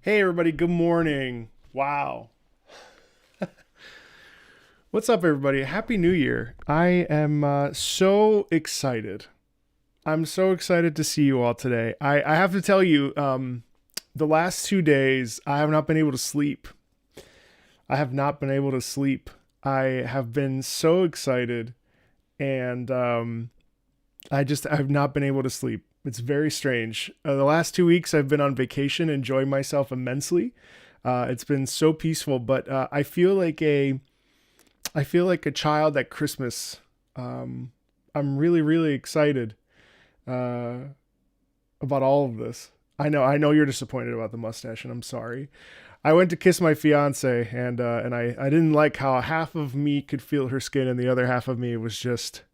Hey everybody, good morning. Wow. What's up everybody? Happy New Year. I am so excited. I'm so excited to see you all today. I have to tell you, the last 2 days, I have not been able to sleep. I have not been able to sleep. I have been so excited and I have not been able to sleep. It's very strange. The last 2 weeks I've been on vacation, enjoying myself immensely. It's been so peaceful, but I feel like a child at Christmas. I'm really, really excited uh, about all of this. I know you're disappointed about the mustache, and I'm sorry. I went to kiss my fiance, and I didn't like how half of me could feel her skin, and the other half of me was just.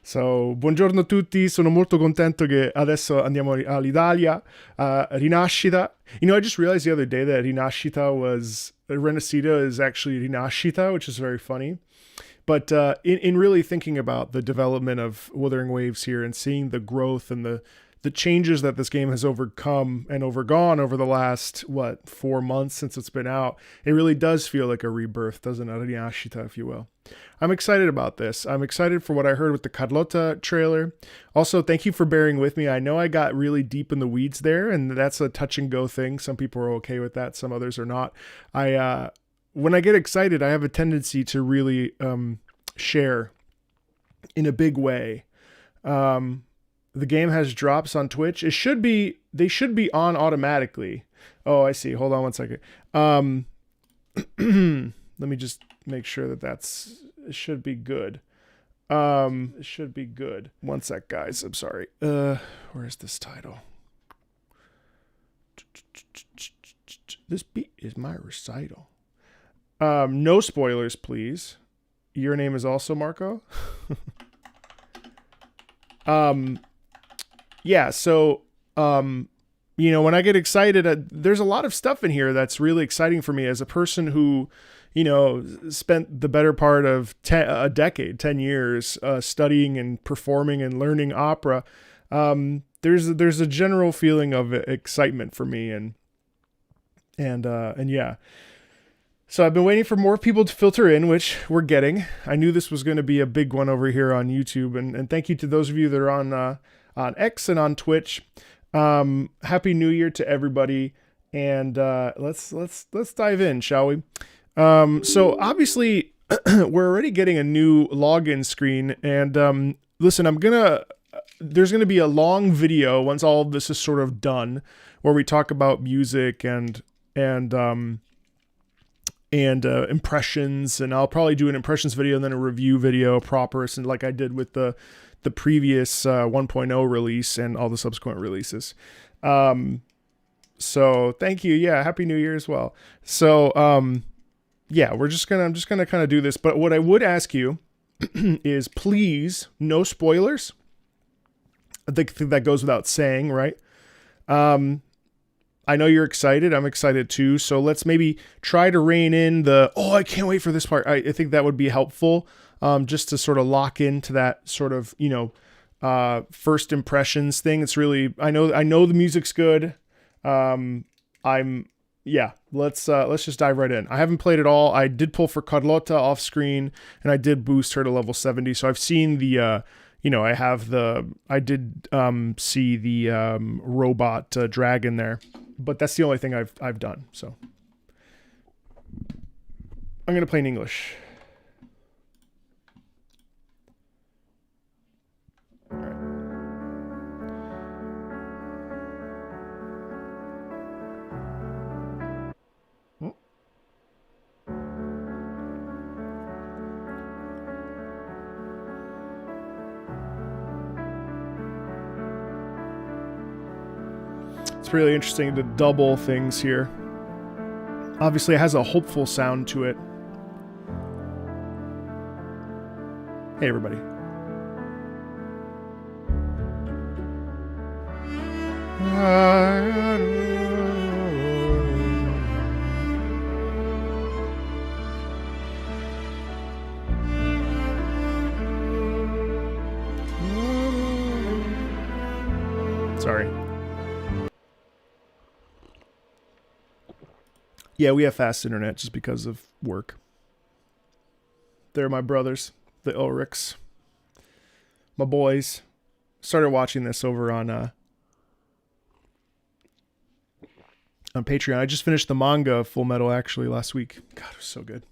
So, buongiorno a tutti, sono molto contento che adesso andiamo all'Italia, Rinascita. You know, I just realized the other day that Rinascita was, Rinascita is actually Rinascita, which is very funny. But in really thinking about the development of Wuthering Waves here and seeing the growth and the changes that this game has overcome and overgone over the last, 4 months since it's been out, it really does feel like a rebirth, doesn't it? A rinascita, if you will. I'm excited about this. I'm excited for what I heard with the Carlotta trailer. Also, thank you for bearing with me. I know I got really deep in the weeds there, and that's a touch and go thing. Some people are okay with that. Some others are not. When I get excited, I have a tendency to really share in a big way. The game has drops on Twitch. They should be on automatically. Oh, I see. Hold on one second. Let me just make sure it should be good. It should be good. One sec, guys. I'm sorry. Where's this title? This beat is my recital. No spoilers, please. Your name is also Marco. Yeah, so when I get excited, there's a lot of stuff in here that's really exciting for me as a person who, spent the better part of a decade, 10 years, studying and performing and learning opera. There's a general feeling of excitement for me, and yeah. So I've been waiting for more people to filter in, which we're getting. I knew this was going to be a big one over here on YouTube, and thank you to those of you that are on X and on Twitch. Happy New Year to everybody, and let's dive in, shall we? So obviously we're already getting a new login screen, and listen, there's gonna be a long video once all of this is sort of done, where we talk about music and impressions, and I'll probably do an impressions video and then a review video proper, and like I did with the previous 1.0 release and all the subsequent releases. So thank you. Yeah. Happy New Year as well. So, yeah, I'm just gonna kind of do this, but what I would ask you is please, no spoilers. I think that goes without saying, right? I know you're excited. I'm excited too. So let's maybe try to rein in I can't wait for this part. I think that would be helpful. Just to sort of lock into that sort of, first impressions thing. It's really, I know the music's good. Let's just dive right in. I haven't played it all. I did pull for Carlotta off screen, and I did boost her to level 70. So I've seen I did see the robot dragon there, but that's the only thing I've done. So I'm going to play in English. It's really interesting to double things here. Obviously, it has a hopeful sound to it. Hey, everybody. Sorry. Yeah, we have fast internet just because of work. They're my brothers, the Ulrichs. My boys. Started watching this over on Patreon. I just finished the manga of Full Metal actually last week. God, it was so good.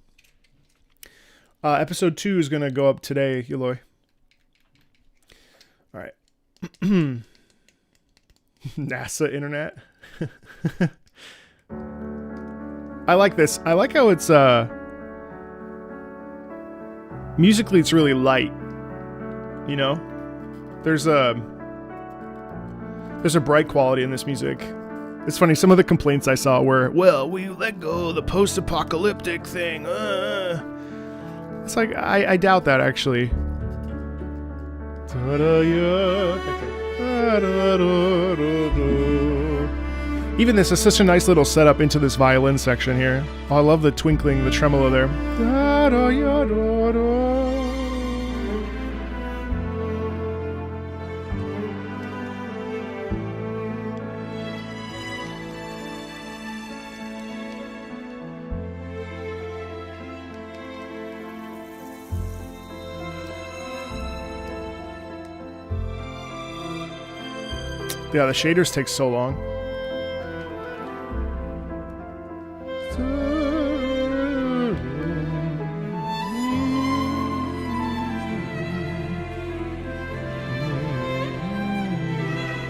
Episode 2 is going to go up today, Eloy. All right. NASA internet. I like this. I like how it's musically it's really light. You know? There's a bright quality in this music. It's funny, some of the complaints I saw were, well, we let go of the post-apocalyptic thing. It's like, I doubt that, actually. Even this is such a nice little setup into this violin section here. Oh, I love the twinkling, the tremolo there. Yeah, the shaders take so long.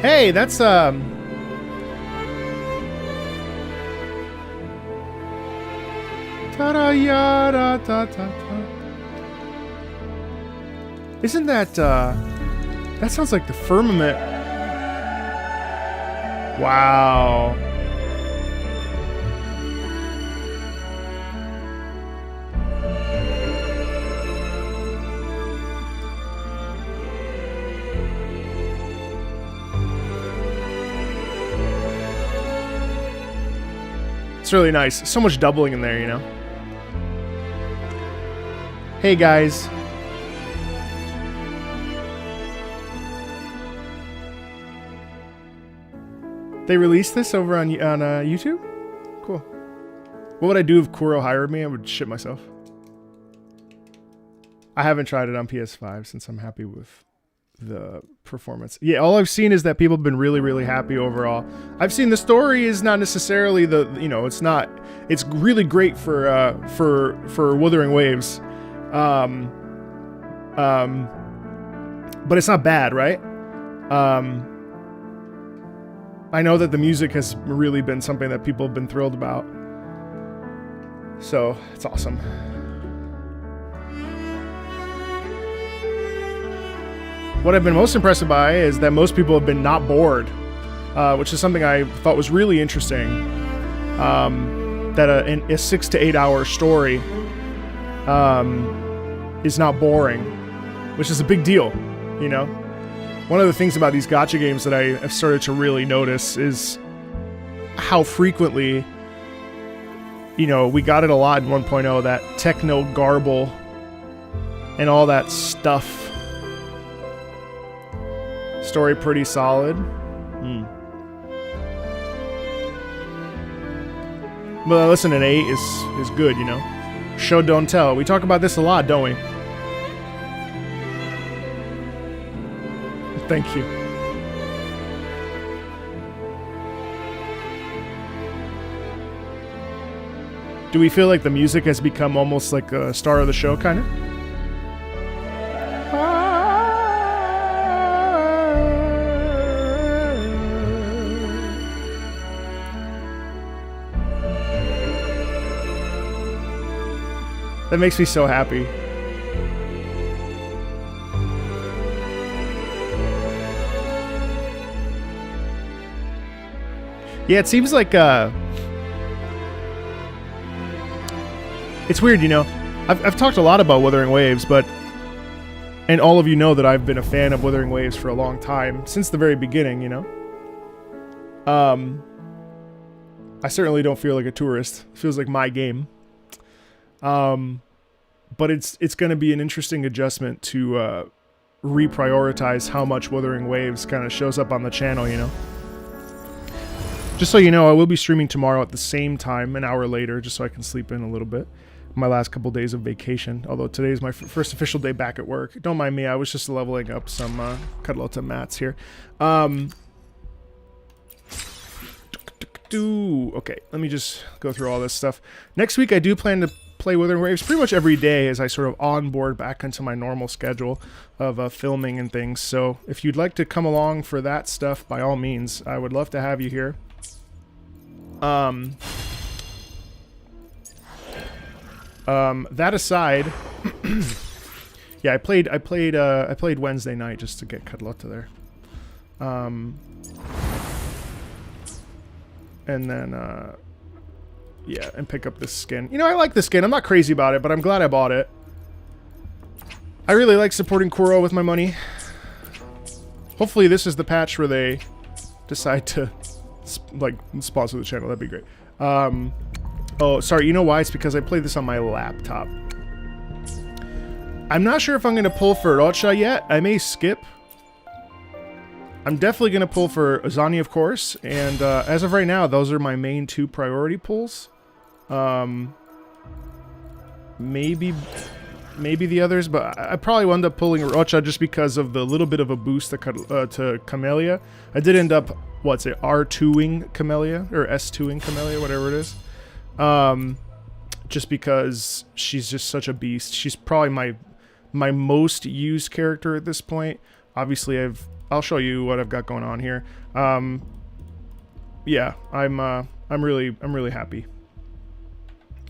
Hey, that's isn't that that sounds like the firmament. Wow. It's really nice. So much doubling in there, you know? Hey, guys. They released this over on YouTube? Cool. What would I do if Kuro hired me? I would shit myself. I haven't tried it on PS5 since I'm happy with the performance. Yeah, all I've seen is that people have been really, really happy overall. I've seen the story is not necessarily the, you know, it's not, it's really great for Wuthering Waves. But it's not bad, right? I know that the music has really been something that people have been thrilled about. So, it's awesome. What I've been most impressed by is that most people have been not bored, which is something I thought was really interesting. That a 6 to 8 hour story is not boring, which is a big deal, you know? One of the things about these gacha games that I have started to really notice is how frequently, you know, we got it a lot in 1.0, that techno garble and all that stuff. Story pretty solid. But listen, an 8 is good, you know? Show, don't tell. We talk about this a lot, don't we? Thank you. Do we feel like the music has become almost like a star of the show, kind of? That makes me so happy. Yeah, it seems like it's weird, you know. I've talked a lot about Wuthering Waves, and all of you know that I've been a fan of Wuthering Waves for a long time, since the very beginning, you know. I certainly don't feel like a tourist. It feels like my game. But it's going to be an interesting adjustment to reprioritize how much Wuthering Waves kind of shows up on the channel, you know. Just so you know, I will be streaming tomorrow at the same time, an hour later, just so I can sleep in a little bit. My last couple days of vacation, although today is my first official day back at work. Don't mind me, I was just leveling up some Carlota mats here. Okay, let me just go through all this stuff. Next week I do plan to play Wuthering Waves pretty much every day as I sort of onboard back into my normal schedule of filming and things. So if you'd like to come along for that stuff, by all means, I would love to have you here. That aside, yeah, I played Wednesday night just to get Carlota there. And then, yeah, and pick up this skin. You know, I like the skin. I'm not crazy about it, but I'm glad I bought it. I really like supporting Kuro with my money. Hopefully this is the patch where they decide to, like, sponsor the channel. That'd be great. Oh, sorry, you know why? It's because I played this on my laptop. I'm not sure if I'm going to pull for Rocha yet. I may skip. I'm definitely going to pull for Azani, of course, and as of right now, those are my main 2 priority pulls. Maybe the others, but I probably will end up pulling Rocha just because of the little bit of a boost to Camellia. I did end up, what's it, R2ing Camellia, or S2ing Camellia, whatever it is. Just because she's just such a beast. She's probably my most used character at this point. Obviously, I'll show you what I've got going on here. Yeah, I'm really happy.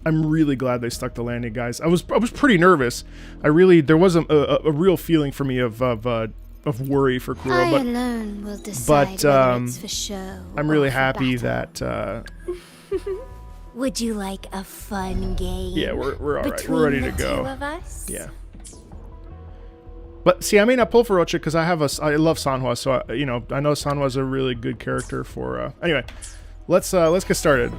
I'm really glad they stuck the landing, guys. I was pretty nervous. There was a real feeling for me of worry for Kuro, but alone will decide whether it's for show I'm really or for happy battle. that. Would you like a fun game? Yeah, we're all right. between We're ready the to go. two of us? Yeah. But see, I may not pull for Rocha because I love Sanhua, so you know, I know Sanhua's a really good character for. Anyway, let's get started.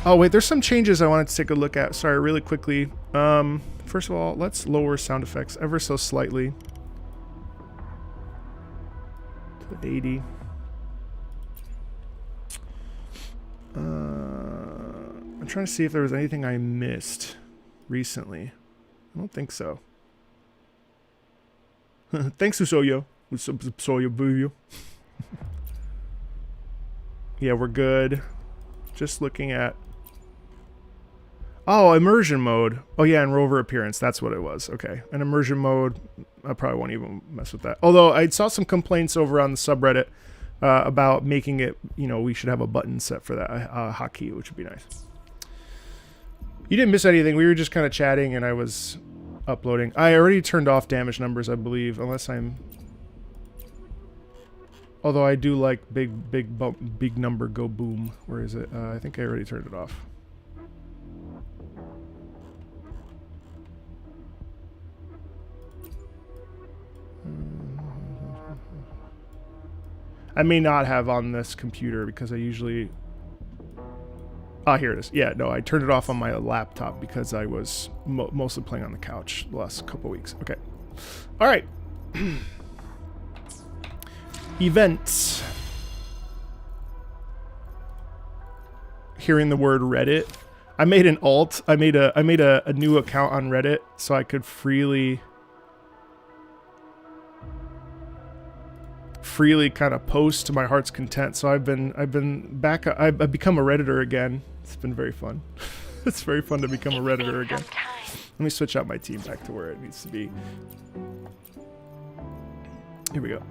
Oh wait, there's some changes I wanted to take a look at. Sorry, really quickly. First of all, let's lower sound effects ever so slightly to 80. I'm trying to see if there was anything I missed recently. I don't think so. Thanks, Usoyo. Usoyo Buyo. Yeah, we're good. Just looking at... Oh, immersion mode. Oh yeah, and rover appearance. That's what it was. Okay. And immersion mode, I probably won't even mess with that. Although I saw some complaints over on the subreddit about making it, you know, we should have a button set for that hotkey, which would be nice. You didn't miss anything. We were just kind of chatting and I was uploading. I already turned off damage numbers, I believe, unless I'm... Although I do like big number go boom. Where is it? I think I already turned it off. I may not have on this computer because I usually... Ah, here it is. Yeah, no, I turned it off on my laptop because I was mostly playing on the couch the last couple weeks. Okay. All right. Events. Hearing the word Reddit. I made an alt. I made a new account on Reddit so I could freely kind of post to my heart's content. So I've been back. I've become a Redditor again. It's been very fun. It's very fun to become a Redditor again. Let me switch out my team back to where it needs to be. Here we go.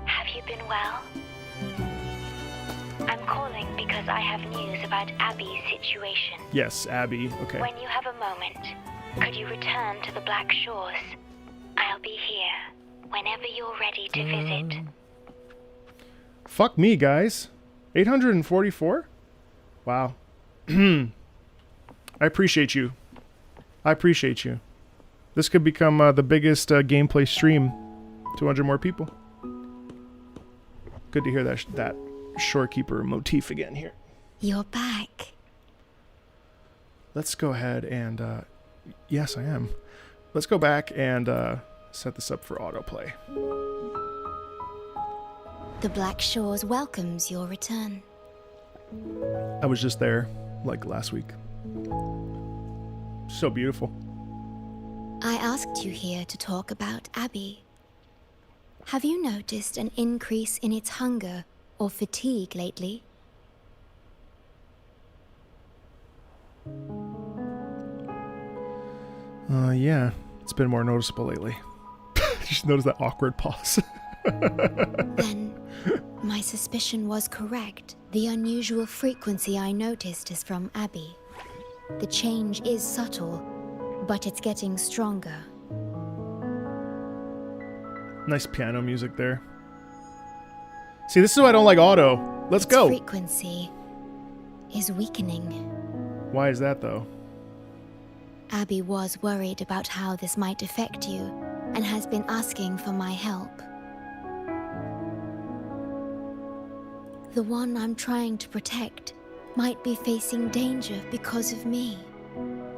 Have you been well? I'm calling because I have news about Abby's situation. Yes, Abby. Okay. When you have a moment, could you return to the Black Shores? I'll be here whenever you're ready to visit. Fuck me, guys. 844? Wow. I appreciate you. I appreciate you. This could become the biggest gameplay stream. 200 more people. Good to hear that shorekeeper motif again here. You're back. Let's go ahead and... yes, I am. Let's go back and set this up for autoplay. The Black Shores welcomes your return. I was just there, like, last week. So beautiful. I asked you here to talk about Abby. Have you noticed an increase in its hunger or fatigue lately? Yeah, it's been more noticeable lately. Just notice that awkward pause. Then, my suspicion was correct. The unusual frequency I noticed is from Abby. The change is subtle, but it's getting stronger. Nice piano music there. See, this is why I don't like auto. Let's go. Its frequency is weakening. Why is that, though? Abby was worried about how this might affect you, and has been asking for my help. The one I'm trying to protect might be facing danger because of me.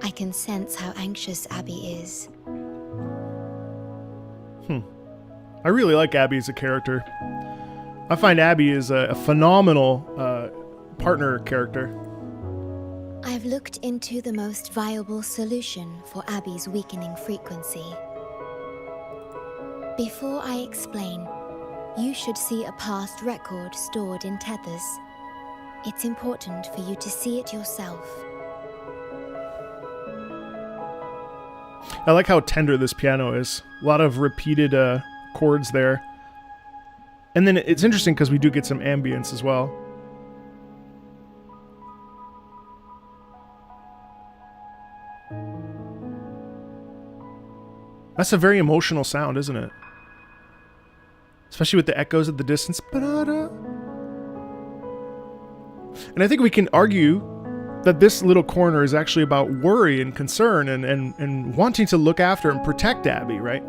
I can sense how anxious Abby is. I really like Abby as a character. I find Abby is a phenomenal partner character. I've looked into the most viable solution for Abby's weakening frequency. Before I explain, you should see a past record stored in tethers. It's important for you to see it yourself. I like how tender this piano is. A lot of repeated chords there. And then it's interesting because we do get some ambience as well. That's a very emotional sound, isn't it? Especially with the echoes at the distance. And I think we can argue that this little corner is actually about worry and concern and wanting to look after and protect Abby, right?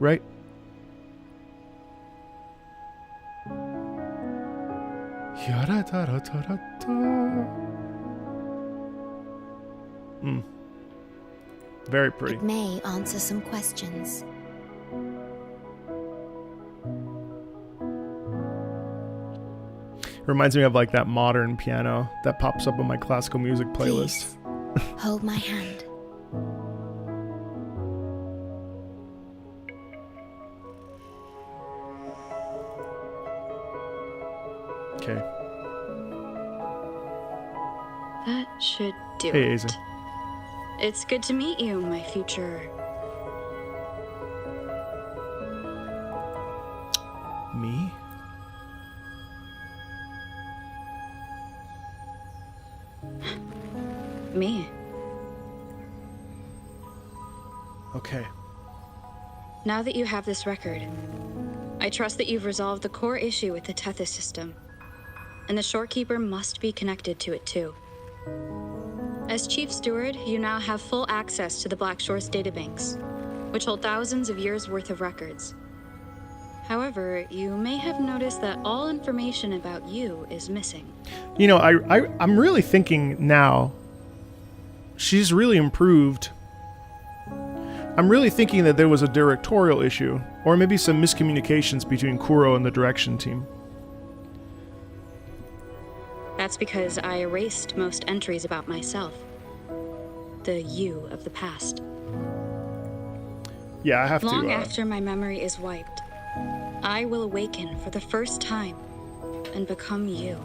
Right? Very pretty. It may answer some questions. Reminds me of like that modern piano that pops up on my classical music playlist. Please, hold my hand. Okay. That should do Hey, it. Aza. It's good to meet you, my future. Me? Me. Okay. Now that you have this record, I trust that you've resolved the core issue with the Tethys system. And the Shorekeeper must be connected to it too. As Chief Steward, you now have full access to the Black Shores databanks, which hold thousands of years' worth of records. However, you may have noticed that all information about you is missing. You know, I'm really thinking now, she's really improved. I'm really thinking that there was a directorial issue, or maybe some miscommunications between Kuro and the direction team. That's because I erased most entries about myself. The you of the past. Yeah, I have Long to... after my memory is wiped, I will awaken for the first time and become you.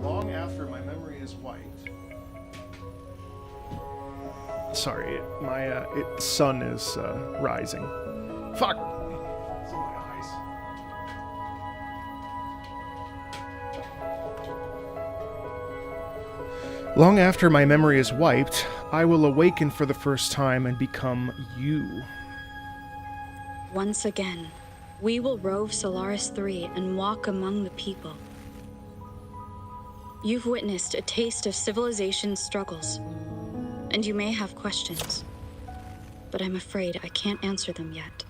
Long after my memory is wiped. Sorry, my sun is rising. Fuck! It's in my eyes. Long after my memory is wiped, I will awaken for the first time and become you. Once again, we will rove Solaris 3 and walk among the people. You've witnessed a taste of civilization's struggles, and you may have questions, but I'm afraid I can't answer them yet.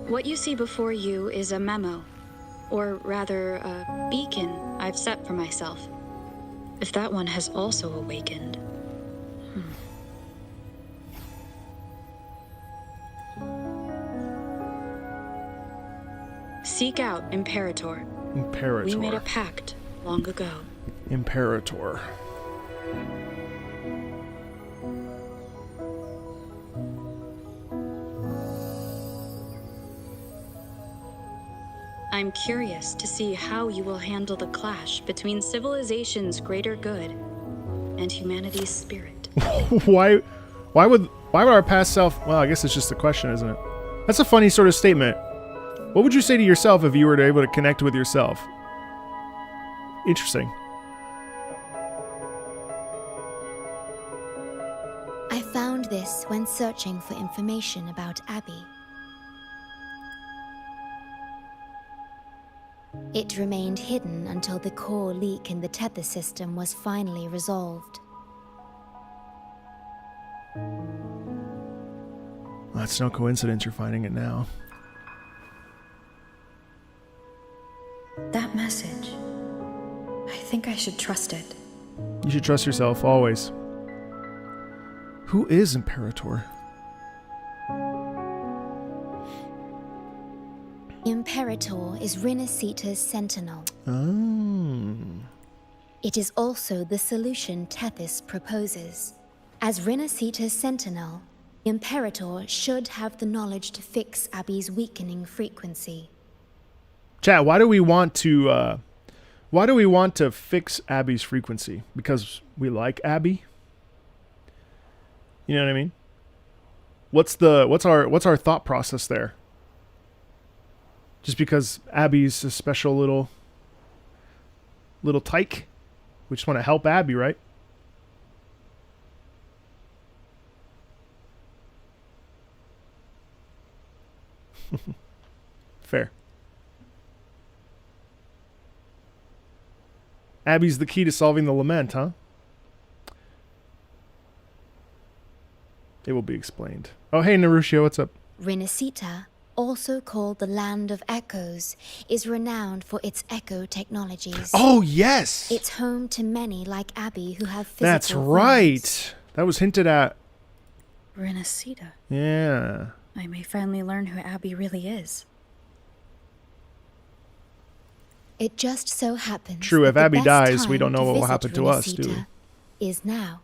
What you see before you is a memo, or rather a beacon I've set for myself. If that one has also awakened. Seek out Imperator. Imperator. We made a pact long ago. Imperator. I'm curious to see how you will handle the clash between civilization's greater good and humanity's spirit. why would our past self? Well, I guess it's just a question, isn't it? That's a funny sort of statement. What would you say to yourself if you were able to connect with yourself? Interesting. I found this when searching for information about Abby. It remained hidden until the core leak in the tether system was finally resolved. Well, that's no coincidence you're finding it now. That message. I think I should trust it. You should trust yourself, always. Who is Imperator? Imperator is Rinascita's sentinel. Oh. It is also the solution Tethys proposes. As Rinascita's sentinel, Imperator should have the knowledge to fix Abby's weakening frequency. Chat, why do we want to fix Abby's frequency? Because we like Abby? You know what I mean? What's our thought process there? Just because Abby's a special little tyke? We just want to help Abby, right? Fair. Abby's the key to solving the lament, huh? It will be explained. Oh, hey, Narushio, what's up? Rinascita, also called the Land of Echoes, is renowned for its echo technologies. Oh, yes! It's home to many like Abby who have physical That's right. forms. That was hinted at. Rinascita. Yeah. I may finally learn who Abby really is. It just so happens True, that if the Abby best dies, we time don't know to what will visit happen to us, do we? Rinascita is now.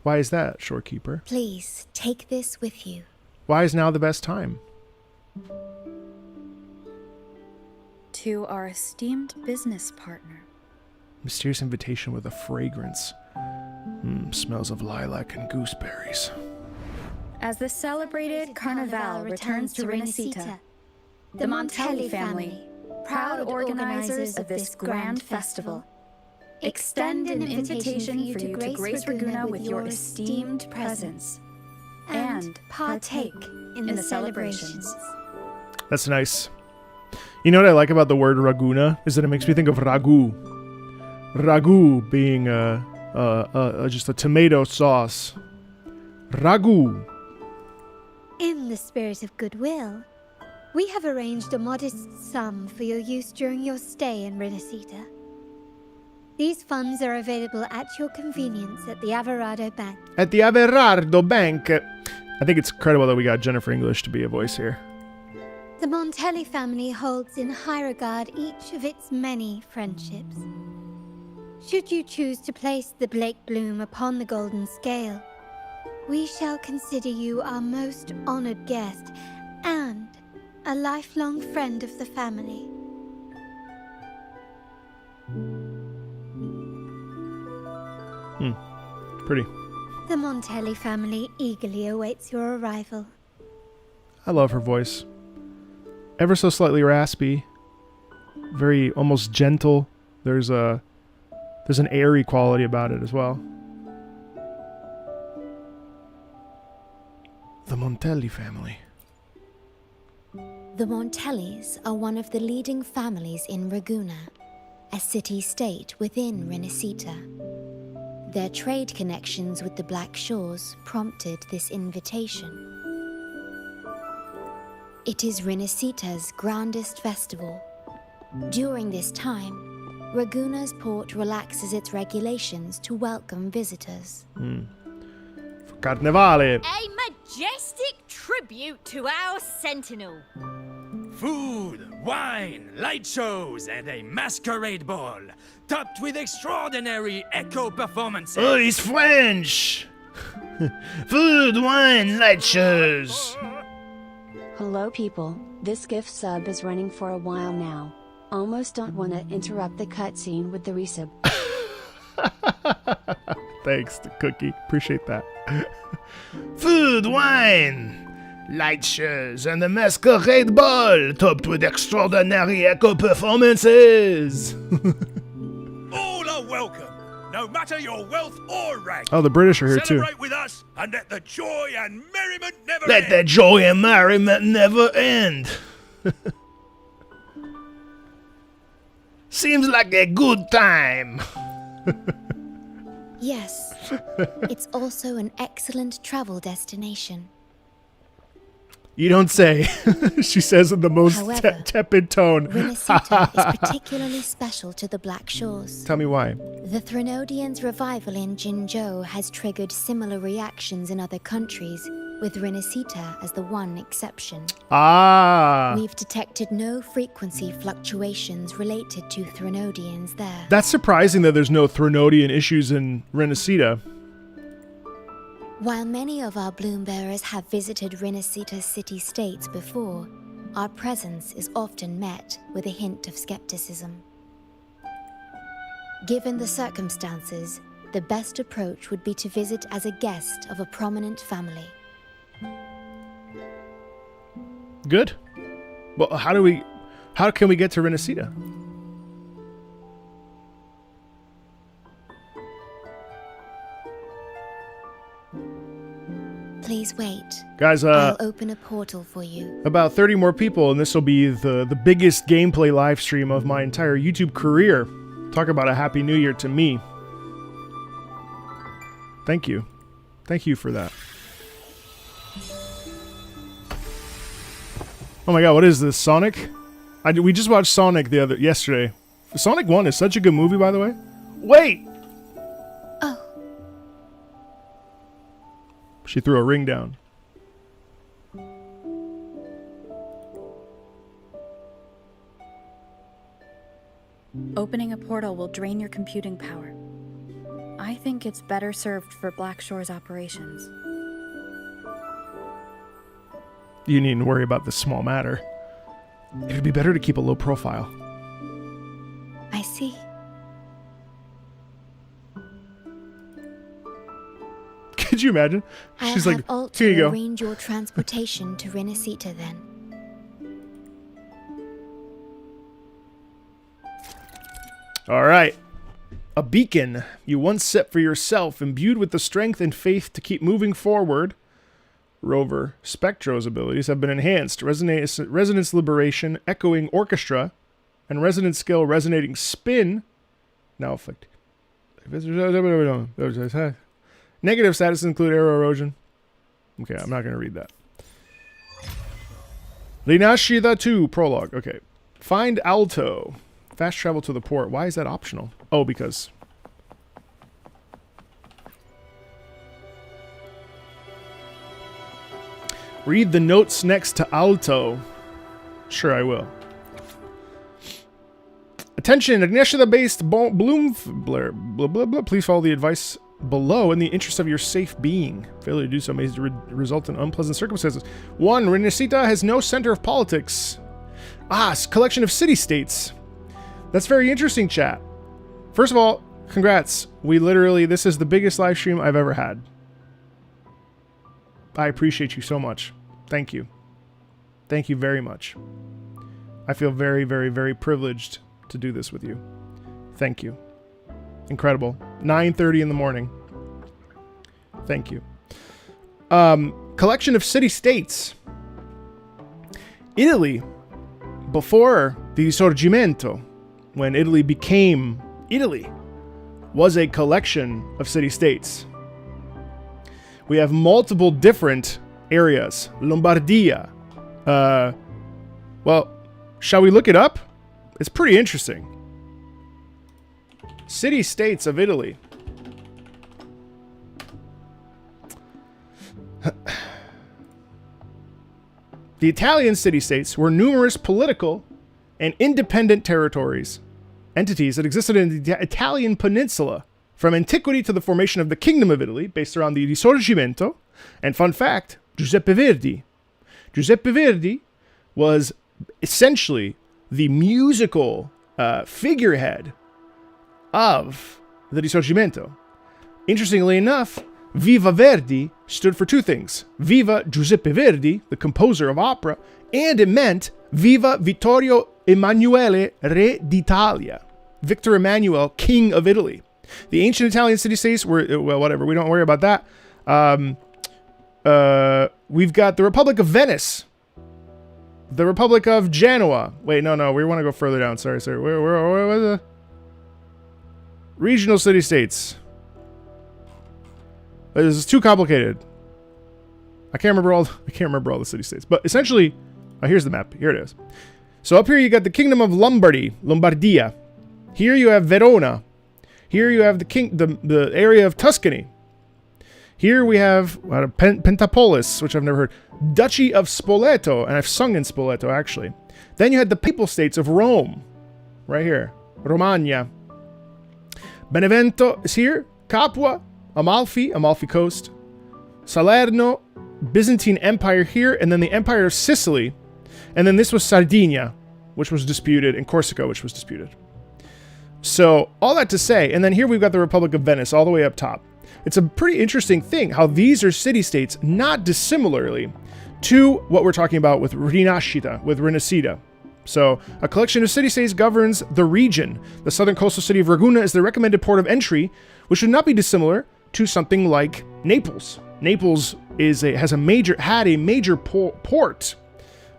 Why is that, Shorekeeper? Please take this with you. Why is now the best time? To our esteemed business partner. Mysterious invitation with a fragrance. Smells of lilac and gooseberries. As the celebrated Carnival returns to Rinascita, the Montelli family, proud organizers of this grand festival, extend an invitation for you to grace Ragusa with your esteemed presence and partake in the celebrations. That's nice. You know what I like about the word Raguna is that it makes me think of ragu. Ragu being just a tomato sauce. Ragu. In the spirit of goodwill, we have arranged a modest sum for your use during your stay in Rinascita. These funds are available at your convenience at the Averardo Bank. At the Averardo Bank. I think it's incredible that we got Jennifer English to be a voice here. The Montelli family holds in high regard each of its many friendships. Should you choose to place the Blake Bloom upon the golden scale, we shall consider you our most honored guest and a lifelong friend of the family. Pretty. The Montelli family eagerly awaits your arrival. I love her voice. Ever so slightly raspy. Very almost gentle. There's an airy quality about it as well. The Montelli family. The Montellis are one of the leading families in Ragusa, a city-state within Rinascita. Their trade connections with the Black Shores prompted this invitation. It is Rinascita's grandest festival. During this time, Raguna's port relaxes its regulations to welcome visitors. Carnevale. A majestic tribute to our sentinel. Food, wine, light shows, and a masquerade ball, topped with extraordinary echo performances. Oh, he's French. Food, wine, light shows. Hello people, this gift sub is running for a while now. Almost don't want to interrupt the cutscene with the resub. Thanks, the cookie. Appreciate that. Food, wine, light shows, and a masquerade ball topped with extraordinary echo performances. All are welcome, no matter your wealth or rank. Oh, the British are here too. Celebrate with us, and let the joy and merriment never Let end. that joy and merriment never end. Seems like a good time. Yes, it's also an excellent travel destination. You don't say, she says in the most However, tepid tone. Rinascita is particularly special to the Black Shores. Tell me why. The Threnodians' revival in Jinzhou has triggered similar reactions in other countries, with Rinascita as the one exception. Ah. We've detected no frequency fluctuations related to Threnodians there. That's surprising that there's no Threnodian issues in Rinascita. While many of our bloom-bearers have visited Rinascita's city-states before, our presence is often met with a hint of skepticism. Given the circumstances, the best approach would be to visit as a guest of a prominent family. Good. Well, how can we get to Rinascita? Please wait. Guys, I'll open a portal for you. about 30 more people, and this will be the biggest gameplay live stream of my entire YouTube career. Talk about a happy new year to me. Thank you. Thank you for that. Oh my god, what is this? Sonic? We just watched Sonic yesterday. Sonic 1 is such a good movie, by the way. Wait! Oh, She threw a ring down. Opening a portal will drain your computing power. I think it's better served for Black Shore's operations. You needn't worry about this small matter. It'd be better to keep a low profile. I see. Could you imagine? I'll She's have like, Alt here you go. arrange your transportation to Rinascita then. All right. A beacon you once set for yourself, imbued with the strength and faith to keep moving forward. Rover Spectro's abilities have been enhanced. Resonance Liberation, Echoing Orchestra, and Resonance Skill Resonating Spin. Now affect. Negative status include air erosion. Okay, I'm not going to read that. Rinascita 2 Prologue. Okay. Find Alto. Fast travel to the port. Why is that optional? Oh, because... Read the notes next to Alto. Sure, I will. Attention, Rinascita-based Bloom... Blah, blah, blah. Please follow the advice below in the interest of your safe being. Failure to do so may result in unpleasant circumstances. 1. Rinascita has no center of politics. Collection of city-states. That's very interesting, chat. First of all, congrats. This is the biggest live stream I've ever had. I appreciate you so much. Thank you. Thank you very much. I feel very, very, very privileged to do this with you. Thank you. Incredible. 9:30 in the morning. Thank you. Collection of city-states. Italy, before the Risorgimento, when Italy became Italy, was a collection of city-states. We have multiple different areas. Lombardia. Well, shall we look it up? It's pretty interesting. City-states of Italy. The Italian city-states were numerous political and independent territories, entities that existed in the Italian peninsula from antiquity to the formation of the Kingdom of Italy, based around the Risorgimento. And fun fact, Giuseppe Verdi. Giuseppe Verdi was essentially the musical figurehead of the Risorgimento. Interestingly enough, Viva Verdi stood for two things. Viva Giuseppe Verdi, the composer of opera, and it meant Viva Vittorio Emanuele, Re d'Italia. Victor Emmanuel, King of Italy. The ancient Italian city-states were, well, whatever, we don't worry about that. We've got the Republic of Venice. The Republic of Genoa. Wait, no, we want to go further down. Sorry. Where the regional city-states? This is too complicated. I can't remember all the city-states. But essentially, here's the map. Here it is. So up here you got the Kingdom of Lombardia. Here you have Verona. Here you have the area of Tuscany. Here we have Pentapolis, which I've never heard. Duchy of Spoleto, and I've sung in Spoleto actually. Then you had the Papal States of Rome, right here, Romagna. Benevento is here. Capua, Amalfi Coast, Salerno, Byzantine Empire here, and then the Empire of Sicily, and then this was Sardinia, which was disputed, and Corsica, which was disputed. So all that to say, and then here we've got the Republic of Venice all the way up top. It's a pretty interesting thing how these are city-states not dissimilarly to what we're talking about with Rinascita. So a collection of city-states governs the region. The southern coastal city of Ragusa is the recommended port of entry, which would not be dissimilar to something like Naples. Naples had a major port.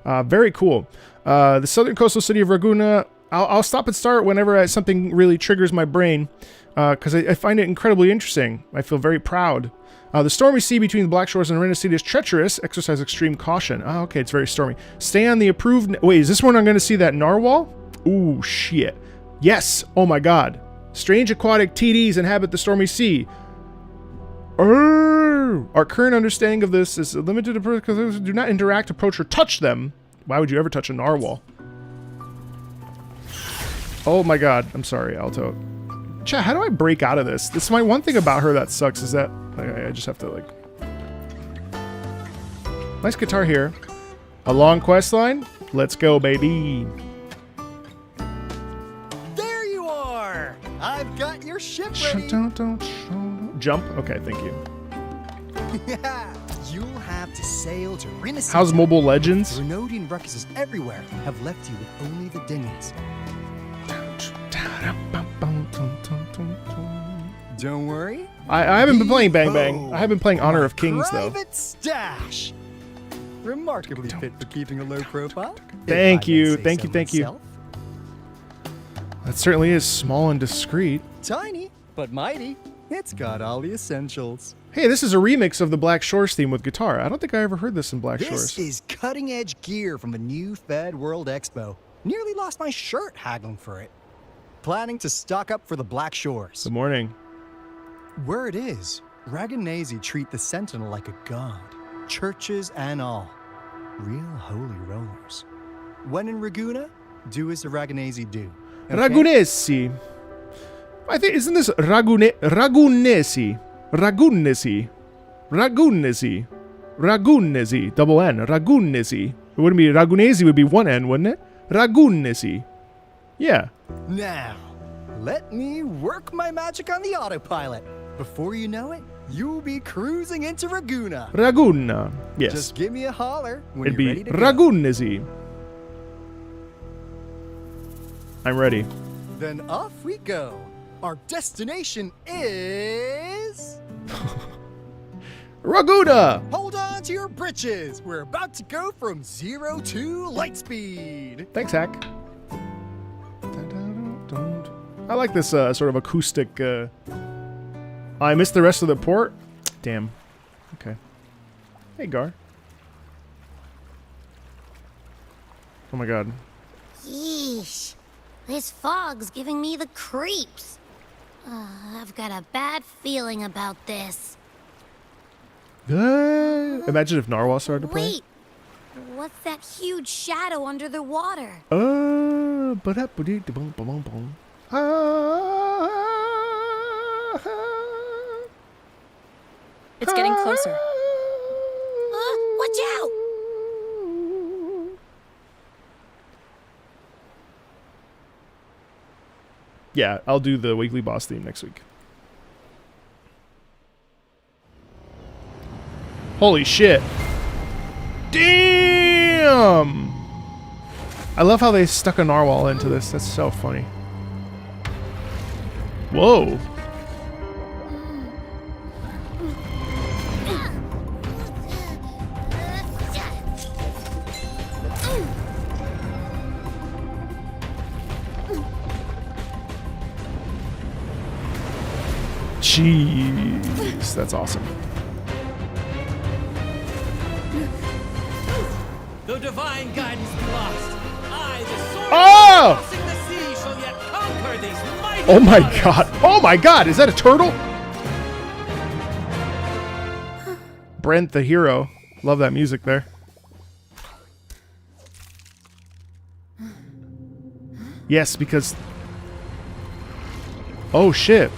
Very cool. The southern coastal city of Ragusa. I'll stop and start whenever something really triggers my brain, because I find it incredibly interesting. I feel very proud. The stormy sea between the Black Shores and Rinascita is treacherous. Exercise extreme caution. Oh, okay, it's very stormy. Stay on the approved... Wait, is this when I'm going to see that narwhal? Ooh, shit. Yes. Oh my god. Strange aquatic TDs inhabit the stormy sea. Our current understanding of this is limited to because do not interact, approach, or touch them. Why would you ever touch a narwhal? Oh my god. I'm sorry, Alto. Chat, how do I break out of this? This is my one thing about her that sucks is that I just have to like... Nice guitar here. A long quest line. Let's go, baby. There you are! I've got your ship ready! Jump? Okay, thank you. Yeah, you'll have to sail to Rinascita. How's Mobile Legends? Renodian ruckuses everywhere have left you with only the dinghies. Don't worry. I haven't been playing Bang Bang. I have been playing Honor of Kings, though. Private stash. Remarkably fit for keeping a low profile. Thank you. Thank you. That certainly is small and discreet. Tiny, but mighty. It's got all the essentials. Hey, this is a remix of the Black Shores theme with guitar. I don't think I ever heard this in Black Shores. This is cutting-edge gear from the new Fed World Expo. Nearly lost my shirt haggling for it. Planning to stock up for the Black Shores. Good morning. Word is, Raganese treat the Sentinel like a god. Churches and all. Real holy rollers. When in Ragusa, do as the Raganese do. Okay? Ragunesi. I think, isn't this Ragunesi? Double N. Ragunesi. It wouldn't be Ragunesi, would be one N, wouldn't it? Ragunesi. Yeah. Now, let me work my magic on the autopilot. Before you know it, you'll be cruising into Ragusa. Raguna. Yes. Just give me a holler when It'd you're be ready to go. Ragunesi. I'm ready. Then off we go. Our destination is... Ragusa! Hold on to your britches. We're about to go from 0 to light speed. Thanks, Hack. I like this sort of acoustic... I missed the rest of the port? Damn. Okay. Hey, Gar. Oh my god. Yeesh. This fog's giving me the creeps. I've got a bad feeling about this. Imagine if Narwhal started to play. Wait! What's that huge shadow under the water? It's getting closer. Watch out! Yeah, I'll do the weekly boss theme next week. Holy shit. Damn! I love how they stuck a narwhal into this. That's so funny. Whoa. Jeez, that's awesome. The divine guidance be lost. I, the sword crossing the sea, shall yet conquer these mighty Oh my waters. god. Oh my god, is that a turtle? Brent the hero. Love that music there. Yes, because... Oh shit.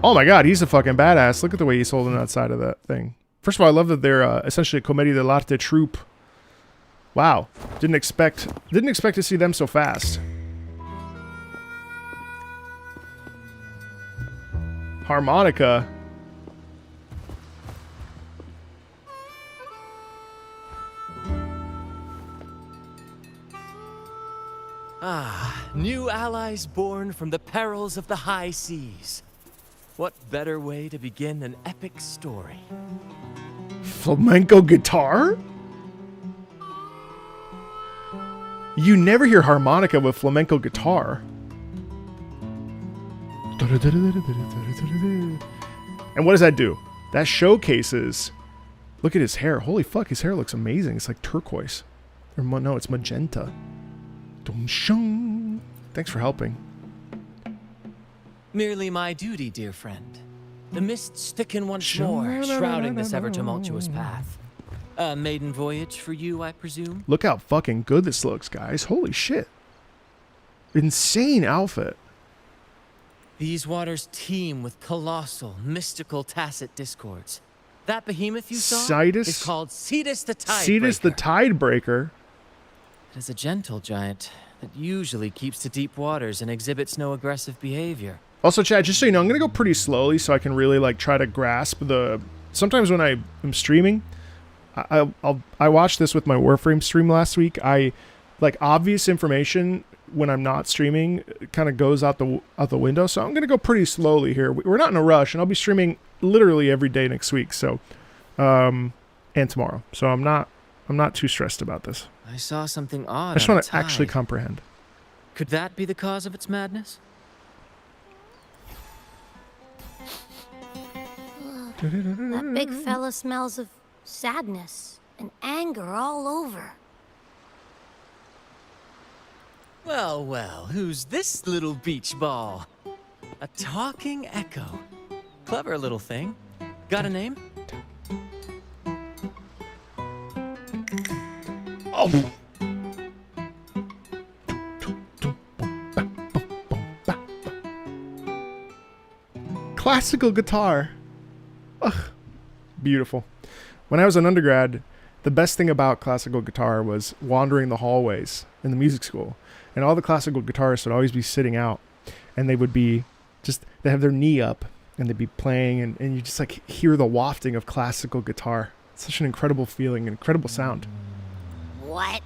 Oh my god, he's a fucking badass. Look at the way he's holding that side of that thing. First of all, I love that they're essentially a Commedia dell'arte troupe. Wow. Didn't expect to see them so fast. Harmonica. Ah, new allies born from the perils of the high seas. What better way to begin an epic story? Flamenco guitar? You never hear harmonica with flamenco guitar. And what does that do? That showcases... Look at his hair. Holy fuck, his hair looks amazing. It's like turquoise. Or no, it's magenta. Thanks for helping. Merely my duty, dear friend. The mists thicken once more, shrouding this ever-tumultuous path. A maiden voyage for you, I presume? Look how fucking good this looks, guys. Holy shit. Insane outfit. These waters teem with colossal, mystical, tacit discords. That behemoth you saw is called Cetus the Tidebreaker. Cetus the Tidebreaker. It is a gentle giant that usually keeps to deep waters and exhibits no aggressive behavior. Also, Chad, just so you know, I'm going to go pretty slowly so I can really, like, try to grasp the... Sometimes when I am streaming, I watched this with my Warframe stream last week. Like, obvious information when I'm not streaming kind of goes out the window, so I'm going to go pretty slowly here. We're not in a rush, and I'll be streaming literally every day next week, so... and tomorrow. So I'm not too stressed about this. I saw something odd. I just want to actually comprehend. Could that be the cause of its madness? That big fella smells of sadness and anger all over. Well, well, who's this little beach ball? A talking echo. Clever little thing. Got a name? Oh! Classical guitar. Ugh. Beautiful. When I was an undergrad, the best thing about classical guitar was wandering the hallways in the music school. And all the classical guitarists would always be sitting out. And they would be they have their knee up and they'd be playing and you just like hear the wafting of classical guitar. It's such an incredible feeling, an incredible sound. What?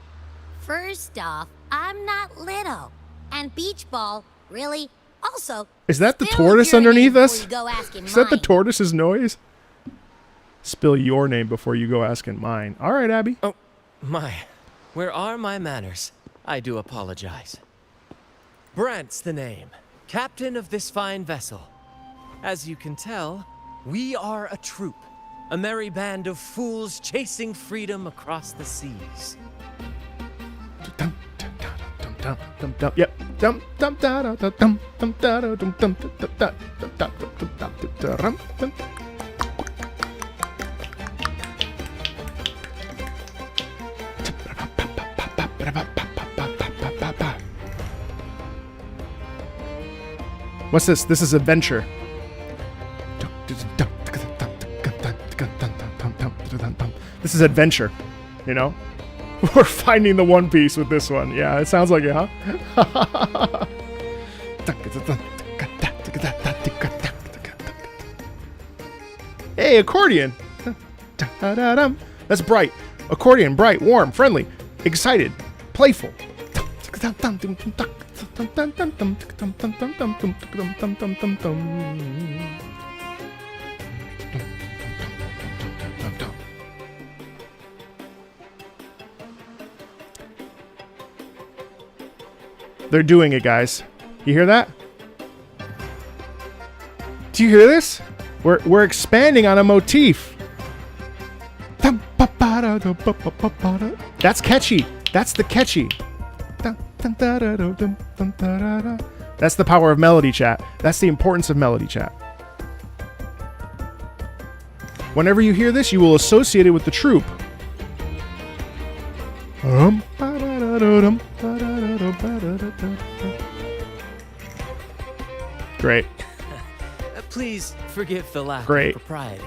First off, I'm not little. And beach ball, really? Also, is that the spill tortoise your underneath name us? before you go asking Is that the mine. tortoise's noise? Spill your name before you go asking mine. All right, Abby. Oh, my. Where are my manners? I do apologize. Brant's the name. Captain of this fine vessel. As you can tell, we are a troop. A merry band of fools chasing freedom across the seas. Yep. What's this? This is adventure. This is adventure, you know? We're finding the One Piece with this one. Yeah, it sounds like it, huh? Hey, accordion. That's bright. Accordion, bright, warm, friendly, excited, playful. They're doing it, guys. You hear that? Do you hear this? We're expanding on a motif. That's catchy. That's the catchy. That's the power of melody chat. That's the importance of melody chat. Whenever you hear this, you will associate it with the troop. Great. Please forgive the lack Great. of propriety.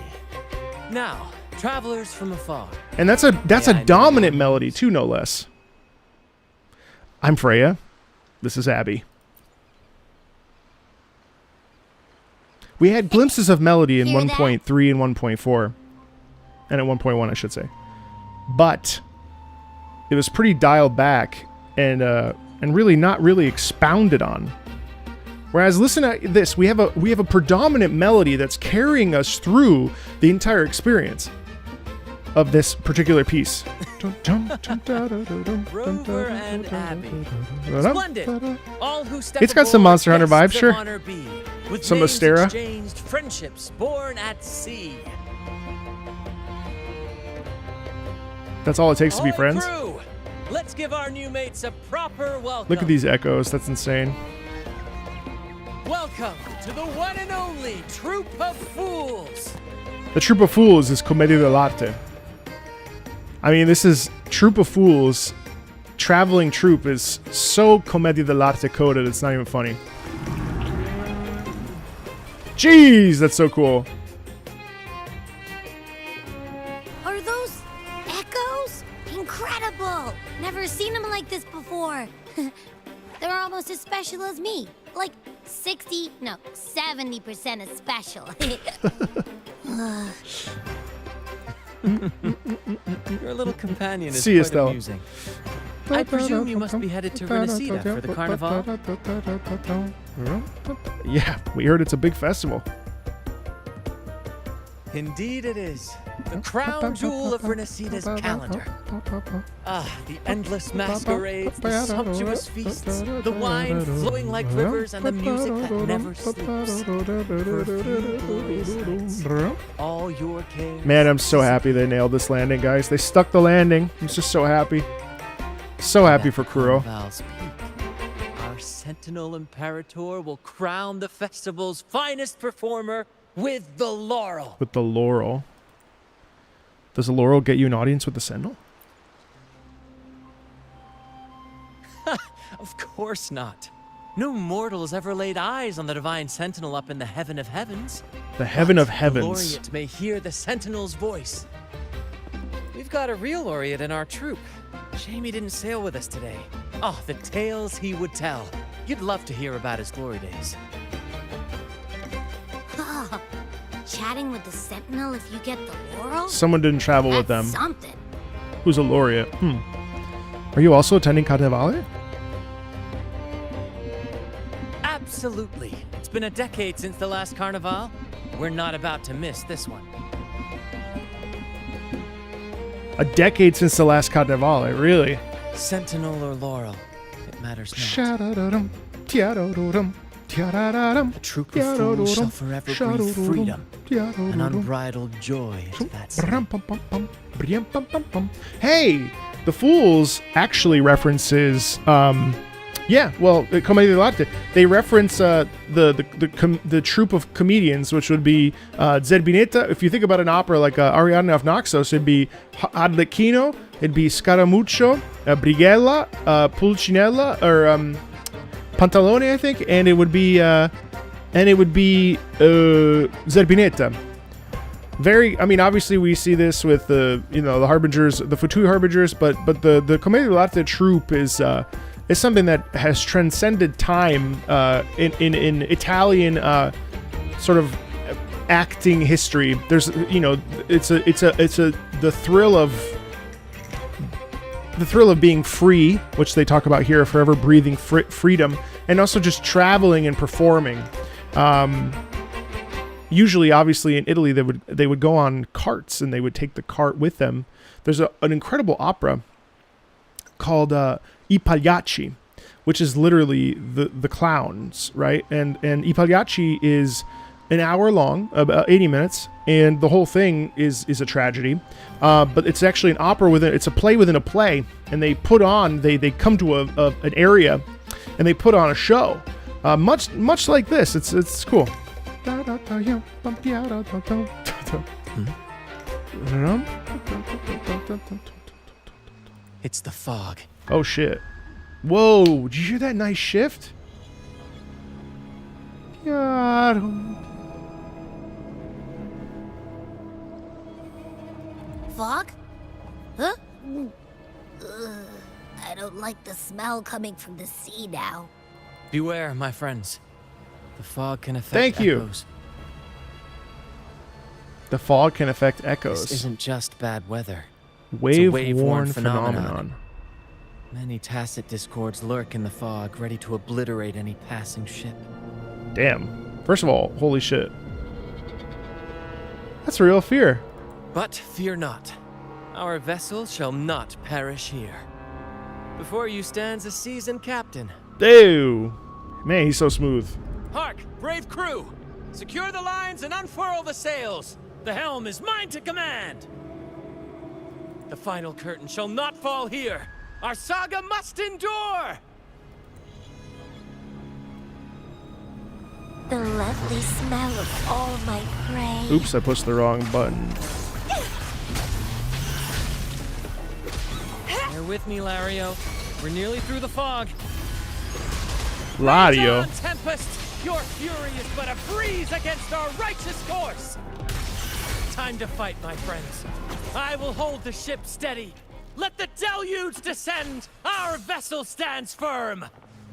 Now, travelers from afar. And that's a dominant melody too, no less. I'm Freya. This is Abby. We had glimpses of melody in 1.3 and 1.4. And at 1.1, I should say. But it was pretty dialed back and really not really expounded on. Whereas, listen to this, we have a predominant melody that's carrying us through the entire experience of this particular piece. Rover and Abby. Splendid. All who step It's got some aboard, Monster Hunter vibes, guests of sure. honor be, with Some names Astera. exchanged, friendships born at sea. That's all it takes to be Ahoy, friends. crew! Let's give our new mates a proper welcome. Look at these echoes. That's insane. Welcome to the one and only Troop of Fools. The Troop of Fools is Commedia dell'arte. I mean, this is Troop of Fools. Traveling Troop is so Commedia dell'arte coded, it's not even funny. Jeez, that's so cool. Are those echoes? Incredible! Never seen them like this before. They're almost as special as me. Like 70% as special. Your little companion is See you, quite Stella. amusing. I presume you must be headed to Rinascita for the carnival. Yeah, we heard it's a big festival. Indeed it is. The crown jewel of Rinascita's calendar. Ah, the endless masquerades, the sumptuous feasts, the wine flowing like rivers, and the music that never sleeps. For a few glorious nights, all your cares. Man, I'm so happy they nailed this landing, guys. They stuck the landing. I'm just so happy. So happy for Kuro. Carnival's peak. Our Sentinel Imperator will crown the festival's finest performer with the laurel. With the laurel. Does the laurel get you an audience with the Sentinel? Of course not. No mortal has ever laid eyes on the divine sentinel up in the heaven of heavens. The heaven of The heavens. laureate may hear the sentinel's voice. We've got a real laureate in our troop. Shame he didn't sail with us today. Oh, the tales he would tell. You'd love to hear about his glory days. Chatting with the Sentinel if you get the laurel? Someone didn't travel with them. That's something. Who's a laureate? Are you also attending Carnevale? Absolutely. It's been a decade since the last carnival. We're not about to miss this one. A decade since the last Carnevale, really? Sentinel or laurel, it matters not. Sha-da-da-dum, tia-da-da-dum, tia-da-da-dum, A troop of fools shall forever breathe freedom and tia-da-da-dum. unbridled joy to that city. Hey, the Fools actually references Yeah, well, Commedia dell'arte. They reference the troupe of comedians, which would be Zerbinetta. If you think about an opera like Ariadne of Naxos, it'd be Arlecchino, it'd be Scaramuccio, Brighella, Pulcinella, or Pantalone, I think, and it would be Zerbinetta. Very, I mean, obviously we see this with the Harbingers, the Futui Harbingers, but the Commedia dell'arte troupe is something that has transcended time in Italian sort of acting history. There's it's the thrill of being free, which they talk about here, forever breathing freedom, and also just traveling and performing. Usually, obviously, in Italy, they would go on carts and they would take the cart with them. There's an incredible opera called I Pagliacci, which is literally the clowns, right? And I Pagliacci is an hour long, about 80 minutes, and the whole thing is a tragedy. But it's actually an opera it's a play within a play, and they come to an area, and they put on a show, much like this. It's cool. It's the fog. Oh shit. Whoa, did you hear that nice shift? Fog? Huh? I don't like the smell coming from the sea now. Beware, my friends. The fog can affect Thank you. echoes. The fog can affect echoes. This isn't just bad weather. Wave-worn phenomenon. Many tacit discords lurk in the fog, ready to obliterate any passing ship. Damn. First of all, holy shit. That's a real fear. But fear not. Our vessel shall not perish here. Before you stands a seasoned captain. Ew. Man, he's so smooth. Hark, brave crew! Secure the lines and unfurl the sails! The helm is mine to command! The final curtain shall not fall here! Our saga must endure! The lovely smell of all my prey. Oops, I pushed the wrong button. Bear with me, Lario. We're nearly through the fog. Lario. Rage on, Tempest! Your fury is but a breeze against our righteous course! Time to fight, my friends. I will hold the ship steady. Let the deluge descend! Our vessel stands firm!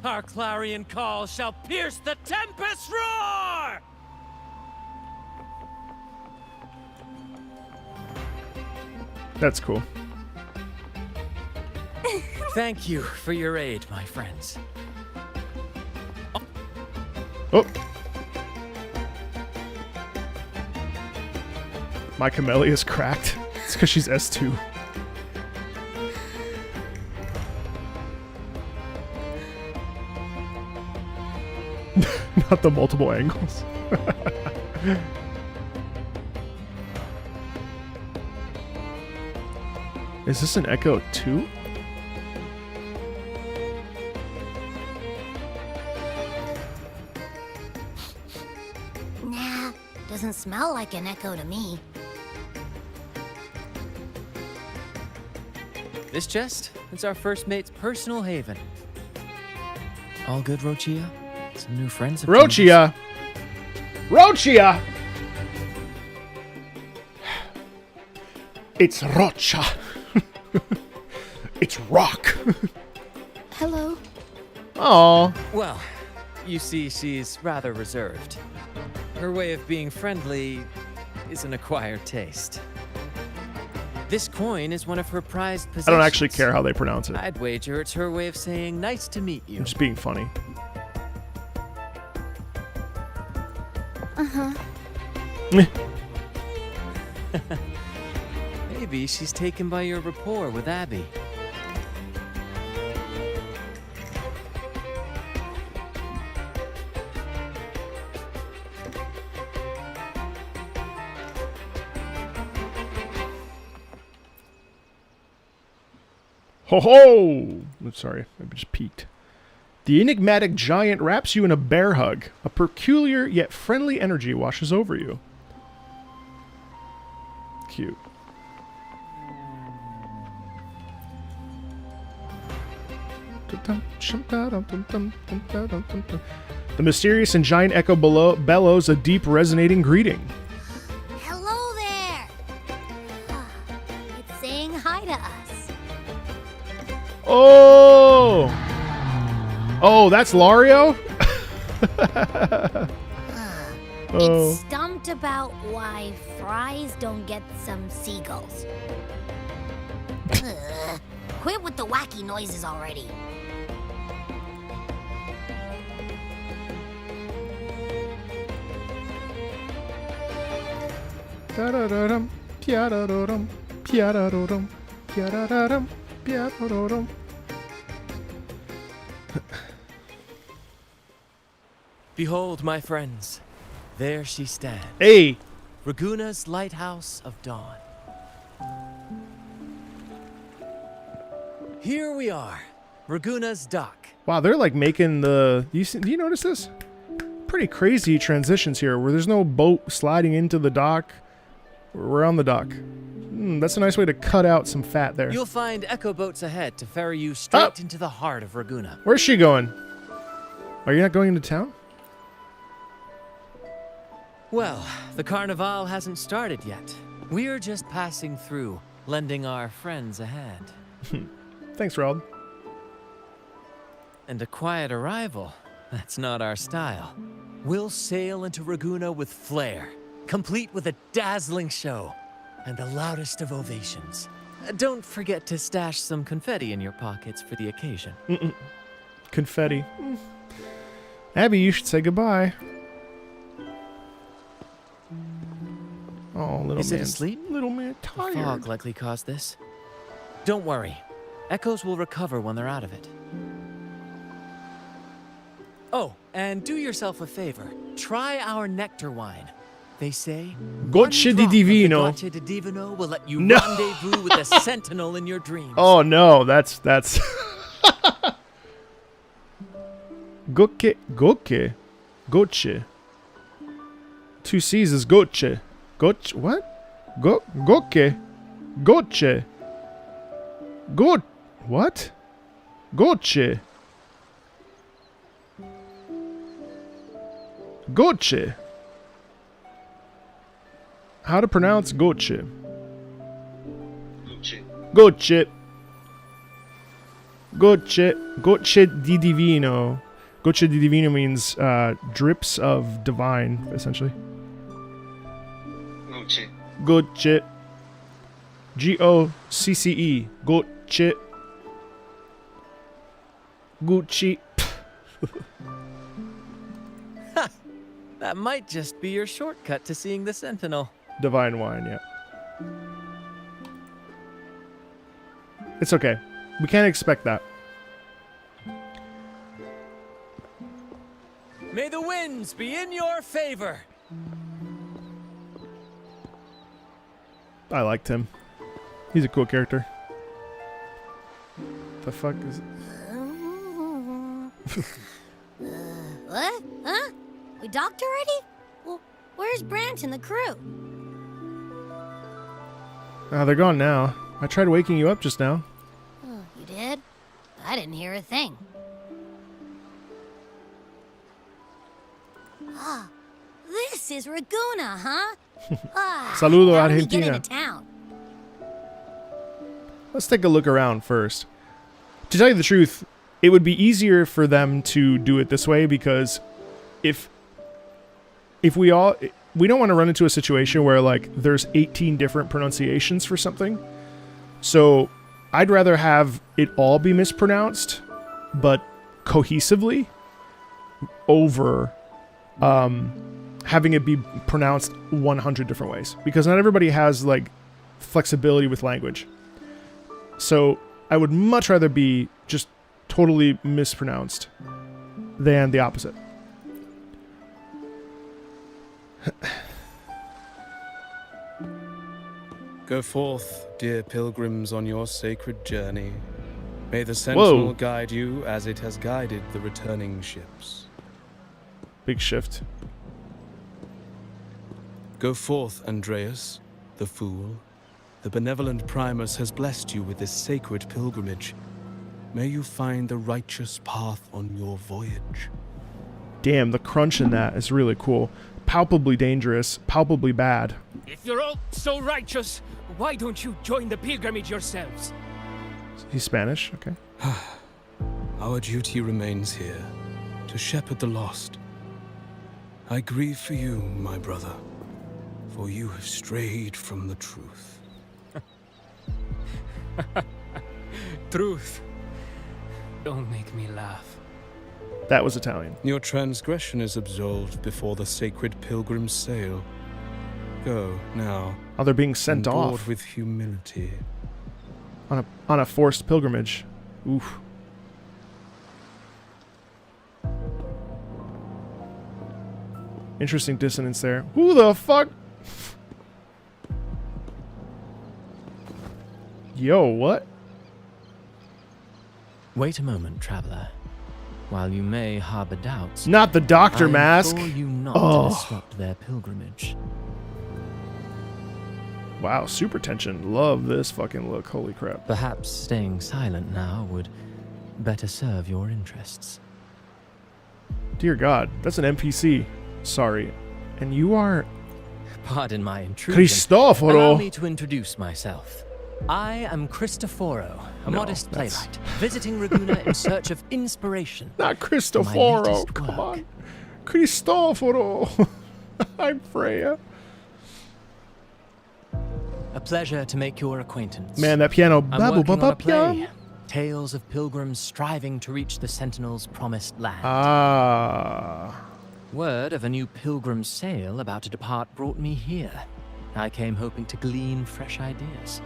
Our clarion call shall pierce the tempest roar! That's cool. Thank you for your aid, my friends. Oh. My camellia is cracked. It's because she's S2. Not the multiple angles. Is this an Echo 2? Nah, doesn't smell like an echo to me. This chest is our first mate's personal haven. All good, Rochia? Some new friends have joined us. Rochia! Rochia! It's Rocha. It's rock. Hello. Aw. Well, you see, she's rather reserved. Her way of being friendly is an acquired taste. This coin is one of her prized possessions. I don't actually care how they pronounce it. I'd wager it's her way of saying nice to meet you. I'm just being funny. Maybe she's taken by your rapport with Abby. Ho ho! I'm sorry, I just peeked. The enigmatic giant wraps you in a bear hug. A peculiar yet friendly energy washes over you. Cute. The mysterious and giant echo below bellows a deep resonating greeting. Hello there! It's saying hi to us. Oh! Oh, that's Lario? Oh. It's stumped about why fries don't get some seagulls. Quit with the wacky noises already. Da-da-da-dum, pia-da-da-dum, pia-da-da-dum, pia-da-da-dum, pia-da-da-dum. Behold, my friends, there she stands. Hey! Raguna's lighthouse of dawn. Here we are, Raguna's dock. Wow, they're like making the... Do you notice this? Pretty crazy transitions here, where there's no boat sliding into the dock. We're on the dock. That's a nice way to cut out some fat there. You'll find echo boats ahead to ferry you straight into the heart of Raguna. Where's she going? Are you not going into town? Well, the carnival hasn't started yet. We're just passing through, lending our friends a hand. Thanks, Rod. And a quiet arrival, that's not our style. We'll sail into Raguna with flair, complete with a dazzling show and the loudest of ovations. Don't forget to stash some confetti in your pockets for the occasion. Confetti. Abby, you should say goodbye. Oh, little man. Is it asleep? Little man The tired. fog likely caused this. Don't worry. Echoes will recover when they're out of it. Oh, and do yourself a favor. Try our nectar wine. They say... Gocce di divino. Gocce di divino will let you No. rendezvous with a sentinel in your dreams. Oh, no. That's... Gocce. Gocce. Gocce. Two C's is gocce. Gocce. What? Gocce. Gocce. What? Gocce. Gocce. How to pronounce gocce? Gocce. Gocce. Gocce di divino. Gocce di divino means drips of divine, essentially. Gocce. Gocce. Gocce. Gocce. Gucci. That might just be your shortcut to seeing the sentinel. Divine wine, yeah. It's okay. We can't expect that. May the winds be in your favor. I liked him. He's a cool character. The fuck is it? What? Huh? We docked already? Well, where's Brant and the crew? They're gone now. I tried waking you up just now. Oh, you did? I didn't hear a thing. Ah, this is Raguna, huh? Saludo, how did we get Argentina. into town? Let's take a look around first. To tell you the truth, it would be easier for them to do it this way because if we don't want to run into a situation where like there's 18 different pronunciations for something. So I'd rather have it all be mispronounced, but cohesively over having it be pronounced 100 different ways because not everybody has like flexibility with language. So I would much rather be just totally mispronounced than the opposite. Go forth, dear pilgrims, on your sacred journey. May the Sentinel guide you as it has guided the returning ships. Big shift. Go forth, Andreas, the fool. The benevolent Primus has blessed you with this sacred pilgrimage. May you find the righteous path on your voyage. Damn, the crunch in that is really cool. Palpably dangerous, palpably bad. If you're all so righteous, why don't you join the pilgrimage yourselves? He's Spanish, okay. Our duty remains here, to shepherd the lost. I grieve for you, my brother, for you have strayed from the truth. Truth. Don't make me laugh. That was Italian. Your transgression is absolved before the sacred pilgrims sail. Go, now. Oh, they're being sent on board off. with humility. On a forced pilgrimage. Oof. Interesting dissonance there. Who the fuck? Yo, what? Wait a moment, traveler. While you may harbor doubts, Not the doctor I mask. implore you not to disrupt their pilgrimage. Wow, super tension. Love this fucking look. Holy crap. Perhaps staying silent now would better serve your interests. Dear God, that's an NPC. Sorry. And you are... Pardon my intrusion. Cristoforo. Allow me to introduce myself. I am Cristoforo, a modest that's- playwright, visiting Raguena in search of inspiration. Not for my Cristoforo. latest Come work. on. Cristoforo. I'm Freya. A pleasure to make your acquaintance. Man, that piano. I'm working on a play. Tales of pilgrims striving to reach the Sentinel's promised land. Ah. Word of a new pilgrim sail about to depart brought me here. I came hoping to glean fresh ideas.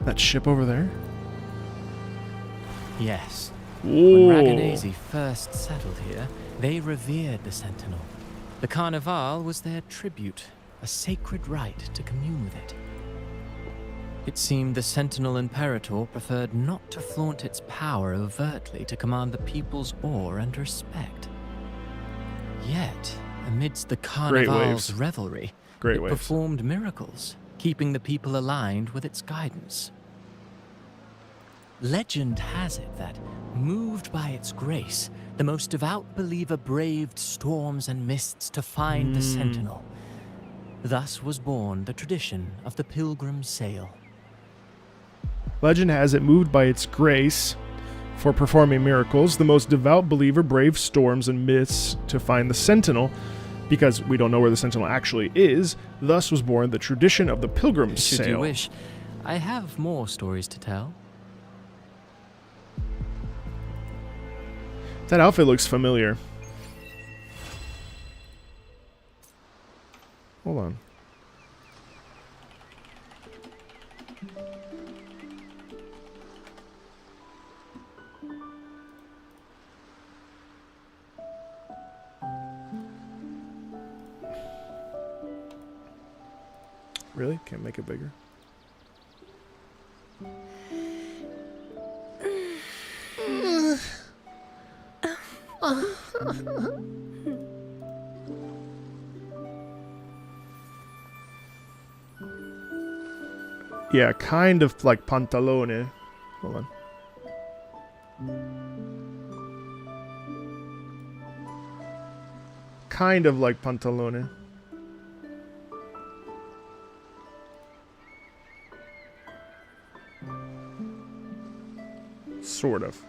That ship over there? Yes. Ooh. When Raganese first settled here, they revered the Sentinel. The Carnival was their tribute, a sacred right to commune with it. It seemed the Sentinel Imperator preferred not to flaunt its power overtly to command the people's awe and respect. Yet, amidst the Carnival's revelry, it performed miracles, keeping the people aligned with its guidance. Legend has it that, moved by its grace, the most devout believer braved storms and mists to find the Sentinel. Thus was born the tradition of the pilgrim sail. Legend has it, moved by its grace for performing miracles, the most devout believer braved storms and mists to find the Sentinel. Because we don't know where the Sentinel actually is, thus was born the tradition of the pilgrim sail. Should you wish, I have more stories to tell. That outfit looks familiar. Hold on. Really? Can't make it bigger? Yeah, kind of like pantalone. Hold on. Kind of like pantalone. Sort of.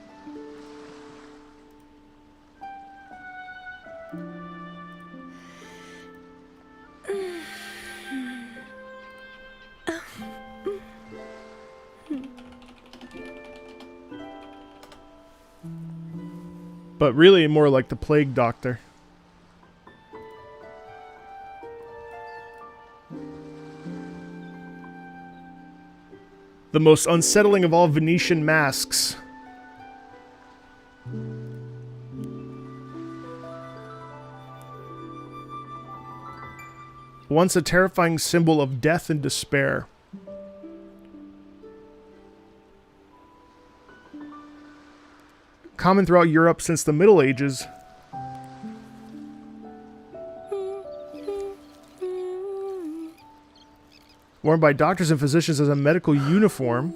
But really more like the plague doctor. The most unsettling of all Venetian masks. Once a terrifying symbol of death and despair. common throughout Europe since the Middle Ages. Worn by doctors and physicians as a medical uniform.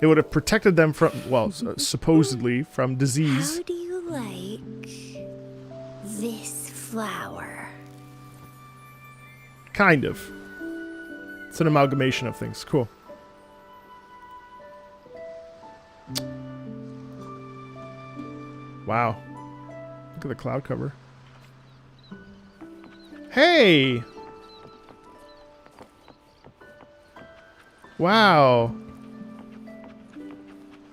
It would have protected them from, well, supposedly, from disease. How do you like this flower? Kind of. It's an amalgamation of things. Cool. Wow. Look at the cloud cover. Hey! Wow.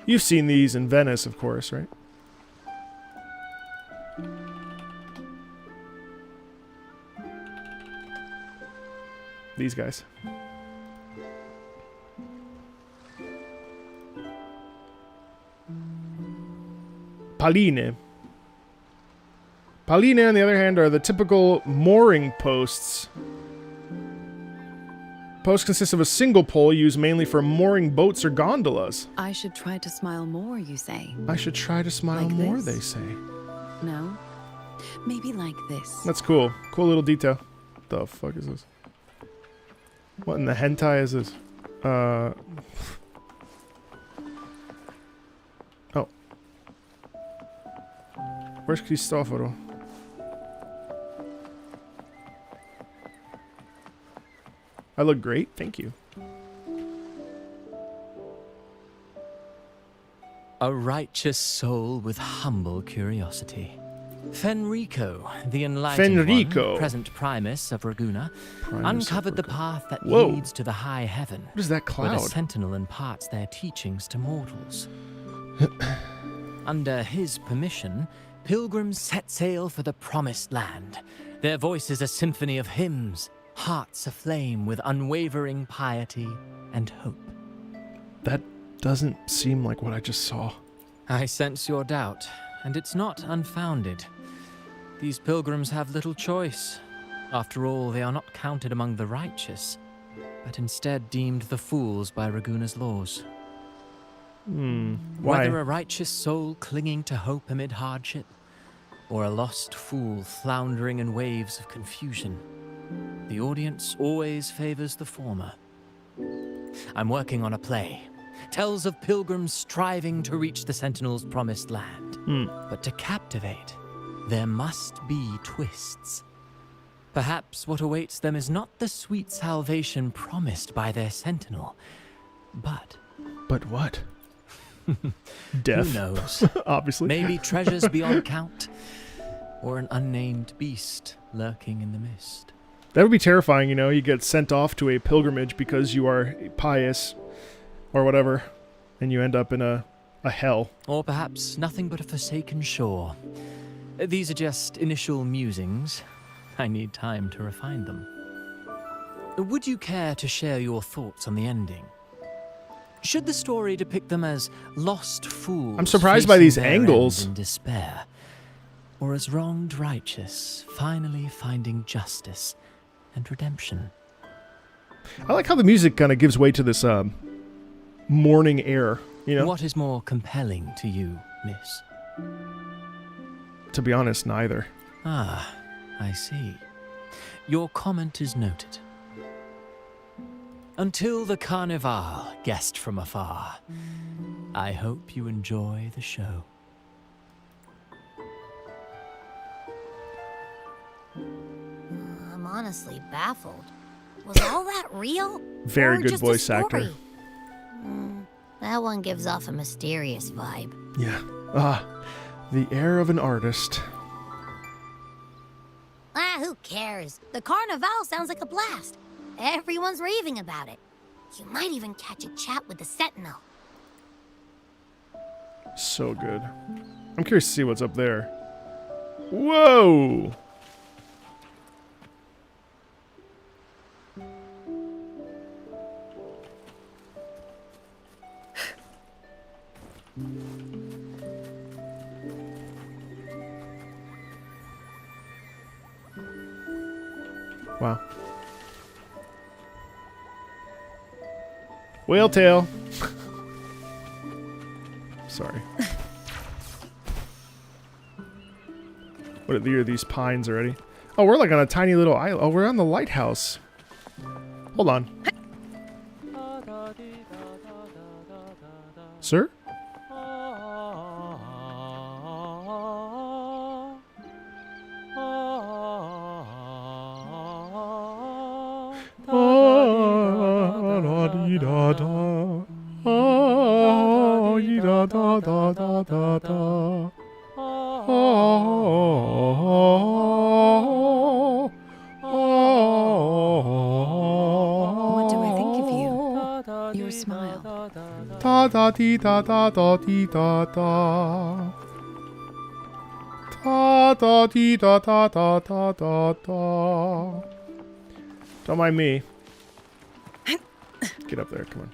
You've seen these in Venice, of course, right? These guys. Paline. Paline, on the other hand, are the typical mooring posts. Post consists of a single pole used mainly for mooring boats or gondolas. I should try to smile more, you say? I should try to smile Like more, this? they say. No? Maybe like this. That's cool. Cool little detail. The fuck is this? What in the hentai is this? Oh. Where's Cristoforo? I look great, thank you. A righteous soul with humble curiosity. Fenrico, the enlightened Fenrico. one, present Primus of Raguna, Primus of uncovered the Raguna. path that Whoa. leads to the high heaven. What is that Where the cloud? Sentinel imparts their teachings to mortals. Under his permission, pilgrims set sail for the promised land. Their voices a symphony of hymns, hearts aflame with unwavering piety and hope. That doesn't seem like what I just saw. I sense your doubt, and it's not unfounded. These pilgrims have little choice. After all, they are not counted among the righteous, but instead deemed the fools by Raguna's laws. Why? Whether a righteous soul clinging to hope amid hardship, or a lost fool floundering in waves of confusion, the audience always favors the former. I'm working on a play. Tells of pilgrims striving to reach the Sentinel's promised land. But to captivate, there must be twists. Perhaps what awaits them is not the sweet salvation promised by their Sentinel, but... But what? Death. Who knows? Obviously. Maybe treasures beyond count, or an unnamed beast lurking in the mist. That would be terrifying, you know? You get sent off to a pilgrimage because you are pious or whatever, and you end up in a hell. Or perhaps nothing but a forsaken shore. These are just initial musings. I need time to refine them. Would you care to share your thoughts on the ending? Should the story depict them as lost fools? I'm surprised by these facing their angles. ends in despair, or as wronged righteous, finally finding justice and redemption. I like how the music kind of gives way to this morning air, you know? What is more compelling to you, miss? To be honest, neither. Ah, I see. Your comment is noted. Until the Carnival, guest from afar, I hope you enjoy the show. I'm honestly baffled. Was all that real? Very Or good just a voice story? actor. That one gives off a mysterious vibe. Yeah. The air of an artist. Who cares? The Carnival sounds like a blast. Everyone's raving about it. You might even catch a chat with the Sentinel. So good. I'm curious to see what's up there. Whoa! Wow. Whale tail. Sorry. What are these pines already? Oh, we're like on a tiny little island. Oh, we're on the lighthouse. Hold on. Sir? What do I think of you? Your smile. Da da dee da da da dee da da. Da da dee da da da da da da. Don't mind me. Get up there, come on.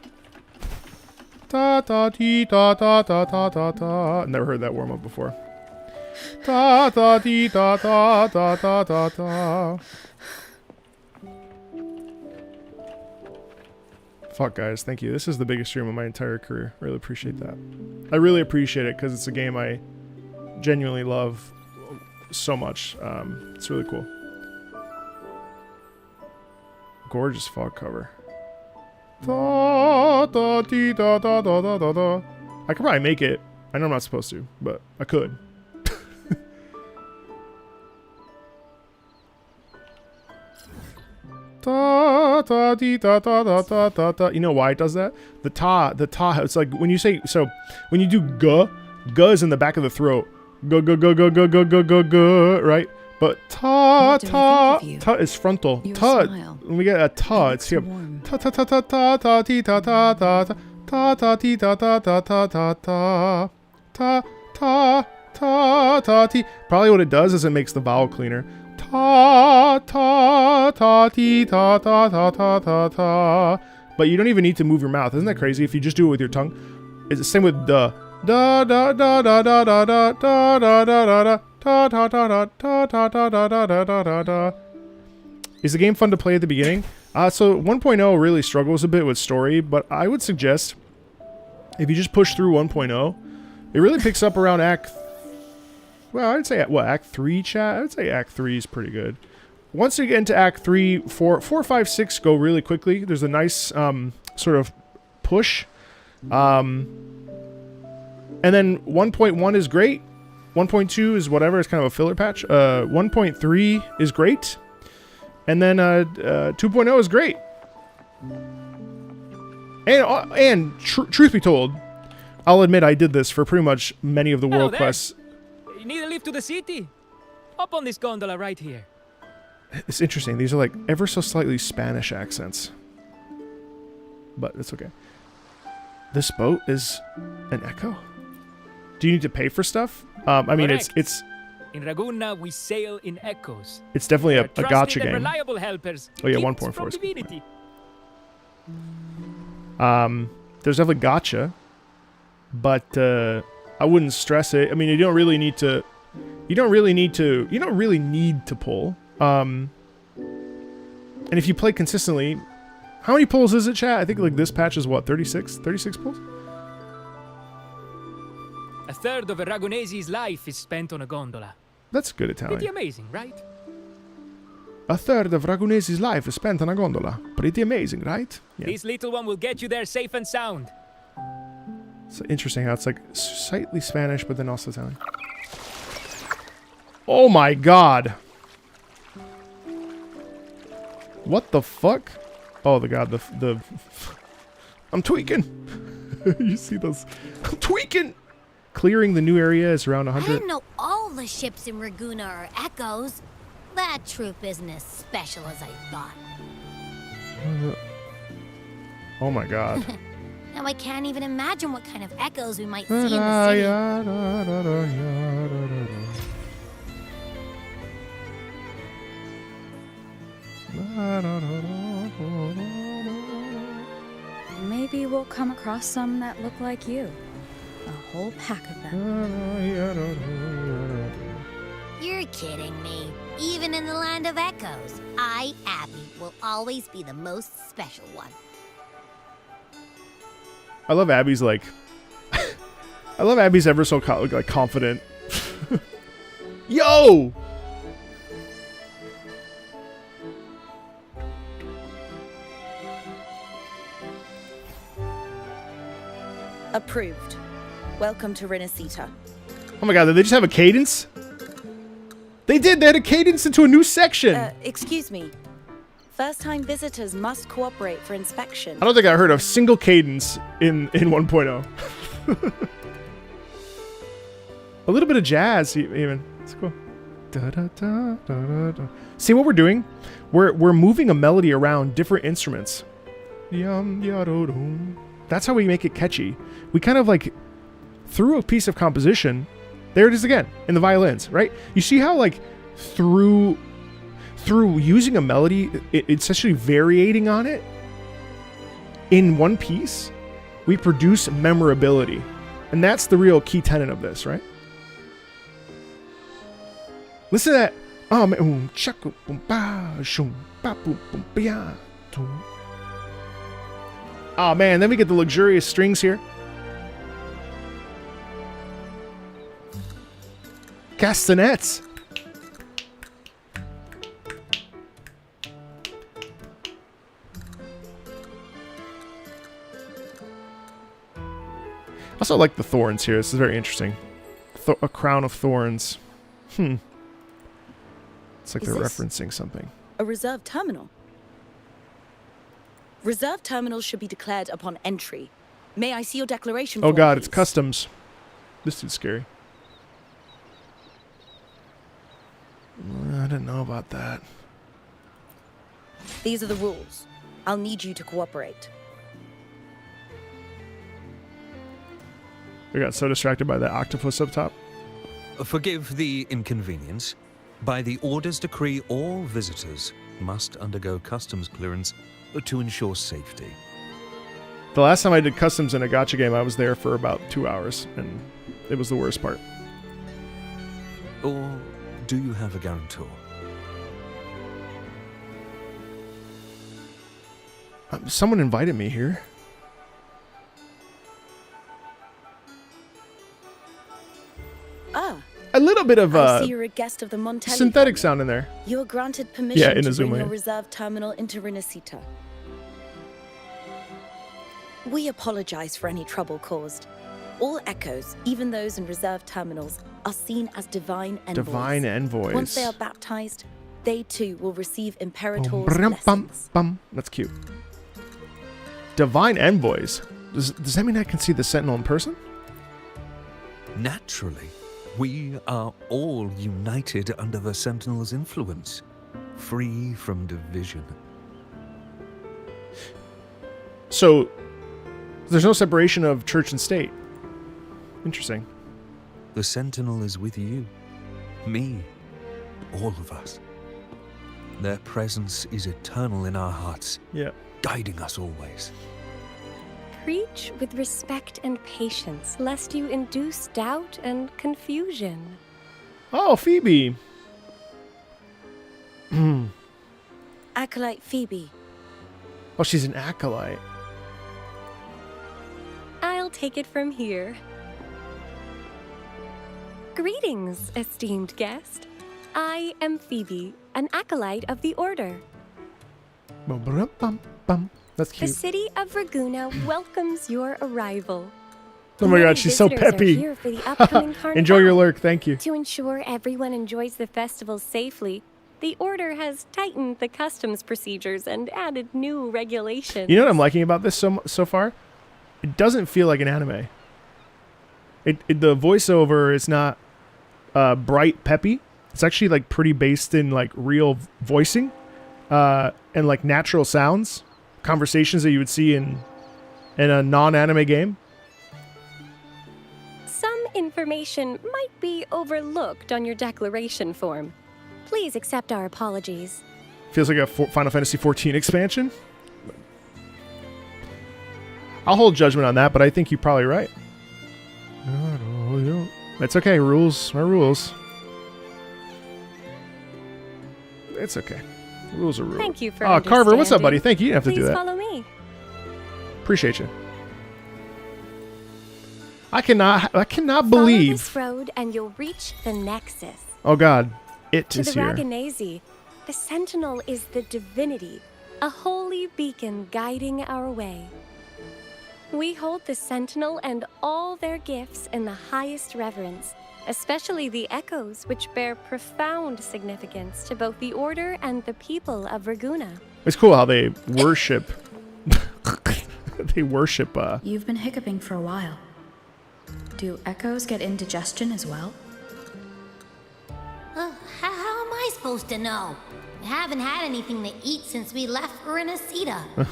Da da dee da da da da da da. Never heard that warm up before. Da da dee da da da da da da. Fuck, guys, thank you. This is the biggest stream of my entire career. Really appreciate that. I really appreciate it because it's a game I genuinely love so much. It's really cool. Gorgeous fog cover. Da da dee da da da da da da. I could probably make it. I know I'm not supposed to, but I could. Da da dee da da da da da da. You know why it does that? The ta. It's like when you say so. When you do guh is in the back of the throat. Guh guh guh guh guh guh guh guh guh. Right. But ta is frontal. Ta. When we get a ta, it's here. Ta ta ta ta ta ta dee ta ta ta ta ta dee ta ta ta ta ta ta ta ta ta ta dee. Probably what it does is it makes the vowel cleaner. Ta ta ta dee ta ta ta ta ta ta. But you don't even need to move your mouth. Isn't that crazy? If you just do it with your tongue, it's the same with da da da da da da da da da da da da. Da, da, da, da, da, da, da, da, da, da, da, da. Is the game fun to play at the beginning? So 1.0 really struggles a bit with story, but I would suggest if you just push through 1.0, it really picks up around Act... Well, I'd say, what, Act 3, chat? I would say Act 3 is pretty good. Once you get into Act 3, 4, 5, 6 go really quickly. There's a nice sort of push. And then 1.1 is great. 1.2 is whatever, it's kind of a filler patch. 1.3 is great. And then 2.0 is great. And truth be told, I'll admit I did this for pretty much many of the world quests. You need a lift to the city. Hop on this gondola right here. It's interesting. These are like ever so slightly Spanish accents. But it's okay. This boat is an echo? Do you need to pay for stuff? I mean, it's in Raguna we sail in echoes. It's definitely a gacha game. Reliable helpers. Oh yeah, 1.4. There's definitely gacha, but I wouldn't stress it. I mean, you don't really need to pull. And if you play consistently, how many pulls is it, chat? I think like this patch is what, 36 pulls? A third of a Ragunese's life is spent on a gondola. That's good Italian. Pretty amazing, right? A third of Ragunese's life is spent on a gondola. Pretty amazing, right? Yeah. This little one will get you there safe and sound. It's interesting how it's like slightly Spanish, but then also Italian. Oh my god! What the fuck? Oh the god, the I'm tweaking! You see those? I'm tweaking! Clearing the new area is around 100. I didn't know all the ships in Raguna are echoes. That troop isn't as special as I thought. Oh my god. Now I can't even imagine what kind of echoes we might see in the city. Maybe we'll come across some that look like you. A whole pack of them. You're kidding me. Even in the land of echoes, I, Abby, will always be the most special one. I love Abby's like... I love Abby's ever so confident. Yo! Approved. Welcome to Rinascita. Oh my god, did they just have a cadence? They did! They had a cadence into a new section! Excuse me. First-time visitors must cooperate for inspection. I don't think I heard a single cadence in 1.0. A little bit of jazz, even. It's cool. Da, da, da, da, da, da. See what we're doing? We're moving a melody around different instruments. Yum, yadodum. That's how we make it catchy. We kind of like through a piece of composition. There it is again in the violins, right? You see how like through using a melody, it's actually variating on it in one piece. We produce memorability, and that's the real key tenet of this, right? Listen to that. Oh man, then we get the luxurious strings here. Castanets. Also like the thorns here. This is very interesting. A crown of thorns. It's like they're referencing something. A reserve terminal. Reserve terminals should be declared upon entry. May I see your declaration Oh form, god, please? it's customs. This dude's scary. I didn't know about that. These are the rules. I'll need you to cooperate. I got so distracted by the octopus up top. Forgive the inconvenience. By the Order's decree, all visitors must undergo customs clearance to ensure safety. The last time I did customs in a gacha game, I was there for about 2 hours, and it was the worst part. Or do you have a guarantor? Someone invited me here. Ah. A little bit of I see you're a guest of the Montelli synthetic family. sound in there. You are granted permission to Inazuma, bring your yeah. reserve terminal into Rinascita. We apologize for any trouble caused. All echoes, even those in reserve terminals, are seen as divine envoys. Divine envoys. Once they are baptized, they too will receive Imperator's Bum, blessings. bum. That's cute. Divine envoys. Does that mean I can see the Sentinel in person? Naturally. We are all united under the Sentinel's influence, free from division. So, there's no separation of church and state. Interesting. The Sentinel is with you, me, all of us. Their presence is eternal in our hearts, guiding us always. Preach with respect and patience, lest you induce doubt and confusion. Oh, Phoebe. Acolyte Phoebe. Oh, she's an acolyte. I'll take it from here. Greetings, esteemed guest. I am Phoebe, an acolyte of the Order. That's The cute. city of Raguna welcomes your arrival. Oh my Many god, she's so visitors are peppy. here for the upcoming Enjoy your carnival. lurk, thank you. To ensure everyone enjoys the festival safely, the Order has tightened the customs procedures and added new regulations. You know what I'm liking about this so far? It doesn't feel like an anime. The voiceover is not bright, peppy. It's actually like pretty based in like real voicing and like natural sounds, conversations that you would see in a non-anime game. Some information might be overlooked on your declaration form. Please accept our apologies. Feels like a Final Fantasy XIV expansion. I'll hold judgment on that, but I think you're probably right. It's okay. Rules are rules. It's okay. Rules are rules. Thank you for Carver, what's up, understanding. buddy? Thank you. You didn't have to Please do that. follow me. Appreciate you. I cannot Follow believe. this road and you'll reach the Nexus. Oh God, it To is the here. Raganese, the Sentinel is the divinity, a holy beacon guiding our way. We hold the Sentinel and all their gifts in the highest reverence, especially the echoes, which bear profound significance to both the Order and the people of Raguna. It's cool how they worship. They worship. You've been hiccuping for a while. Do echoes get indigestion as well? How am I supposed to know? I haven't had anything to eat since we left Rinascita.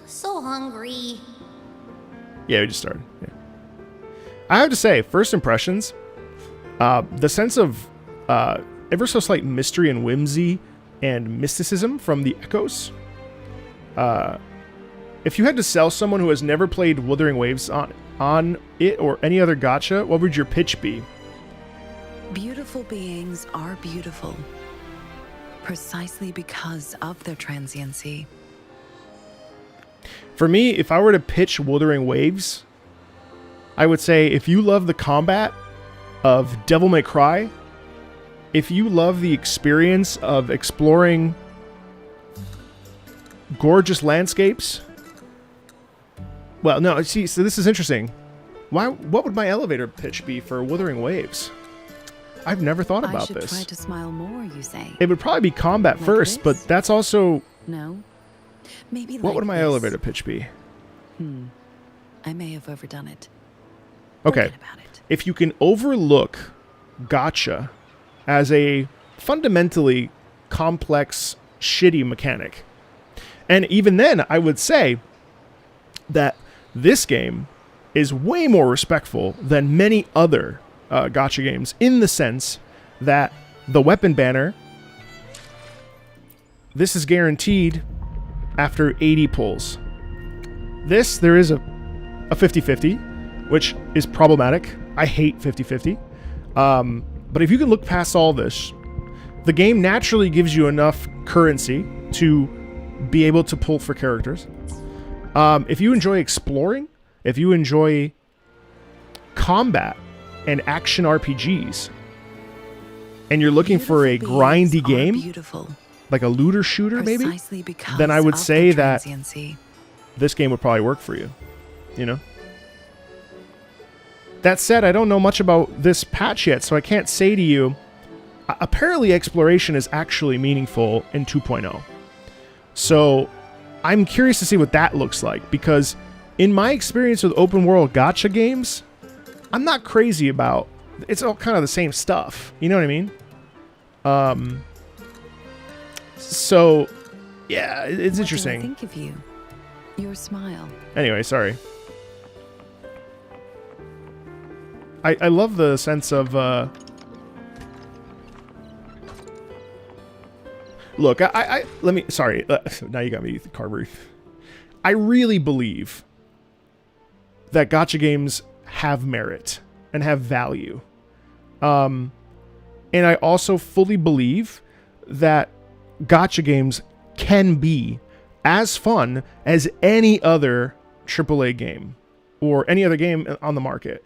So hungry. Yeah, we just started. Yeah. I have to say, first impressions, the sense of ever so slight mystery and whimsy and mysticism from the echoes. If you had to sell someone who has never played Wuthering Waves on it or any other gacha, what would your pitch be? Beautiful beings are beautiful, precisely because of their transiency. For me, if I were to pitch Wuthering Waves, I would say if you love the combat of Devil May Cry, if you love the experience of exploring gorgeous landscapes, well, no, see, so this is interesting. What would my elevator pitch be for Wuthering Waves? I've never thought about this. I should try to smile more, you say? It would probably be combat Like first, this? but that's also... No? Maybe What like would my this. elevator pitch be? I may have overdone it. Okay. If you can overlook gacha as a fundamentally complex, shitty mechanic, and even then, I would say that this game is way more respectful than many other gacha games in the sense that the weapon banner, this is guaranteed after 80 pulls. There is a 50-50, which is problematic. I hate 50-50. But if you can look past all this, the game naturally gives you enough currency to be able to pull for characters. If you enjoy exploring, if you enjoy combat and action RPGs, and you're looking for a grindy game, like a looter shooter maybe, then I would say that this game would probably work for you, you know? That said, I don't know much about this patch yet, so I can't say to you, apparently exploration is actually meaningful in 2.0. So I'm curious to see what that looks like, because in my experience with open world gacha games, I'm not crazy about, it's all kind of the same stuff. You know what I mean? So yeah, it's interesting. What do I think of you? Your smile. Anyway, sorry. I love the sense of look, let me, sorry, now you got me, Carberry. I really believe that gacha games have merit and have value. And I also fully believe that gacha games can be as fun as any other AAA game or any other game on the market.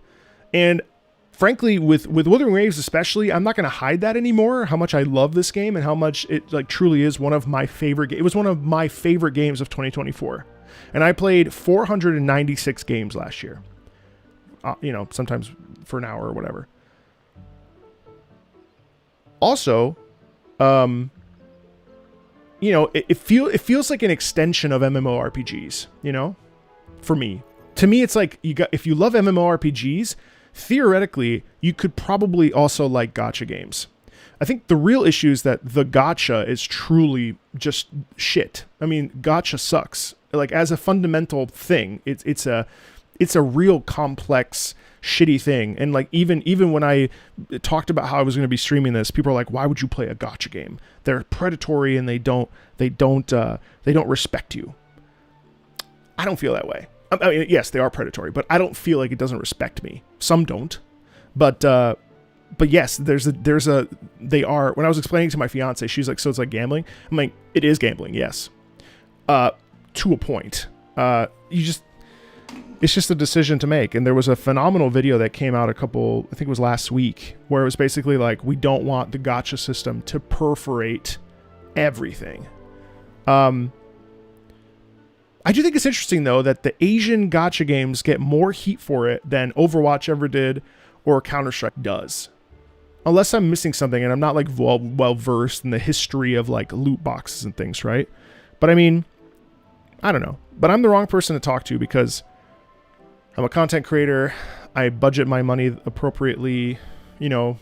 And frankly, with Wuthering Waves especially, I'm not going to hide that anymore, how much I love this game and how much it like truly is one of my favorite games. It was one of my favorite games of 2024. And I played 496 games last year. You know, sometimes for an hour or whatever. Also, you know, it feels like an extension of MMORPGs, you know, for me. To me, it's like if you love MMORPGs, theoretically, you could probably also like gacha games. I think the real issue is that the gacha is truly just shit. I mean, gacha sucks. Like as a fundamental thing, it's a real complex, shitty thing. And like even when I talked about how I was going to be streaming this, people are like, "Why would you play a gacha game? They're predatory and they don't respect you." I don't feel that way. I mean, yes, they are predatory, but I don't feel like it doesn't respect me. Some don't, but yes, they are. When I was explaining to my fiance, she's like, "So it's like gambling?" I'm like, "It is gambling, yes, to a point. It's It's just a decision to make. And there was a phenomenal video that came out I think it was last week, where it was basically like, we don't want the gacha system to perforate everything. I do think it's interesting, though, that the Asian gacha games get more heat for it than Overwatch ever did or Counter-Strike does. Unless I'm missing something and I'm not like well versed in the history of like loot boxes and things, right? But I mean, I don't know. But I'm the wrong person to talk to because I'm a content creator. I budget my money appropriately. This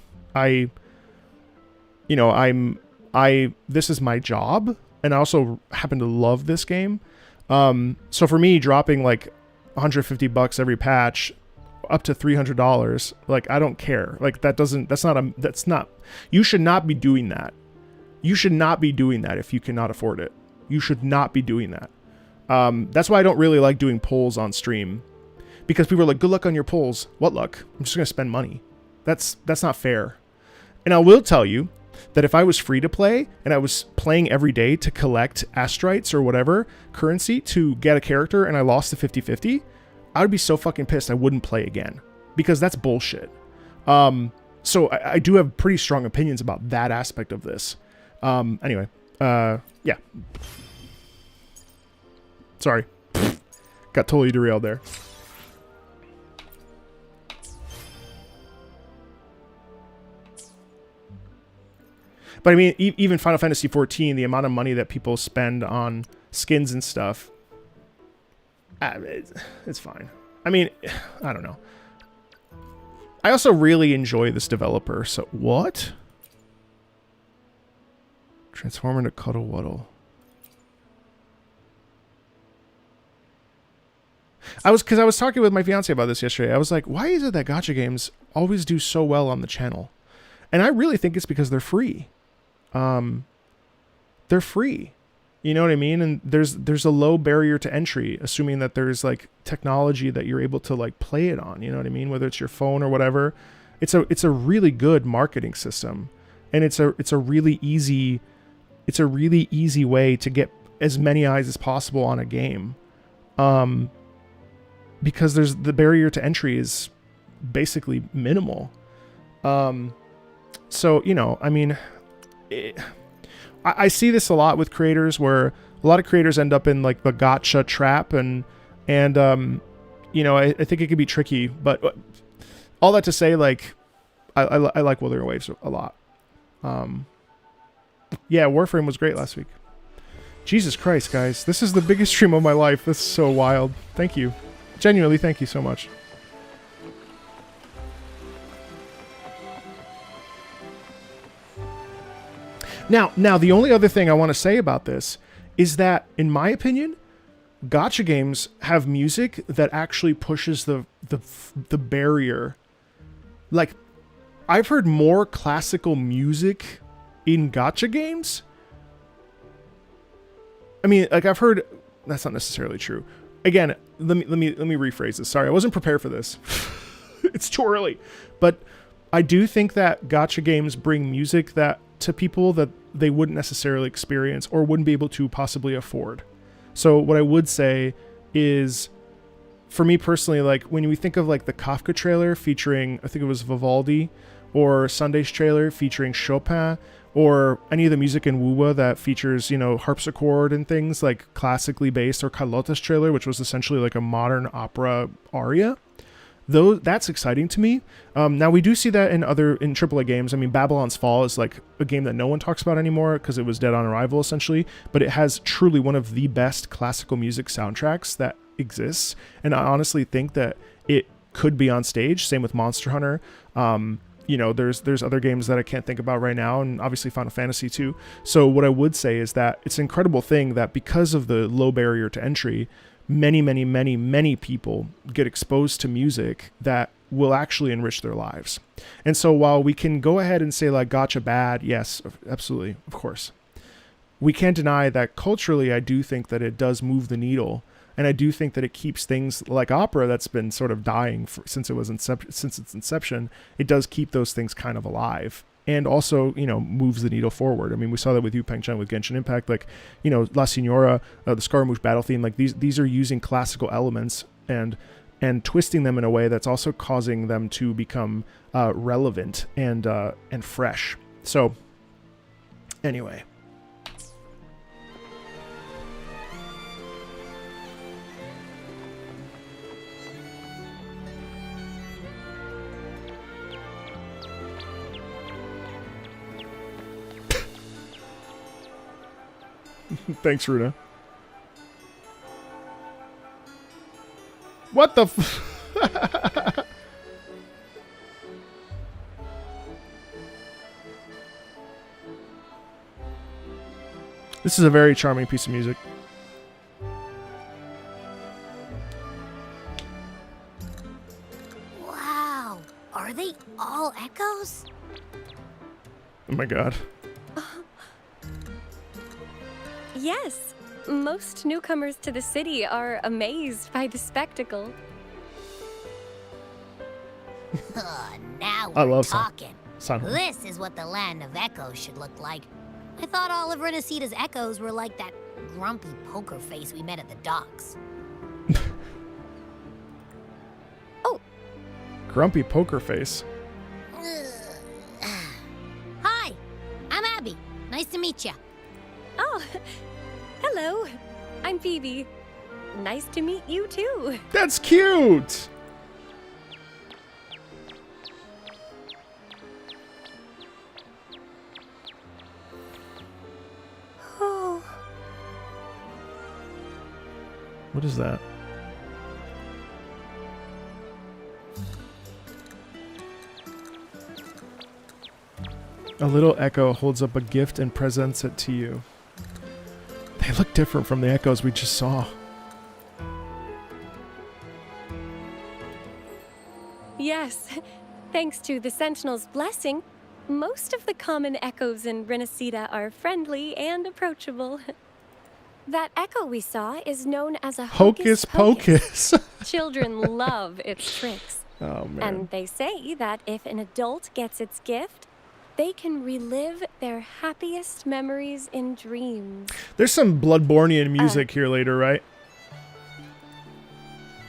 is my job, and I also happen to love this game. So for me, dropping like $150 every patch up to $300, like, I don't care. Like, you should not be doing that. You should not be doing that if you cannot afford it. You should not be doing that. That's why I don't really like doing polls on stream, because people are like, good luck on your polls. What luck? I'm just going to spend money. That's not fair. And I will tell you that if I was free to play and I was playing every day to collect astrites or whatever currency to get a character and I lost the 50-50, I would be so fucking pissed I wouldn't play again, because that's bullshit. So I do have pretty strong opinions about that aspect of this. Anyway, yeah. Sorry. Got totally derailed there. But I mean, even Final Fantasy XIV, the amount of money that people spend on skins and stuff, it's fine. I mean, I don't know. I also really enjoy this developer. So what? Transform into Cuddle Wuddle. Because I was talking with my fiance about this yesterday. I was like, why is it that gacha games always do so well on the channel? And I really think it's because they're free. They're free. You know what I mean? And there's a low barrier to entry, assuming that there's like technology that you're able to like play it on. You know what I mean? Whether it's your phone or whatever, it's a really good marketing system, and it's a really easy way to get as many eyes as possible on a game, because the barrier to entry is basically minimal. So I mean, I see this a lot with creators, where a lot of creators end up in like the gacha trap, and I think it can be tricky. But all that to say, like, I like Wuthering Waves a lot. Yeah, Warframe was great last week. Jesus Christ, guys, this is the biggest stream of my life. This is so wild. Thank you, genuinely, thank you so much. Now, the only other thing I want to say about this is that, in my opinion, gacha games have music that actually pushes the barrier. Like, I've heard more classical music in gacha games. I mean, like, I've heard, that's not necessarily true. Again, let me rephrase this. Sorry, I wasn't prepared for this. It's too early. But I do think that gacha games bring music that to people that they wouldn't necessarily experience or wouldn't be able to possibly afford. So what I would say is, for me personally, like, when we think of like the Kafka trailer featuring, I think it was Vivaldi, or Sunday's trailer featuring Chopin, or any of the music in Wuwa that features, harpsichord and things like classically based, or Carlotta's trailer, which was essentially like a modern opera aria. Though that's exciting to me. Now we do see that in AAA games. I mean, Babylon's Fall is like a game that no one talks about anymore because it was dead on arrival essentially, but it has truly one of the best classical music soundtracks that exists. And I honestly think that it could be on stage. Same with Monster Hunter. There's other games that I can't think about right now, and obviously Final Fantasy too. So what I would say is that it's an incredible thing that because of the low barrier to entry, many people get exposed to music that will actually enrich their lives. And so while we can go ahead and say like gacha bad, yes, absolutely, of course, we can't deny that culturally I do think that it does move the needle, and I do think that it keeps things like opera that's been sort of dying since its inception. It does keep those things kind of alive. And also, moves the needle forward. I mean, we saw that with Yu Peng Chen with Genshin Impact, like, La Signora, the Scaramouche battle theme, like these are using classical elements and and twisting them in a way that's also causing them to become relevant and fresh. So, anyway. Thanks, Runa. What the This is a very charming piece of music. Wow. Are they all echoes? Oh my god. Yes, most newcomers to the city are amazed by the spectacle. Now I we're love talking. San. This is what the land of echoes should look like. I thought all of Rinascita's echoes were like that grumpy poker face we met at the docks. Oh. Grumpy poker face. Hi, I'm Abby. Nice to meet you. Oh, hello. I'm Phoebe. Nice to meet you too. That's cute. Oh. What is that? A little echo holds up a gift and presents it to you. They look different from the echoes we just saw. Yes, thanks to the Sentinel's blessing, most of the common echoes in Rinascita are friendly and approachable. That echo we saw is known as a Hocus Pocus. Children love its tricks. Oh, man. And they say that if an adult gets its gift, they can relive their happiest memories in dreams. There's some Bloodbornean music here later, right?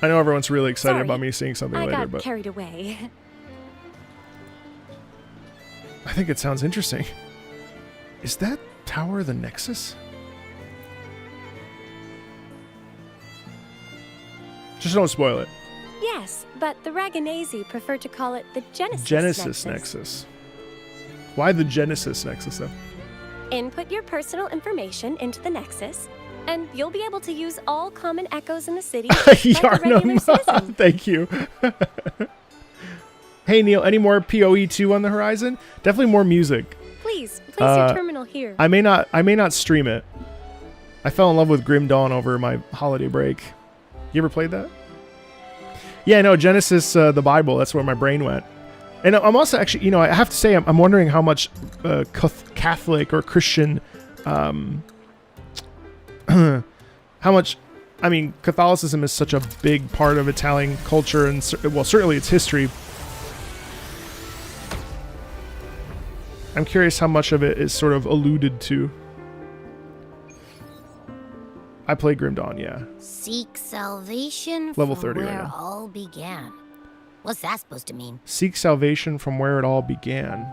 I know everyone's really excited about me seeing something I later, got but carried away. I think it sounds interesting. Is that tower the Nexus? Just don't spoil it. Yes, but the Raganese prefer to call it the Genesis Nexus. Why the Genesis Nexus, though? Input your personal information into the Nexus, and you'll be able to use all common echoes in the city like a regular citizen. Thank you. Hey, Neil, any more PoE 2 on the horizon? Definitely more music. Please, place your terminal here. I may not stream it. I fell in love with Grim Dawn over my holiday break. You ever played that? Yeah, no, Genesis, the Bible, that's where my brain went. And I'm also actually, I have to say, I'm wondering how much Catholic or Christian, how much, Catholicism is such a big part of Italian culture and, well, certainly its history. I'm curious how much of it is sort of alluded to. I play Grim Dawn, yeah. Seek salvation Level from 30 right where now. all began. What's that supposed to mean? Seek salvation from where it all began.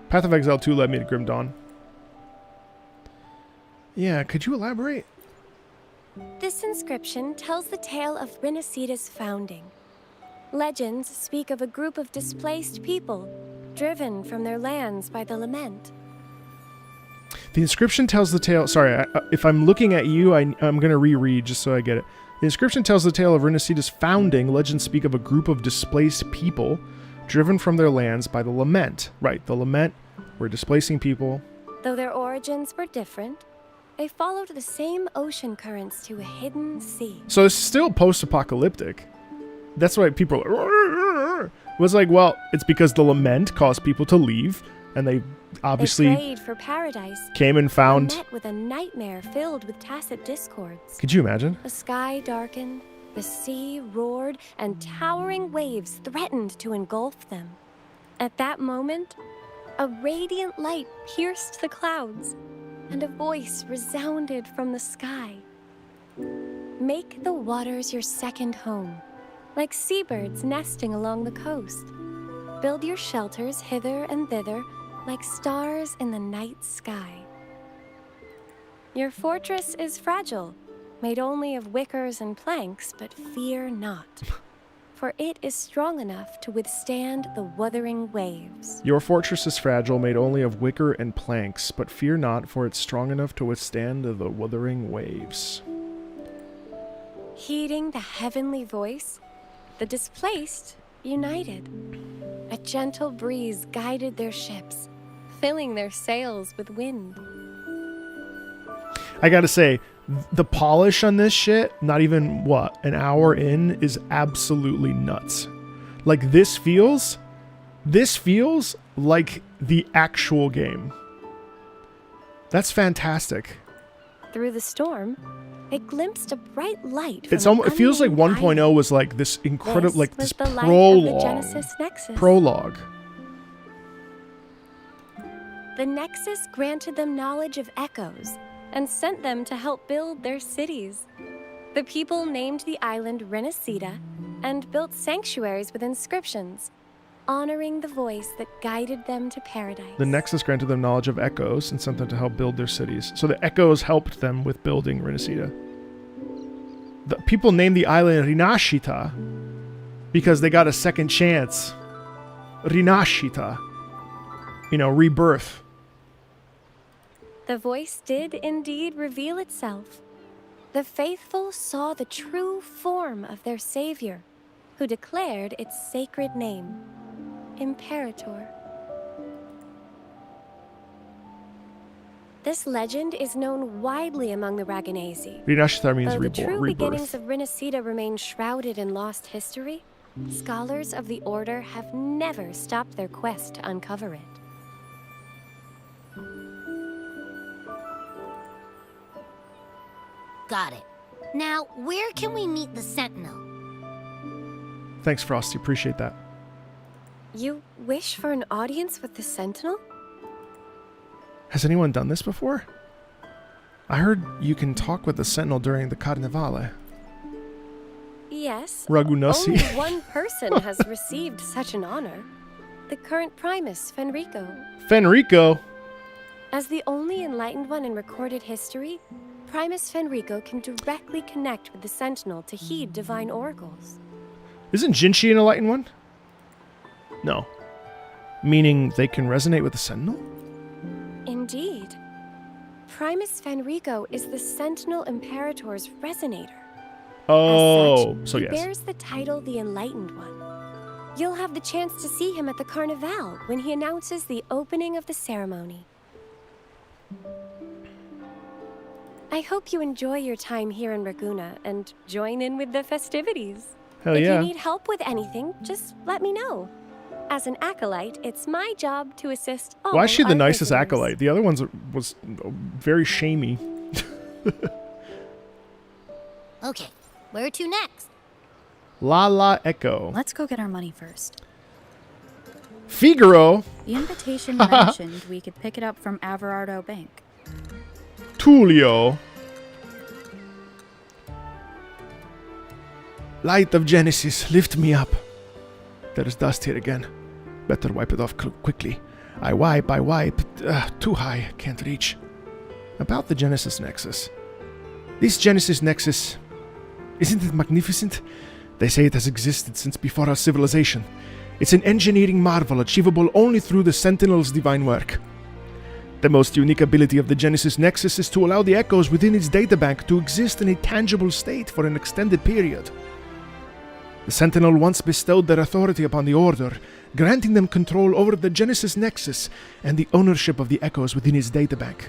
Path of Exile 2 led me to Grim Dawn. Yeah, could you elaborate? This inscription tells the tale of Rinascita's founding. Legends speak of a group of displaced people, driven from their lands by the lament. The inscription tells the tale... Sorry, if I'm looking at you, I'm going to reread just so I get it. The inscription tells the tale of Rinascita's founding. Legends speak of a group of displaced people driven from their lands by the lament. Right, the lament were displacing people. Though their origins were different, they followed the same ocean currents to a hidden sea. So it's still post-apocalyptic. That's why people are... It was like, well, it's because the lament caused people to leave, and they obviously They prayed for paradise. came and found... They met with a nightmare filled with tacit discords. Could you imagine? The sky darkened, the sea roared, and towering waves threatened to engulf them. At that moment, a radiant light pierced the clouds, and a voice resounded from the sky. Make the waters your second home, like seabirds nesting along the coast. Build your shelters hither and thither, like stars in the night sky. Your fortress is fragile, made only of wickers and planks, but fear not. For it is strong enough to withstand the wuthering waves. Your fortress is fragile, made only of wicker and planks, but fear not, for it's strong enough to withstand the wuthering waves. Heeding the heavenly voice, the displaced united. A gentle breeze guided their ships, filling their sails with wind. I gotta say, the polish on this shit, not even, an hour in, is absolutely nuts. Like, this feels like the actual game. That's fantastic. Through the storm, it glimpsed a bright light. It feels like 1.0 was like this incredible, like this prologue. The Nexus granted them knowledge of echoes and sent them to help build their cities. The people named the island Rinascita and built sanctuaries with inscriptions, honoring the voice that guided them to paradise. The Nexus granted them knowledge of echoes and sent them to help build their cities. So the echoes helped them with building Rinascita. The people named the island Rinascita because they got a second chance. Rinascita. Rebirth. The voice did indeed reveal itself. The faithful saw the true form of their savior, who declared its sacred name, Imperator. This legend is known widely among the Raganesi. Rinascita means Though the true rebirth. beginnings of Rinascita remain shrouded in lost history, scholars of the Order have never stopped their quest to uncover it. Got it. Now, where can we meet the Sentinel? Thanks, Frosty. Appreciate that. You wish for an audience with the Sentinel? Has anyone done this before? I heard you can talk with the Sentinel during the Carnevale. Yes. Ragunasi. Only one person has received such an honor. The current Primus, Fenrico. Fenrico? As the only enlightened one in recorded history, Primus Fenrico can directly connect with the Sentinel to heed divine oracles. Isn't Jinshi an enlightened one? No. Meaning they can resonate with the Sentinel? Indeed. Primus Fenrico is the Sentinel Imperator's resonator. Oh, As such, so he yes. bears the title the Enlightened One. You'll have the chance to see him at the Carnival when he announces the opening of the ceremony. I hope you enjoy your time here in Raguna and join in with the festivities. Hell if yeah. you need help with anything, just let me know. As an acolyte, it's my job to assist all Why is she the our nicest visitors. acolyte? The other ones was very shamey. Okay, where to next? La Echo. Let's go get our money first. Figaro. The invitation mentioned we could pick it up from Averardo Bank. Tullio. Light of Genesis, lift me up. There's dust here again. Better wipe it off quickly. I wipe. Too high, can't reach. About the Genesis Nexus. This Genesis Nexus, isn't it magnificent? They say it has existed since before our civilization. It's an engineering marvel achievable only through the Sentinel's divine work. The most unique ability of the Genesis Nexus is to allow the echoes within its databank to exist in a tangible state for an extended period. The Sentinel once bestowed their authority upon the Order, granting them control over the Genesis Nexus and the ownership of the echoes within its databank.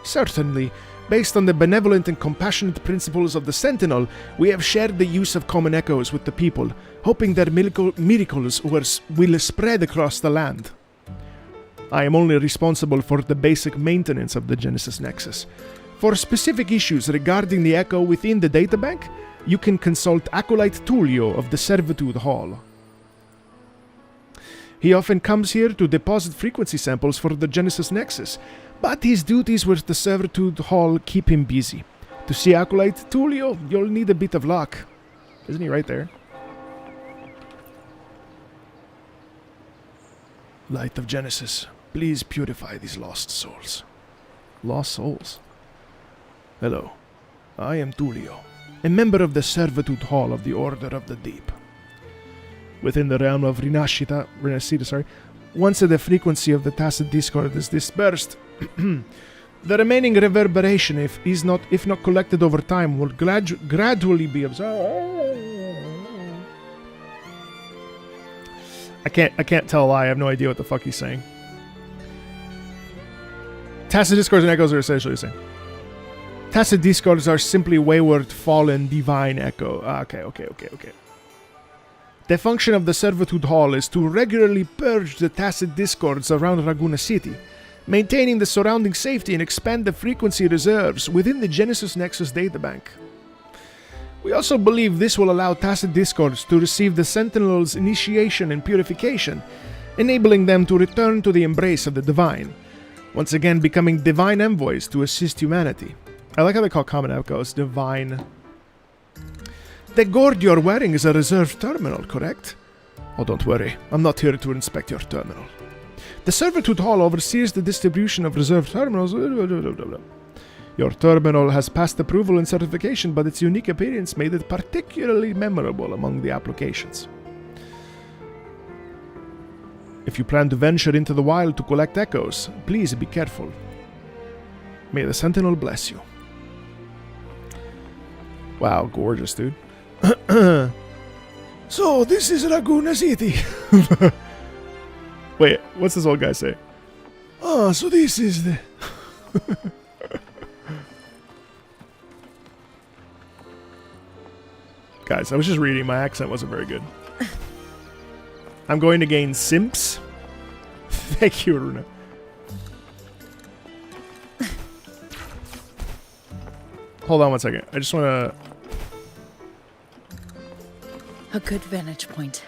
Certainly, based on the benevolent and compassionate principles of the Sentinel, we have shared the use of common echoes with the people, hoping their miracles will spread across the land. I am only responsible for the basic maintenance of the Genesis Nexus. For specific issues regarding the echo within the databank, you can consult Acolyte Tullio of the Servitude Hall. He often comes here to deposit frequency samples for the Genesis Nexus, but his duties with the Servitude Hall keep him busy. To see Acolyte Tullio, you'll need a bit of luck. Isn't he right there? Light of Genesis, please purify these lost souls. Lost souls? Hello, I am Tullio, a member of the Servitude Hall of the Order of the Deep. Within the realm of Rinascita, once the frequency of the tacit discord is dispersed, the remaining reverberation, if not collected over time, will gradually be absorbed. I can't tell a lie. I have no idea what the fuck he's saying. Tacit discords and echoes are essentially the same. Tacit discords are simply wayward, fallen, divine echo. Okay. The function of the Servitude Hall is to regularly purge the tacit discords around Raguna City, maintaining the surrounding safety and expand the frequency reserves within the Genesis Nexus databank. We also believe this will allow tacit discords to receive the Sentinel's initiation and purification, enabling them to return to the embrace of the divine, once again becoming divine envoys to assist humanity. I like how they call common echoes divine. The gourd you're wearing is a reserved terminal, correct? Oh, don't worry. I'm not here to inspect your terminal. The Servitude Hall oversees the distribution of reserved terminals. Your terminal has passed approval and certification, but its unique appearance made it particularly memorable among the applications. If you plan to venture into the wild to collect echoes, please be careful. May the Sentinel bless you. Wow, gorgeous, dude. So, this is Raguna City. Wait, what's this old guy say? Oh, so this is the... Guys, I was just reading. My accent wasn't very good. I'm going to gain simps. Thank you, Aruna. Hold on one second. I just want to... A good vantage point.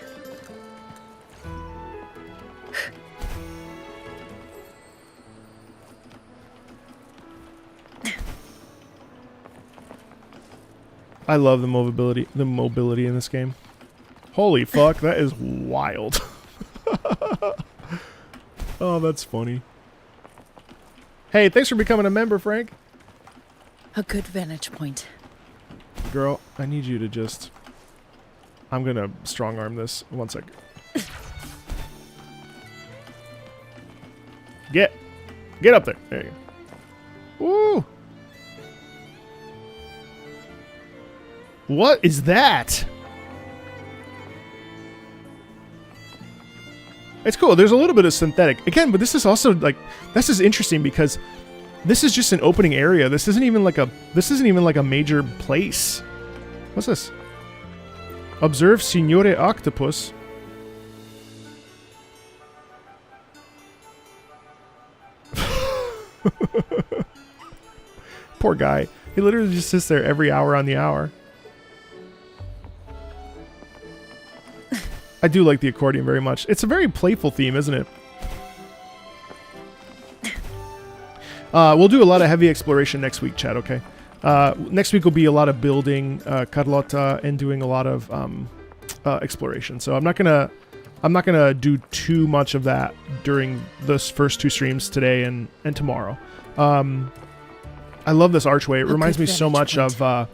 I love the mobility in this game. Holy fuck, that is wild. Oh, that's funny. Hey, thanks for becoming a member, Frank. A good vantage point. Girl, I need you to just... I'm gonna strong arm this. One second. Get up there. There you go. Woo! What is that? It's cool. There's a little bit of synthetic. Again, but this is also like, this is interesting because this is just an opening area. This isn't even like a major place. What's this? Observe Signore Octopus. Poor guy. He literally just sits there every hour on the hour. I do like the accordion very much. It's a very playful theme, isn't it? We'll do a lot of heavy exploration next week, Chad, okay? Next week will be a lot of building Carlotta and doing a lot of exploration. So I'm not gonna do too much of that during those first two streams today and tomorrow. I love this archway. It reminds me so much of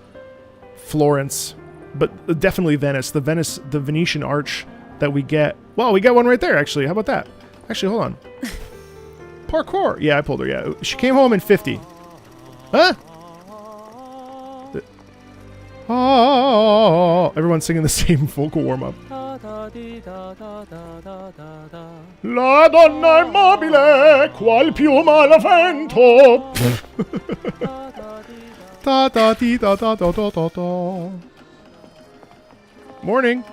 Florence, but definitely Venice. The Venetian arch that we get. Well, we got one right there, actually. How about that? Actually, hold on. Parkour. Yeah, I pulled her. Yeah, she came home in 50. Huh? Oh, everyone's singing the same vocal warm-up. La donna immobile, qual piuma al vento. Da da dee da da da da da da. Morning.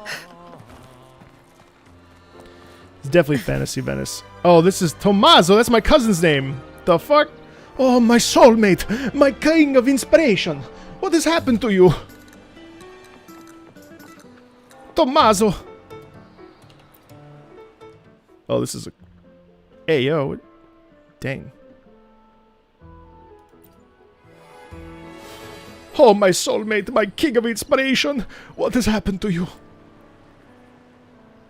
It's definitely Fantasy Venice. Oh, this is Tommaso. That's my cousin's name. The fuck? Oh, my soulmate. My king of inspiration. What has happened to you? Tommaso. Oh, this is a... Hey, yo. Dang. Oh, my soulmate, my king of inspiration! What has happened to you?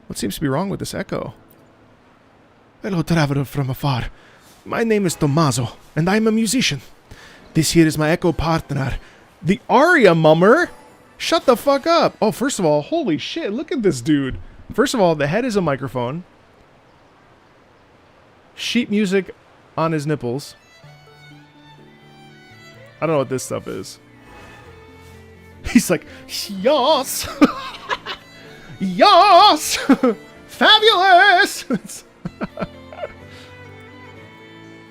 What seems to be wrong with this echo? Hello, traveler from afar. My name is Tommaso, and I'm a musician. This here is my echo partner, the Aria Mummer. Shut the fuck up. Oh, first of all, holy shit, look at this dude. First of all, the head is a microphone. Sheet music on his nipples. I don't know what this stuff is. He's like, yes! Yes! Fabulous!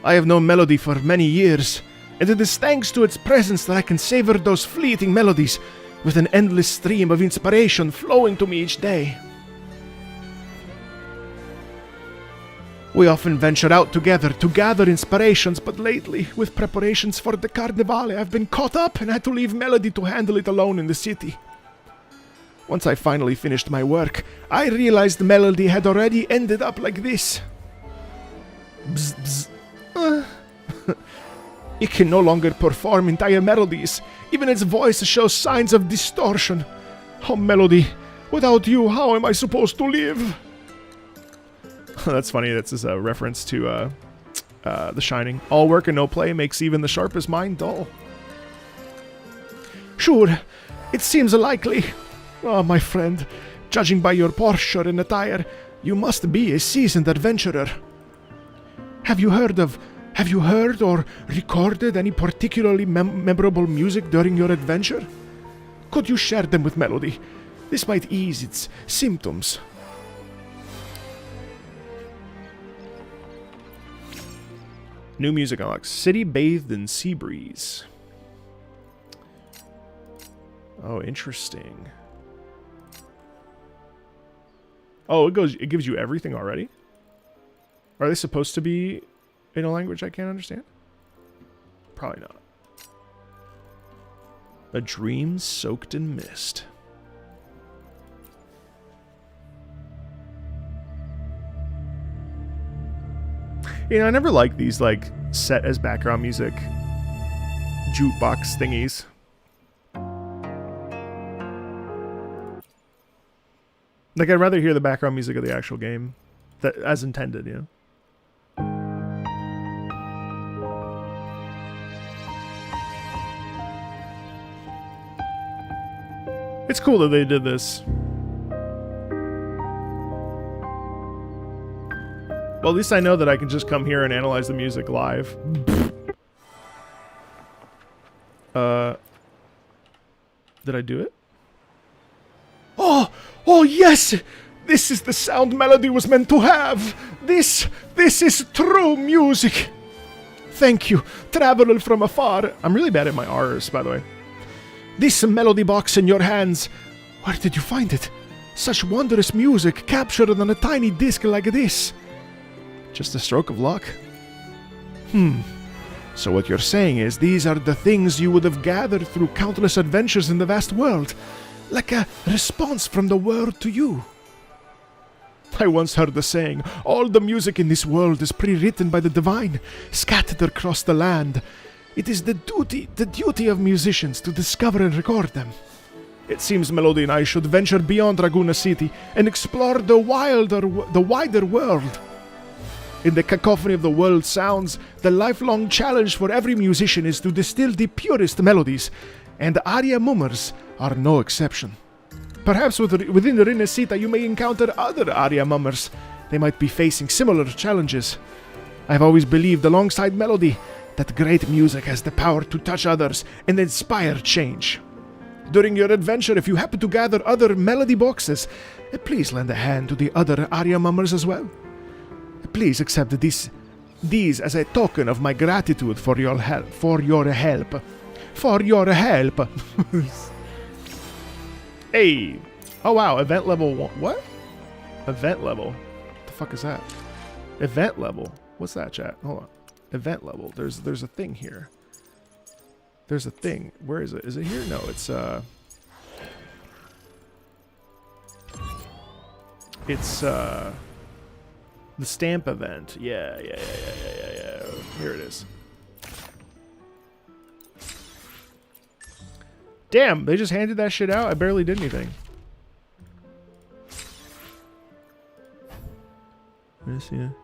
I have known melody for many years, and it is thanks to its presence that I can savor those fleeting melodies with an endless stream of inspiration flowing to me each day. We often venture out together to gather inspirations, but lately, with preparations for the Carnivale, I've been caught up and had to leave Melody to handle it alone in the city. Once I finally finished my work, I realized Melody had already ended up like this. Bzz, bzz. It can no longer perform entire melodies. Even its voice shows signs of distortion. Oh, Melody, without you, how am I supposed to live? That's funny. That's a reference to The Shining. All work and no play makes even the sharpest mind dull. Sure, it seems likely. Oh, my friend, judging by your posture and attire, you must be a seasoned adventurer. Have you heard or recorded any particularly memorable music during your adventure? Could you share them with Melody? This might ease its symptoms. New music unlocks. City bathed in sea breeze. Oh, interesting. Oh, it gives you everything already? Are they supposed to be in a language I can't understand? Probably not. A dream soaked in mist. You know, I never liked these, like, set as background music jukebox thingies. Like, I'd rather hear the background music of the actual game, that as intended, you know? It's cool that they did this. Well, at least I know that I can just come here and analyze the music live. Did I do it? Oh yes! This is the sound Melody was meant to have! This is true music! Thank you, traveler from afar. I'm really bad at my R's, by the way. This melody box in your hands. Where did you find it? Such wondrous music captured on a tiny disc like this. Just a stroke of luck. So what you're saying is these are the things you would have gathered through countless adventures in the vast world. Like a response from the world to you. I once heard the saying, all the music in this world is pre-written by the divine, scattered across the land. It is the duty of musicians to discover and record them. It seems Melody and I should venture beyond Raguna City and explore the wider world. In the cacophony of the world's sounds, the lifelong challenge for every musician is to distill the purest melodies, and aria mummers are no exception. Perhaps within the Rinascita you may encounter other aria mummers. They might be facing similar challenges. I've always believed alongside Melody that great music has the power to touch others and inspire change. During your adventure, if you happen to gather other melody boxes, please lend a hand to the other aria mummers as well. Please accept these as a token of my gratitude for your help. Hey! Oh wow, event level 1. What? Event level? What the fuck is that? Event level? What's that, chat? Hold on. Event level. There's a thing here. There's a thing. Where is it? Is it here? No, it's the stamp event. Yeah. Here it is. Damn, they just handed that shit out? I barely did anything. Rinascita.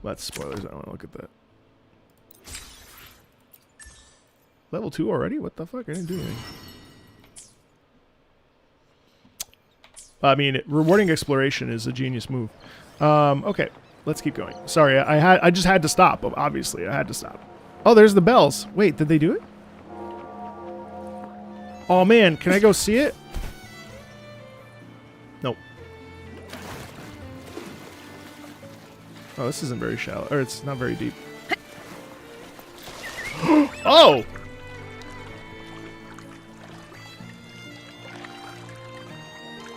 That's spoilers. I don't want to look at that. Level 2 already? What the fuck? I didn't do anything. I mean, rewarding exploration is a genius move. Okay, let's keep going. Sorry, I just had to stop. Obviously, I had to stop. Oh, there's the bells. Wait, did they do it? Oh man, can I go see it? Nope. Oh, this isn't very shallow, or it's not very deep. Oh!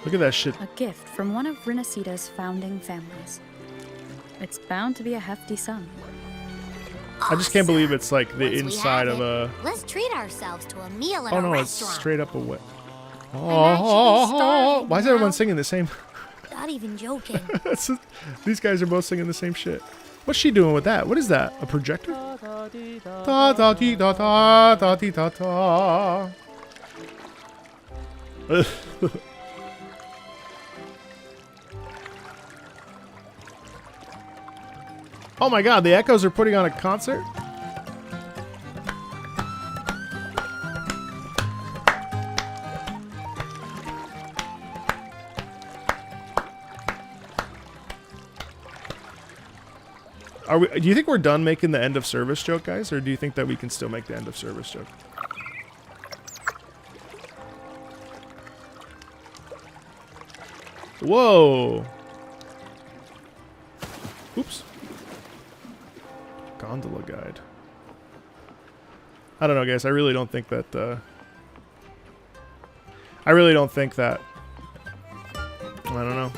Look at that shit. A gift from one of Rinascita's founding families. It's bound to be a hefty sum. I just can't believe it's like the inside of a... Let's treat ourselves to a meal at Oh a no, restaurant. it's straight up a wet. Oh, why is everyone singing the same? Not even joking. These guys are both singing the same shit. What's she doing with that? What is that? A projector? Da da dee da da da dee da da. Oh my god, the Echoes are putting on a concert? Do you think we're done making the end of service joke, guys? Or do you think that we can still make the end of service joke? Whoa! Oops. Gondola guide. I don't know, guys. I really don't think that, I really don't think that... I don't know.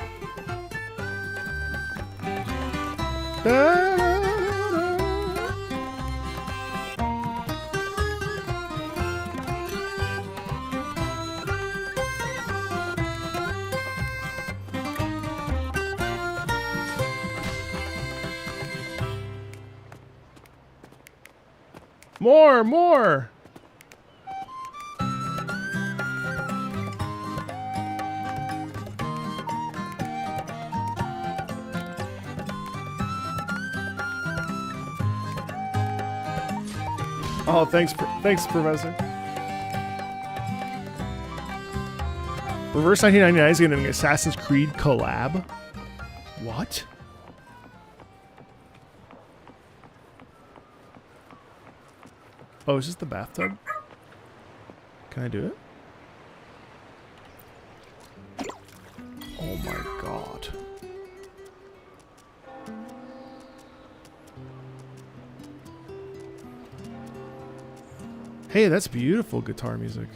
More! Oh, thanks, Professor. Reverse 1999 is getting an Assassin's Creed collab. What? Oh, is this the bathtub? Can I do it? Oh my god. Hey, that's beautiful guitar music.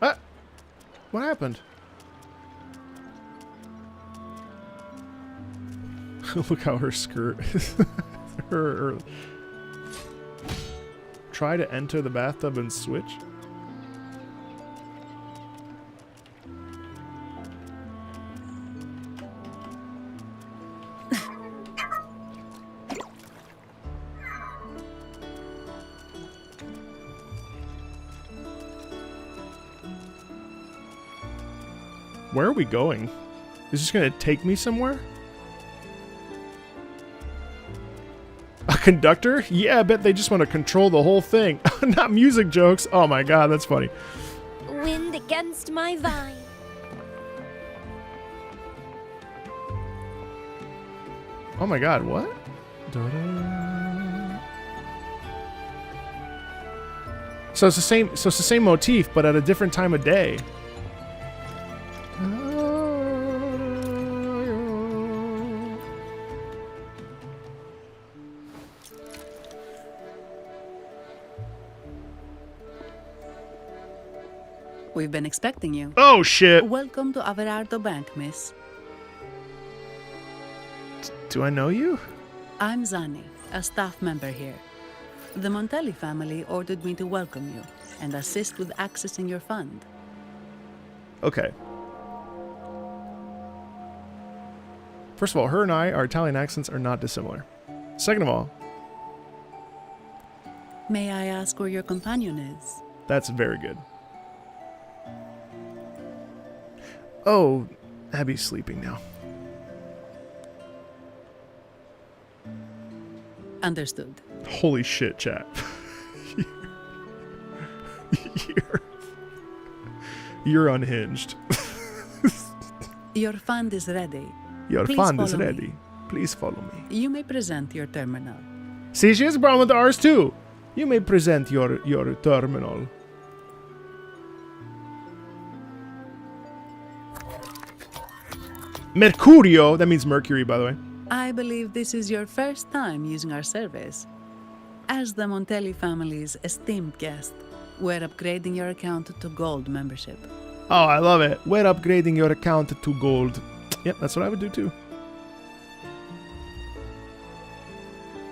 Ah! What happened? Look how her skirt her try to enter the bathtub and switch. Where are we going? Is this gonna take me somewhere? A conductor? Yeah, I bet they just want to control the whole thing. Not music jokes. Oh my god, that's funny. Wind against my vine. Oh my god, what? Da-da. So it's the same motif, but at a different time of day. We've been expecting you. Oh shit! Welcome to Averardo Bank, miss. Do I know you? I'm Zani, a staff member here. The Montelli family ordered me to welcome you and assist with accessing your fund. Okay. First of all, her and our Italian accents are not dissimilar. Second of all, may I ask where your companion is? that's very good. Oh, Abby's sleeping now. Understood. Holy shit, chat. You're unhinged. Your fund is ready. Your Please fund is follow me. ready. Please follow me. You may present your terminal. See, she has a problem with ours too. You may present your terminal. Mercurio, that means Mercury, by the way. I believe this is your first time using our service. As the Montelli family's esteemed guest, we're upgrading your account to Gold membership. Oh, I love it. We're upgrading your account to Gold. Yep, that's what I would do too.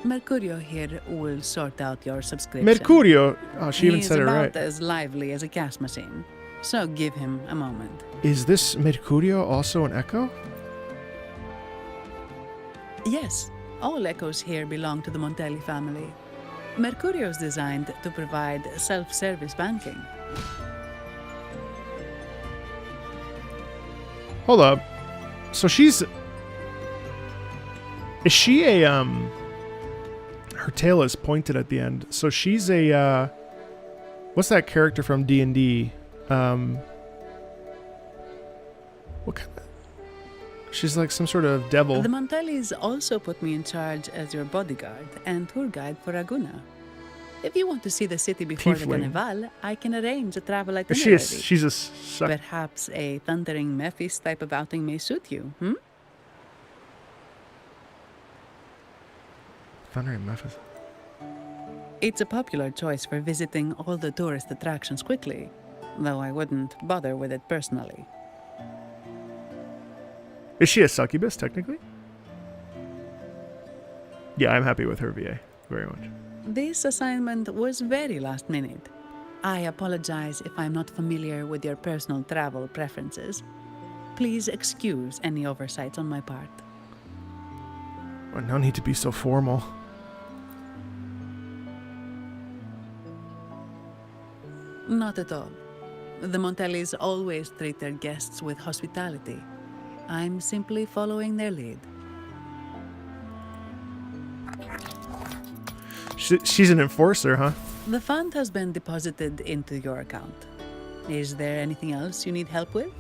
Mercurio here will sort out your subscription. Mercurio? Oh, she even said it right. He's about as lively as a cash machine, so give him a moment. Is this Mercurio also an echo? Yes, all echoes here belong to the Montelli family. Mercurio is designed to provide self-service banking. Hold up. So she's... Is she a, Her tail is pointed at the end. So she's a, What's that character from D&D? What kind of... She's like some sort of devil. The Montellis also put me in charge as your bodyguard and tour guide for Raguna. If you want to see the city before the Carnival, I can arrange a travel itinerary. She's a... Perhaps a thundering Memphis type of outing may suit you, hmm? Thundering Memphis. It's a popular choice for visiting all the tourist attractions quickly, though I wouldn't bother with it personally. Is she a succubus, technically? Yeah, I'm happy with her VA. Very much. This assignment was very last minute. I apologize if I'm not familiar with your personal travel preferences. Please excuse any oversights on my part. Well, no need to be so formal. Not at all. The Montellis always treat their guests with hospitality. I'm simply following their lead. She's an enforcer, huh? The fund has been deposited into your account. Is there anything else you need help with?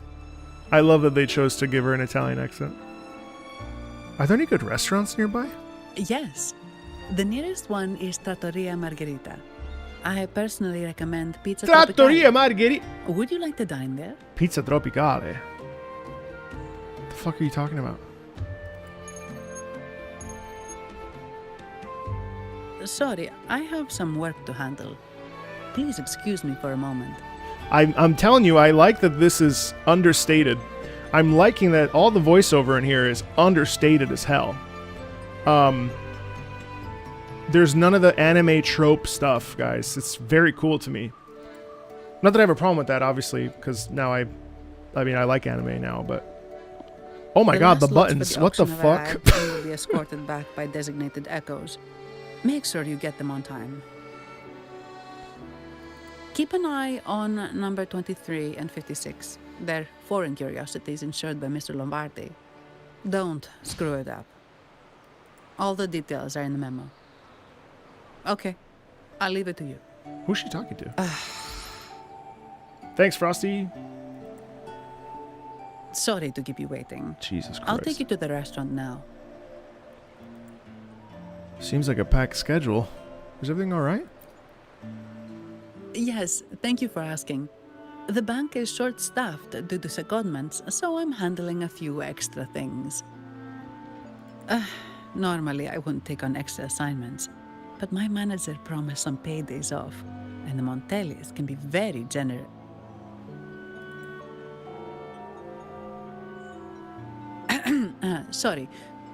I love that they chose to give her an Italian accent. Are there any good restaurants nearby? Yes. The nearest one is Trattoria Margherita. I personally recommend Pizza Trattoria Tropicale. Margherita! Would you like to dine there? Pizza Tropicale? What the fuck are you talking about? Sorry, I have some work to handle. Please excuse me for a moment. I'm telling you, I like that this is understated. I'm liking that all the voiceover in here is understated as hell. There's none of the anime trope stuff, guys. It's very cool to me. Not that I have a problem with that, obviously, because now I like anime now, but... Oh my god, the buttons. What the fuck? You will be escorted back by designated echoes. Make sure you get them on time. Keep an eye on number 23 and 56. They're foreign curiosities insured by Mr. Lombardi. Don't screw it up. All the details are in the memo. Okay, I'll leave it to you. Who's she talking to? Thanks, Frosty. Sorry to keep you waiting. Jesus Christ. I'll take you to the restaurant now. Seems like a packed schedule. Is everything alright? Yes, thank you for asking. The bank is short-staffed due to secondments, so I'm handling a few extra things. Normally, I wouldn't take on extra assignments, but my manager promised some paydays off, and the Montellis can be very generous. Sorry,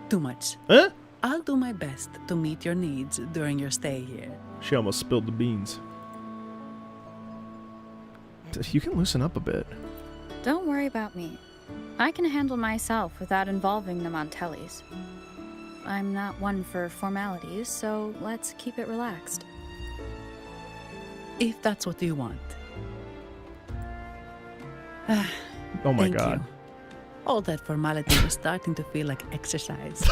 too much. Huh? I'll do my best to meet your needs during your stay here. She almost spilled the beans. You can loosen up a bit. Don't worry about me. I can handle myself without involving the Montellis. I'm not one for formalities, so let's keep it relaxed. If that's what you want. Oh my Thank God. you. All that formality was starting to feel like exercise.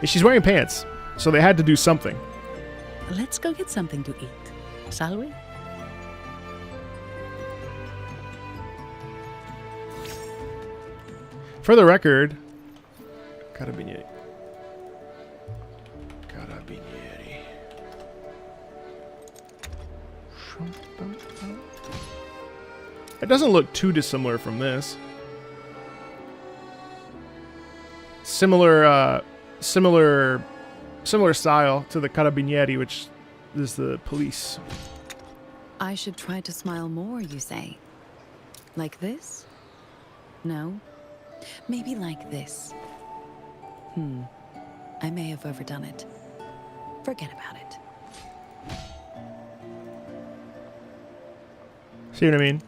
She's wearing pants, so they had to do something. Let's go get something to eat, shall we? For the record, Carabinieri. Carabinieri. It doesn't look too dissimilar from this. Similar style to the Carabinieri, which is the police. I should try to smile more, you say? Like this? No? Maybe like this. I may have overdone it. Forget about it. See what I mean?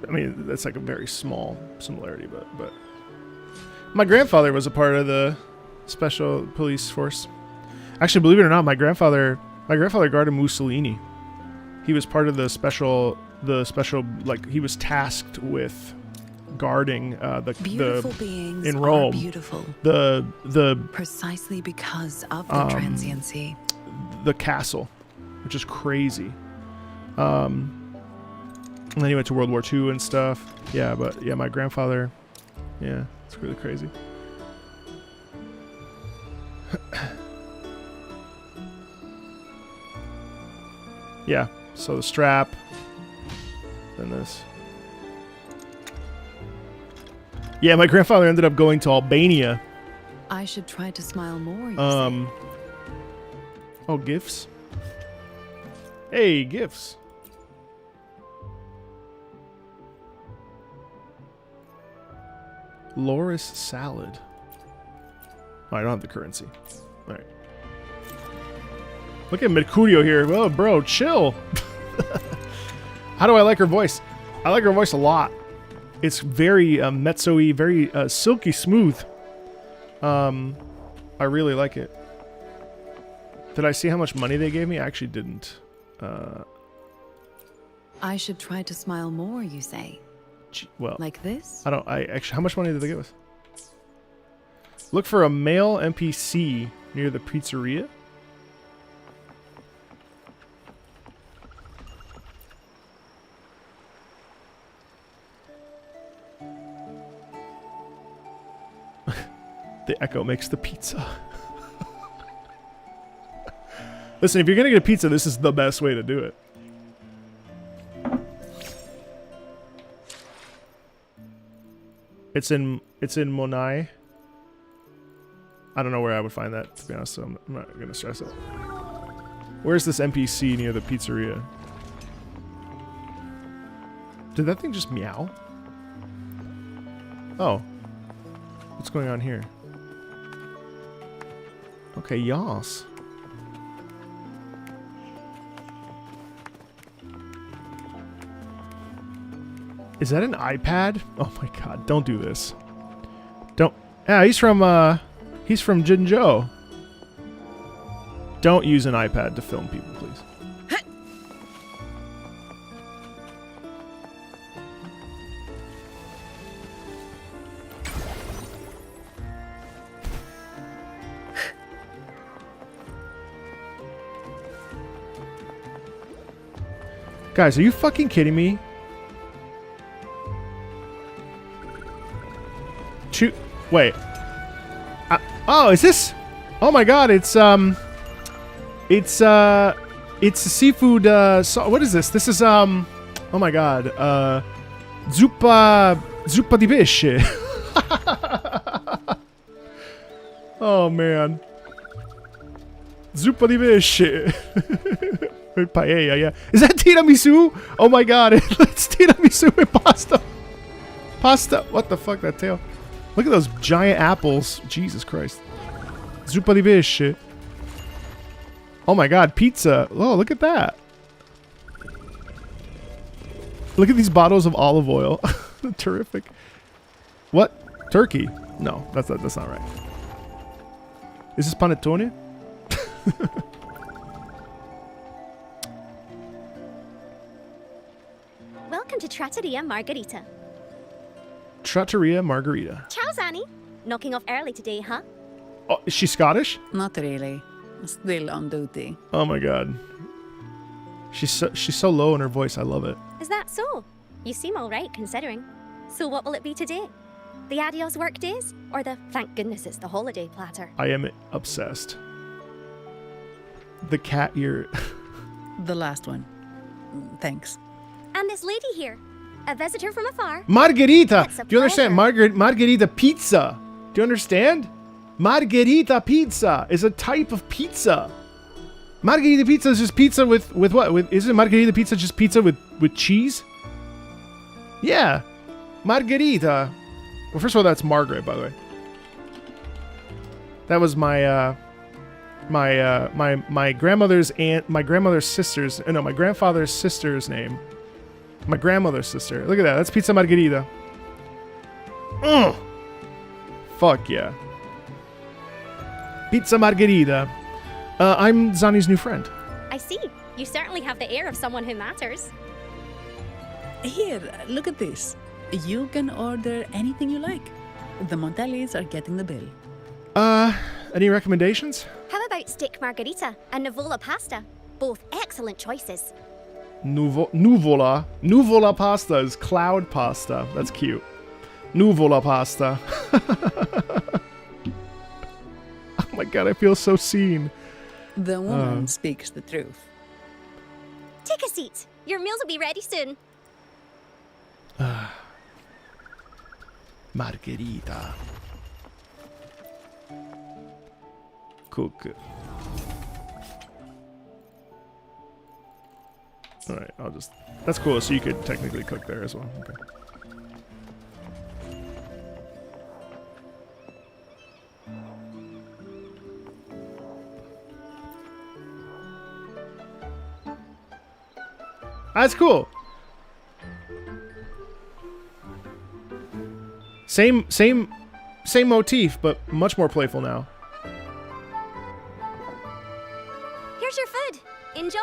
I mean, that's like a very small similarity, but my grandfather was a part of the special police force. Actually, believe it or not, my grandfather guarded Mussolini. He was part of the special, like, he was tasked with guarding Beautiful beings in Rome. Are beautiful. The precisely because of the transiency. The castle, which is crazy. And then he went to World War II and stuff. Yeah, but yeah, my grandfather, yeah, it's really crazy. Yeah, so the strap, then this. Yeah, my grandfather ended up going to Albania. I should try to smile more, you say. Oh, gifts? Hey, gifts. Loris salad. Oh, I don't have the currency. All right. Look at Mercurio here. Oh, bro, chill. How do I like her voice? I like her voice a lot. It's very mezzo-y, very silky smooth. I really like it. Did I see how much money they gave me? I actually didn't. I should try to smile more, you say? Well, like this? I actually, how much money did they give us? Look for a male NPC near the pizzeria. The Echo makes the pizza. Listen, if you're gonna get a pizza, this is the best way to do it. It's in Monai. I don't know where I would find that, to be honest, so I'm not gonna stress it. Where's this NPC near the pizzeria? Did that thing just meow? Oh. What's going on here? Okay, yas. Is that an iPad? Oh my god, don't do this. Don't. Yeah, he's from Jinzhou. Don't use an iPad to film people, please. Guys, are you fucking kidding me? Wait. Oh, is this? Oh my god, it's a seafood, what is this? This is, oh my god, zuppa di pesce. Oh man. Zuppa di pesce. Paella, yeah. Is that tiramisu? Oh my god, it's tiramisu with pasta. Pasta. What the fuck, that tail? Look at those giant apples. Jesus Christ. Zuppa di pesce. Oh my god, pizza. Oh, look at that. Look at these bottles of olive oil. Terrific. What? Turkey? No, that's not right. Is this panettone? Welcome to Trattoria Margherita. Trattoria Margherita. Ciao, Zanny. Knocking off early today, huh? Oh, is she Scottish? Not really. Still on duty. Oh my god. She's so low in her voice. I love it. Is that so? You seem all right, considering. So what will it be today? The adios work days? Or the thank goodness it's the holiday platter? I am obsessed. The cat ear. The last one. Thanks. And this lady here. A visitor from afar. Margherita! It's a Do you understand? Margherita pizza. Do you understand? Margherita pizza is a type of pizza. Margherita pizza is just pizza with what? Isn't Margherita pizza just pizza with cheese? Yeah. Margherita. Well, first of all, that's Margaret, by the way. That was my grandmother's aunt, my grandmother's sister's, no, my grandfather's sister's name. My grandmother's sister. Look at that. That's pizza margherita. Ugh. Fuck yeah. Pizza margherita. I'm Zani's new friend. I see. You certainly have the air of someone who matters. Here, look at this. You can order anything you like. The Montellis are getting the bill. Any recommendations? How about steak margherita and Nuvola pasta? Both excellent choices. Nuvola pasta is cloud pasta. That's cute. Nuvola pasta. Oh my god, I feel so seen. The woman speaks the truth. Take a seat. Your meals will be ready soon. Margherita. Cook. Alright, I'll just... That's cool, so you could technically cook there as well. Okay. That's cool. Same motif, but much more playful now. Here's your food. Enjoy.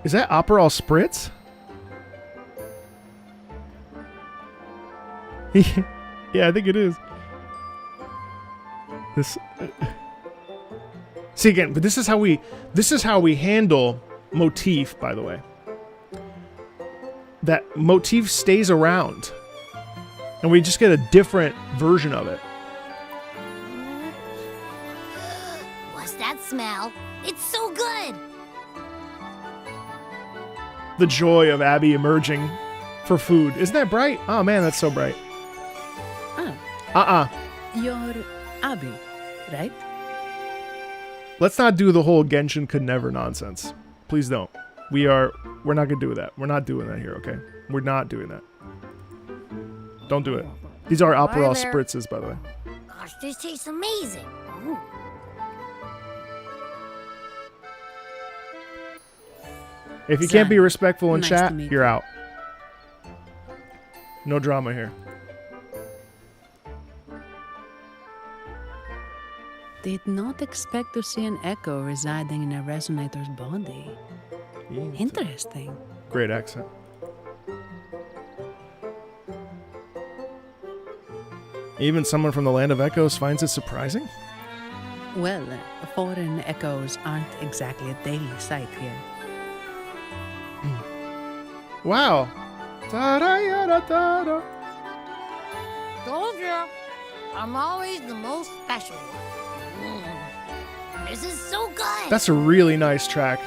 Is that Aperol Spritz? Yeah, I think it is. This. See again, but this is how we handle motif, by the way. That motif stays around. And we just get a different version of it. What's that smell? It's so good! The joy of Abby emerging for food. Isn't that bright? Oh man, that's so bright. You're Abby, right? Let's not do the whole Genshin could never nonsense. Please don't. We're not gonna do that. We're not doing that here, okay? We're not doing that. Don't do it. These are Aperol Spritzes, by the way. Gosh, this tastes amazing. Ooh. If you can't be respectful in chat, you're out. No drama here. Did not expect to see an echo residing in a resonator's body. Interesting. Great accent. Even someone from the land of echoes finds it surprising? Well, foreign echoes aren't exactly a daily sight here. Wow. Da-da-ya-da-da-da. Told you, I'm always the most special one. This is so good. That's a really nice track.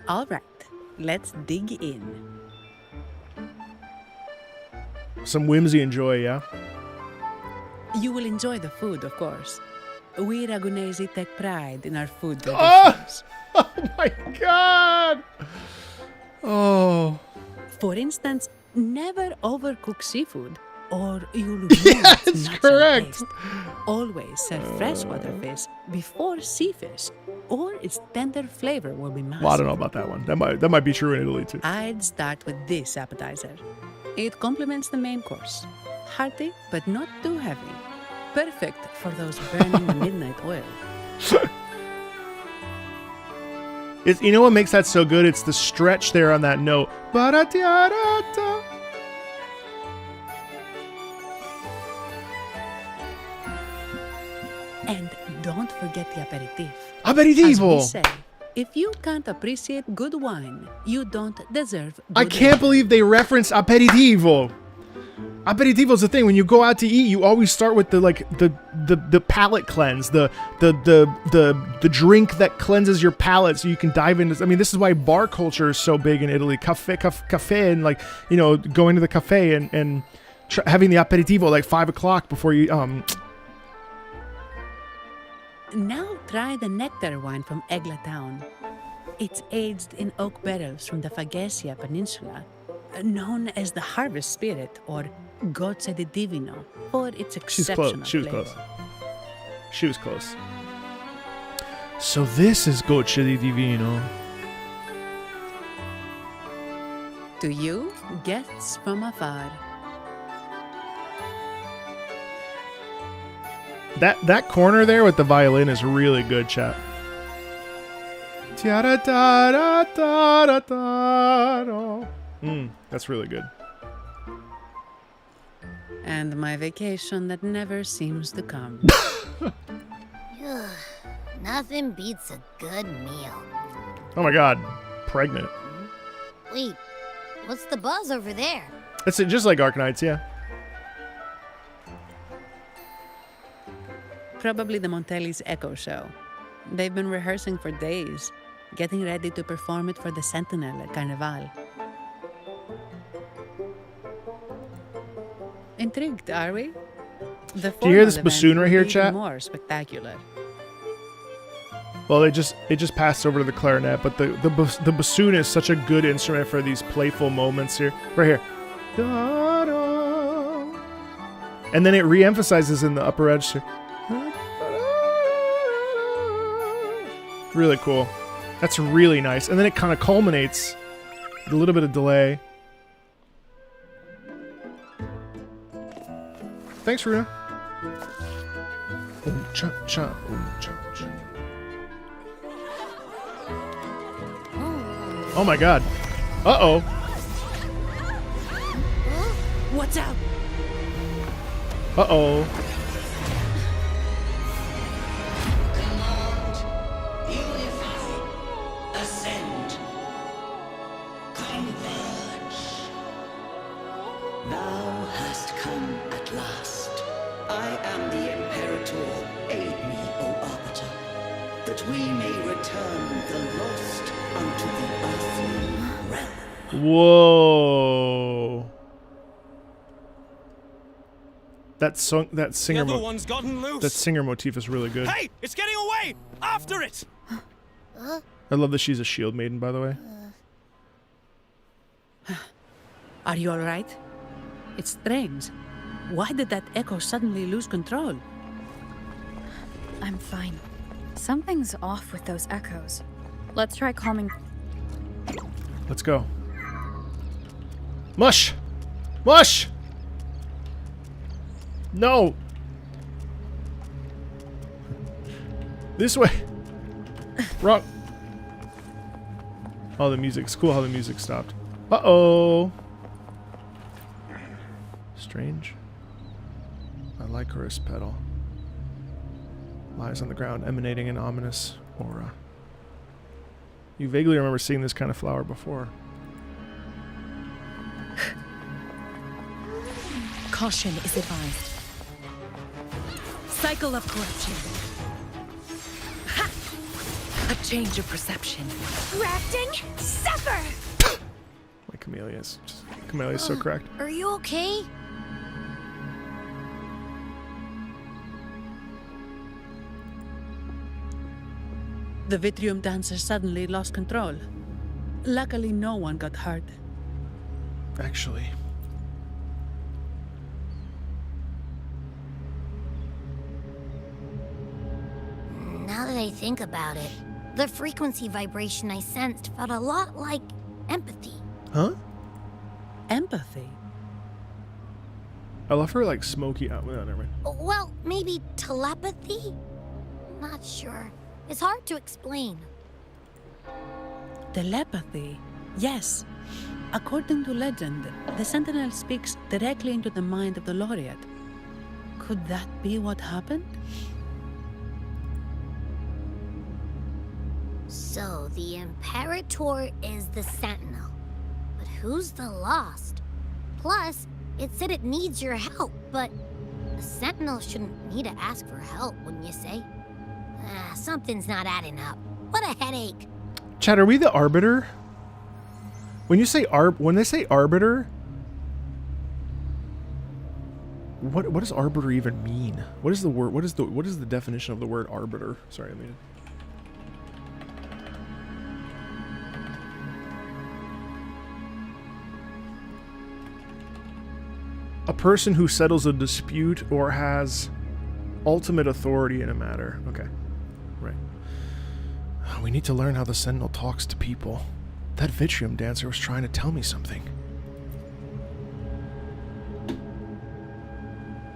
All right, let's dig in. Some whimsy and joy, yeah? You will enjoy the food, of course. We Ragunesi take pride in our food Oh! traditions. Oh my god! Oh. For instance, never overcook seafood, or you'll ruin its Yes, natural correct. taste. Always serve freshwater fish before sea fish, or its tender flavor will be masked. Well, I don't know about that one. That might be true in Italy too. I'd start with this appetizer. It complements the main course. Hearty, but not too heavy. Perfect for those burning the midnight oil. You know what makes that so good? It's the stretch there on that note. Ba-da-da-da-da. And don't forget the aperitif. Aperitivo! As we say, if you can't appreciate good wine, you don't deserve good I can't believe they reference aperitivo. Aperitivo is the thing. When you go out to eat, you always start with the palate cleanse, the drink that cleanses your palate, so you can dive into. I mean, this is why bar culture is so big in Italy. Cafe, and going to the cafe and having the aperitivo like 5 o'clock before you. Now try the nectar wine from Egla town. It's aged in oak barrels from the Fagesia Peninsula, known as the Harvest Spirit or Gozza di Divino for its exceptional She was flavor. close. She was close. So this is Goccia di Divino. To you, guests from afar. That corner there with the violin is really good, chat. That's really good. And my vacation that never seems to come. Nothing beats a good meal. Oh my god, pregnant. Wait, what's the buzz over there? It's just like Arknights, yeah. Probably the Montelli's Echo Show. They've been rehearsing for days, getting ready to perform it for the Sentinel at Carnival. Intrigued, are we? The Do you hear this formal bassoon event right will here, be even chat? more spectacular. Well, it just passed over to the clarinet, but the bassoon is such a good instrument for these playful moments here. Right here. Da-da. And then it re-emphasizes in the upper register. Really cool. That's really nice. And then it kind of culminates with a little bit of delay. Thanks, Runa. Cha-cha, cha-cha. Oh my god. Uh-oh. What's up? Uh-oh. Ascend. Converge. Thou hast come at last. I am the Imperator. Aid me, O Arbiter, that we may return the lost unto the earthly realm. Whoa. That singer The other one's gotten loose. that singer motif is really good. Hey, it's getting away! After it! I love that she's a shield maiden, by the way. Are you alright? It's strange. Why did that echo suddenly lose control? I'm fine. Something's off with those echoes. Let's try calming. Let's go. Mush! Mush! No! This way! Wrong. Oh, the music's cool how the music stopped. Uh-oh! Strange. A Lycoris petal lies on the ground, emanating an ominous aura. You vaguely remember seeing this kind of flower before. Caution is advised. Cycle of corruption. Ha! A change of perception. Grafting? Suffer! My Camellia is so correct. Are you okay? The Vitrium dancer suddenly lost control. Luckily, no one got hurt. Actually. Now that I think about it, the frequency vibration I sensed felt a lot like empathy. Huh? Empathy? I love her like smoky. Oh, never mind. Well, maybe telepathy? Not sure. It's hard to explain. Telepathy? Yes. According to legend, the Sentinel speaks directly into the mind of the Laureate. Could that be what happened? So, the Imperator is the Sentinel. But who's the Lost? Plus, it said it needs your help, but the Sentinel shouldn't need to ask for help, wouldn't you say? Something's not adding up. What a headache. Chad, are we the Arbiter? When you say when they say Arbiter, what does Arbiter even mean? What is the word? What is the definition of the word Arbiter? Sorry, I mean. A person who settles a dispute or has ultimate authority in a matter. Okay. Right. We need to learn how the Sentinel talks to people. That Vitrium dancer was trying to tell me something.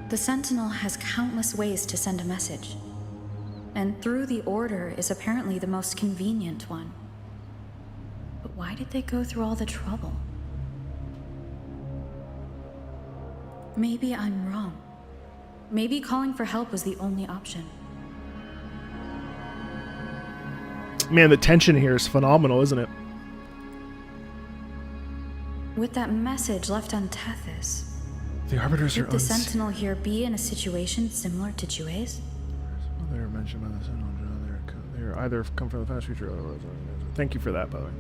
The Sentinel has countless ways to send a message. And through the Order is apparently the most convenient one. But why did they go through all the trouble? Maybe I'm wrong. Maybe calling for help was the only option. Man, the tension here is phenomenal, isn't it? With that message left on Tethys, the Arbiters could the Sentinel here be in a situation similar to Jue's? They were mentioned by the Sentinel. They're either come from the past, future, or otherwise. Thank you for that, by the way.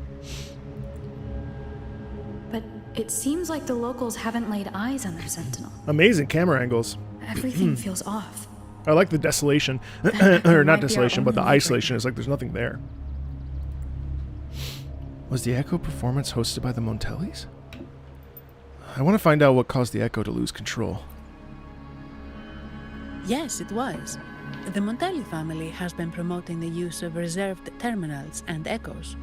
But it seems like the locals haven't laid eyes on their Sentinel. Amazing camera angles. Everything feels off. I like the desolation. Or not desolation, but the isolation is like there's nothing there. Was the Echo performance hosted by the Montellis? I want to find out what caused the Echo to lose control. Yes, it was. The Montelli family has been promoting the use of reserved terminals and echoes.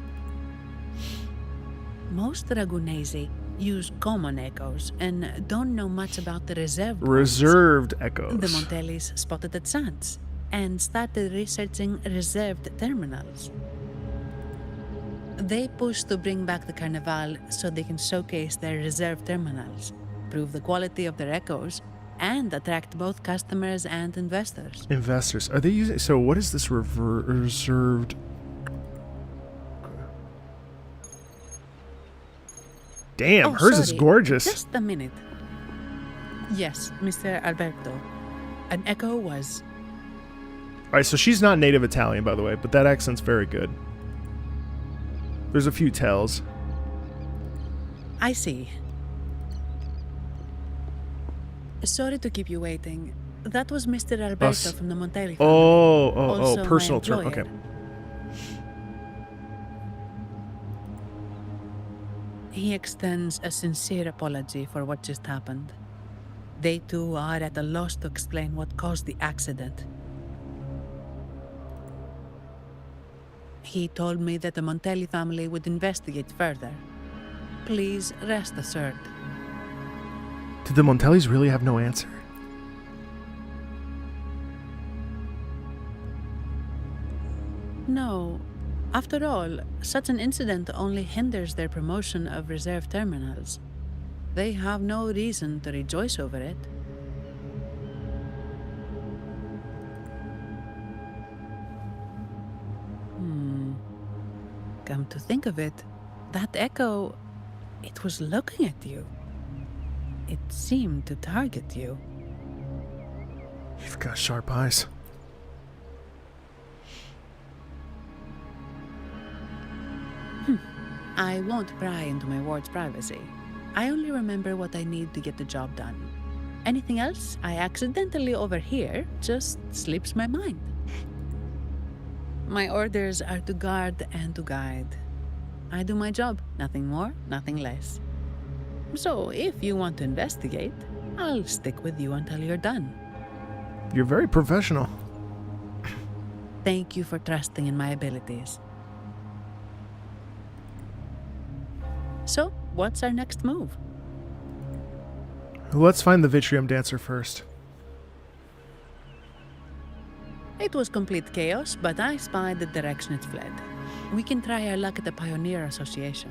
Most Ragunesi use common echoes and don't know much about the reserved echoes. The Montellis spotted a chance and started researching reserved terminals. They push to bring back the Carnival so they can showcase their reserve terminals, prove the quality of their echoes, and attract both customers and investors. Investors. Are they using... So what is this reserved... Damn, hers is gorgeous. Just a minute. Yes, Mr. Alberto. An echo was... Alright, so she's not native Italian, by the way, but that accent's very good. There's a few tells. I see. Sorry to keep you waiting. That was Mr. Alberto from the Montelli family. Oh, personal term. Okay. He extends a sincere apology for what just happened. They too are at a loss to explain what caused the accident. He told me that the Montelli family would investigate further. Please rest assured. Did the Montellis really have no answer? No. After all, such an incident only hinders their promotion of reserve terminals. They have no reason to rejoice over it. Come to think of it, that echo, it was looking at you. It seemed to target you. You've got sharp eyes. I won't pry into my ward's privacy. I only remember what I need to get the job done. Anything else I accidentally overhear just slips my mind. My orders are to guard and to guide. I do my job, nothing more, nothing less. So, if you want to investigate, I'll stick with you until you're done. You're very professional. Thank you for trusting in my abilities. So, what's our next move? Let's find the Vitrium Dancer first. It was complete chaos, but I spied the direction it fled. We can try our luck at the Pioneer Association.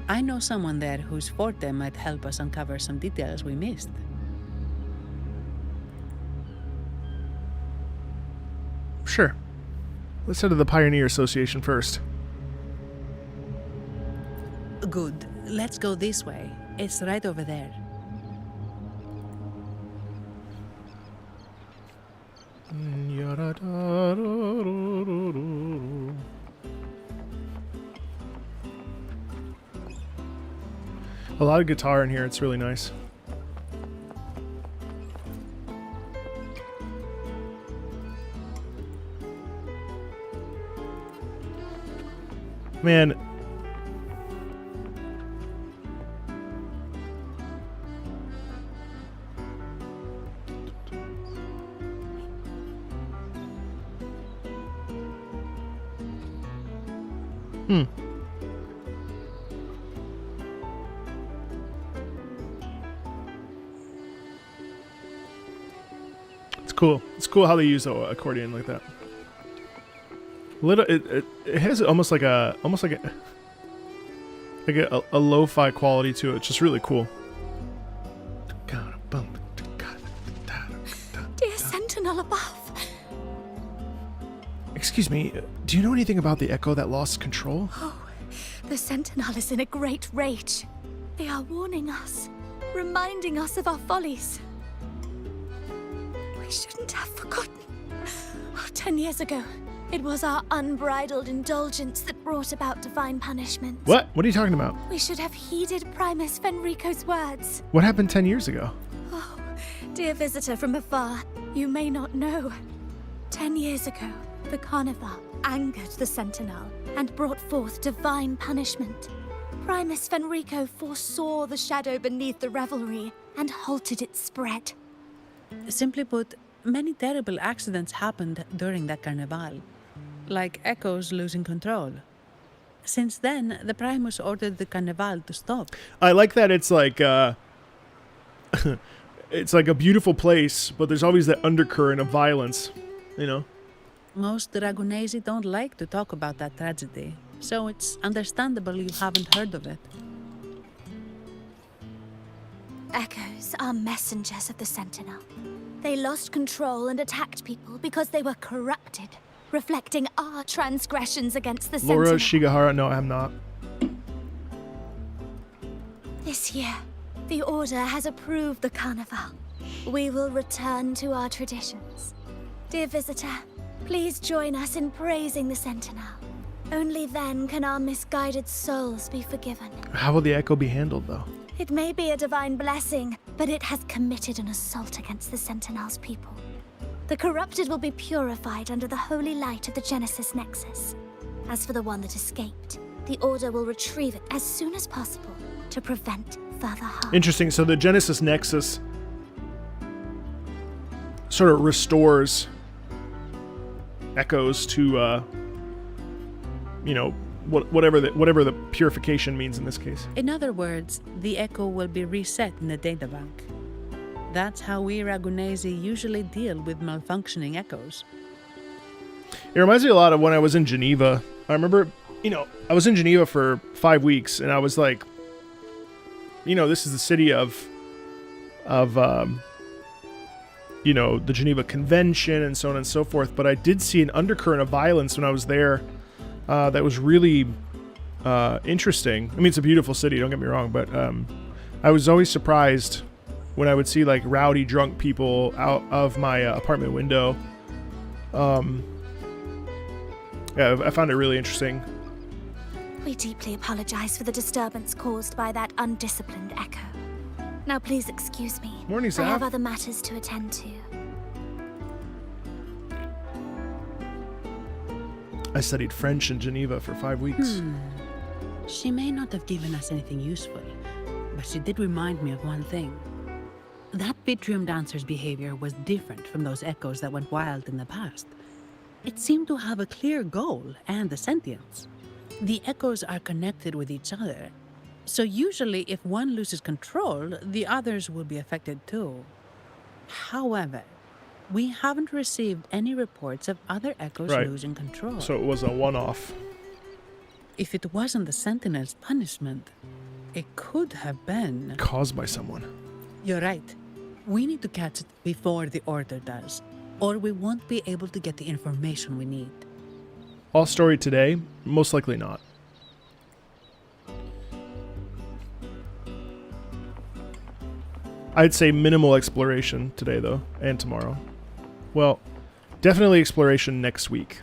I know someone there whose forte might help us uncover some details we missed. Sure. Let's head to the Pioneer Association first. Good. Let's go this way. It's right over there. A lot of guitar in here. It's really nice. Man. It's cool. It's cool how they use the accordion like that. It has almost like a lo-fi quality to it. It's just really cool. Dear Sentinel above. Excuse me, do you know anything about the Echo that lost control? Oh, the Sentinel is in a great rage. They are warning us, reminding us of our follies. We shouldn't have forgotten. 10 years ago, it was our unbridled indulgence that brought about divine punishment. What? What are you talking about? We should have heeded Primus Fenrico's words. What happened 10 years ago? Oh, dear visitor from afar, you may not know. 10 years ago, the Carnival angered the Sentinel and brought forth divine punishment. Primus Fenrico foresaw the shadow beneath the revelry and halted its spread. Simply put, many terrible accidents happened during that Carnival, like Echoes losing control. Since then, the Primus ordered the Carnival to stop. I like that it's like it's like a beautiful place, but there's always that undercurrent of violence, you know? Most Ragunesi don't like to talk about that tragedy, so it's understandable you haven't heard of it. Echoes are messengers of the Sentinel. They lost control and attacked people because they were corrupted, reflecting our transgressions against the Laura Sentinel. Shigahara, no, I'm not. This year, the Order has approved the Carnival. We will return to our traditions. Dear visitor, please join us in praising the Sentinel. Only then can our misguided souls be forgiven. How will the Echo be handled, though? It may be a divine blessing, but it has committed an assault against the Sentinel's people. The corrupted will be purified under the holy light of the Genesis Nexus. As for the one that escaped, the Order will retrieve it as soon as possible to prevent further harm. Interesting. So the Genesis Nexus sort of restores Echoes to, you know, whatever the purification means in this case. In other words, the Echo will be reset in the databank. That's how we Ragunesi usually deal with malfunctioning Echoes. It reminds me a lot of when I was in Geneva. I remember, you know, I was in Geneva for 5 weeks, and I was like, you know, this is the city of you know, the Geneva Convention and so on and so forth. But I did see an undercurrent of violence when I was there that was really interesting. I mean, it's a beautiful city, don't get me wrong, but I was always surprised when I would see like rowdy drunk people out of my apartment window. Yeah, I found it really interesting. We deeply apologize for the disturbance caused by that undisciplined Echo. Now please excuse me. Morning, I Zap. have other matters to attend to. I studied French in Geneva for 5 weeks. She may not have given us anything useful, but she did remind me of one thing. That Vitrium dancer's behavior was different from those echoes that went wild in the past. It seemed to have a clear goal and a sentience. The echoes are connected with each other, so usually if one loses control, the others will be affected too. However, we haven't received any reports of other echoes losing control. So it was a one-off. If it wasn't the Sentinel's punishment, it could have been... caused by someone. You're right. We need to catch it before the Order does, or we won't be able to get the information we need. All story today? Most likely not. I'd say minimal exploration today, though, and tomorrow. Well, definitely exploration next week,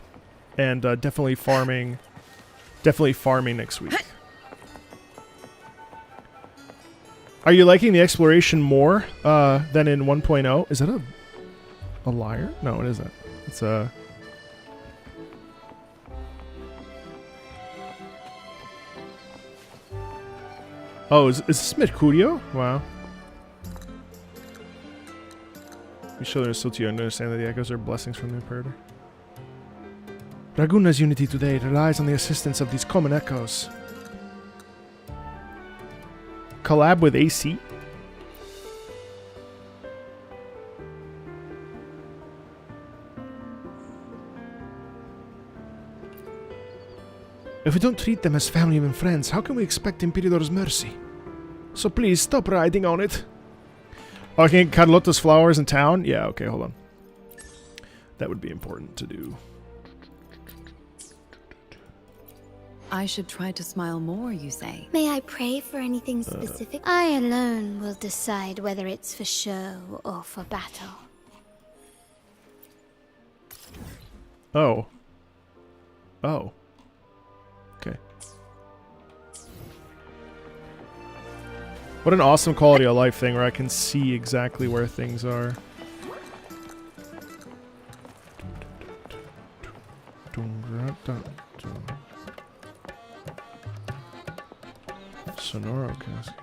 and definitely farming. Definitely farming next week. Are you liking the exploration more than in 1.0? Is that a liar? No, it isn't. It's a... Oh, is this Mercurio? Wow. We show there's still too young to understand that the echoes are blessings from the Imperator. Raguna's unity today relies on the assistance of these common echoes. Collab with AC? If we don't treat them as family and friends, how can we expect Imperator's mercy? So please, stop riding on it. Oh, I can get Carlotta's flowers in town? Yeah, okay, hold on. That would be important to do. I should try to smile more, you say? May I pray for anything specific? I alone will decide whether it's for show or for battle. Oh. Oh. Okay. What an awesome quality of life thing where I can see exactly where things are. Sonoro casket.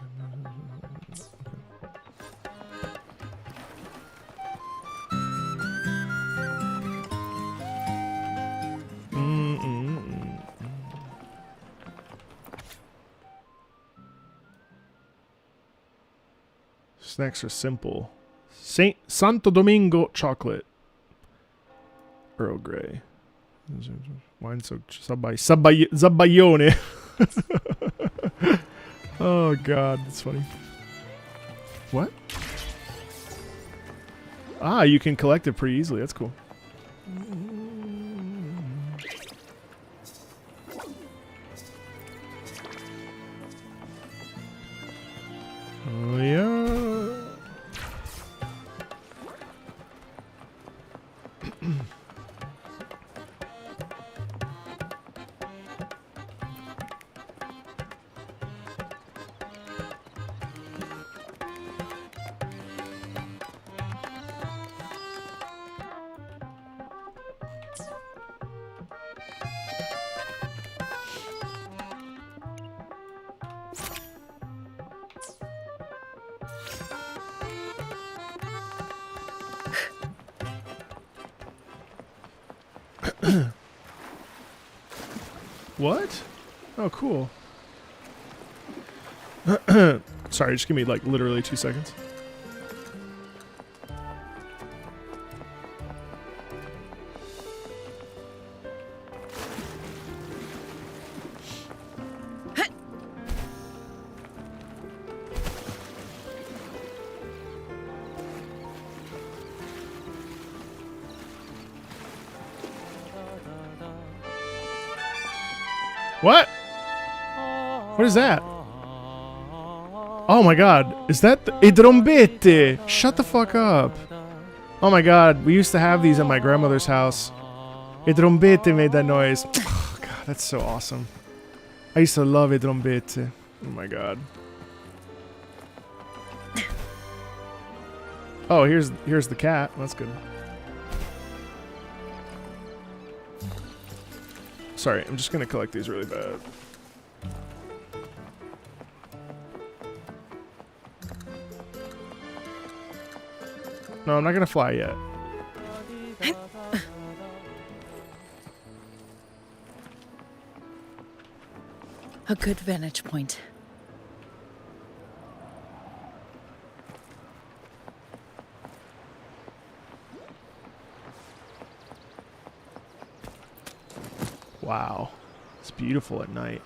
Snacks are simple. Santo Domingo chocolate. Earl Grey. Wine soaked Zabaione. Oh god, that's funny. What? Ah, you can collect it pretty easily. That's cool. Oh yeah. What? Oh, cool. Sorry, just give me like literally 2 seconds. What? What is that? Oh my god. Is that a trombette? Shut the fuck up. Oh my god. We used to have these at my grandmother's house. A trombette made that noise. Oh god, that's so awesome. I used to love a trombette. Oh my god. Oh, here's the cat. That's good. Sorry, I'm just gonna collect these really bad. No, I'm not gonna fly yet. A good vantage point. Wow. It's beautiful at night.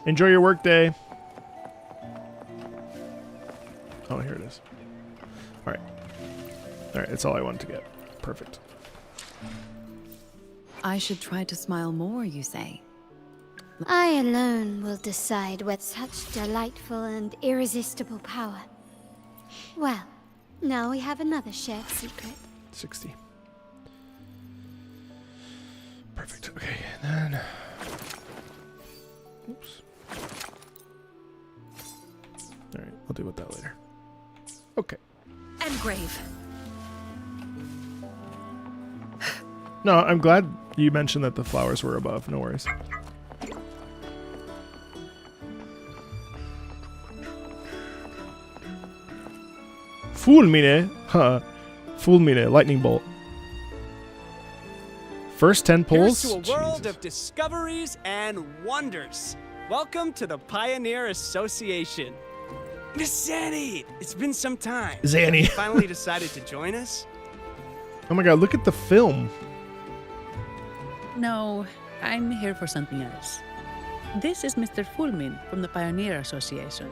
Enjoy your work day. Oh, here it is. All right. All right, that's all I wanted to get. Perfect. I should try to smile more, you say? I alone will decide with such delightful and irresistible power. Well, now we have another shared secret. 60. Perfect. Okay, and then... Oops. All right, I'll deal with that later. Okay. Engrave. No, I'm glad you mentioned that the flowers were above. No worries. Fulmine. Huh. Fulmine. Lightning bolt. First 10 pulls? Here's to a world of discoveries and wonders. Welcome to the Pioneer Association. Miss Zanny, it's been some time. Zanny. You finally decided to join us? Oh my god, look at the film. No, I'm here for something else. This is Mr. Fulmin from the Pioneer Association.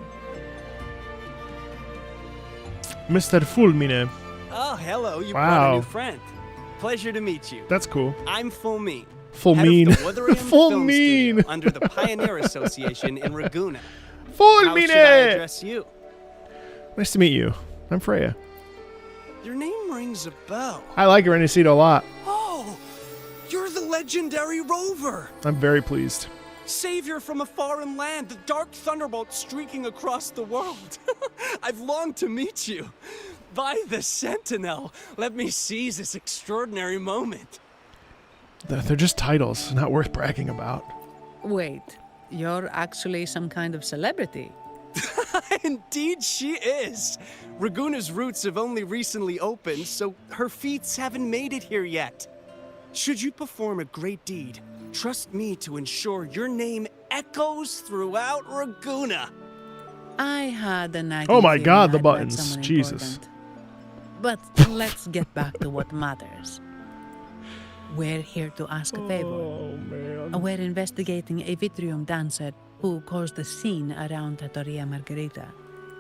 Mr. Fulmine. Oh, hello, you brought Wow. a new friend. Pleasure to meet you. That's cool. I'm Fulmin. Fulmin. Head of the Wuthering Film Fulmin. Studio under the Pioneer Association in Raguna. Fulmine. How should I address you? Nice to meet you. I'm Freya. Your name rings a bell. I like Rinascita a lot. Oh, you're the legendary Rover. I'm very pleased. Savior from a foreign land, the dark thunderbolt streaking across the world. I've longed to meet you. By the Sentinel, let me seize this extraordinary moment. They're just titles, not worth bragging about. Wait, you're actually some kind of celebrity. Indeed she is. Raguna's roots have only recently opened, so her feats haven't made it here yet. Should you perform a great deed, trust me to ensure your name echoes throughout Raguna. I had a nagging Oh my feeling god, the I'd met buttons. someone Jesus. important. But let's get back to what matters. We're here to ask a favor. Oh, man. We're investigating a Vitrium dancer who caused a scene around Trattoria Margherita.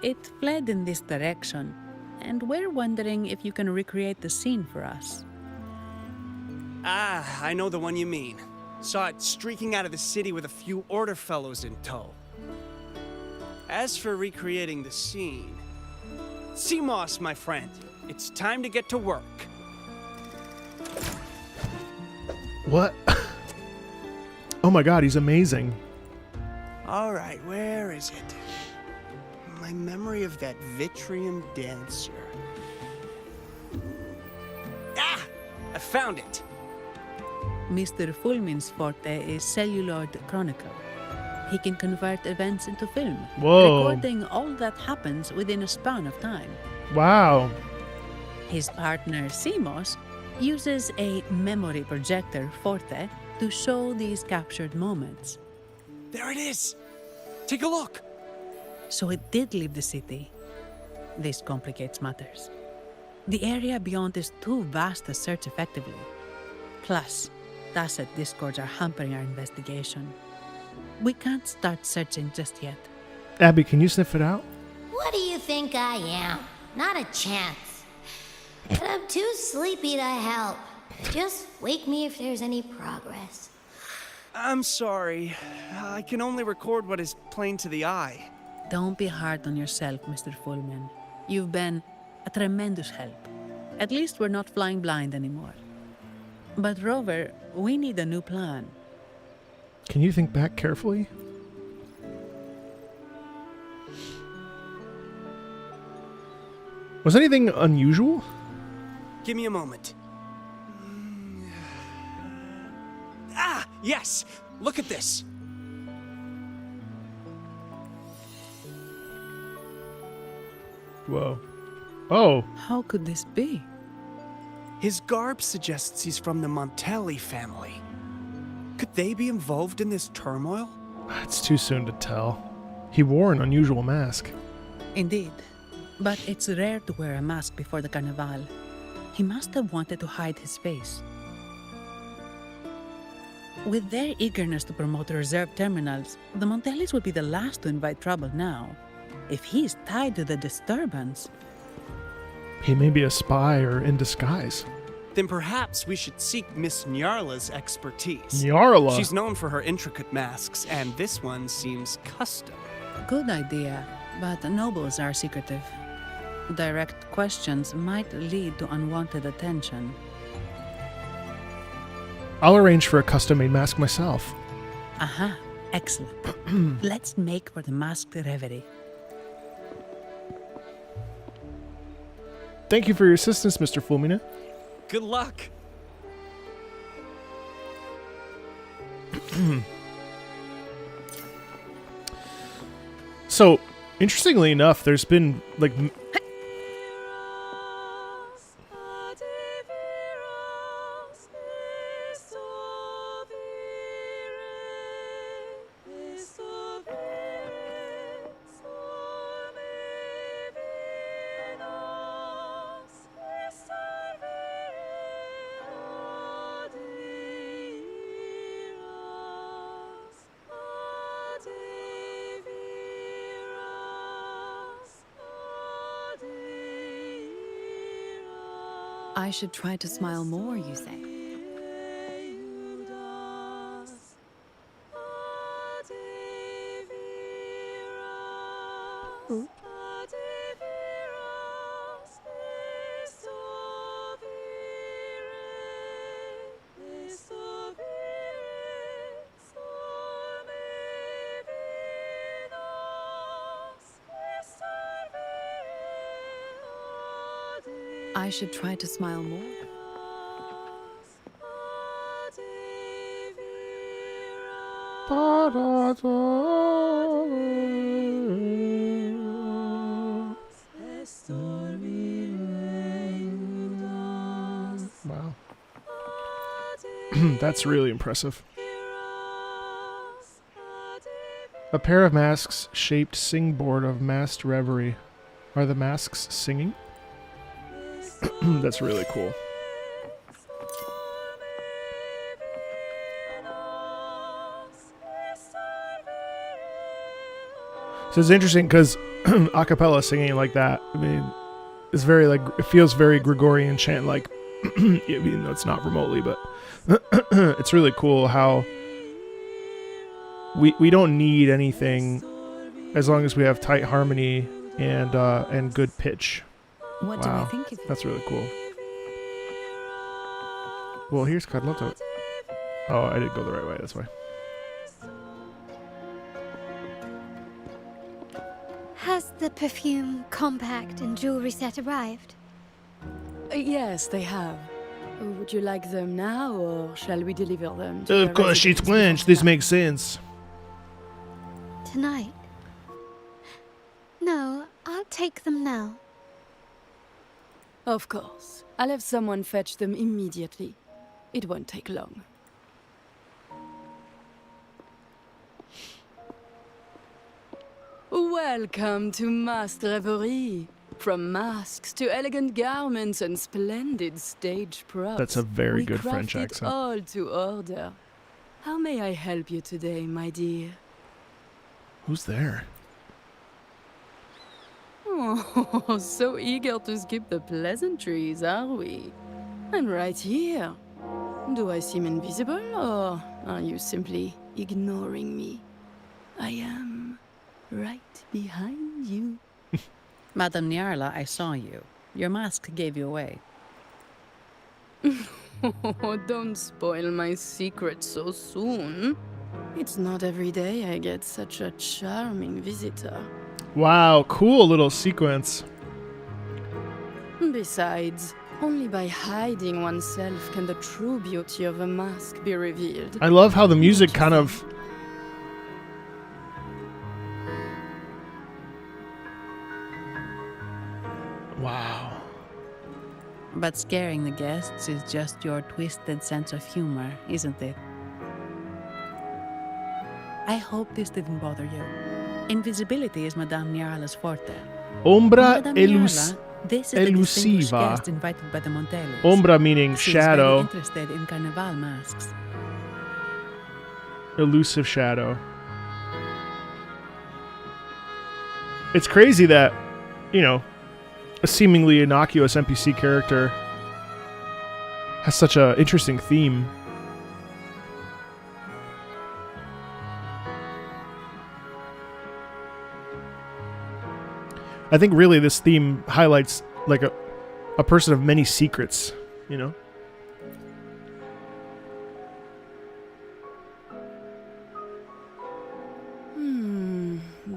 It fled in this direction, and we're wondering if you can recreate the scene for us. Ah, I know the one you mean. Saw it streaking out of the city with a few order fellows in tow. As for recreating the scene... Seamoss, my friend, it's time to get to work. What? Oh my god, he's amazing. All right, where is it? My memory of that Vitrium dancer. Ah! I found it! Mr. Fulmin's forte is celluloid chronicle. He can convert events into film, Whoa. recording all that happens within a span of time. Wow. His partner, Seamoss, uses a memory projector forte to show these captured moments. There it is! Take a look! So it did leave the city. This complicates matters. The area beyond is too vast to search effectively. Plus, Tacet discords are hampering our investigation. We can't start searching just yet. Abby, can you sniff it out? What do you think I am? Not a chance. But I'm too sleepy to help. Just wake me if there's any progress. I'm sorry. I can only record what is plain to the eye. Don't be hard on yourself, Mr. Fullman. You've been a tremendous help. At least we're not flying blind anymore. But Rover, we need a new plan. Can you think back carefully? Was anything unusual? Give me a moment. Ah, yes! Look at this! Whoa. Oh. How could this be? His garb suggests he's from the Montelli family. Could they be involved in this turmoil? It's too soon to tell. He wore an unusual mask. Indeed. But it's rare to wear a mask before the Carnival. He must have wanted to hide his face. With their eagerness to promote reserve terminals, the Montellis would be the last to invite trouble now. If he's tied to the disturbance... He may be a spy or in disguise. Then perhaps we should seek Miss Nyarla's expertise. Nyarla? She's known for her intricate masks, and this one seems custom. Good idea, but nobles are secretive. Direct questions might lead to unwanted attention. I'll arrange for a custom-made mask myself. Aha, excellent. Let's make for the masked reverie. Thank you for your assistance, Mr. Fulmina. Good luck. So, interestingly enough, there's been like I should try to smile more, you say? I should try to smile more. Wow. That's really impressive. A pair of masks shaped singboard of masked reverie. Are the masks singing? That's really cool. So it's interesting because a cappella singing like that, I mean, is very like, it feels very Gregorian chant like, even though it's not remotely, but it's really cool how we don't need anything as long as we have tight harmony and good pitch. What do I think of you? That's really cool. Well, here's Carlotto. Oh, I didn't go the right way, that's why. Has the perfume, compact, and jewelry set arrived? Yes, they have. Would you like them now, or shall we deliver them to Of course, she's French. This makes sense. Tonight? No, I'll take them now. Of course. I'll have someone fetch them immediately. It won't take long. Welcome to masked revelry. From masks to elegant garments and splendid stage props. That's a very good we French crafted accent. all to order. How may I help you today, my dear? Who's there? Oh, so eager to skip the pleasantries, are we? I'm right here. Do I seem invisible, or are you simply ignoring me? I am right behind you. Madame Nyarla, I saw you. Your mask gave you away. Oh, don't spoil my secret so soon. It's not every day I get such a charming visitor. Wow, cool little sequence. Besides, only by hiding oneself can the true beauty of a mask be revealed. I love how the music kind of... Wow. But scaring the guests is just your twisted sense of humor, isn't it? I hope this didn't bother you. Invisibility is Madame Niala's forte. Ombra Madame Niala, this is the distinguished elusiva. guest invited by the Montellis. Ombra meaning She's shadow. very interested in carnival masks. Elusive shadow. It's crazy that, you know, a seemingly innocuous NPC character has such an interesting theme. I think really this theme highlights like a person of many secrets, you know?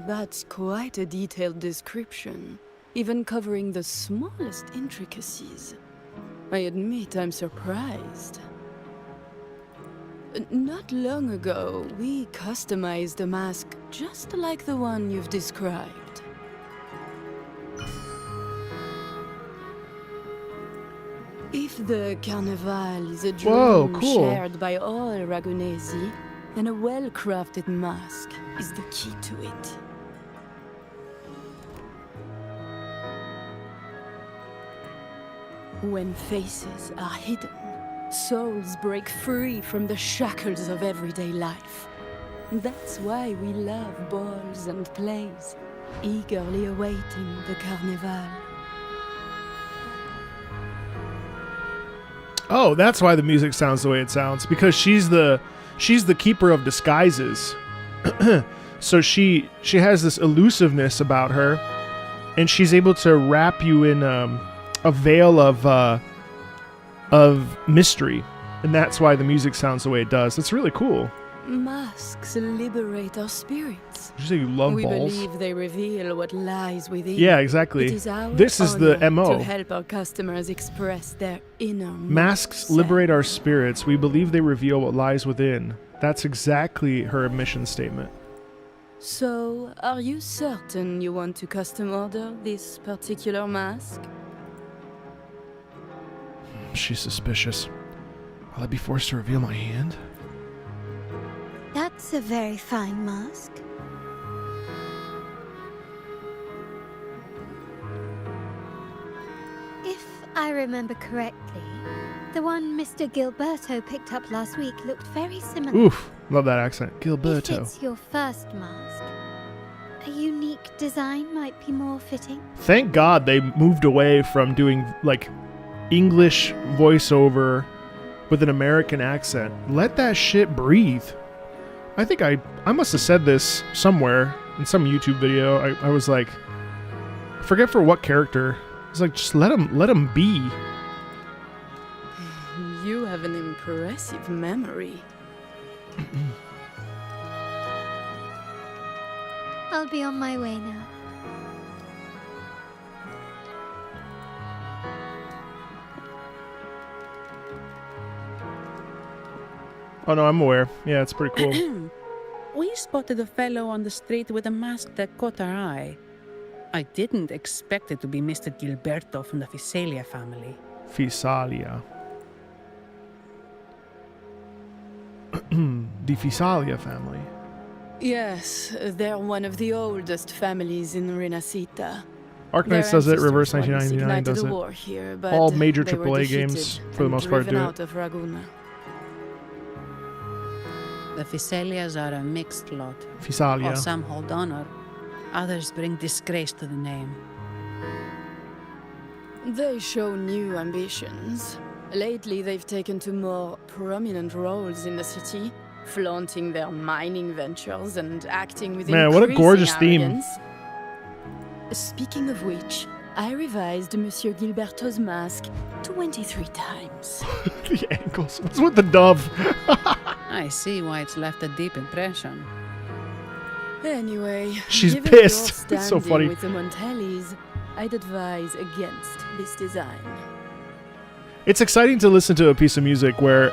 That's quite a detailed description, even covering the smallest intricacies. I admit I'm surprised. Not long ago, we customized a mask just like the one you've described. If the carnival is a dream shared by all Ragunesi, then a well-crafted mask is the key to it. When faces are hidden, souls break free from the shackles of everyday life. That's why we love balls and plays, eagerly awaiting the carnival. Oh, that's why the music sounds the way it sounds, because she's the keeper of disguises. So she has this elusiveness about her, and she's able to wrap you in a veil of mystery, and that's why the music sounds the way it does. It's really cool. Masks liberate our spirits. Did you say you love we balls? believe they reveal what lies within. Yeah, exactly. It is our This is the honor MO. to help our customers express their inner Masks liberate our spirits. We believe they reveal what lies within. That's exactly her mission statement. So, are you certain you want to custom order this particular mask? She's suspicious. Will I be forced to reveal my hand? That's a very fine mask. If I remember correctly, the one Mr. Gilberto picked up last week looked very similar. Oof, love that accent. If Gilberto. it's your first mask, a unique design might be more fitting. Thank God they moved away from doing like English voiceover with an American accent. Let that shit breathe. I think I must have said this somewhere in some YouTube video. I was like, I forget for what character. I was like, just let him be. You have an impressive memory. I'll be on my way now. Oh no, I'm aware. Yeah, it's pretty cool. We spotted a fellow on the street with a mask that caught our eye. I didn't expect it to be Mr. Gilberto from the Fisalia family. Fisalia. The Fisalia family. Yes, they're one of the oldest families in Rinascita. Arknights does it, Reverse Their 1999 ancestors does once ignited it. a war here, but All major they were AAA defeated games, for the and most part, driven do out it. of Raguna. The Fisalias are a mixed lot. Fisalia. While some hold honor, others bring disgrace to the name. They show new ambitions. Lately, they've taken to more prominent roles in the city, flaunting their mining ventures and acting with Man, what a gorgeous theme. arrogance. Speaking of which, I revised Monsieur Gilberto's mask 23 times. The ankles. What's with the dove? I see why it's left a deep impression. Anyway, She's given pissed. your It's so standing funny. with the Montellis, I'd advise against this design. It's exciting to listen to a piece of music where,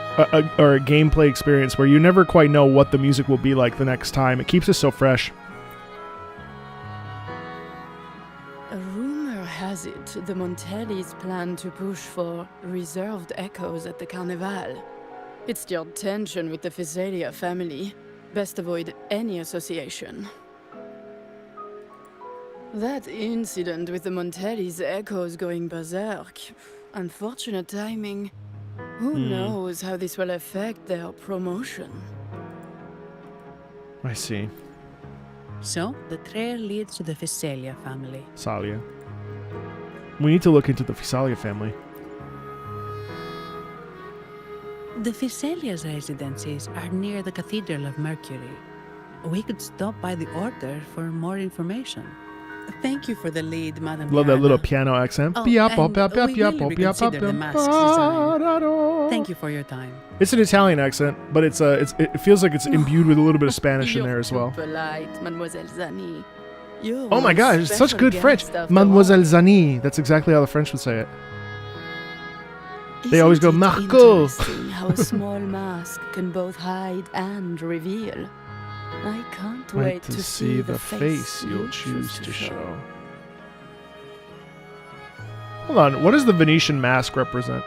or a gameplay experience where you never quite know what the music will be like the next time. It keeps us so fresh. A rumor has it the Montellis plan to push for reserved echoes at the Carnival. It stirred tension with the Physalia family. Best avoid any association. That incident with the Montellis' echoes going berserk. Unfortunate timing. Who knows how this will affect their promotion? I see. So, the trail leads to the Physalia family. Physalia. We need to look into the Physalia family. The Physalia's residences are near the Cathedral of Mercury. We could stop by the Order for more information. Thank you for the lead, Madam. Love that little piano accent. Oh, and we really reconsider the mask's design. Thank you for your time. It's an Italian accent, but it feels like it's imbued with a little bit of Spanish in there as well. Polite, Mademoiselle Zani. Oh my gosh, it's such good French. Mademoiselle Zani. That's exactly how the French would say it. They always go, Marco. Interesting how a small mask can both hide and reveal. I can't wait to see the face you'll choose to show. Hold on, what does the Venetian mask represent?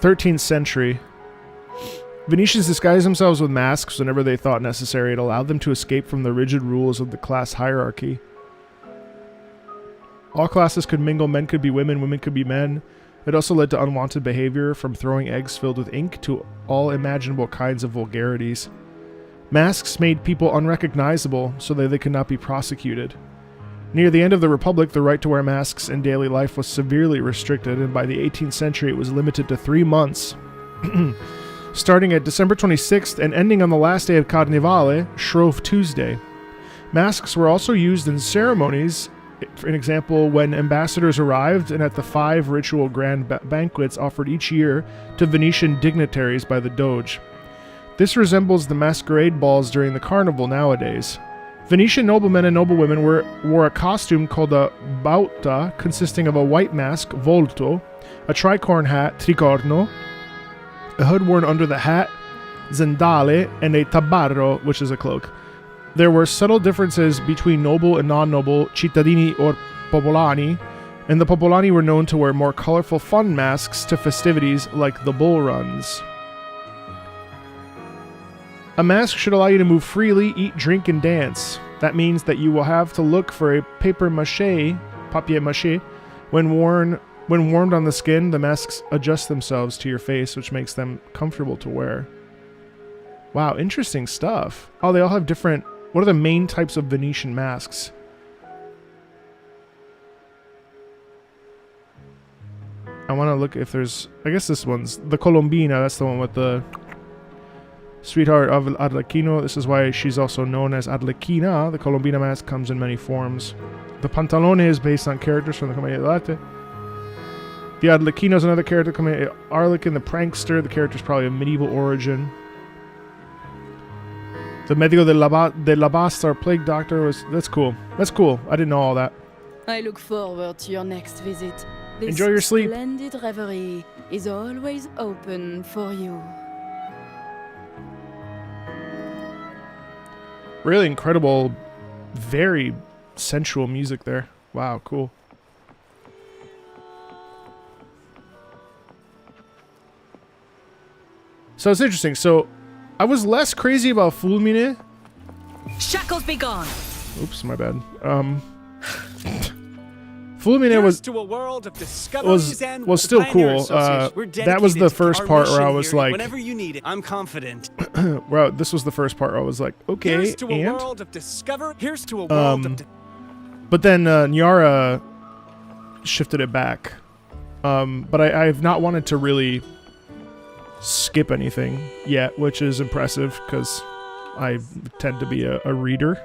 "13th century. Venetians disguised themselves with masks whenever they thought necessary. It allowed them to escape from the rigid rules of the class hierarchy. All classes could mingle, men could be women could be men. It also led to unwanted behavior, from throwing eggs filled with ink to all imaginable kinds of vulgarities. Masks made people unrecognizable so that they could not be prosecuted. Near the end of the Republic, the right to wear masks in daily life was severely restricted, and by the 18th century it was limited to 3 months. Starting at December 26th and ending on the last day of Carnivale, Shrove Tuesday. Masks were also used in ceremonies. For an example, when ambassadors arrived and at the 5 ritual grand banquets offered each year to Venetian dignitaries by the Doge. This resembles the masquerade balls during the carnival nowadays. Venetian noblemen and noblewomen wore a costume called a bauta, consisting of a white mask, volto, a tricorn hat, tricorno, a hood worn under the hat, zendale, and a tabarro, which is a cloak. There were subtle differences between noble and non-noble, cittadini or popolani, and the popolani were known to wear more colorful fun masks to festivities like the bull runs. A mask should allow you to move freely, eat, drink, and dance. That means that you will have to look for a papier mâché. When warmed on the skin, the masks adjust themselves to your face, which makes them comfortable to wear. Wow, interesting stuff. Oh, they all have different... What are the main types of Venetian masks? I want to look if there's... I guess this one's... The Colombina, that's the one with the... Sweetheart of Arlecchino. This is why she's also known as Arlecchina. The Colombina mask comes in many forms. The Pantalone is based on characters from the Commedia dell'arte. The Arlecchino is another character coming. Arlequin, the prankster. The character is probably of medieval origin. The Medico de la Basta, plague doctor, was... That's cool. That's cool. I didn't know all that. I look forward to your next visit. This Enjoy your sleep. Splendid reverie is always open for you. Really incredible, very sensual music there. Wow, cool. So it's interesting. So I was less crazy about Fulmine. Shackles be gone. Oops, my bad. Fulmine was still cool. That was the first part where I was like, whenever you need it, I'm confident. Well, this was the first part where I was like, okay, Here's to a world of discover. Here's to a world of. But then Nyara shifted it back. But I've not wanted to really skip anything yet, which is impressive because I tend to be a reader.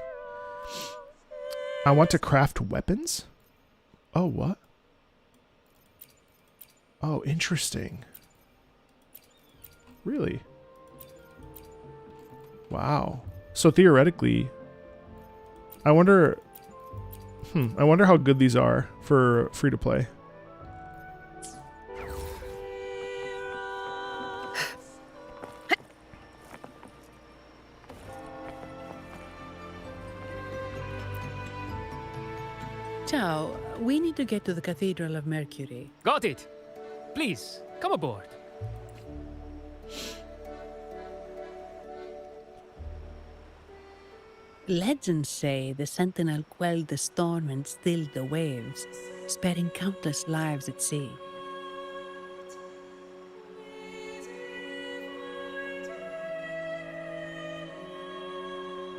I want to craft weapons. Oh, what? Oh, interesting. Really? Wow. So theoretically, I wonder how good these are for free to play. Ciao, we need to get to the Cathedral of Mercury. Got it. Please, come aboard. Legends say the Sentinel quelled the storm and stilled the waves, sparing countless lives at sea.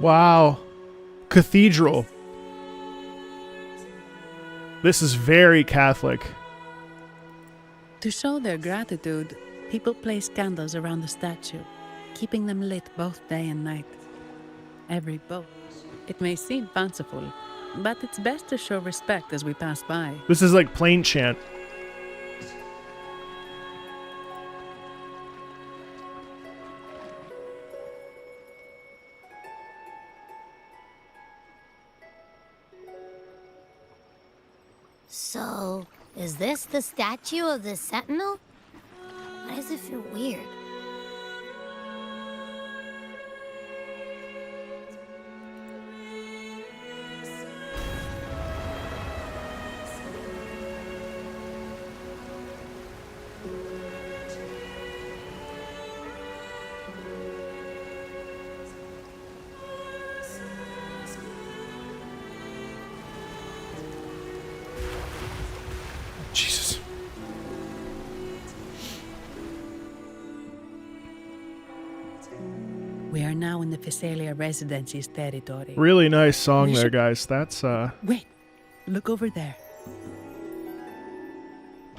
Wow. Cathedral. This is very Catholic. To show their gratitude, people place candles around the statue, keeping them lit both day and night. Every boat. It may seem fanciful, but it's best to show respect as we pass by. This is like plain chant. So, is this the statue of the Sentinel? Why does it feel weird? Jesus. We are now in the Physalia Residency's territory. Really nice song there, guys. That's Wait, look over there.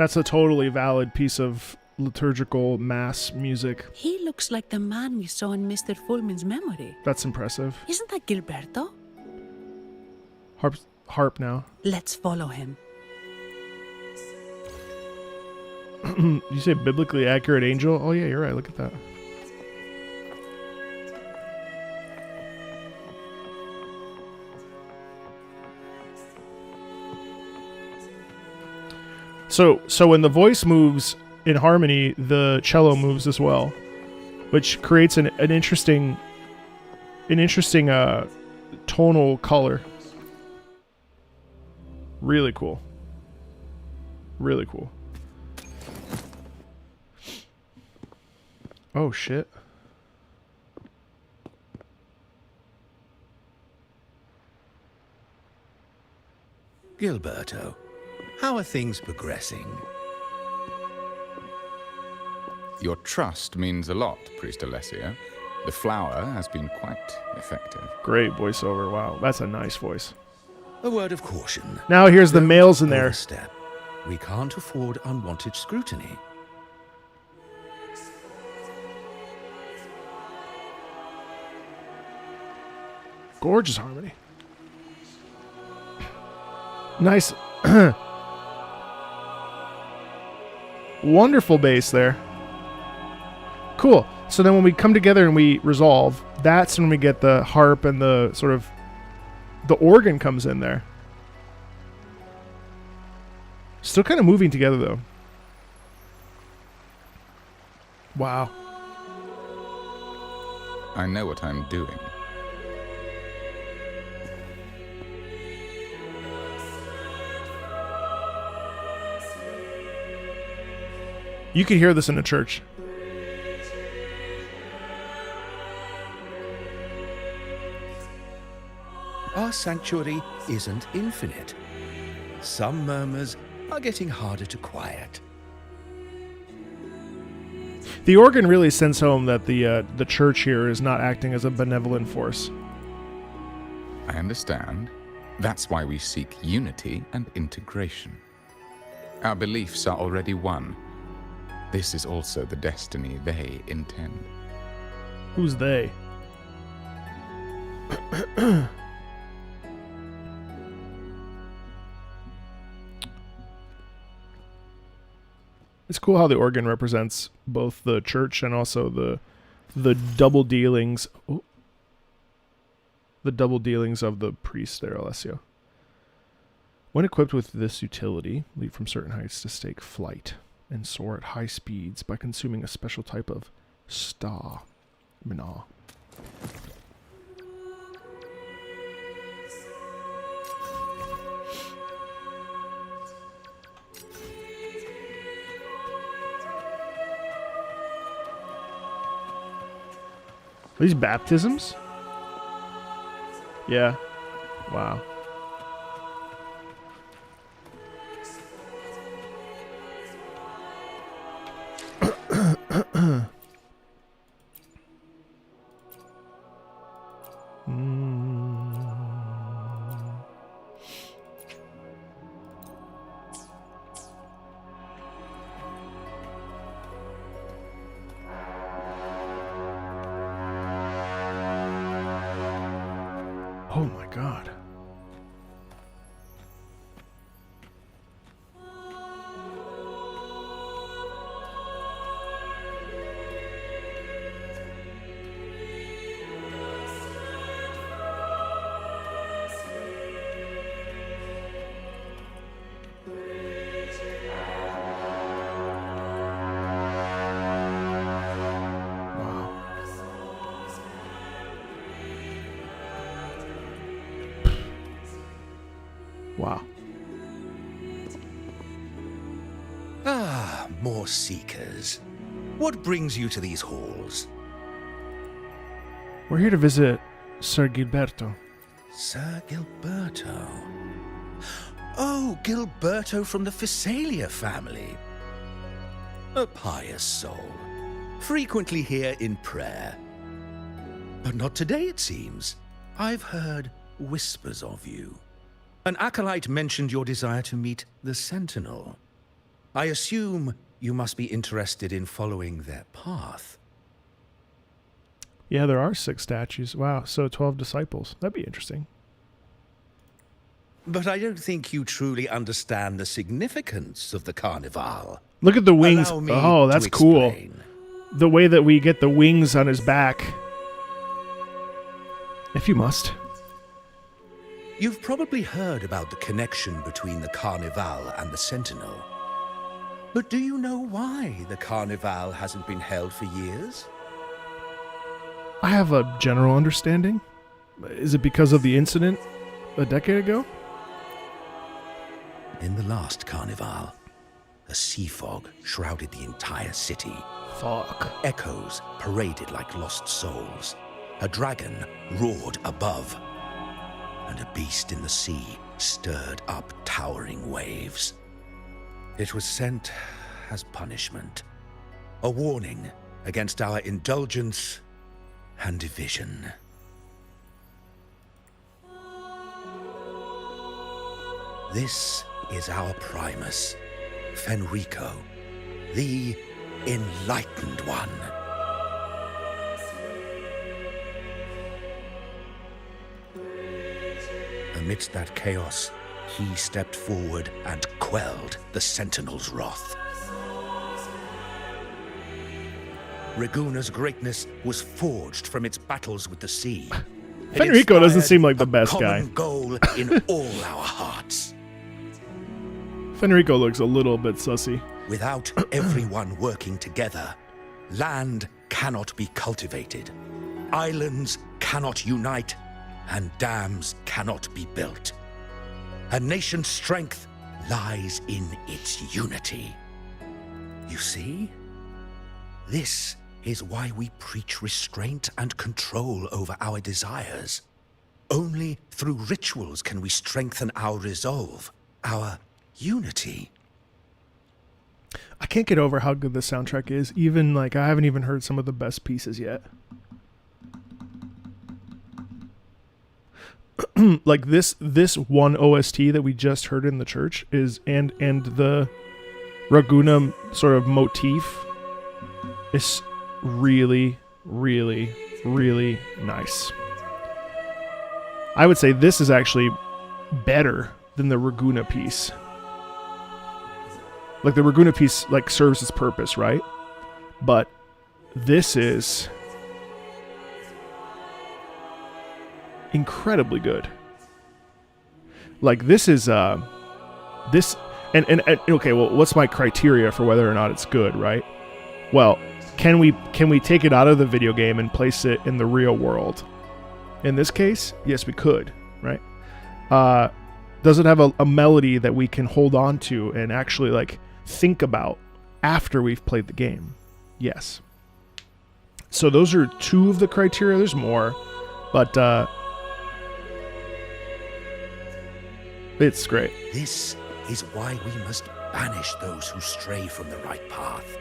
that's a totally valid piece of liturgical mass music. He looks like the man we saw in Mr. Fulmin's memory. That's impressive. Isn't that Gilberto? Harp now. Let's follow him. You say biblically accurate angel? Oh yeah, you're right. Look at that. So when the voice moves in harmony, the cello moves as well, which creates an interesting tonal color. Really cool. Really cool. Oh shit. Gilberto, how are things progressing? Your trust means a lot, Priest Alessio. The flower has been quite effective. Great voiceover. Wow, that's a nice voice. A word of caution. Now here's the males in there. Overstep. We can't afford unwanted scrutiny. Gorgeous harmony. Nice. Wonderful bass there. Cool. So then when we come together and we resolve, that's when we get the harp and the sort of the organ comes in there. Still kind of moving together though. Wow. I know what I'm doing. You could hear this in a church. Our sanctuary isn't infinite. Some murmurs are getting harder to quiet. The organ really sends home that the church here is not acting as a benevolent force. I understand. That's why we seek unity and integration. Our beliefs are already one. This is also the destiny they intend. Who's they? It's cool how the organ represents both the church and also the double dealings. Oh, the double dealings of the priest there, Alessio. When equipped with this utility, leap from certain heights to stake flight and soar at high speeds by consuming a special type of star. Mina. Are these baptisms? Yeah. Wow. Oh my god. Wow. Ah, more seekers. What brings you to these halls? We're here to visit Sir Gilberto. Sir Gilberto. Oh, Gilberto from the Physalia family. A pious soul. Frequently here in prayer. But not today, it seems. I've heard whispers of you. An acolyte mentioned your desire to meet the Sentinel. I assume you must be interested in following their path. Yeah, there are 6 statues. Wow, so 12 disciples. That'd be interesting. But I don't think you truly understand the significance of the Carnival. Look at the wings. Allow me Oh, that's to cool. explain. The way that we get the wings on his back. If you must. You've probably heard about the connection between the Carnival and the Sentinel. But do you know why the Carnival hasn't been held for years? I have a general understanding. Is it because of the incident a decade ago? In the last Carnival, a sea fog shrouded the entire city. Fuck. Echoes paraded like lost souls. A dragon roared above. And a beast in the sea stirred up towering waves. It was sent as punishment. A warning against our indulgence and division. This is our Primus, Fenrico, the Enlightened One. Amidst that chaos, he stepped forward and quelled the Sentinel's wrath. Raguna's greatness was forged from its battles with the sea. Fenrico doesn't seem like the best guy. Common goal in all our hearts. Fenrico looks a little bit sussy. Without everyone working together, land cannot be cultivated, islands cannot unite, and dams cannot be built. A nation's strength lies in its unity. You see? This is why we preach restraint and control over our desires. Only through rituals can we strengthen our resolve, our unity. I can't get over how good the soundtrack is. Even like I haven't even heard some of the best pieces yet. Like this one OST that we just heard in the church is and the Raguna sort of motif is really, really, really nice. I would say this is actually better than the Raguna piece. Like the Raguna piece like serves its purpose, right? But this is incredibly good. Like this is this and okay, well, what's my criteria for whether or not it's good, right? Well, can we take it out of the video game and place it in the real world? In this case, yes, we could, right? Does it have a melody that we can hold on to and actually like think about after we've played the game? Yes. So those are two of the criteria. There's more, but it's great. This is why we must banish those who stray from the right path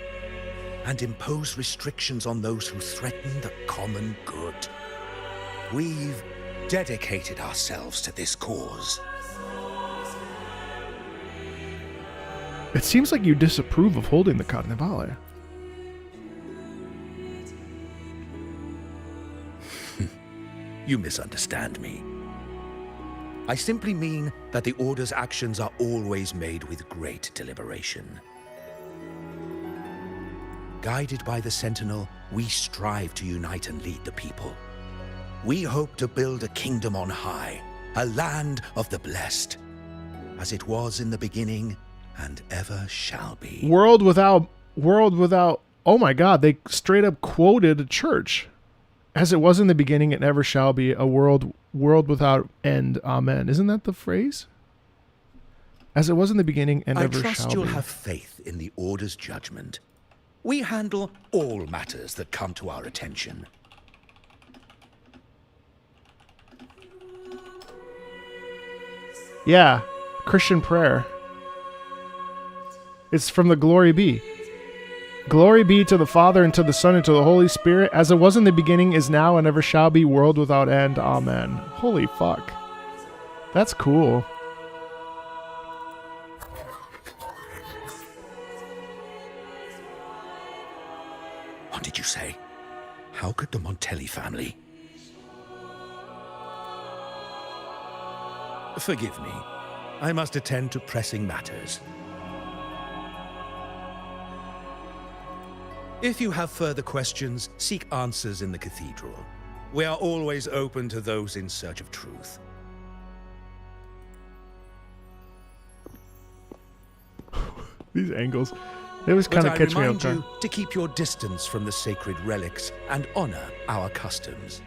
and impose restrictions on those who threaten the common good. We've dedicated ourselves to this cause. It seems like you disapprove of holding the Carnevale. You misunderstand me. I simply mean that the Order's actions are always made with great deliberation. Guided by the Sentinel, we strive to unite and lead the people. We hope to build a kingdom on high, a land of the blessed, as it was in the beginning and ever shall be. World without, oh my God, they straight up quoted a church. As it was in the beginning, it never shall be, a world without end. Amen. Isn't that the phrase? As it was in the beginning and never shall be. I trust you'll have faith in the Order's judgment. We handle all matters that come to our attention. Yeah, Christian prayer. It's from the Glory Be. Glory be to the Father, and to the Son, and to the Holy Spirit, as it was in the beginning, is now, and ever shall be, world without end. Amen. Holy fuck. That's cool. What did you say? How could the Montelli family? Forgive me. I must attend to pressing matters. If you have further questions, seek answers in the cathedral. We are always open to those in search of truth. These angles, they always kind of catch me off guard. I remind you to keep your distance from the sacred relics and honor our customs.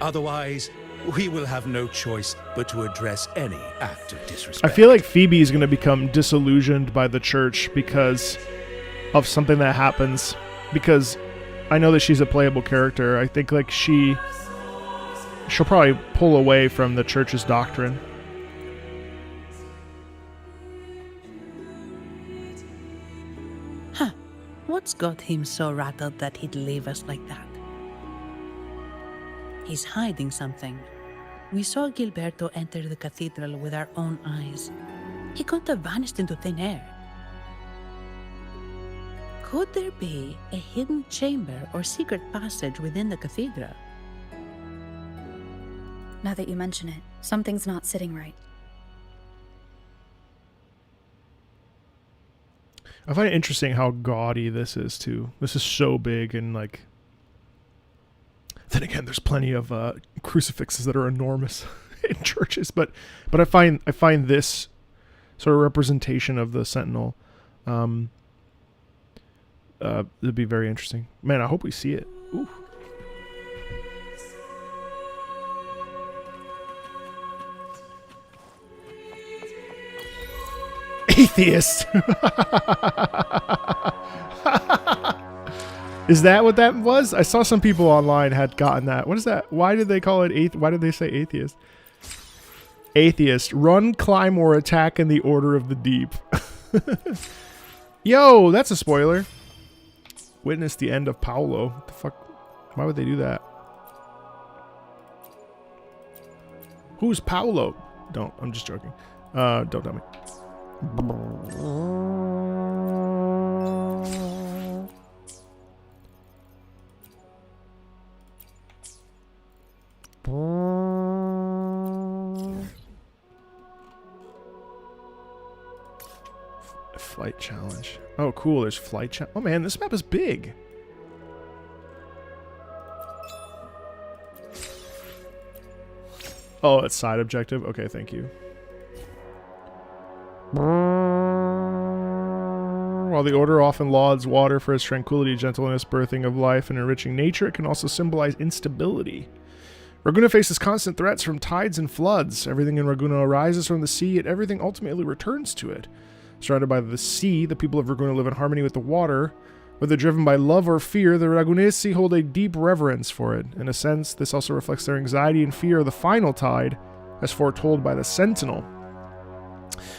Otherwise, we will have no choice but to address any act of disrespect. I feel like Phoebe is going to become disillusioned by the church because of something that happens. Because I know that she's a playable character. I think like she'll probably pull away from the church's doctrine. Huh. What's got him so rattled that he'd leave us like that? He's hiding something. We saw Gilberto enter the cathedral with our own eyes. He couldn't have vanished into thin air. Could there be a hidden chamber or secret passage within the cathedral? Now that you mention it, something's not sitting right. I find it interesting how gaudy this is too. This is so big and like. Then again, there's plenty of crucifixes that are enormous in churches, but I find this sort of representation of the Sentinel. It'd be very interesting. Man, I hope we see it. Ooh. Atheist. Is that what that was? I saw some people online had gotten that. What is that? Why did they call it why did they say atheist? Atheist. Run, climb, or attack in the order of the deep. Yo, that's a spoiler. Witness the end of Paolo. What the fuck? Why would they do that? Who's Paolo? Don't. I'm just joking. Don't tell me. flight challenge. Oh, cool. There's flight challenge. Oh, man, this map is big. Oh, it's side objective? Okay, thank you. While the Order often lauds water for its tranquility, gentleness, birthing of life, and enriching nature, it can also symbolize instability. Raguna faces constant threats from tides and floods. Everything in Raguna arises from the sea, yet everything ultimately returns to it. Surrounded by the sea, the people of Raguna live in harmony with the water. Whether driven by love or fear, the Ragunesi hold a deep reverence for it. In a sense, this also reflects their anxiety and fear of the final tide, as foretold by the Sentinel.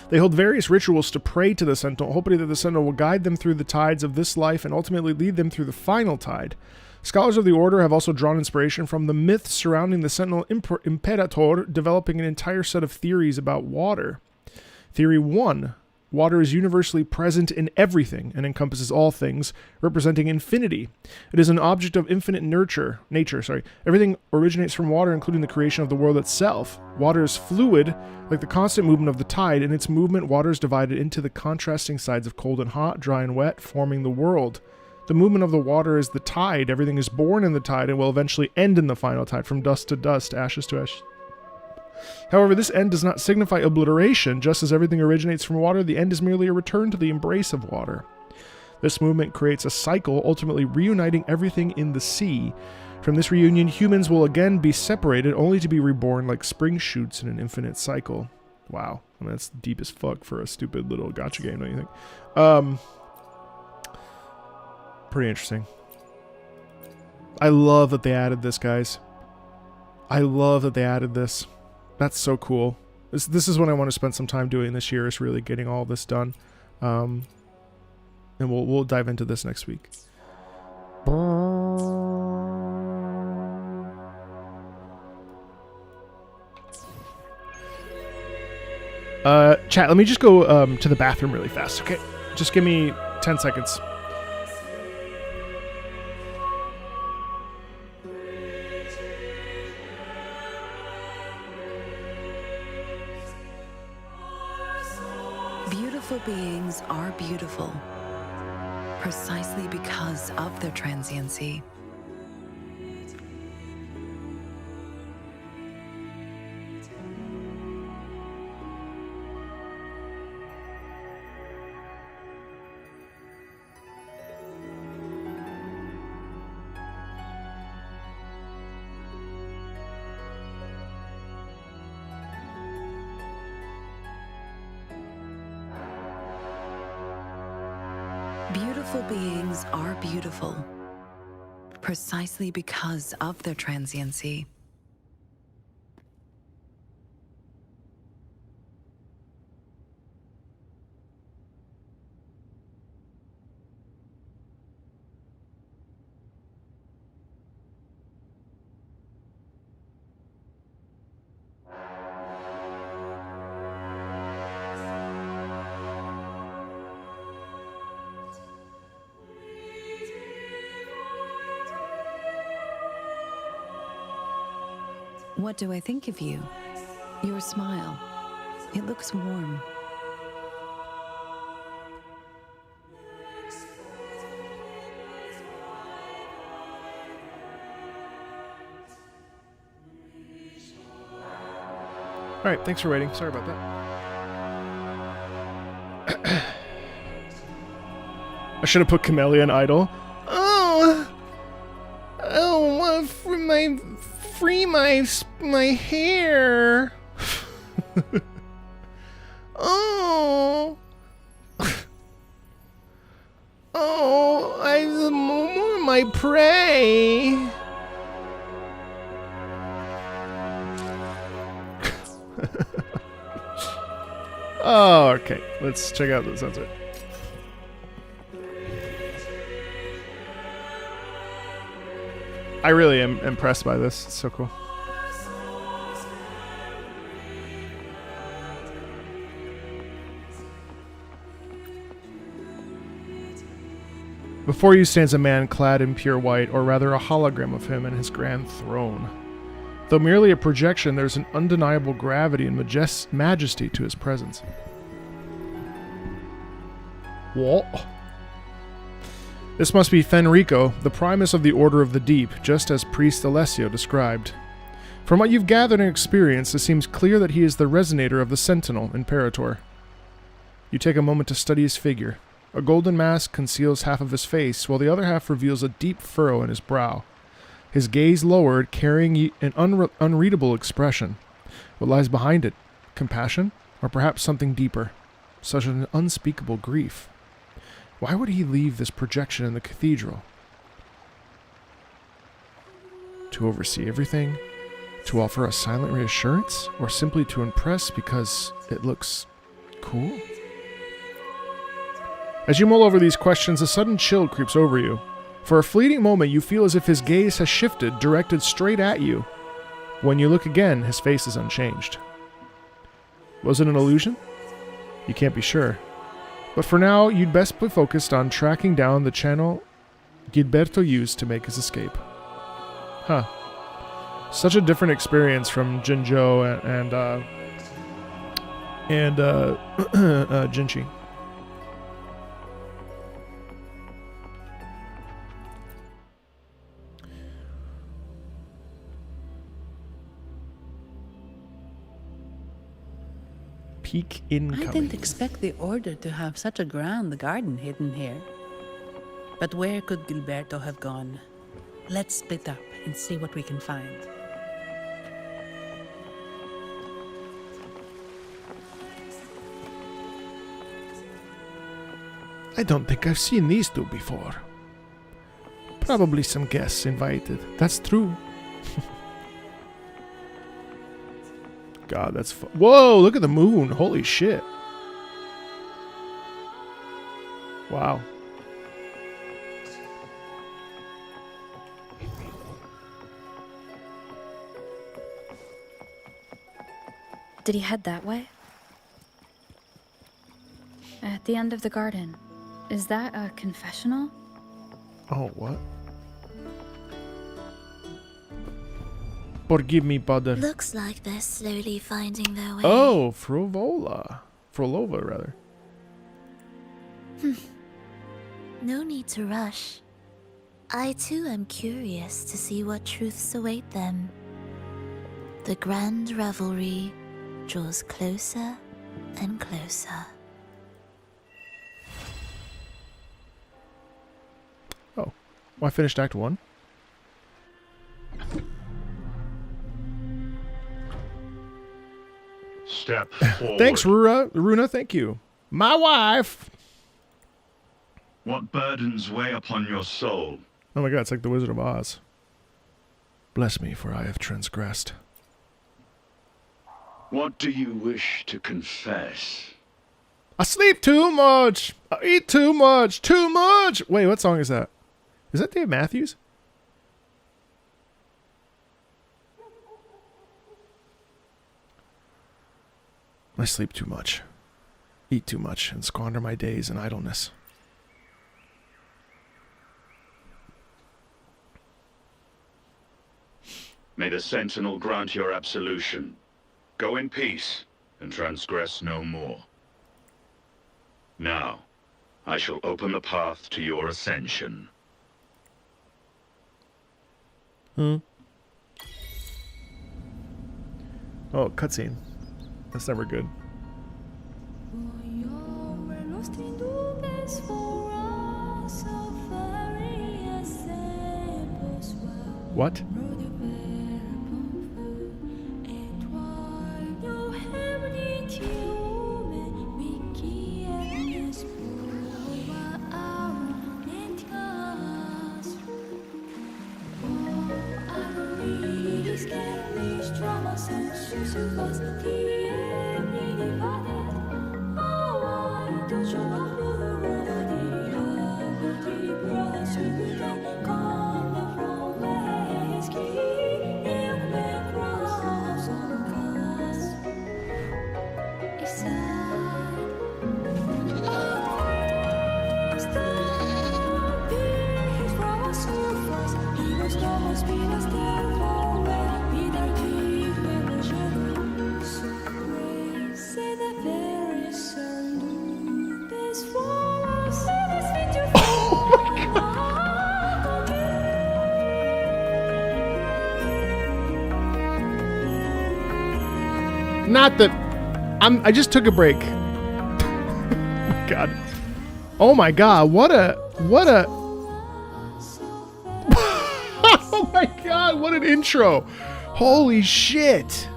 They hold various rituals to pray to the Sentinel, hoping that the Sentinel will guide them through the tides of this life and ultimately lead them through the final tide. Scholars of the Order have also drawn inspiration from the myths surrounding the Sentinel Imperator, developing an entire set of theories about water. Theory 1. Water is universally present in everything and encompasses all things, representing infinity. It is an object of infinite nature. Everything originates from water, including the creation of the world itself. Water is fluid, like the constant movement of the tide. In its movement, water is divided into the contrasting sides of cold and hot, dry and wet, forming the world. The movement of the water is the tide. Everything is born in the tide and will eventually end in the final tide, from dust to dust, ashes to ashes. However, this end does not signify obliteration. Just as everything originates from water, the end is merely a return to the embrace of water. This movement creates a cycle, ultimately reuniting everything in the sea. From this reunion, humans will again be separated, only to be reborn like spring shoots in an infinite cycle. Wow. I mean, that's deep as fuck for a stupid little gacha game, don't you think? Pretty interesting. I love that they added this, guys. I love that they added this. That's so cool. This is what I want to spend some time doing this year, is really getting all this done. And we'll dive into this next week. Chat, let me just go to the bathroom really fast, okay? Just give me 10 seconds. Beautiful beings are beautiful, precisely because of their transiency. Beautiful beings are beautiful, precisely because of their transiency. What do I think of you? Your smile. It looks warm. All right, thanks for waiting. Sorry about that. I should have put Chameleon Idol. Free my hair. Oh, I'm more my prey. Oh, okay. Let's check out the sunset. I really am impressed by this. It's so cool. Before you stands a man clad in pure white, or rather a hologram of him and his grand throne. Though merely a projection, there's an undeniable gravity and majesty to his presence. What? This must be Fenrico, the Primus of the Order of the Deep, just as Priest Alessio described. From what you've gathered and experienced, it seems clear that he is the resonator of the Sentinel, Imperator. You take a moment to study his figure. A golden mask conceals half of his face, while the other half reveals a deep furrow in his brow. His gaze lowered, carrying an unreadable expression. What lies behind it? Compassion? Or perhaps something deeper? Such an unspeakable grief. Why would he leave this projection in the cathedral? To oversee everything? To offer a silent reassurance? Or simply to impress because it looks cool? As you mull over these questions, a sudden chill creeps over you. For a fleeting moment, you feel as if his gaze has shifted, directed straight at you. When you look again, his face is unchanged. Was it an illusion? You can't be sure. But for now, you'd best be focused on tracking down the channel Gilberto used to make his escape. Huh. Such a different experience from Jinzhou and Jinchi. Peak incoming. I didn't expect the Order to have such a grand garden hidden here. But where could Gilberto have gone? Let's split up and see what we can find. I don't think I've seen these two before. Probably some guests invited. That's true. God, that's whoa, look at the moon. Holy shit. Wow. Did he head that way? At the end of the garden. Is that a confessional? Oh, what? Forgive me, brother. Looks like they're slowly finding their way. Oh, Frolova, rather. No need to rush. I too am curious to see what truths await them. The grand revelry draws closer and closer. Oh, well, I finished Act 1. Step forward. Thanks, Runa, thank you. My wife! What burdens weigh upon your soul? Oh my god, it's like the Wizard of Oz. Bless me, for I have transgressed. What do you wish to confess? I sleep too much! I eat too much! Too much! Wait, what song is that? Is that Dave Matthews? I sleep too much, eat too much, and squander my days in idleness. May the Sentinel grant your absolution. Go in peace, and transgress no more. Now, I shall open the path to your ascension. Oh, cutscene. That's never good. What? Not that I just took a break. God. Oh my God, what a oh my God, what an intro. Holy shit.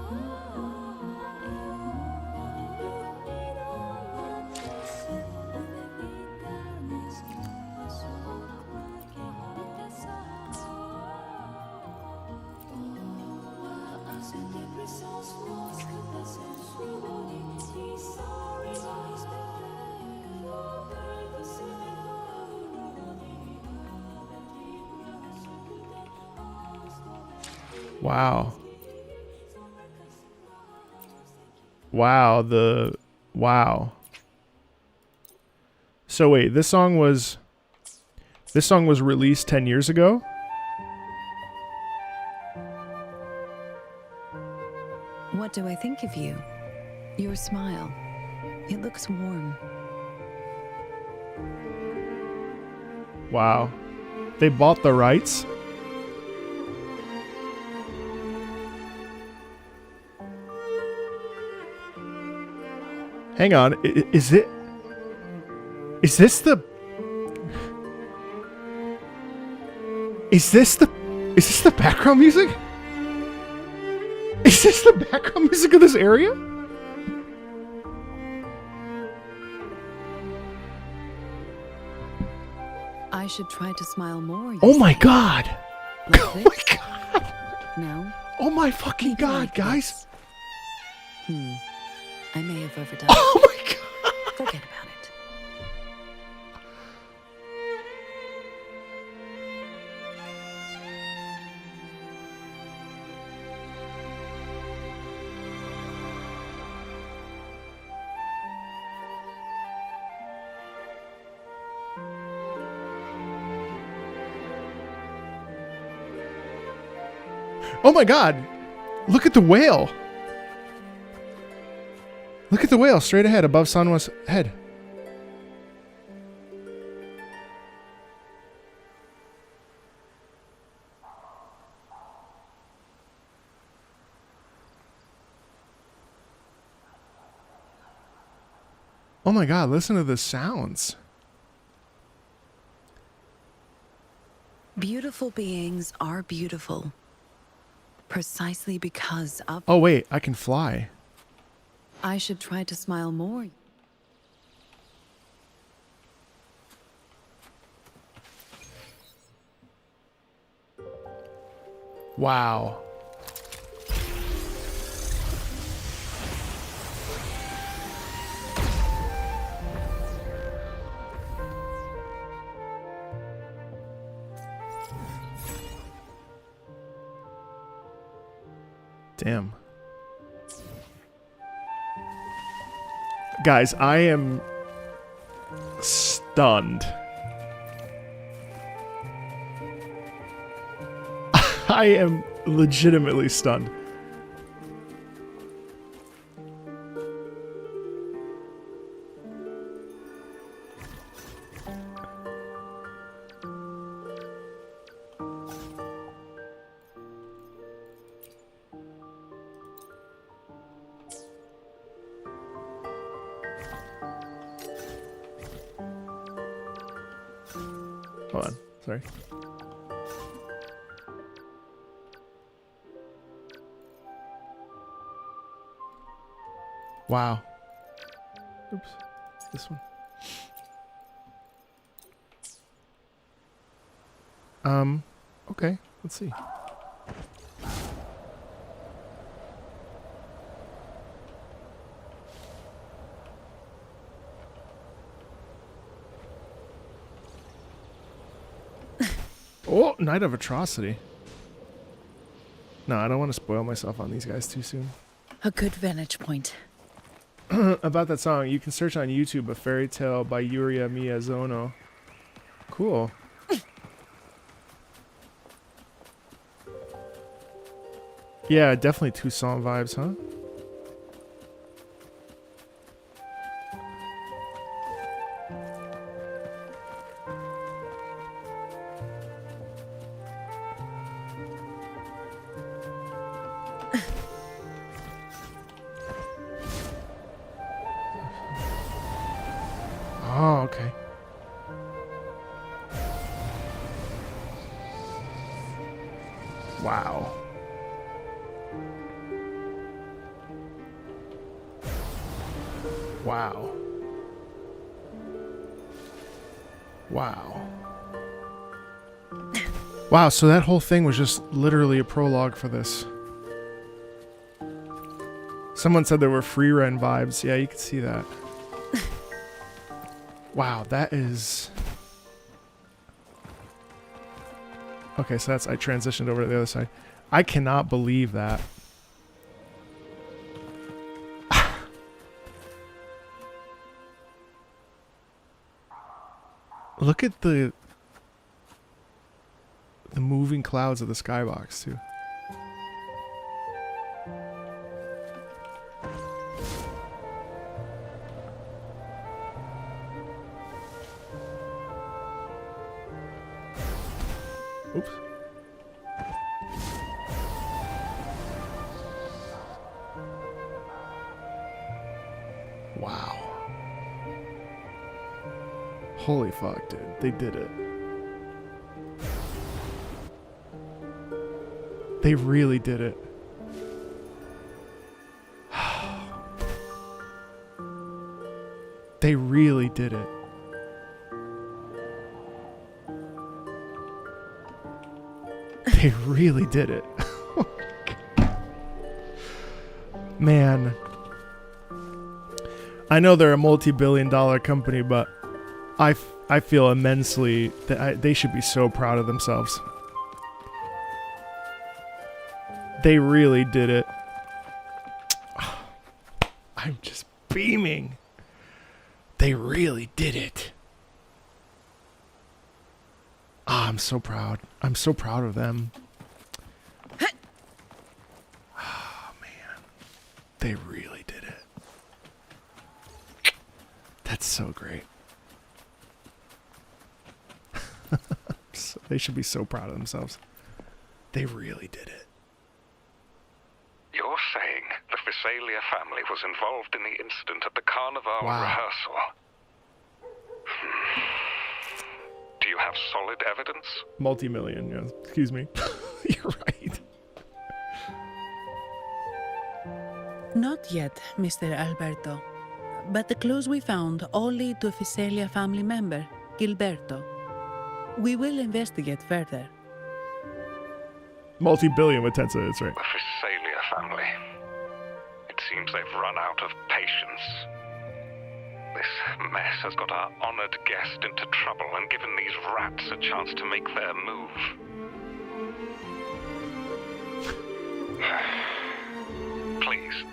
Wow. Wow. So wait, this song was released 10 years ago? What do I think of you? Your smile. It looks warm. Wow. They bought the rights? Hang on, is this the background music? Is this the background music of this area? I should try to smile more. Oh my God. Like oh this? my God. No? Oh my fucking God, like guys. I may have overdone. Oh my God. Forget about it. Oh my God. Look at the whale. Look at the whale straight ahead above Sanwa's head. Oh my God, listen to the sounds. Beautiful beings are beautiful. Precisely because of... Oh wait, I can fly. I should try to smile more. Wow. Damn. Guys, I am stunned. I am legitimately stunned. Hold on, sorry. Wow. Oops. This one. Okay, let's see. Oh, Night of Atrocity. No, I don't want to spoil myself on these guys too soon. A good vantage point. About that song, you can search on YouTube A Fairy Tale by Yuria Miyazono. Cool. Yeah, definitely Toussaint vibes, huh? okay. Wow. Wow. Wow. Wow, so that whole thing was just literally a prologue for this. Someone said there were free run vibes. Yeah, you can see that. Wow, that is... Okay, so that's... I transitioned over to the other side. I cannot believe that. Look at the moving clouds of the skybox, too. Oops. Wow. Holy fuck, dude. They did it. They really did it. They really did it. They really did it. Man. I know they're a multi-billion-dollar company, but I feel immensely that they should be so proud of themselves. They really did it. I'm just beaming. They really did it. Ah, I'm so proud. I'm so proud of them. Oh, man. They really did it. That's so great. They should be so proud of themselves. They really did it. You're saying the Visalia family was involved in the incident at the Carnival rehearsal? Do you have solid evidence? Multi-million, yeah. Excuse me. You're right. Not yet, Mr. Alberto. But the clues we found all lead to a Visalia family member, Gilberto. We will investigate further. Multi-billion with Tensa, that's right. The Visalia family. It seems they've run out of patience. This mess has got our honored guest into trouble and given these rats a chance to make their move. Please,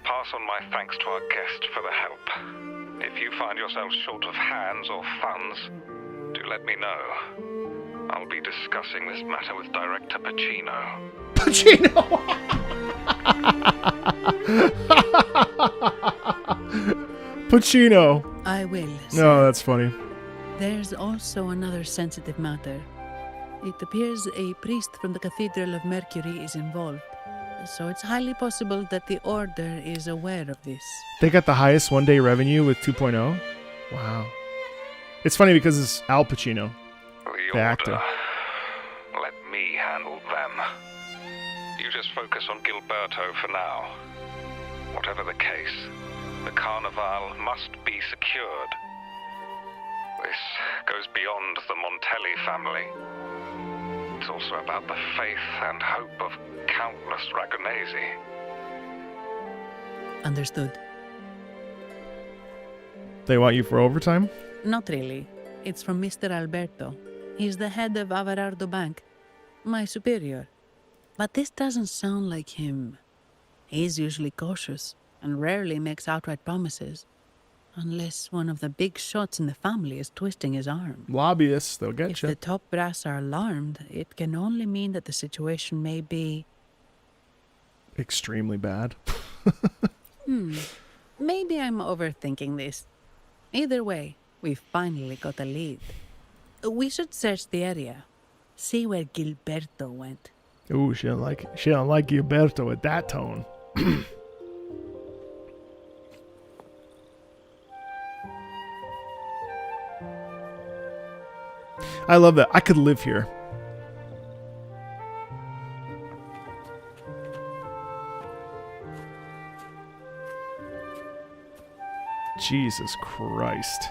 pass on my thanks to our guest for the help. If you find yourself short of hands or funds, do let me know. I'll be discussing this matter with Director Pacino. Pacino! Pacino. I will. No, that's funny. There's also another sensitive matter. It appears a priest from the Cathedral of Mercury is involved. So it's highly possible that the Order is aware of this. They got the highest one-day revenue with 2.0. Wow. It's funny because it's Al Pacino, the actor. Let me handle them. You just focus on Gilberto for now. Whatever the case, the Carnival must be secured. This goes beyond the Montelli family. It's also about the faith and hope of countless Ragonesi. Understood. They want you for overtime? Not really. It's from Mr. Alberto. He's the head of Averardo Bank, my superior. But this doesn't sound like him. He's usually cautious and rarely makes outright promises. Unless one of the big shots in the family is twisting his arm. Lobbyists, they'll get you. If the top brass are alarmed, it can only mean that the situation may be... extremely bad. Maybe I'm overthinking this. Either way, we've finally got a lead. We should search the area. See where Gilberto went. Ooh, she don't like Gilberto with that tone. I love that. I could live here. Jesus Christ.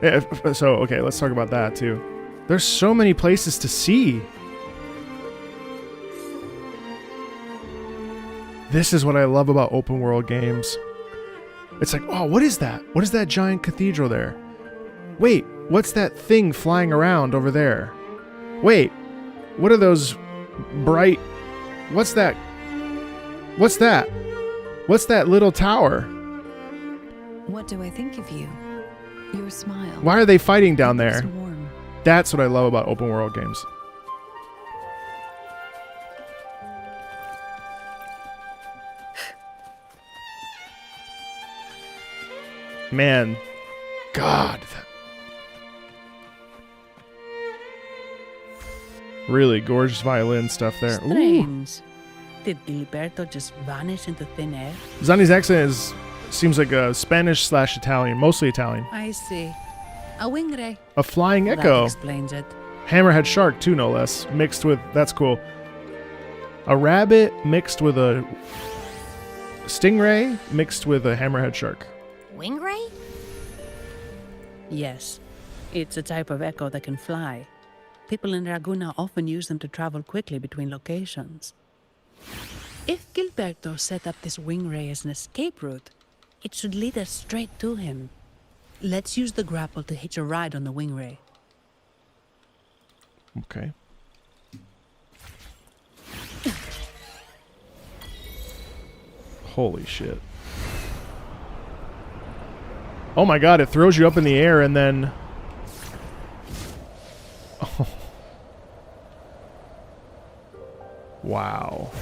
Yeah, so, okay, let's talk about that too. There's so many places to see. This is what I love about open world games. It's like, oh, what is that? What is that giant cathedral there? Wait, what's that thing flying around over there? Wait, what are those bright... What's that? What's that? What's that little tower? What do I think of you? Your smile. Why are they fighting down there? It's warm. That's what I love about open world games. Man, God. Really gorgeous violin stuff there. Strange. Did Gilberto just vanish into thin air? Zanni's accent seems like a Spanish/Italian, mostly Italian. I see. A wing ray. A flying That echo. explains it. Hammerhead shark too, no less. Mixed with, that's cool. A rabbit mixed with a stingray mixed with a hammerhead shark. Wing ray? Yes. It's a type of echo that can fly. People in Raguna often use them to travel quickly between locations. If Gilberto set up this wing ray as an escape route, it should lead us straight to him. Let's use the grapple to hitch a ride on the wing ray. Okay. Holy shit. Oh my god, it throws you up in the air and then... Oh. Wow.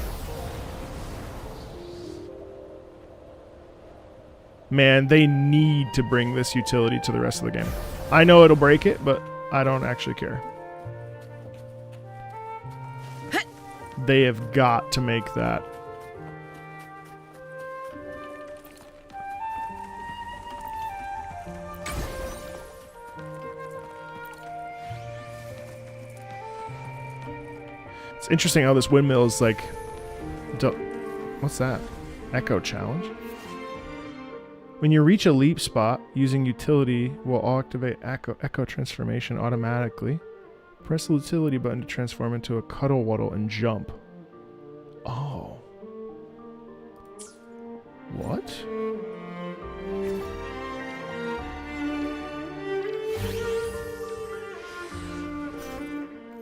Man, they need to bring this utility to the rest of the game. I know it'll break it, but I don't actually care. They have got to make that. It's interesting how this windmill is like... What's that? Echo challenge? When you reach a leap spot, using utility will activate echo transformation automatically. Press the utility button to transform into a cuddle waddle and jump. Oh. What?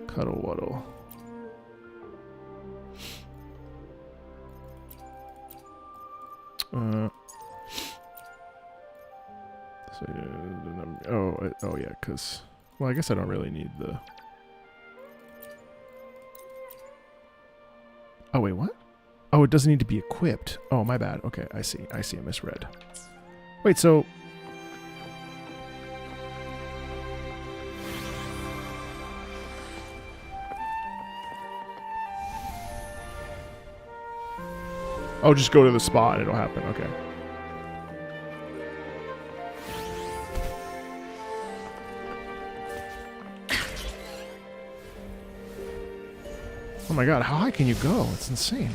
Cuddle waddle. Oh yeah, because... Well, I guess I don't really need the... Oh, wait, what? Oh, it doesn't need to be equipped. Oh, my bad. Okay, I see. I misread. Wait, so... Oh, just go to the spot and it'll happen. Okay. Oh my god, how high can you go? It's insane.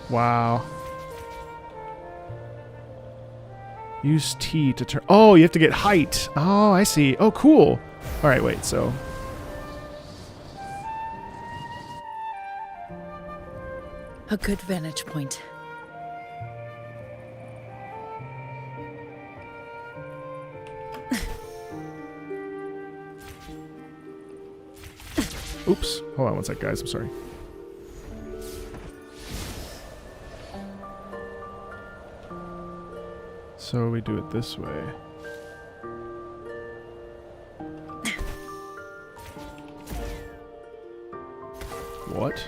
Wow. Use T to turn... Oh, you have to get height. Oh, I see. Oh, cool. Alright, wait, so... A good vantage point. Oops. Hold on one sec, guys. I'm sorry. So we do it this way. What?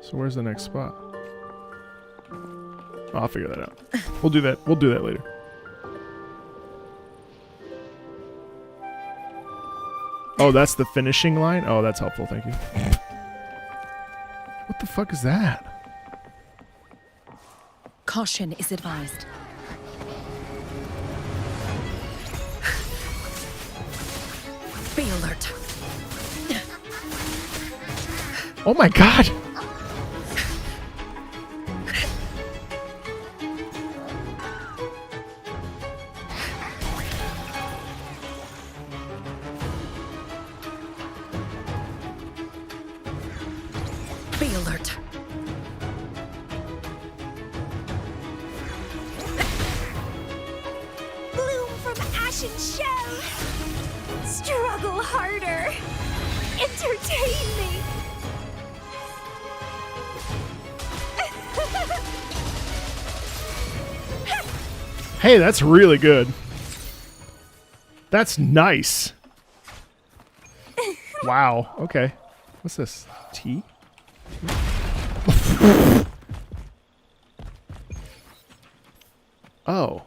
So where's the next spot? Oh, I'll figure that out. We'll do that. We'll do that later. Oh, that's the finishing line? Oh, that's helpful. Thank you. What the fuck is that? Caution is advised. Be alert. Oh my god! Be alert. Bloom from ashen shell. Struggle harder. Entertain me. Hey, that's really good. That's nice. Wow. Okay. What's this? Tea? Oh.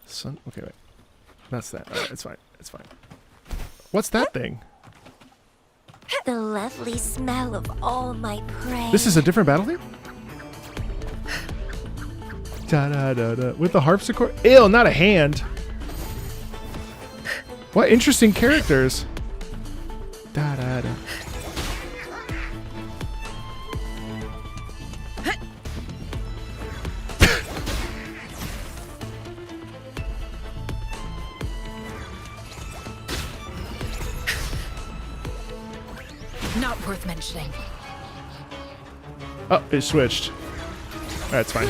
Sun. Okay, wait. That's that. All right, it's fine. It's fine. What's that thing? The lovely smell of all my prey. This is a different battle theme? Da da da da. With the harpsichord? Ew, not a hand. What interesting characters. Da da da. Not worth mentioning. Oh, it switched. That's fine.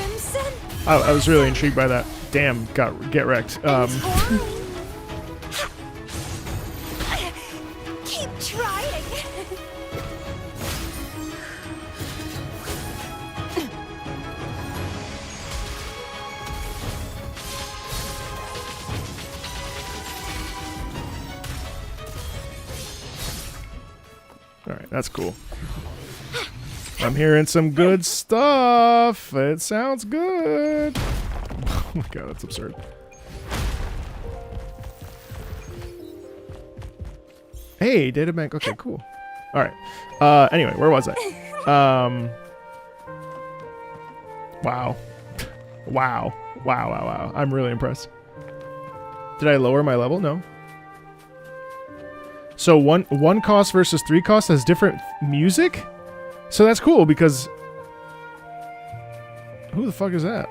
Oh, I was really intrigued by that. Damn, get wrecked. Keep trying. All right, that's cool. I'm hearing some good stuff. It sounds good. Oh my god, that's absurd. Hey, databank. Okay, cool. All right. Anyway, where was I? Wow. Wow. Wow, wow, wow. I'm really impressed. Did I lower my level? No. So one cost versus 3 cost has different music? So that's cool because... Who the fuck is that?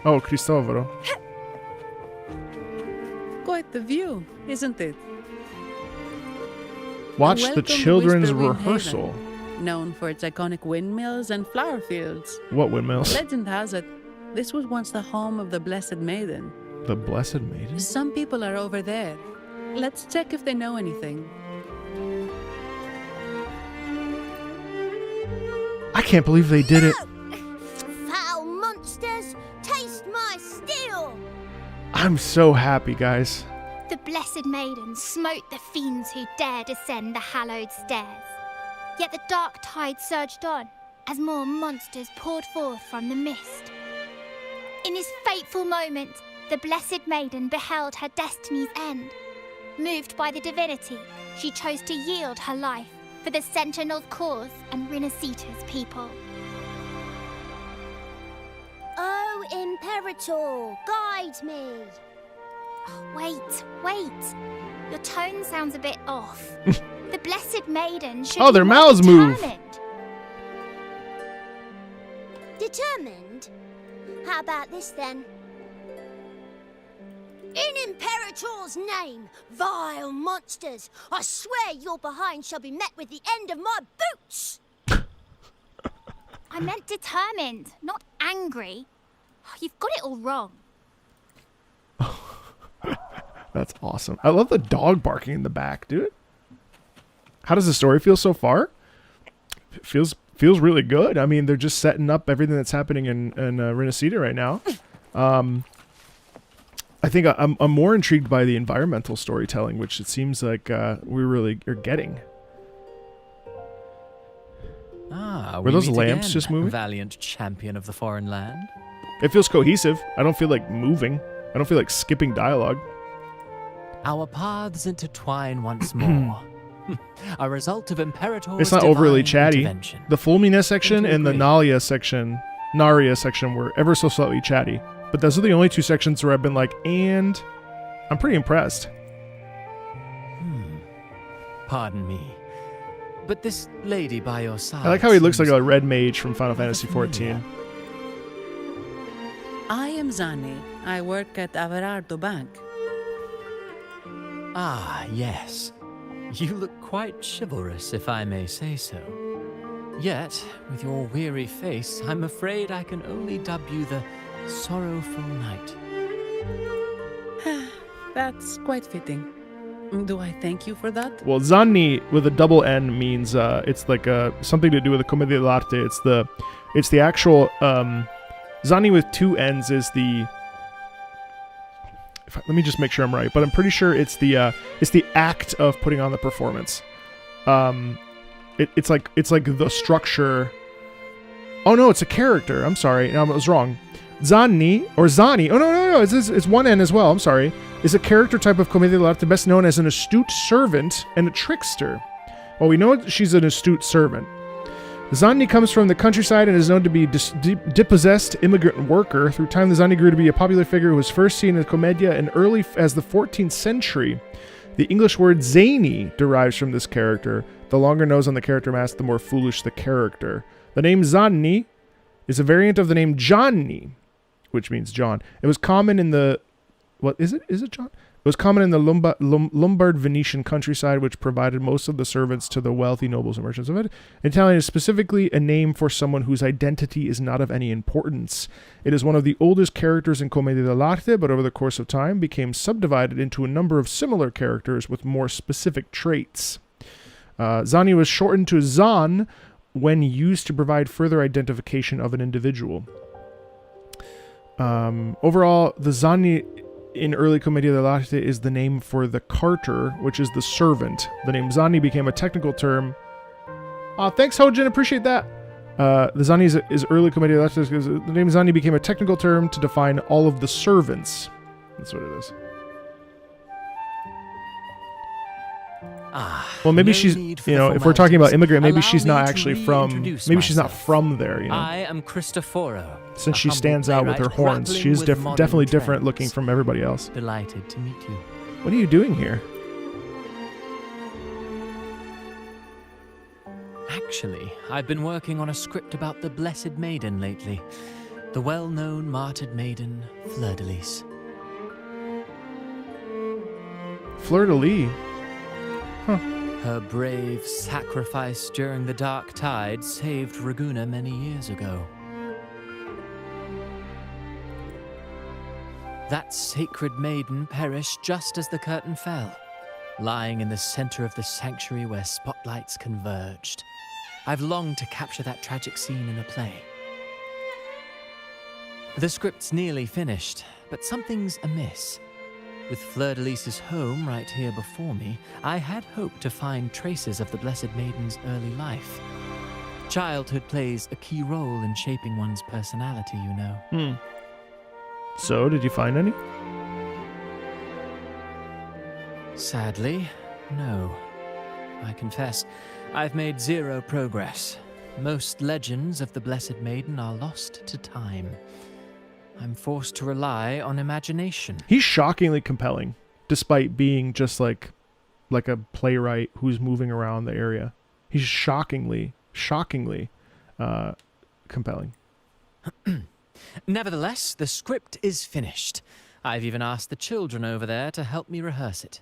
Oh, Cristoforo. Quite the view, isn't it? Watch the Welcome to children's Whisperwind rehearsal. Haven, known for its iconic windmills and flower fields. What windmills? Legend has it, this was once the home of the Blessed Maiden. The Blessed Maiden? Some people are over there. Let's check if they know anything. I can't believe they did it. Foul monsters, taste my steel. I'm so happy, guys. The Blessed Maiden smote the fiends who dared ascend the hallowed stairs. Yet the dark tide surged on as more monsters poured forth from the mist. In this fateful moment, the Blessed Maiden beheld her destiny's end. Moved by the divinity, she chose to yield her life for the Sentinel's cause and Rinascita's people. Oh, Imperator, guide me. Oh, wait. Your tone sounds a bit off. The Blessed Maiden should Oh, be their more mouths move. Determined? How about this then? In Imperator's name, vile monsters, I swear your behind shall be met with the end of my boots! I meant determined, not angry. You've got it all wrong. That's awesome. I love the dog barking in the back, dude. How does the story feel so far? It feels really good. I mean, they're just setting up everything that's happening in Rinascita right now. I think I'm more intrigued by the environmental storytelling, which it seems like we really are getting. Were those lamps just moving? Valiant champion of the foreign land. It feels cohesive. I don't feel like moving. I don't feel like skipping dialogue. Our paths intertwine once more. A result of Imperator's It's not overly divine chatty. intervention. The Fulmina section and the agree. Naria section were ever so slightly chatty. But those are the only 2 sections where I've been like, and I'm pretty impressed. Pardon me. But this lady by your side. I like how he looks like a red mage from Final Fantasy XIV. I am Zani. I work at Averardo Bank. Ah, yes. You look quite chivalrous, if I may say so. Yet, with your weary face, I'm afraid I can only dub you the Sorrowful Knight. That's quite fitting. Do I thank you for that? Well, Zanni with a double N means it's like something to do with the Commedia dell'arte. It's the actual Zanni with 2 N's is the. Let me just make sure I'm right, but I'm pretty sure it's the act of putting on the performance. It's like the structure. Oh no, it's a character. I'm sorry, no, I was wrong. Zanni or Zani. Oh no, it's 1 N as well. I'm sorry. Is a character type of commedia dell'arte best known as an astute servant and a trickster. Well, we know she's an astute servant. Zanni comes from the countryside and is known to be dispossessed immigrant worker. Through time, the Zanni grew to be a popular figure who was first seen in commedia as the 14th century. The English word zany derives from this character. The longer nose on the character mask, the more foolish the character. The name Zanni is a variant of the name Johnny, which means John. It was common in the... What is it? Is it John? It was common in the Lombard Venetian countryside, which provided most of the servants to the wealthy nobles and merchants of it. Italian is specifically a name for someone whose identity is not of any importance. It is one of the oldest characters in Commedia dell'arte, but over the course of time became subdivided into a number of similar characters with more specific traits. Zanni was shortened to Zan when used to provide further identification of an individual. Overall, the Zanni in early Commedia dell'arte is the name for the carter, which is the servant. The name Zanni became a technical term. Thanks, Hojin, appreciate that. The Zanni is early Commedia dell'arte because the name Zanni became a technical term to define all of the servants. That's what it is. Well, maybe she's, if we're talking about immigrant, maybe she's not actually from, maybe she's not from there, I am Cristoforo. Since she stands out with her horns, she is definitely different looking from everybody else. Delighted to meet you. What are you doing here? Actually, I've been working on a script about the Blessed Maiden lately. The well-known martyred maiden, Fleur-de-Lis. Fleur-de-Lis? Huh. Her brave sacrifice during the Dark Tide saved Raguna many years ago. That sacred maiden perished just as the curtain fell, lying in the center of the sanctuary where spotlights converged. I've longed to capture that tragic scene in a play. The script's nearly finished, but something's amiss. With Fleur-de-Lis's home right here before me, I had hoped to find traces of the Blessed Maiden's early life. Childhood plays a key role in shaping one's personality, you know. So, did you find any? Sadly, no. I confess, I've made zero progress. Most legends of the Blessed Maiden are lost to time. I'm forced to rely on imagination. He's shockingly compelling, despite being just like a playwright who's moving around the area. He's shockingly compelling. Nevertheless, the script is finished. I've even asked the children over there to help me rehearse it.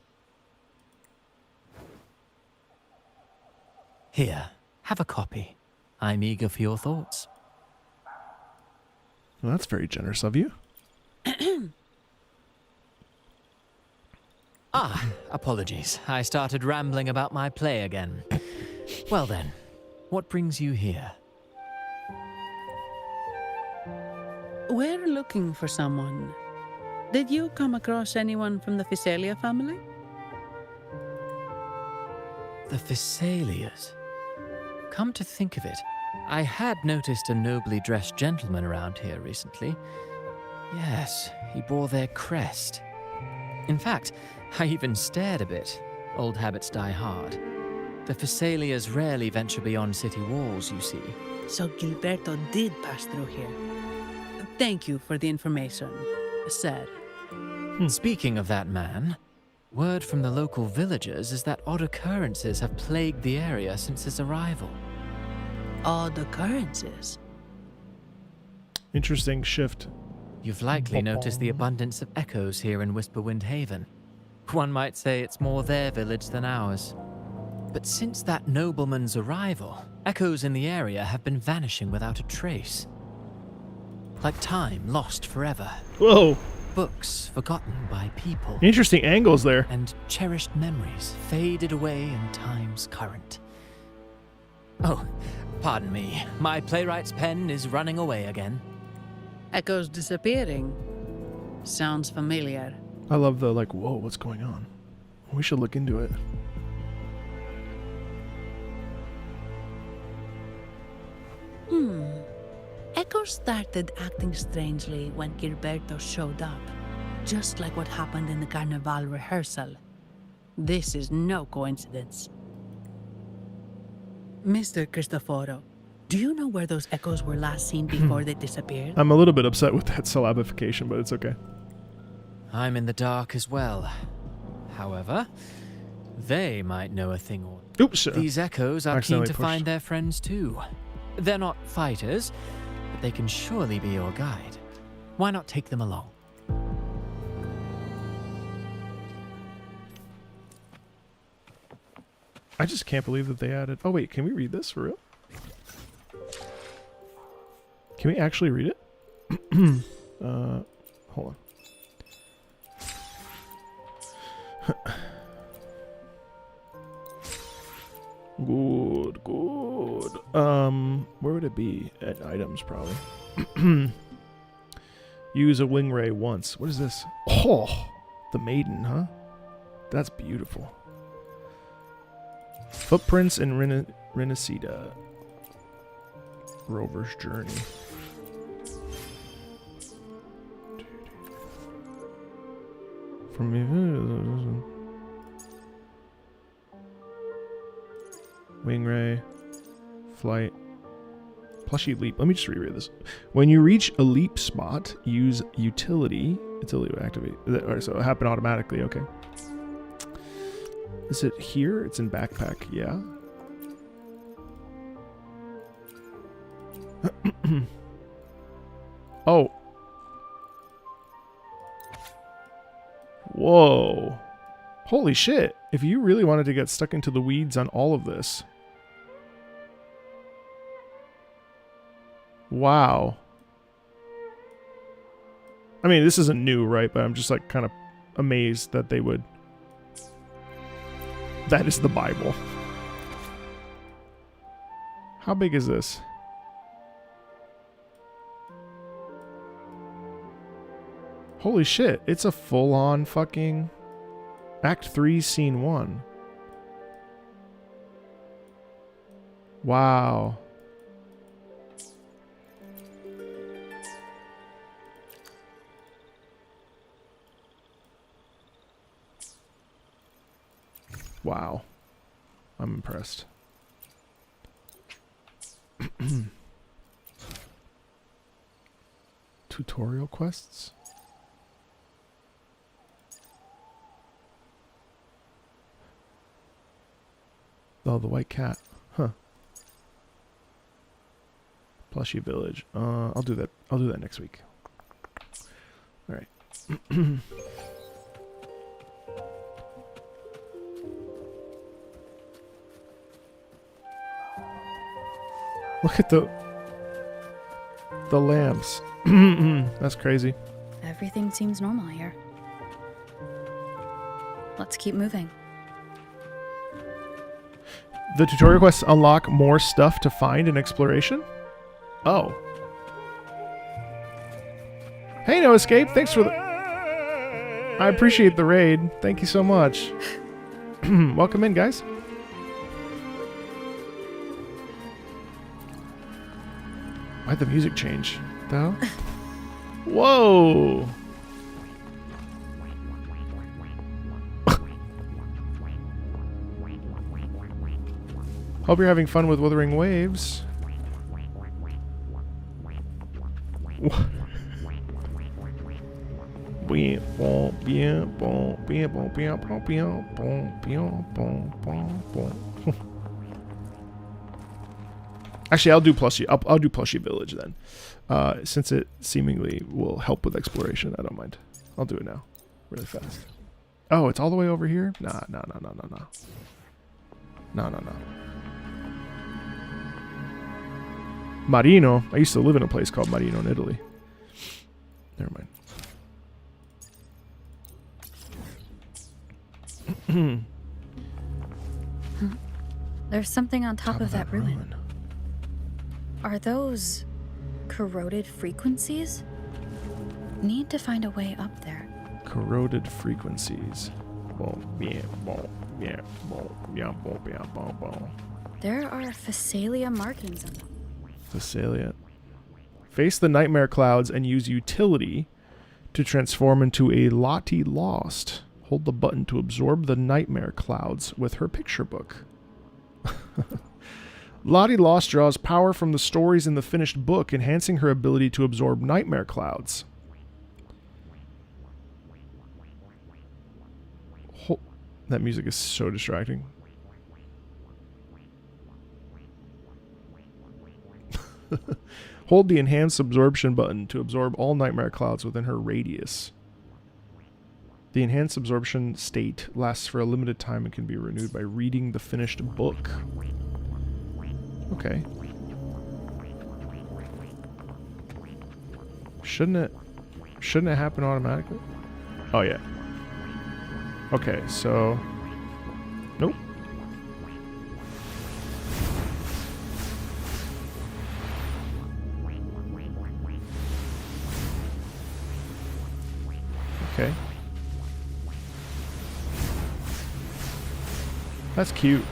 Here, have a copy. I'm eager for your thoughts. Well, that's very generous of you. Apologies. I started rambling about my play again. Well then, what brings you here? We're looking for someone. Did you come across anyone from the Physalia family? The Physalias? Come to think of it, I had noticed a nobly dressed gentleman around here recently. Yes, he bore their crest. In fact, I even stared a bit. Old habits die hard. The Thessalias rarely venture beyond city walls, you see. So Gilberto did pass through here. Thank you for the information, sir. Speaking of that man, word from the local villagers is that odd occurrences have plagued the area since his arrival. Odd occurrences? Interesting shift. You've likely noticed the abundance of echoes here in Whisperwind Haven. One might say it's more their village than ours. But since that nobleman's arrival, echoes in the area have been vanishing without a trace. Like time lost forever. Whoa. Books forgotten by people. Interesting angles there. And cherished memories faded away in time's current. Oh, pardon me. My playwright's pen is running away again. Echoes disappearing. Sounds familiar. I love the, like, whoa, what's going on? We should look into it. Echoes started acting strangely when Gilberto showed up. Just like what happened in the Carnival rehearsal. This is no coincidence. Mr. Cristoforo, do you know where those echoes were last seen before they disappeared? I'm a little bit upset with that syllabification, but it's okay. I'm in the dark as well. However, they might know a thing or... Oops. These echoes are keen Accidentally to pushed. find their friends too. They're not fighters, but they can surely be your guide. Why not take them along? I just can't believe that they added... Oh, wait, can we read this for real? Can we actually read it? Hold on. Good. Where would it be? At items, probably. Use a wing ray once. What is this? Oh, the maiden, huh? That's beautiful. Footprints in Rinascita. Rover's Journey. From wing ray, flight, plushy leap. Let me just reread this. When you reach a leap spot, use utility. Utility will activate. Alright, so it happened automatically. Okay. Is it here? It's in backpack. Yeah. Oh. Whoa. Holy shit. If you really wanted to get stuck into the weeds on all of this. Wow. I mean, this isn't new, right? But I'm just like kind of amazed that they would. That is the Bible. How big is this? Holy shit, it's a full-on fucking Act 3, Scene 1. Wow. Wow. I'm impressed. Tutorial quests? Oh, the white cat. Huh. Plushy village. I'll do that. I'll do that next week. All right. Look at the lamps. That's crazy. Everything seems normal here. Let's keep moving. The tutorial quests unlock more stuff to find in exploration? Oh. Hey, No Escape. Thanks for the... I appreciate the raid. Thank you so much. Welcome in, guys. Why'd the music change? The hell? Whoa! Hope you're having fun with Wuthering Waves. Actually, I'll do plushie. I'll do plushie village then, since it seemingly will help with exploration. I don't mind. I'll do it now, really fast. Oh, it's all the way over here. Nah. Marino. I used to live in a place called Marino in Italy. Never mind. There's something on top of that ruin. Are those corroded frequencies? Need to find a way up there. Corroded frequencies. There are Phasalia markings on them. Phasalia. Face the nightmare clouds and use utility to transform into a Lottie Lost. Hold the button to absorb the nightmare clouds with her picture book. Lottie Lost draws power from the stories in the finished book, enhancing her ability to absorb nightmare clouds. That music is so distracting. Hold the enhanced absorption button to absorb all nightmare clouds within her radius. The enhanced absorption state lasts for a limited time and can be renewed by reading the finished book. Okay. Shouldn't it happen automatically? Oh yeah. Okay, so nope. Okay. That's cute.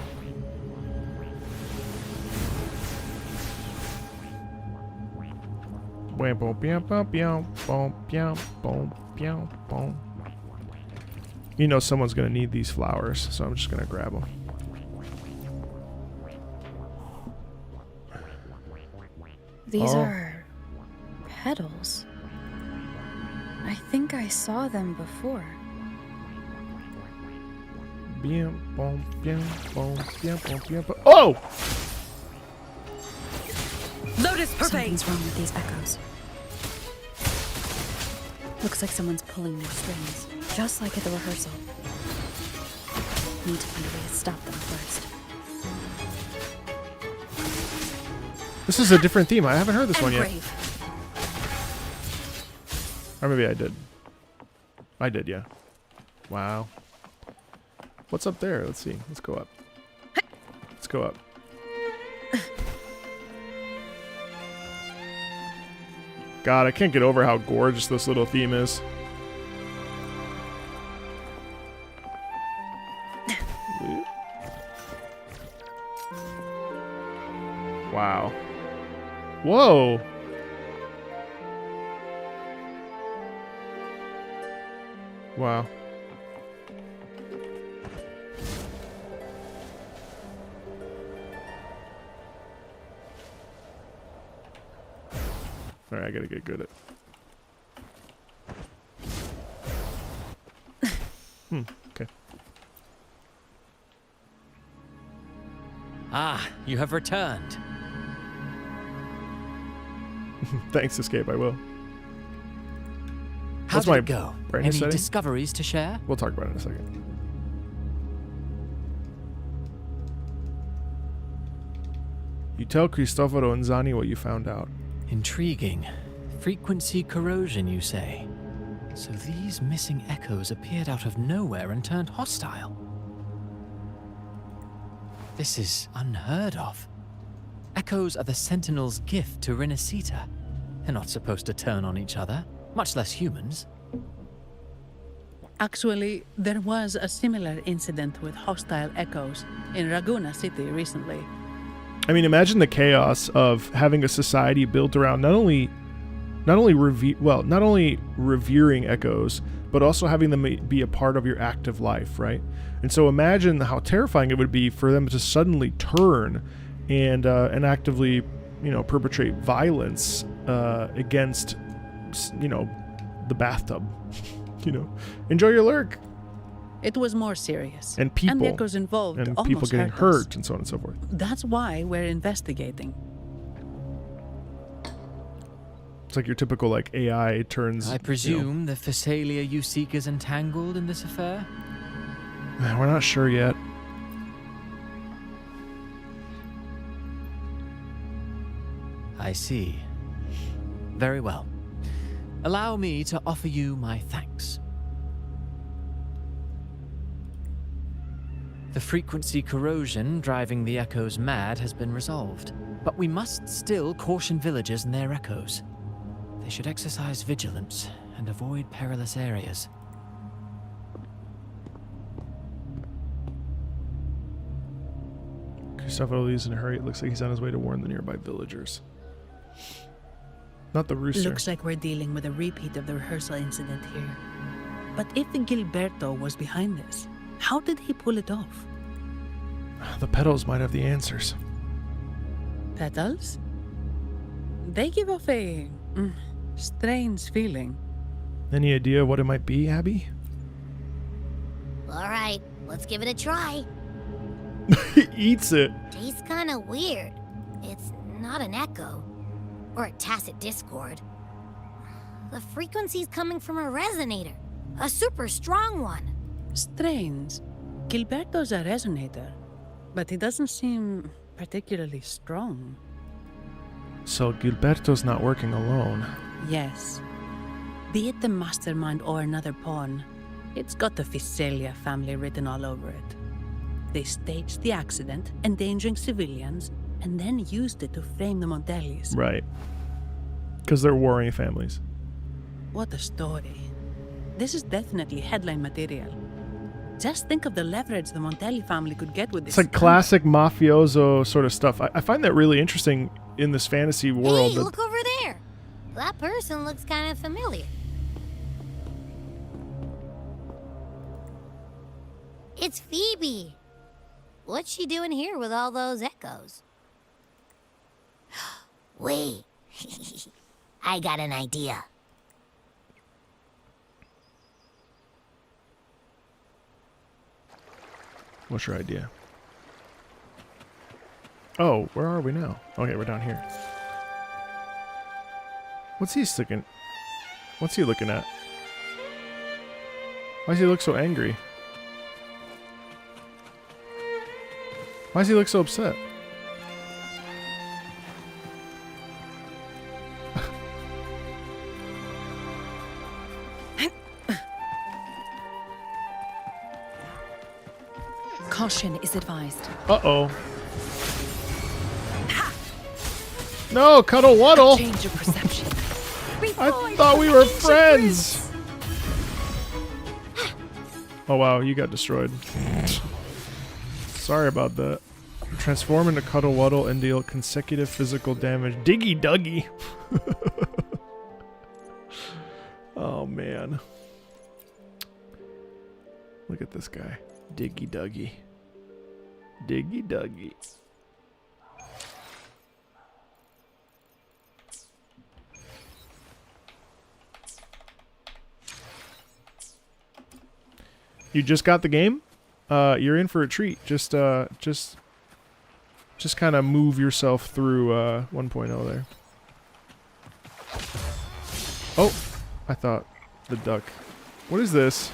You know someone's gonna need these flowers, so I'm just gonna grab them. These are petals. I think I saw them before. Oh! Lotus Purvey! Something's wrong with these echoes. Looks like someone's pulling their strings, just like at the rehearsal. Need to find a way to stop them first. This is a different theme. I haven't heard this one yet. Or maybe I did. I did, yeah. Wow. What's up there? Let's see. Let's go up. Let's go up. God, I can't get over how gorgeous this little theme is. Wow. Whoa. Wow. Alright, I gotta get good at it. Okay. Ah, you have returned. Thanks, Escape, I will. How did it go? brightness Any setting? discoveries to share? We'll talk about it in a second. You tell Cristoforo and Zani what you found out. Intriguing. Frequency corrosion, you say? So these missing echoes appeared out of nowhere and turned hostile. This is unheard of. Echoes are the Sentinel's gift to Rinascita. They're not supposed to turn on each other, much less humans. Actually, there was a similar incident with hostile echoes in Ragusa City recently. I mean, imagine the chaos of having a society built around not not only revering echoes, but also having them be a part of your active life, right? And so imagine how terrifying it would be for them to suddenly turn and actively, perpetrate violence against, the bathtub. Enjoy your lurk. It was more serious. And people. And the echoes involved And almost people getting hurt us. hurt and so on and so forth. That's why we're investigating. It's like your typical AI turns. I presume the Phasalia you seek is entangled in this affair? We're not sure yet. I see. Very well. Allow me to offer you my thanks. The frequency corrosion driving the echoes mad has been resolved, but we must still caution villagers and their echoes. They should exercise vigilance and avoid perilous areas. Christopher leaves in a hurry. It looks like he's on his way to warn the nearby villagers. Not the rooster. Looks like we're dealing with a repeat of the rehearsal incident here. But if Gilberto was behind this, how did he pull it off? The petals might have the answers. Petals? They give off a strange feeling. Any idea what it might be, Abby? All right, let's give it a try. He eats it. Tastes kind of weird. It's not an echo. Or a tacit discord. The frequency's coming from a resonator. A super strong one. Strange. Gilberto's a resonator, but he doesn't seem particularly strong. So Gilberto's not working alone. Yes. Be it the mastermind or another pawn, it's got the Phasalia family written all over it. They staged the accident, endangering civilians, and then used it to frame the Montellis. Right. Because they're warring families. What a story. This is definitely headline material. Just think of the leverage the Montelli family could get with this. It's like classic mafioso sort of stuff. I find that really interesting in this fantasy world. Hey, look over there. That person looks kind of familiar. It's Phoebe. What's she doing here with all those echoes? Wait. I got an idea. What's your idea? Oh, where are we now? Okay, we're down here. What's he sticking? What's he looking at? Why does he look so angry? Why does he look so upset? Caution is advised. Uh-oh. No, Cuddle Waddle! Change of perception. I thought we were friends! Oh wow, you got destroyed. Sorry about that. Transform into Cuddle Waddle and deal consecutive physical damage. Diggy Duggy! Oh man. Look at this guy. Diggy Duggy. Diggy Duggy. You just got the game? You're in for a treat. Just kind of move yourself through 1.0 there. Oh, I thought the duck. What is this?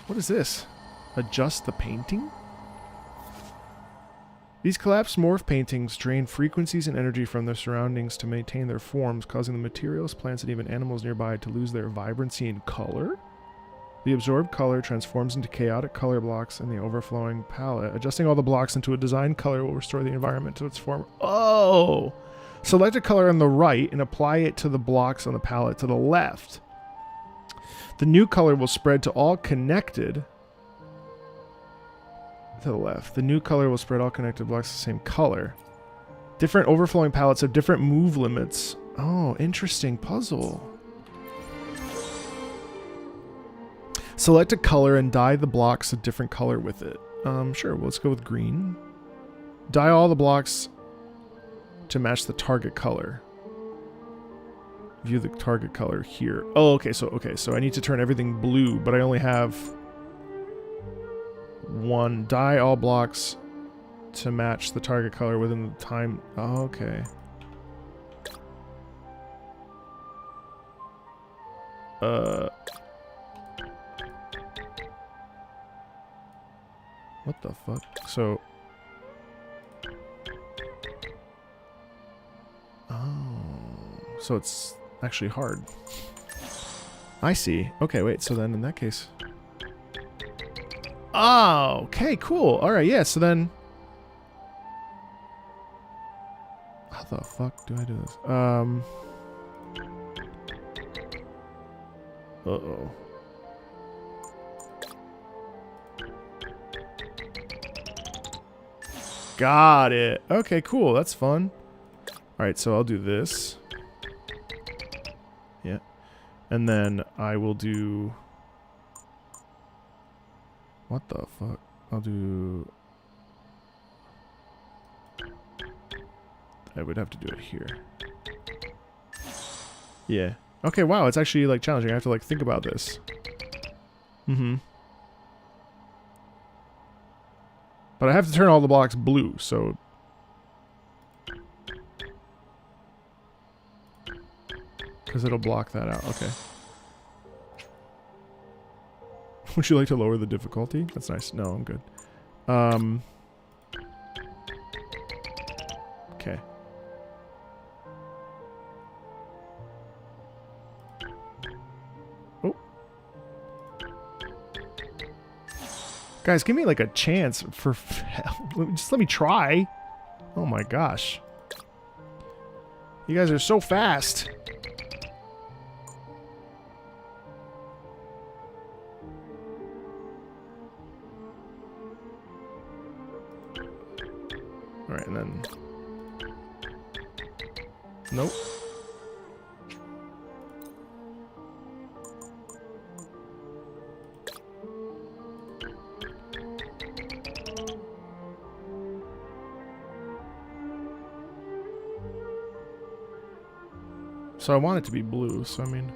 What is this? Adjust the painting? These collapsed morph paintings drain frequencies and energy from their surroundings to maintain their forms, causing the materials, plants, and even animals nearby to lose their vibrancy and color. The absorbed color transforms into chaotic color blocks in the overflowing palette. Adjusting all the blocks into a designed color will restore the environment to its form. Oh! Select a color on the right and apply it to the blocks on the palette to the left. The new color will spread to all connected. To the left. The new color will spread all connected blocks the same color. Different overflowing palettes have different move limits Oh, interesting puzzle. Select a color and dye the blocks a different color with it. Sure, well, let's go with green. Dye all the blocks to match the target color. View the target color here. Oh, okay, so I need to turn everything blue, but I only have one. Dye all blocks to match the target color within the time. Oh, okay. What the fuck? So... Oh... So it's actually hard. I see. Okay, wait, so then in that case... Oh, okay, cool. Alright, yeah, so then... How the fuck do I do this? Uh-oh. Got it. Okay, cool. That's fun. Alright, so I'll do this. Yeah. And then I will do... What the fuck? I'll do... I would have to do it here. Yeah. Okay, wow, it's actually, like, challenging. I have to, like, think about this. Mm-hmm. But I have to turn all the blocks blue, so... Because it'll block that out. Okay. Would you like to lower the difficulty? That's nice. No, I'm good. Okay. Oh. Guys, give me like a chance for hell. Just let me try. Oh my gosh. You guys are so fast. Alright, and then... Nope. So I want it to be blue, so I mean...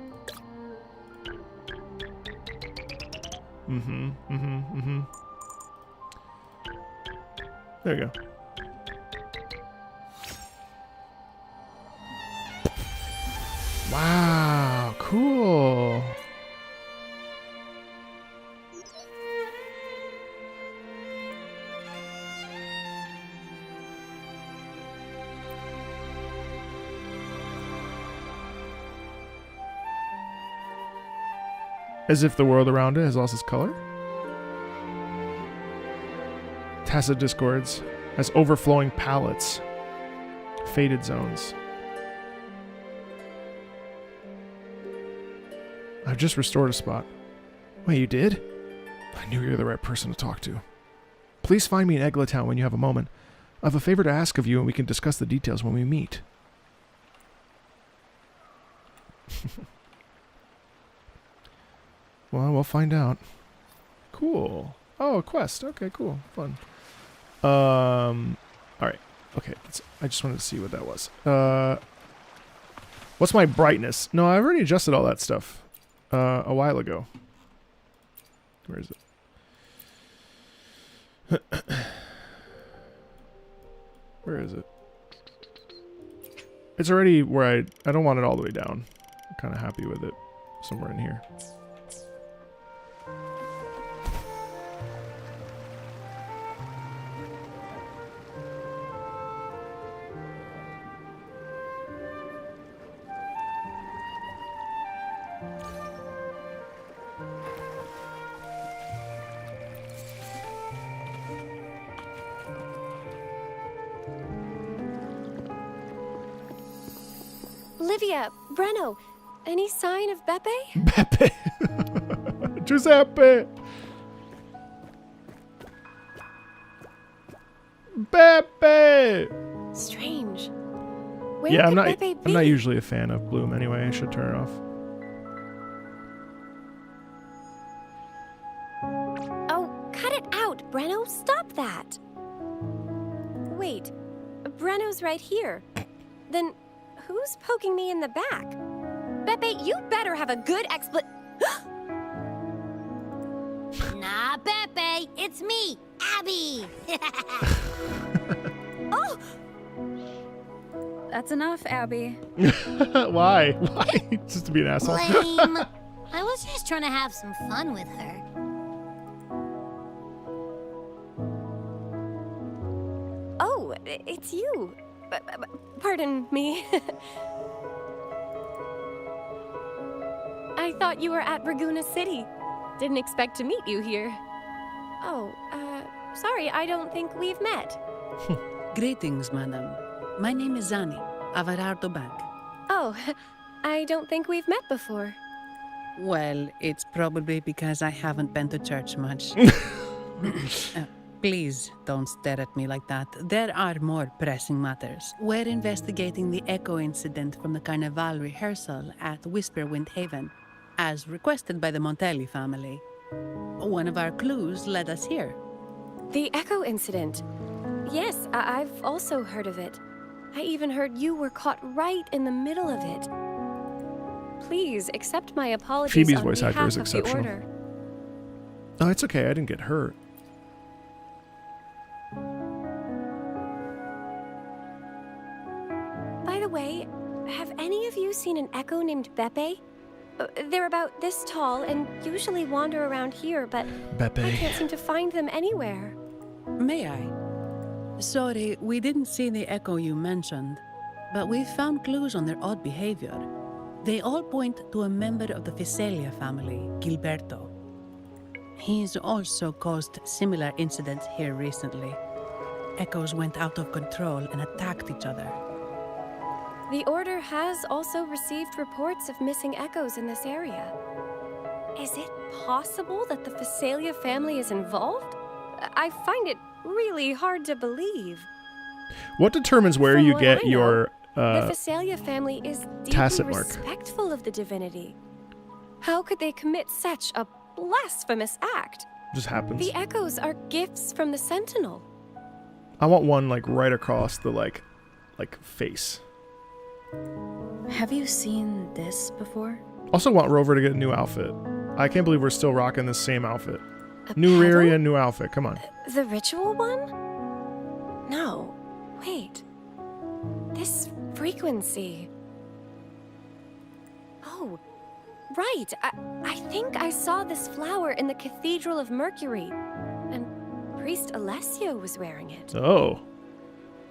There you go. Wow, cool. As if the world around it has lost its color. Tacit discords has overflowing palettes. Faded zones. I've just restored a spot. Wait, you did? I knew you were the right person to talk to. Please find me in Eglatown when you have a moment. I have a favor to ask of you and we can discuss the details when we meet. Well, we'll find out. Cool. Oh, a quest. Okay, cool. Fun. Alright. Okay, I just wanted to see what that was. What's my brightness? No, I've already adjusted all that stuff. A while ago. Where is it? Where is it? It's already where I don't want it all the way down. I'm kind of happy with it. Somewhere in here. Olivia, Breno, any sign of Beppe? Beppe! Giuseppe! Beppe! Strange. Where Yeah, could I'm Pepe be? not usually a fan of Bloom anyway. I should turn it off. Oh, cut it out, Breno. Stop that. Wait, Breno's right here. Then who's poking me in the back? Pepe, you better have a good Nah, Pepe, it's me, Abby. Oh! That's enough, Abby. Why? Why? Just to be an asshole? Lame. I was just trying to have some fun with her. Oh, it's you. Pardon me. I thought you were at Raguna City. Didn't expect to meet you here. Oh, sorry, I don't think we've met. Greetings, madam. My name is Zani, Avarardo Bank. Oh, I don't think we've met before. Well, it's probably because I haven't been to church much. Please don't stare at me like that. There are more pressing matters. We're investigating the Echo incident from the Carnival rehearsal at Whisperwind Haven, as requested by the Montelli family. One of our clues led us here. The Echo incident. Yes, I've also heard of it. I even heard you were caught right in the middle of it. Please accept my apologies Phoebe's on voice actor behalf is of the exceptional. order. Oh, it's okay. I didn't get hurt. By the way, have any of you seen an Echo named Beppe? They're about this tall and usually wander around here, but Beppe. I can't seem to find them anywhere. May I? Sorry, we didn't see the Echo you mentioned, but we found clues on their odd behavior. They all point to a member of the Fiselia family, Gilberto. He's also caused similar incidents here recently. Echoes went out of control and attacked each other. The Order has also received reports of missing Echoes in this area. Is it possible that the Fiselia family is involved? I find it really hard to believe. What determines where you what get I know, your the Fiselia family is tacit deeply mark? respectful of the divinity. How could they commit such a blasphemous act? Just happens. The Echoes are gifts from the Sentinel. I want one like right across the like face. Have you seen this before? Also want Rover to get a new outfit. I can't believe we're still rocking the same outfit. New area, new outfit. Come on. The ritual one? No. Wait. This frequency. Oh, right. I think I saw this flower in the Cathedral of Mercury. And Priest Alessio was wearing it. Oh.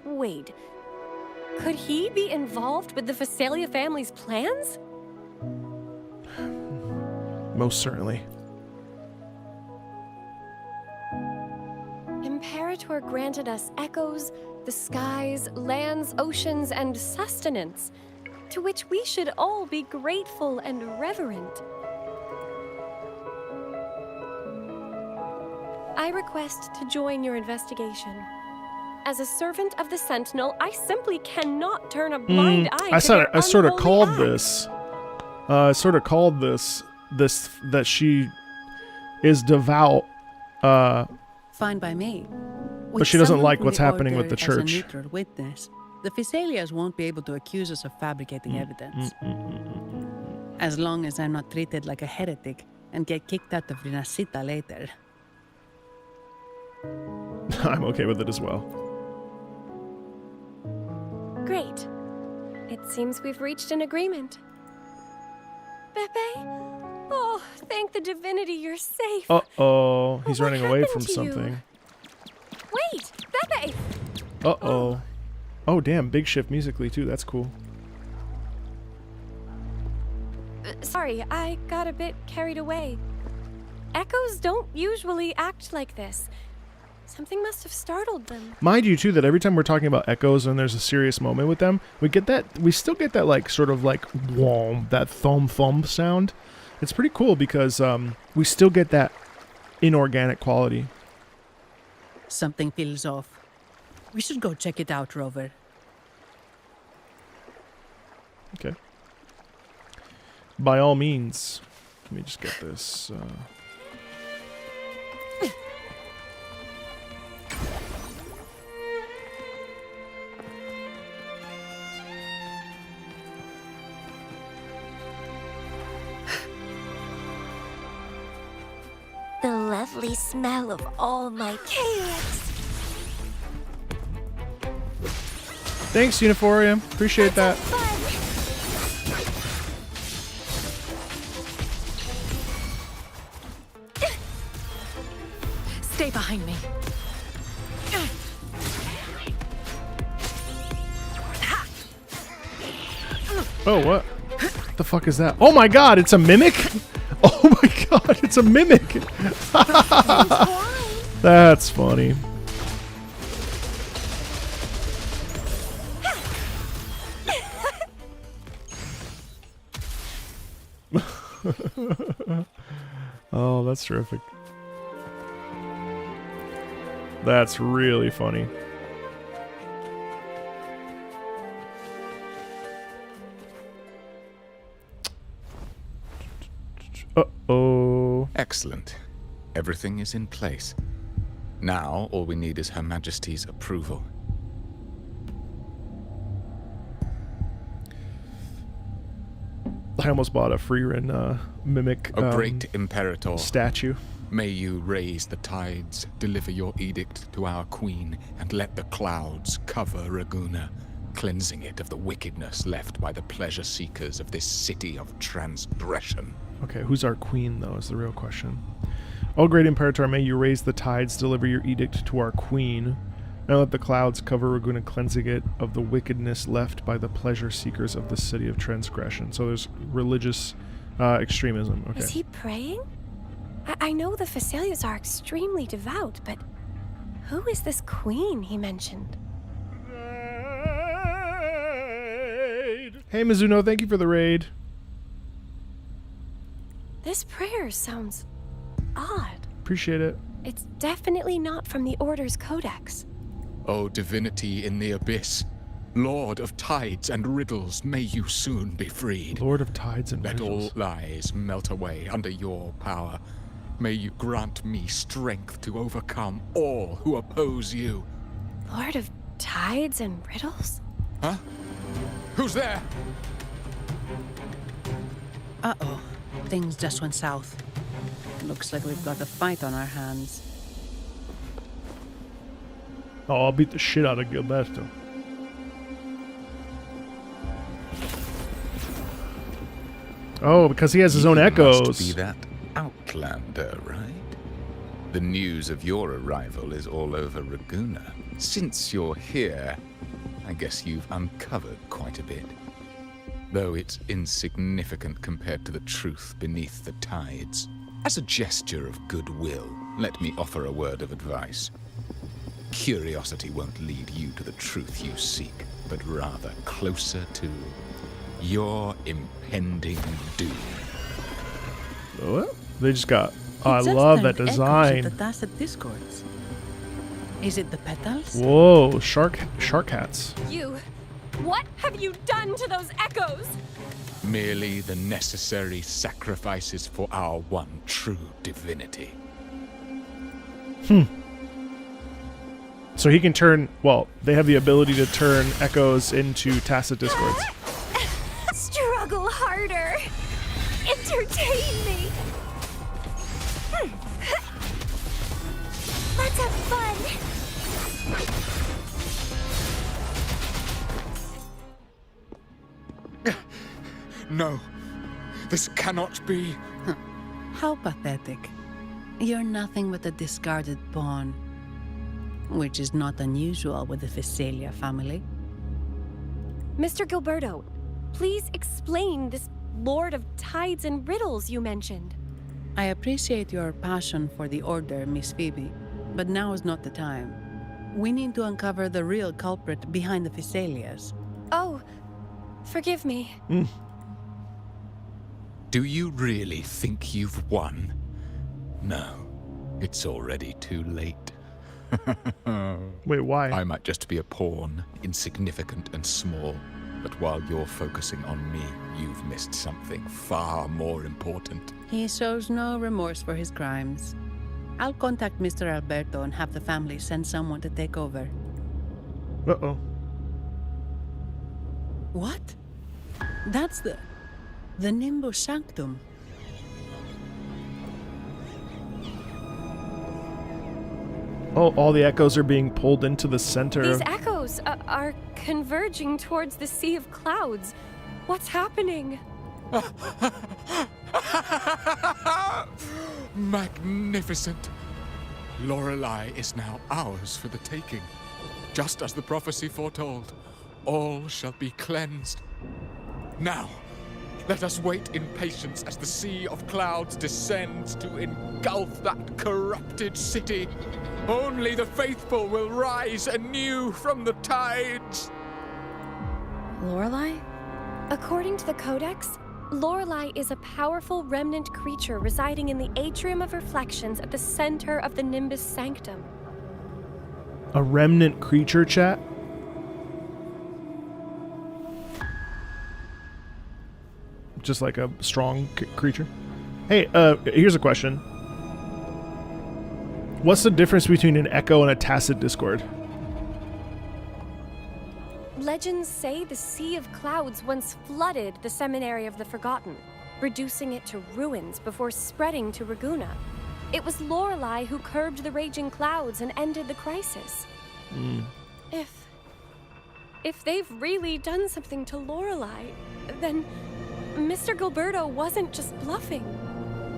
Wait. Could he be involved with the Fiselia family's plans? Most certainly. Imperator granted us echoes, the skies, lands, oceans, and sustenance, to which we should all be grateful and reverent. I request to join your investigation. As a servant of the Sentinel, I simply cannot turn a blind eye to their I sort of unholy called acts. this. I sort of called this that she is devout. Fine by me. But she doesn't someone like from what's the happening with Order the as a church. neutral witness, the Fiselias won't be able to accuse us of fabricating evidence. As long as I'm not treated like a heretic and get kicked out of Rinascita later. I'm okay with it as well. Great. It seems we've reached an agreement. Pepe? Oh, thank the divinity you're safe. Uh-oh. He's running away happened from to you? something. Wait, Pepe! Uh-oh. Oh, damn. Big shift musically, too. That's cool. Sorry, I got a bit carried away. Echoes don't usually act like this. Something must have startled them. Mind you, too, that every time we're talking about echoes and there's a serious moment with them, we still get that, like, sort of like, whom, that thump sound. It's pretty cool because we still get that inorganic quality. Something feels off. We should go check it out, Rover. Okay. By all means. Let me just get this. The lovely smell of all my calyx. Thanks, Uniphorium. Appreciate that. Stay behind me. Oh, what? The fuck is that? Oh my god, it's a mimic? Oh my god, it's a mimic! That's funny. Oh, that's terrific. That's really funny. Uh-oh. Excellent. Everything is in place. Now, all we need is Her Majesty's approval. I almost bought a Freerin mimic O great Imperator, statue. May you raise the tides, deliver your edict to our queen, and let the clouds cover Raguna, cleansing it of the wickedness left by the pleasure seekers of this city of transgression. Okay, who's our queen, though, is the real question. O great Imperator, may you raise the tides, deliver your edict to our queen, and let the clouds cover Raguna, cleansing it of the wickedness left by the pleasure seekers of the city of transgression. So there's religious extremism. Okay. Is he praying? I know the Fesalias are extremely devout, but who is this queen he mentioned? Hey, Mizuno, thank you for the raid. This prayer sounds odd. Appreciate it. It's definitely not from the Order's codex. O divinity in the abyss, Lord of tides and riddles, may you soon be freed. Lord of tides and riddles. riddles. Let all lies melt away under your power. May you grant me strength to overcome all who oppose you. Lord of tides and riddles? Huh? Who's there? Uh-oh. Things just went south. Looks like we've got a fight on our hands. Oh, I'll beat the shit out of Gilberto. Oh, because he has his own echoes. Must be that Outlander, right? The news of your arrival is all over Raguna. Since you're here, I guess you've uncovered quite a bit. Though it's insignificant compared to the truth beneath the tides. As a gesture of goodwill, let me offer a word of advice. Curiosity won't lead you to the truth you seek, but rather closer to your impending doom. What? They just got... Oh, I love that design. The tacit discords. Is it the petals? Whoa, shark hats. You! What have you done to those echoes? Merely the necessary sacrifices for our one true divinity. So he can turn... Well, they have the ability to turn echoes into tacit discords. Struggle harder. Entertain me. Let's have fun. No, this cannot be. How pathetic. You're nothing but a discarded pawn. Which is not unusual with the Fesalia family. Mr. Gilberto, please explain this Lord of Tides and Riddles you mentioned. I appreciate your passion for the Order, Miss Phoebe, but now is not the time. We need to uncover the real culprit behind the Fesalias. Oh, forgive me. Do you really think you've won? No, it's already too late. Wait, why? I might just be a pawn, insignificant and small. that while you're focusing on me, you've missed something far more important. He shows no remorse for his crimes. I'll contact Mr. Alberto and have the family send someone to take over. Uh-oh. What? That's the Nimbus Sanctum. Oh, all the echoes are being pulled into the center. These echoes are converging towards the Sea of Clouds. What's happening? Magnificent! Lorelei is now ours for the taking. Just as the prophecy foretold, all shall be cleansed. Now, let us wait in patience as the Sea of Clouds descends to engulf that corrupted city. Only the faithful will rise anew from the tides. Lorelei? According to the Codex, Lorelei is a powerful remnant creature residing in the Atrium of Reflections at the center of the Nimbus Sanctum. A remnant creature, chat? Just like a strong creature? Hey, here's a question. What's the difference between an echo and a tacit discord? Legends say the Sea of Clouds once flooded the Seminary of the Forgotten, reducing it to ruins before spreading to Raguna. It was Lorelei who curbed the raging clouds and ended the crisis. If they've really done something to Lorelei, then Mr. Gilberto wasn't just bluffing.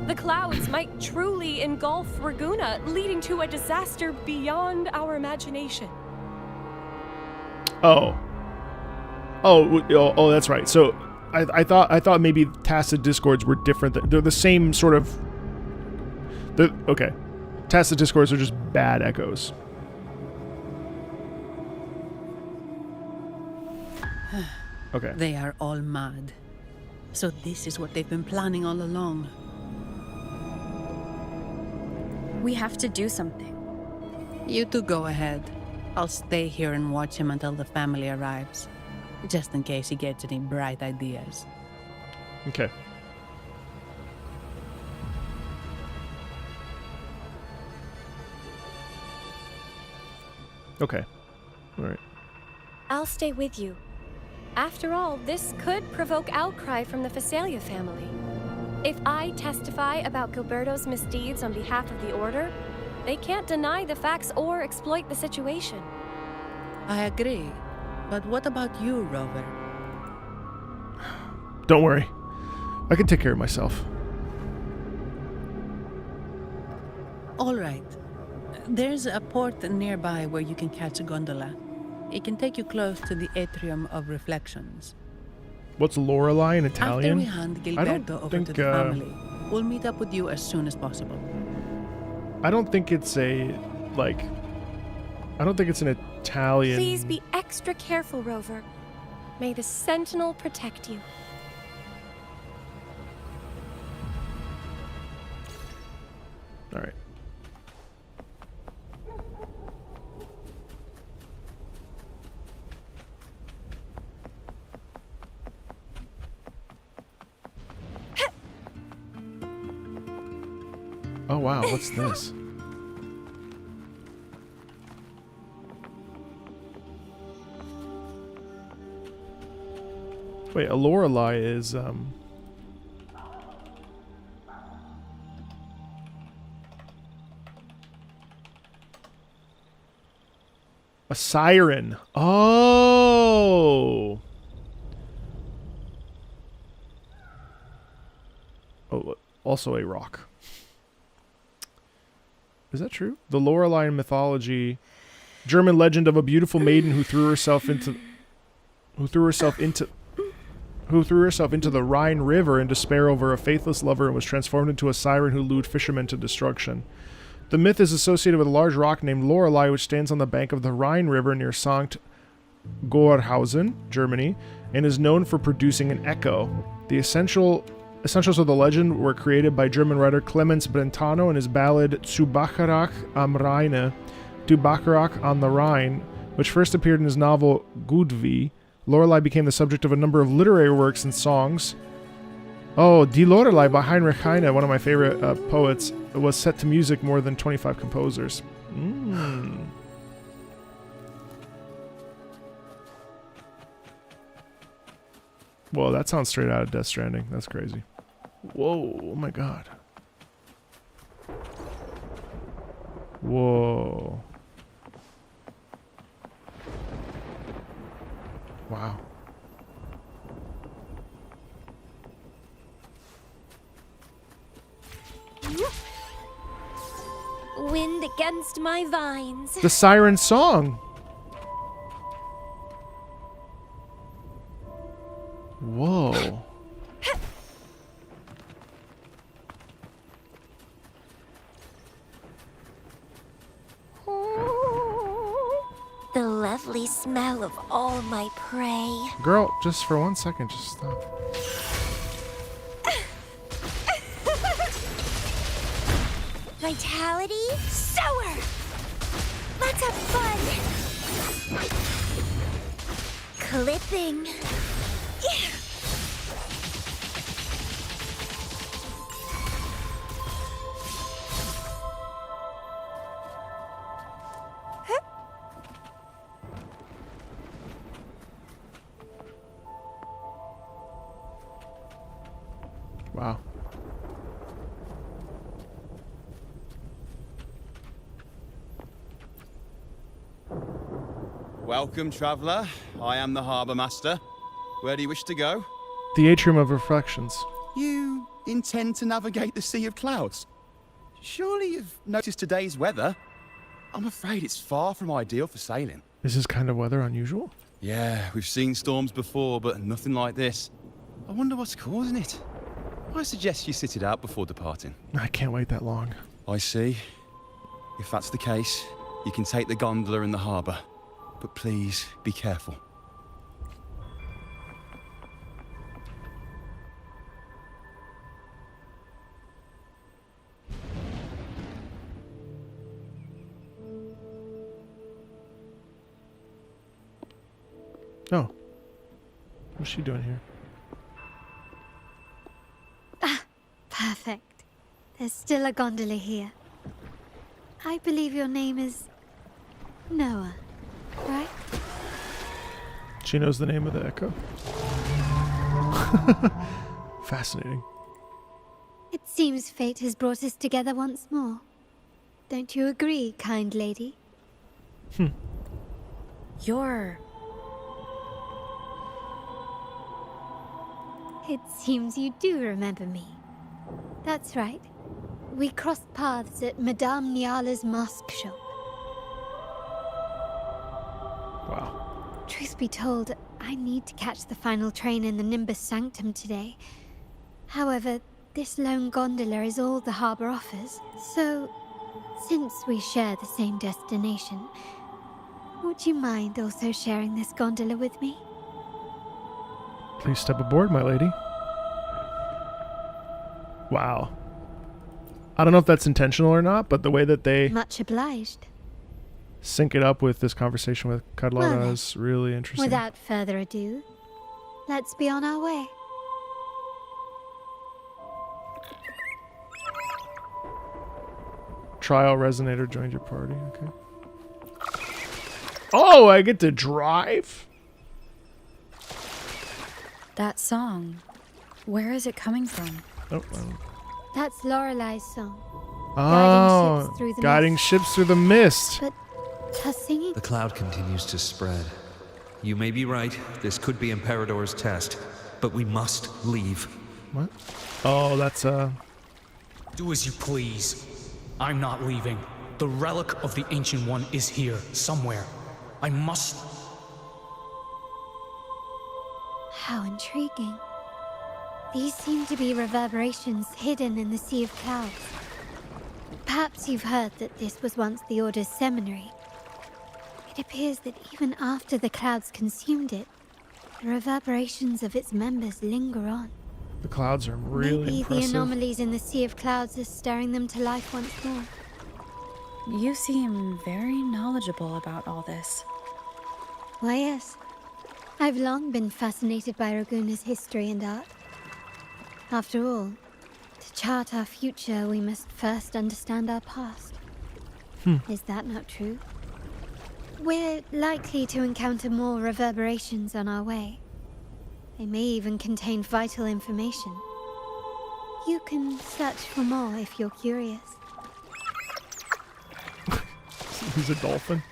The clouds might truly engulf Raguna, leading to a disaster beyond our imagination. Oh, that's right. So I thought maybe tacit discords were different. They're the same sort of. Okay, tacit discords are just bad echoes. Okay. They are all mad. So this is what they've been planning all along. We have to do something. You two go ahead. I'll stay here and watch him until the family arrives. Just in case he gets any bright ideas. Okay. Okay. All right. I'll stay with you. After all, this could provoke outcry from the Phasalia family. If I testify about Gilberto's misdeeds on behalf of the Order, they can't deny the facts or exploit the situation. I agree. But what about you, Rover? Don't worry. I can take care of myself. All right. There's a port nearby where you can catch a gondola. It can take you close to the Atrium of Reflections. What's Lorelei in Italian? After we hand Gilberto over to the family, we'll meet up with you as soon as possible. I don't think it's an Italian. Please be extra careful, Rover. May the Sentinel protect you. All right. Oh wow, what's this? Wait, a Lorelei is a siren. Oh. Oh, also a rock. Is that true? The Lorelei in mythology, German legend of a beautiful maiden who threw herself into the Rhine River in despair over a faithless lover and was transformed into a siren who lured fishermen to destruction. The myth is associated with a large rock named Lorelei, which stands on the bank of the Rhine River near Sankt Gorhausen, Germany, and is known for producing an echo. The essentials of the legend were created by German writer Clemens Brentano in his ballad Zu Bacharach am Rheine, To Bacharach on the Rhine, which first appeared in his novel Gudvi. Lorelei became the subject of a number of literary works and songs. Oh, Die Lorelei by Heinrich Heine, one of my favorite poets, was set to music more than 25 composers. Whoa, that sounds straight out of Death Stranding. That's crazy. Whoa, oh my god. Whoa. Wow. Wind against my vines. The siren song. Whoa. The lovely smell of all my prey. Girl, just for 1 second, just stop. Vitality? Sour! Let's have fun! Clipping. Wow. Welcome, traveller. I am the Harbour Master. Where do you wish to go? The Atrium of Reflections. You intend to navigate the Sea of Clouds? Surely you've noticed today's weather? I'm afraid it's far from ideal for sailing. Is this kind of weather unusual? Yeah, we've seen storms before, but nothing like this. I wonder what's causing it. I suggest you sit it out before departing. I can't wait that long. I see. If that's the case, you can take the gondola in the harbour. But please, be careful. Oh. What's she doing here? Ah, perfect. There's still a gondola here. I believe your name is Noah, right? She knows the name of the echo. Fascinating. It seems fate has brought us together once more. Don't you agree, kind lady? You're... It seems you do remember me. That's right. We crossed paths at Madame Niala's mask shop. Wow. Truth be told, I need to catch the final train in the Nimbus Sanctum today. However, this lone gondola is all the harbour offers. So, since we share the same destination, would you mind also sharing this gondola with me? Please step aboard, my lady. Wow. I don't know if that's intentional or not, but the way that they Much obliged. sync it up with this conversation with Carlotta Well then, is really interesting. Without further ado, let's be on our way. Trial Resonator joined your party, okay. Oh, I get to drive? That song. Where is it coming from? Oh, That's Lorelei's song. oh, guiding ships through the mist. But her singing? The cloud continues to spread. You may be right, this could be Imperador's test, but we must leave. What? Oh, that's Do as you please. I'm not leaving. The relic of the Ancient One is here, somewhere. I must... How intriguing. These seem to be reverberations hidden in the Sea of Clouds. Perhaps you've heard that this was once the Order's seminary. It appears that even after the clouds consumed it, the reverberations of its members linger on. the clouds are really Maybe impressive. the anomalies in the Sea of Clouds are stirring them to life once more. You seem very knowledgeable about all this. Why, yes. I've long been fascinated by Raguna's history and art. After all, to chart our future, we must first understand our past. Is that not true? We're likely to encounter more reverberations on our way. They may even contain vital information. You can search for more if you're curious. He's a dolphin.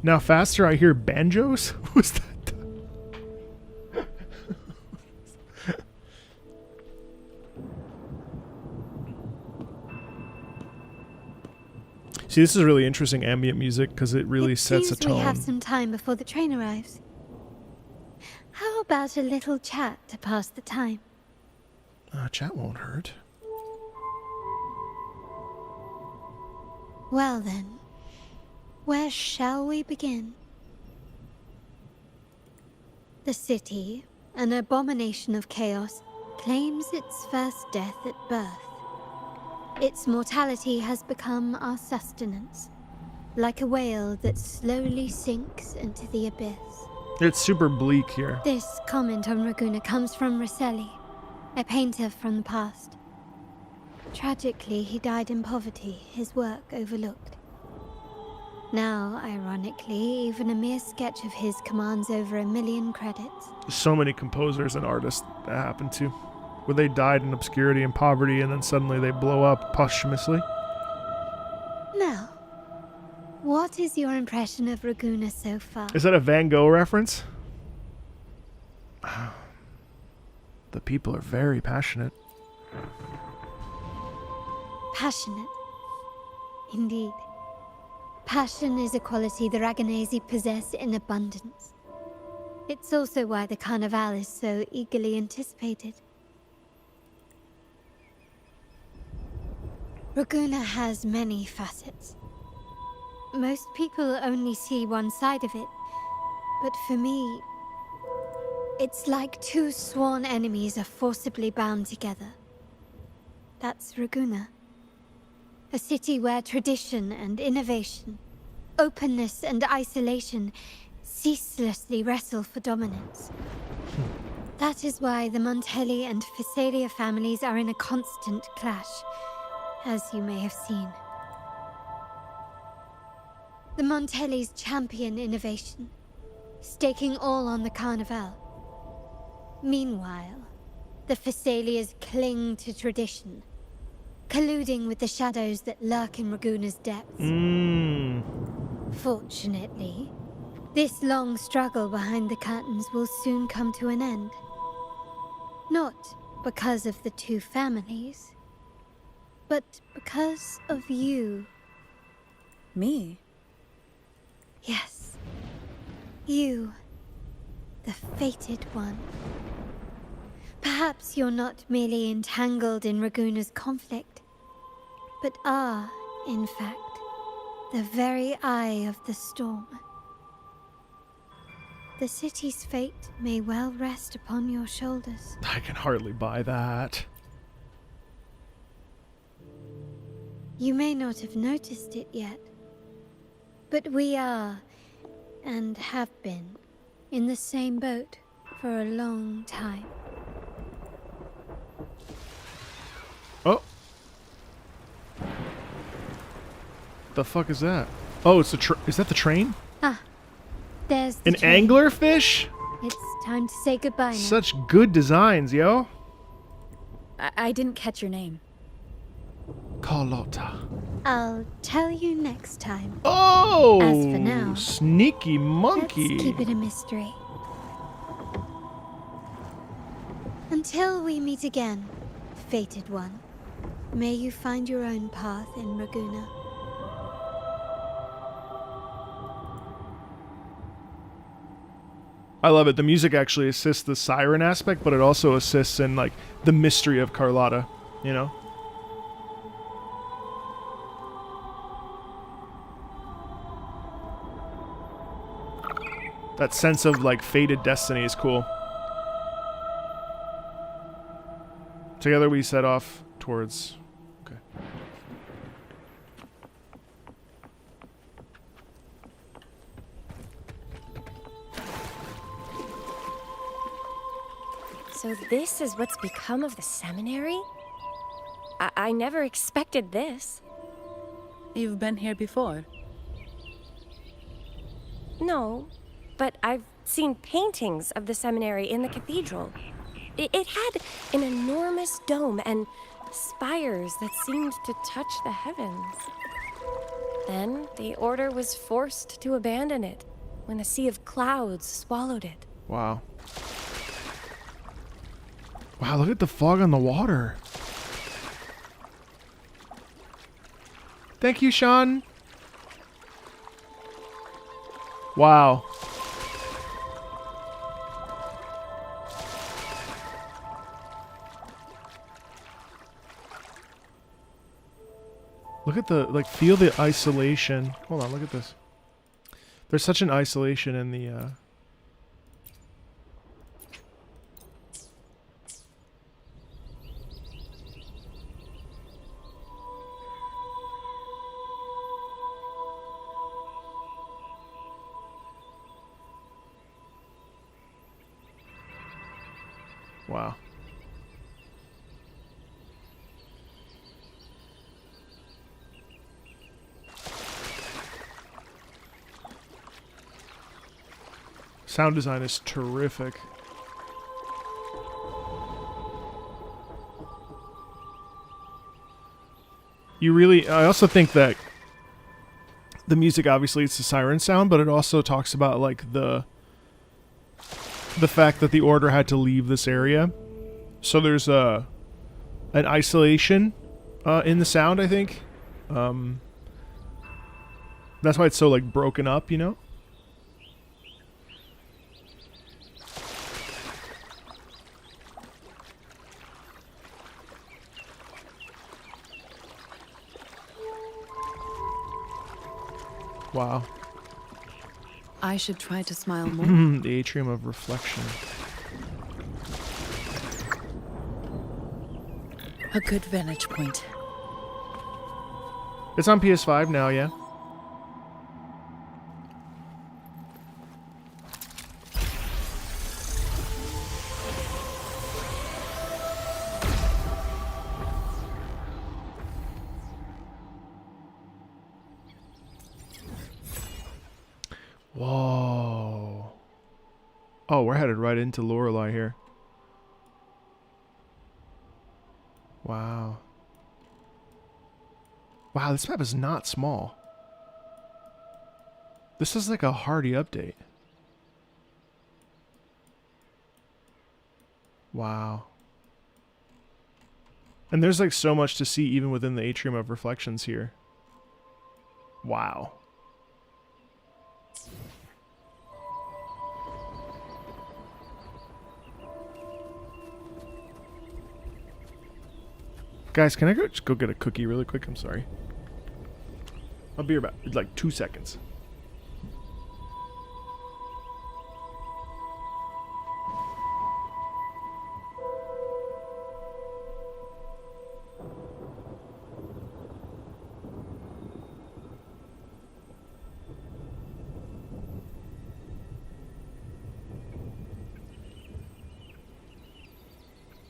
Now faster I hear banjos? What's that? See, this is really interesting ambient music because it really sets a tone. We have some time before the train arrives. How about a little chat to pass the time? Chat won't hurt. Well then, where shall we begin? The city, an abomination of chaos, claims its first death at birth. Its mortality has become our sustenance, like a whale that slowly sinks into the abyss. It's super bleak here. This comment on Raguna comes from Rosselli, a painter from the past. Tragically, he died in poverty, his work overlooked. Now, ironically, even a mere sketch of his commands over 1 million credits. So many composers and artists that happened to, where they died in obscurity and poverty and then suddenly they blow up posthumously. Now, what is your impression of Raguna so far? Is that a Van Gogh reference? The people are very passionate. Passionate. Indeed. Passion is a quality the Raganesi possess in abundance. It's also why the Carnival is so eagerly anticipated. Raguna has many facets. Most people only see one side of it, but for me, it's like two sworn enemies are forcibly bound together. That's Raguna. A city where tradition and innovation, openness and isolation ceaselessly wrestle for dominance. That is why the Montelli and Phasalia families are in a constant clash, as you may have seen. The Montellis champion innovation, staking all on the Carnival. Meanwhile, the Phasalias cling to tradition, colluding with the shadows that lurk in Raguna's depths. Fortunately, this long struggle behind the curtains will soon come to an end. Not because of the two families, but because of you. Me? Yes. You. The fated one. Perhaps you're not merely entangled in Raguna's conflict, but are, in fact, the very eye of the storm. The city's fate may well rest upon your shoulders. I can hardly buy that. You may not have noticed it yet, but we are, and have been, in the same boat for a long time. Oh. The fuck is that? Oh, it's the is that the train? Ah, there's the An train. anglerfish? It's time to say goodbye now. Such good designs, yo. I didn't catch your name. Carlotta. I'll tell you next time. Oh! As for now, sneaky monkey. let's keep it a mystery. Until we meet again, fated one, may you find your own path in Raguna. I love it. The music actually assists the siren aspect, but it also assists in like the mystery of Carlotta, you know? That sense of like fated destiny is cool. Together we set off towards... Okay. So this is what's become of the seminary? I never expected this. You've been here before? No, but I've seen paintings of the seminary in the cathedral. It had an enormous dome and spires that seemed to touch the heavens. Then the order was forced to abandon it when a sea of clouds swallowed it. Wow. Wow, look at the fog on the water. Thank you, Sean. Wow. Look at the, like, feel the isolation. Hold on, look at this. There's such an isolation in the, Wow. Sound design is terrific. I also think that the music, obviously it's the siren sound, but it also talks about like the fact that the order had to leave this area. So there's an isolation in the sound, I think. That's why it's so like broken up, you know? Wow. I should try to smile more. The atrium of reflection. A good vantage point. It's on PS5 now, yeah. Whoa. Oh, we're headed right into Lorelei here. Wow. Wow, this map is not small. This is like a hearty update. Wow. And there's like so much to see even within the Atrium of Reflections here. Wow. Guys, can I just go get a cookie really quick? I'm sorry. I'll be about like 2 seconds.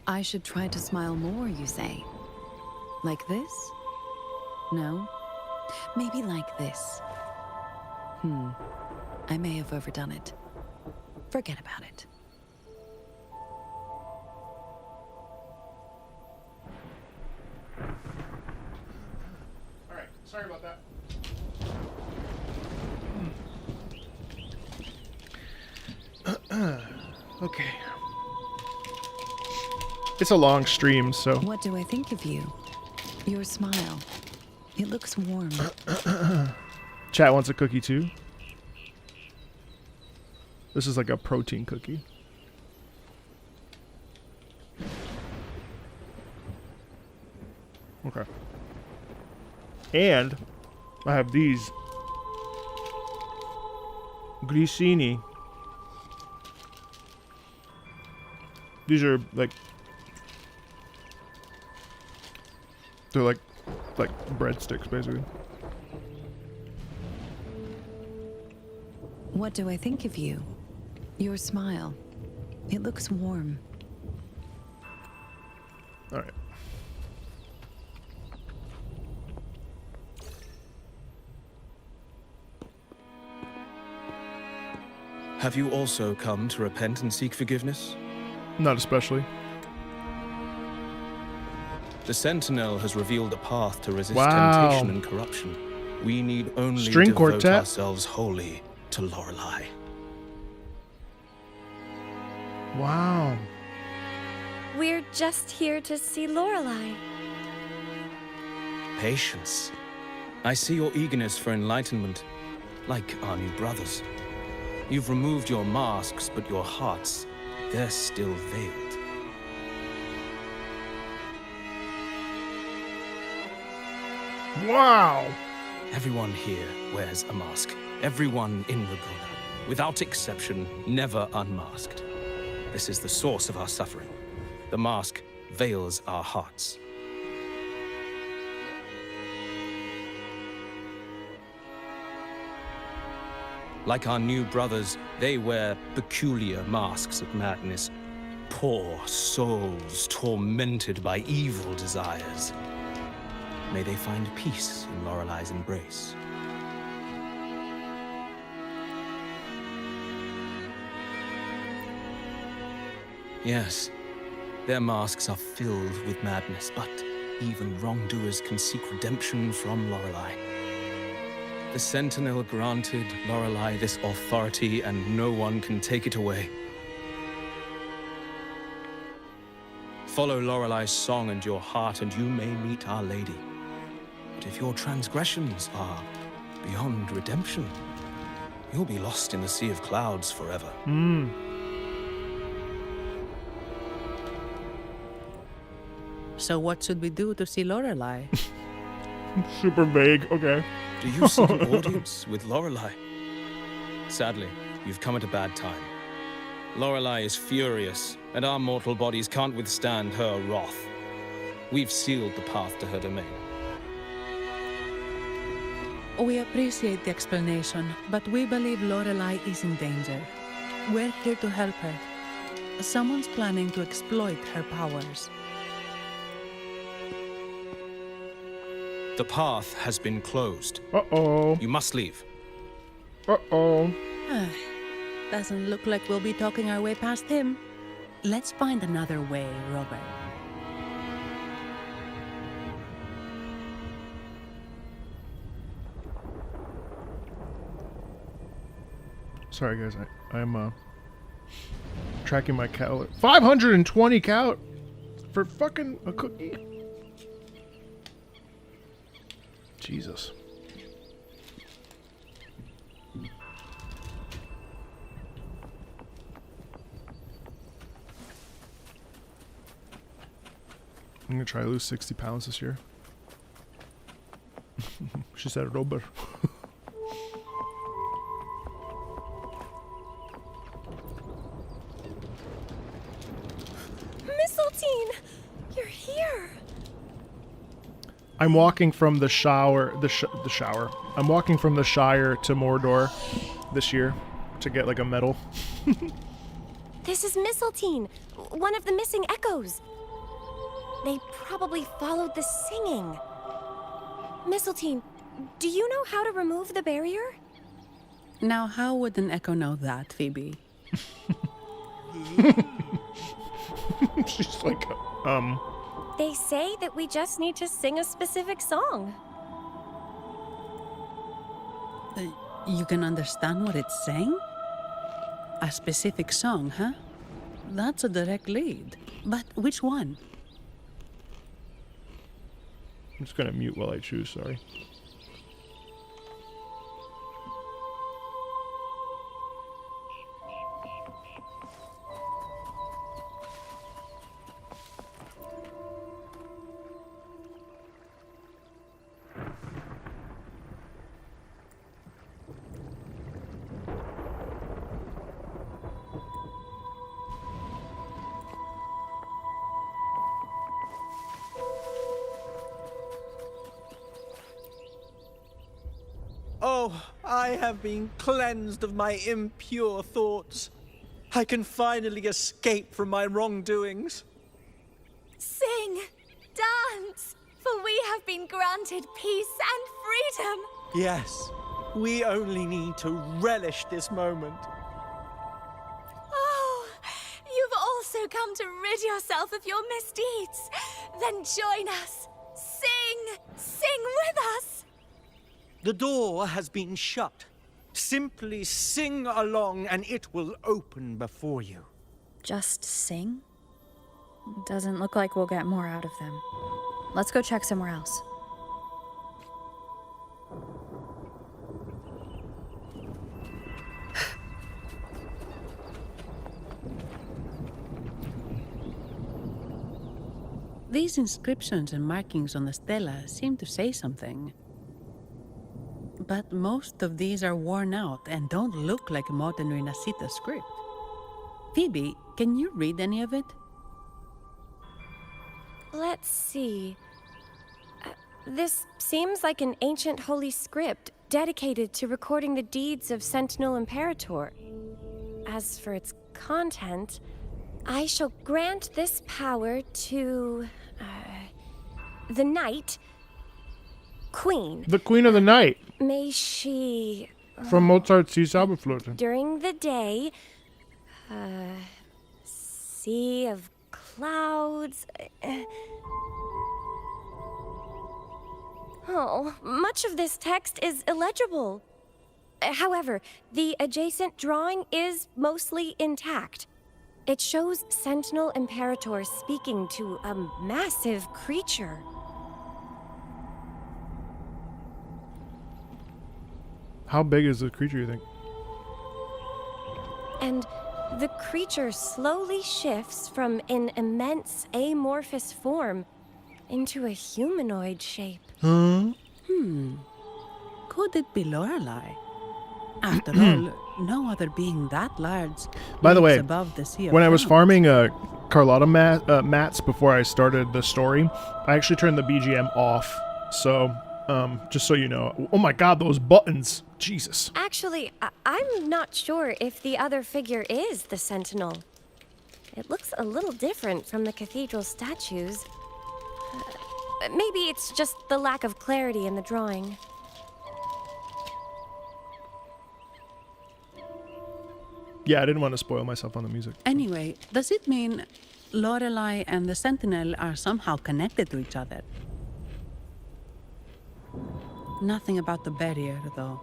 I should try to smile more, you say? Like this? No? Maybe like this. I may have overdone it. Forget about it. Alright, sorry about that. Okay. It's a long stream, so... What do I think of you? Your smile. It looks warm. Chat wants a cookie too. This is like a protein cookie. Okay. And I have these. Grissini. These are like... They're like breadsticks, basically. What do I think of you? Your smile. It looks warm. All right. Have you also come to repent and seek forgiveness? Not especially. The Sentinel has revealed a path to resist Wow. temptation and corruption. We need only String devote quartet. ourselves wholly to Lorelei. Wow. We're just here to see Lorelei. Patience. I see your eagerness for enlightenment, like our new brothers. You've removed your masks, but your hearts, they're still veiled. Wow. Everyone here wears a mask. Everyone in Raguna, without exception, never unmasked. This is the source of our suffering. The mask veils our hearts. Like our new brothers, they wear peculiar masks of madness. Poor souls tormented by evil desires. May they find peace in Lorelei's embrace. Yes, their masks are filled with madness, but even wrongdoers can seek redemption from Lorelei. The Sentinel granted Lorelei this authority, and no one can take it away. Follow Lorelei's song and your heart, and you may meet Our Lady. But if your transgressions are beyond redemption, you'll be lost in the sea of clouds forever. So what should we do to see Lorelei? Super vague. Okay. Do you seek an audience with Lorelei? Sadly, you've come at a bad time. Lorelei is furious, and our mortal bodies can't withstand her wrath. We've sealed the path to her domain. We appreciate the explanation, but we believe Lorelei is in danger. We're here to help her. Someone's planning to exploit her powers. The path has been closed. Uh-oh. You must leave. Uh-oh. Doesn't look like we'll be talking our way past him. Let's find another way, Robert. Sorry, guys. I'm tracking my calories. 520 cal for fucking a cookie. Jesus. I'm gonna try to lose 60 pounds this year. She said Robert. Mistletoe! You're here! I'm walking from the shower, the shower. I'm walking from the Shire to Mordor this year to get like a medal. This is Mistletoe, one of the missing echoes. They probably followed the singing. Mistletoe, do you know how to remove the barrier? Now, how would an echo know that, Phoebe? She's like, They say that we just need to sing a specific song. You can understand what it's saying? A specific song, huh? That's a direct lead. But which one? I'm just gonna mute while I choose, sorry. Oh, I have been cleansed of my impure thoughts. I can finally escape from my wrongdoings. Sing, dance, for we have been granted peace and freedom. Yes, we only need to relish this moment. Oh, you've also come to rid yourself of your misdeeds. Then join us. Sing with us. The door has been shut. Simply sing along and it will open before you. Just sing? Doesn't look like we'll get more out of them. Let's go check somewhere else. These inscriptions and markings on the stela seem to say something. But most of these are worn out and don't look like modern Rinascita script. Phoebe, can you read any of it? Let's see. This seems like an ancient holy script dedicated to recording the deeds of Sentinel Imperator. As for its content, I shall grant this power to the Night Queen. The Queen of the Night. May she, From Mozart's Die Zauberflöte. during the day, sea of clouds. Oh, much of this text is illegible. However, the adjacent drawing is mostly intact. It shows Sentinel Imperator speaking to a massive creature. How big is the creature, you think? And the creature slowly shifts from an immense amorphous form into a humanoid shape. Huh? Could it be Lorelei? After all, no other being that large By the lives way, above the sea of when I was clouds. farming Carlotta mats before I started the story, I actually turned the BGM off. So, just so you know. Oh my god, those buttons. Jesus. Actually, I'm not sure if the other figure is the Sentinel. It looks a little different from the cathedral statues. Maybe it's just the lack of clarity in the drawing. Yeah, I didn't want to spoil myself on the music. Anyway, does it mean Lorelei and the Sentinel are somehow connected to each other? Nothing about the barrier, though.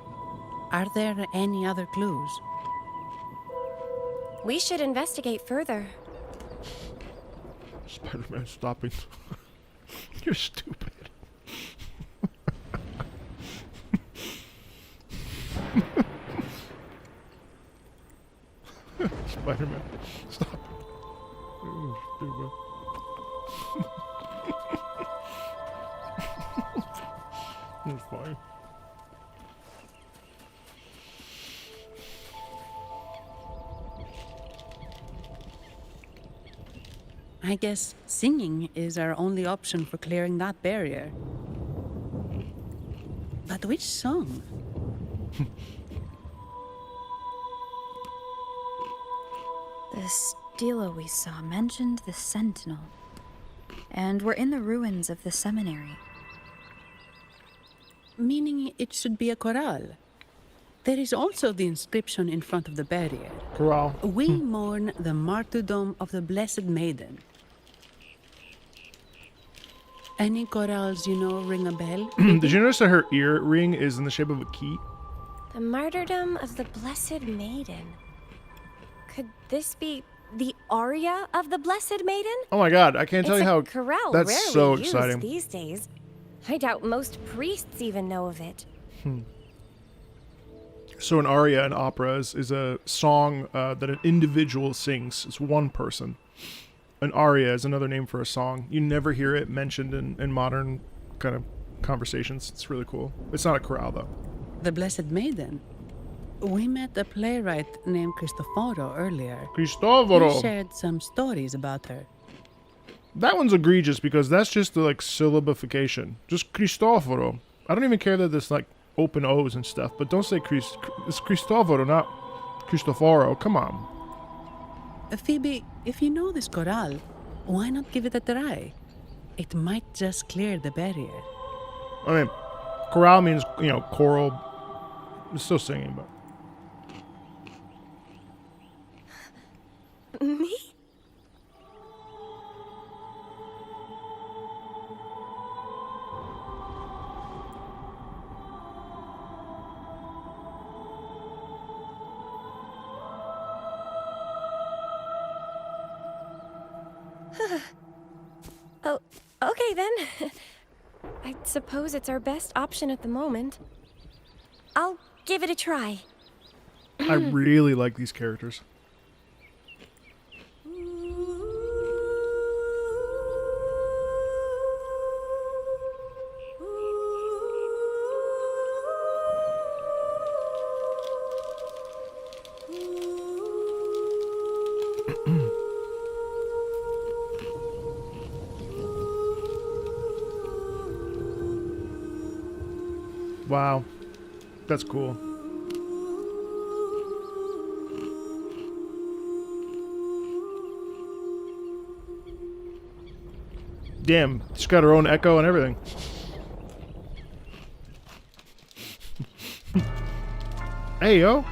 Are there any other clues? We should investigate further. Spider-Man, stop it. You're stupid. Spider-Man, stop it. You're stupid. It's fine. I guess singing is our only option for clearing that barrier. But which song? The stela we saw mentioned the Sentinel. And we're in the ruins of the seminary. Meaning it should be a chorale. There is also the inscription in front of the barrier. Chorale. We mourn the martyrdom of the Blessed Maiden. Any chorales you know ring a bell? Did you notice that her ear ring is in the shape of a key? The martyrdom of the Blessed Maiden. Could this be the aria of the Blessed Maiden? Oh my god, I can't tell you It's how... a chorale That's rarely so used exciting. these days. I doubt most priests even know of it. So an aria in operas is a song that an individual sings. It's one person. An aria is another name for a song. You never hear it mentioned in modern kind of conversations. It's really cool. It's not a chorale, though. The Blessed Maiden. We met a playwright named Cristoforo earlier. Cristoforo! He shared some stories about her. That one's egregious because that's just the, like, syllabification. Just Cristoforo. I don't even care that there's, like, open O's and stuff, but don't say it's Cristoforo, not Cristoforo. Come on. Phoebe, if you know this chorale, Why not give it a try? It might just clear the barrier. I mean, chorale means, you know, choral. It's still singing, but. Me? Oh, okay then. I suppose it's our best option at the moment. I'll give it a try. I really like these characters. Wow, that's cool. Damn, she's got her own echo and everything. Hey, yo.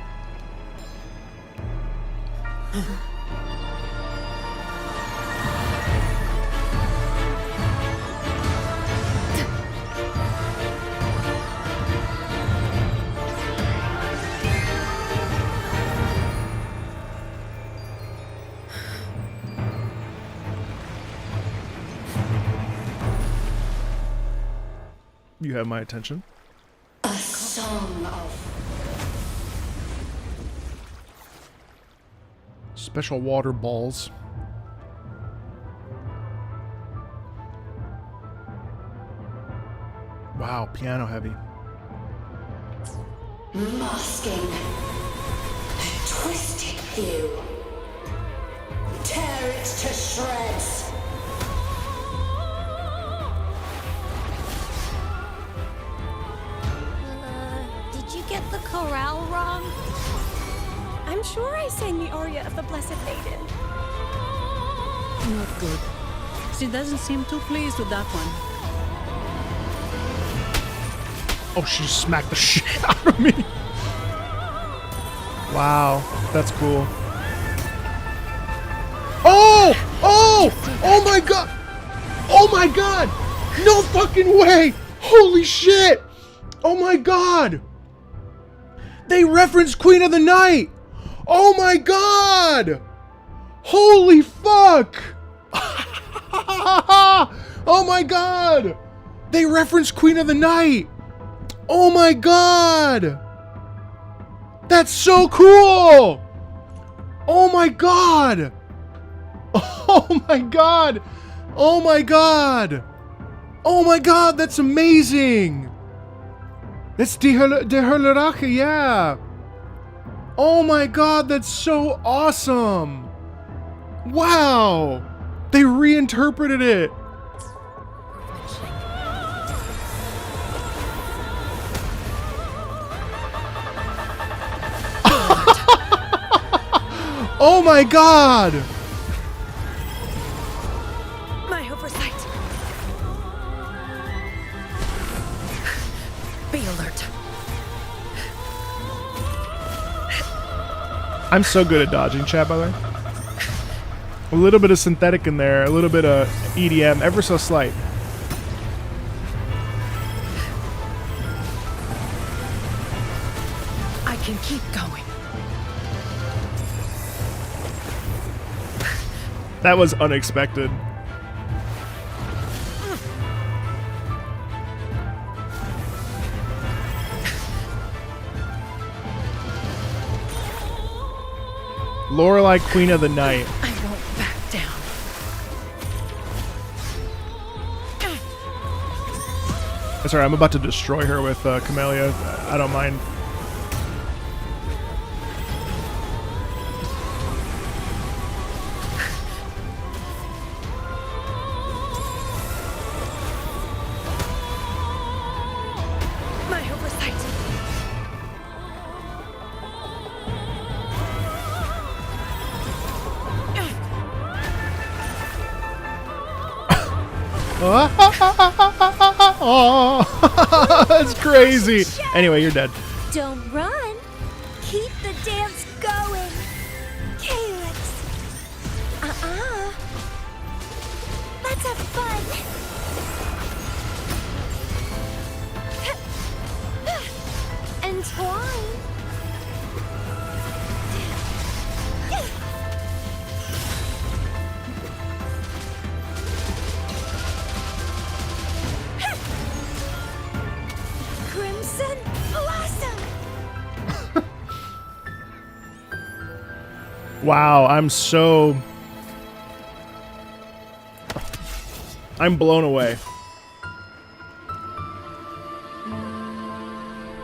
You have my attention. A song of Special water balls. Wow, piano heavy. masking a twisted view. Tear it to shreds. Did you get the chorale wrong? I'm sure I sang the aria of the Blessed Maiden. Not good. She doesn't seem too pleased with that one. Oh, she just smacked the shit out of me. Wow, that's cool. Oh! Oh! Oh my god! Oh my god! No fucking way! Holy shit! Oh my god! They referenced Queen of the Night! Oh my god! Holy fuck! Oh my god! They referenced Queen of the Night! Oh my god! That's so cool! Oh my god! Oh my god! Oh my god! Oh my god, that's amazing! That's De Herlerache, yeah! Oh my god, that's so awesome! Wow! They reinterpreted it! Oh my god! My oversight. Be alert. I'm so good at dodging, chat, by the way. A little bit of synthetic in there, a little bit of EDM, ever so slight. I can keep going. That was unexpected. Lorelei, Queen of the Night. I won't back down. Sorry, I'm about to destroy her with Camellia. I don't mind. My oversight. Oh, that's crazy. Anyway, you're dead. Don't run. Keep the dance going. Calyx. Let's have fun. Entwine. Crimson Blossom. Wow, I'm blown away.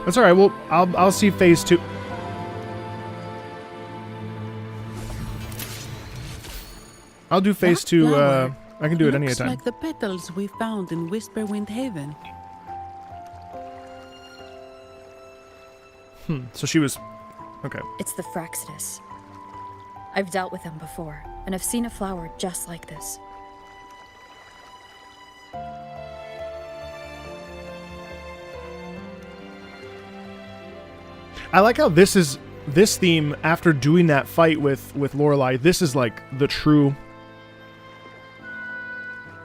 That's all right. Well, I'll see phase 2. I'll do phase 2. I can do it any Looks time. like the petals we found in Whisperwind Haven. So she was okay. It's the Fraxidus. I've dealt with them before, and I've seen a flower just like this. I like how this theme after doing that fight with Lorelei. This is like the true,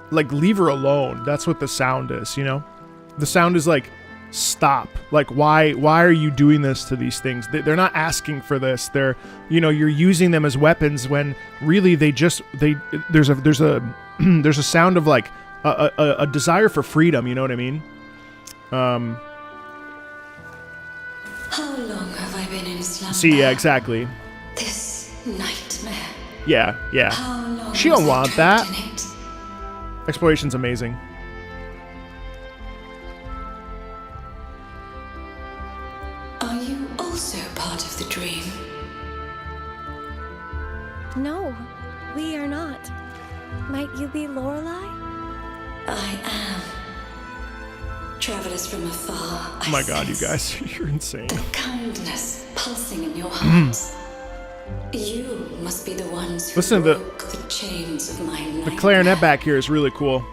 like, leave her alone. That's what the sound is, you know. The sound is like, stop. Like, why are you doing this to these things? They're not asking for this. They're, you know, you're using them as weapons when really there's a there's a sound of like a desire for freedom. You know what I mean? How long have I been in slumber? See, yeah, exactly. This nightmare. Yeah. How long She was don't I want trapped that. in it? Exploration's amazing. Are you also part of the dream? No, we are not. Might you be Lorelei? I am. Travelers from afar. Oh my god, you guys, you're insane. Kindness pulsing in your hearts. You must be the ones who Listen to broke the chains of my the nightmare. clarinet back here is really cool.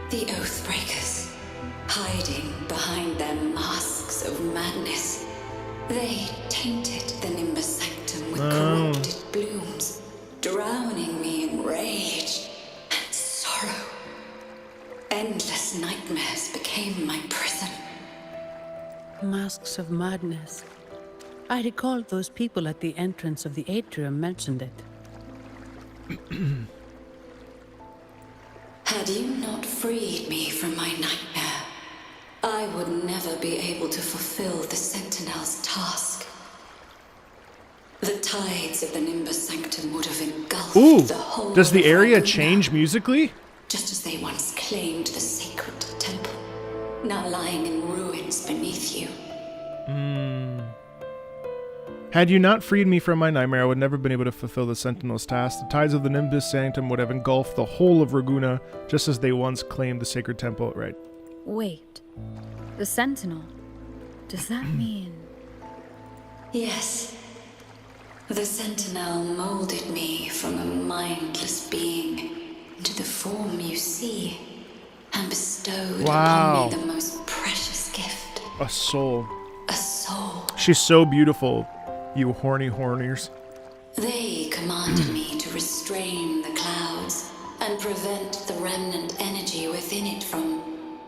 The Oathbreakers, hiding behind their masks of madness. They tainted the Nimbus Sanctum with corrupted blooms, drowning me in rage and sorrow. Endless nightmares became my prison. Masks of madness. I recall those people at the entrance of the atrium mentioned it. Had you not freed me from my nightmare, I would never be able to fulfill the Sentinel's task. The tides of the Nimbus Sanctum would have engulfed Ooh, the whole does the of area Raguna, change musically? just as they once claimed the sacred temple, now lying in ruins beneath you. Had you not freed me from my nightmare, I would never have been able to fulfill the Sentinel's task. The tides of the Nimbus Sanctum would have engulfed the whole of Raguna, just as they once claimed the sacred temple. Right. Wait. The Sentinel? Does that mean... Yes. The Sentinel molded me from a mindless being into the form you see, and bestowed Wow. upon me the most precious gift. A soul. A soul. She's so beautiful, you horny hornies. They commanded me to restrain the clouds and prevent the remnant energy within it from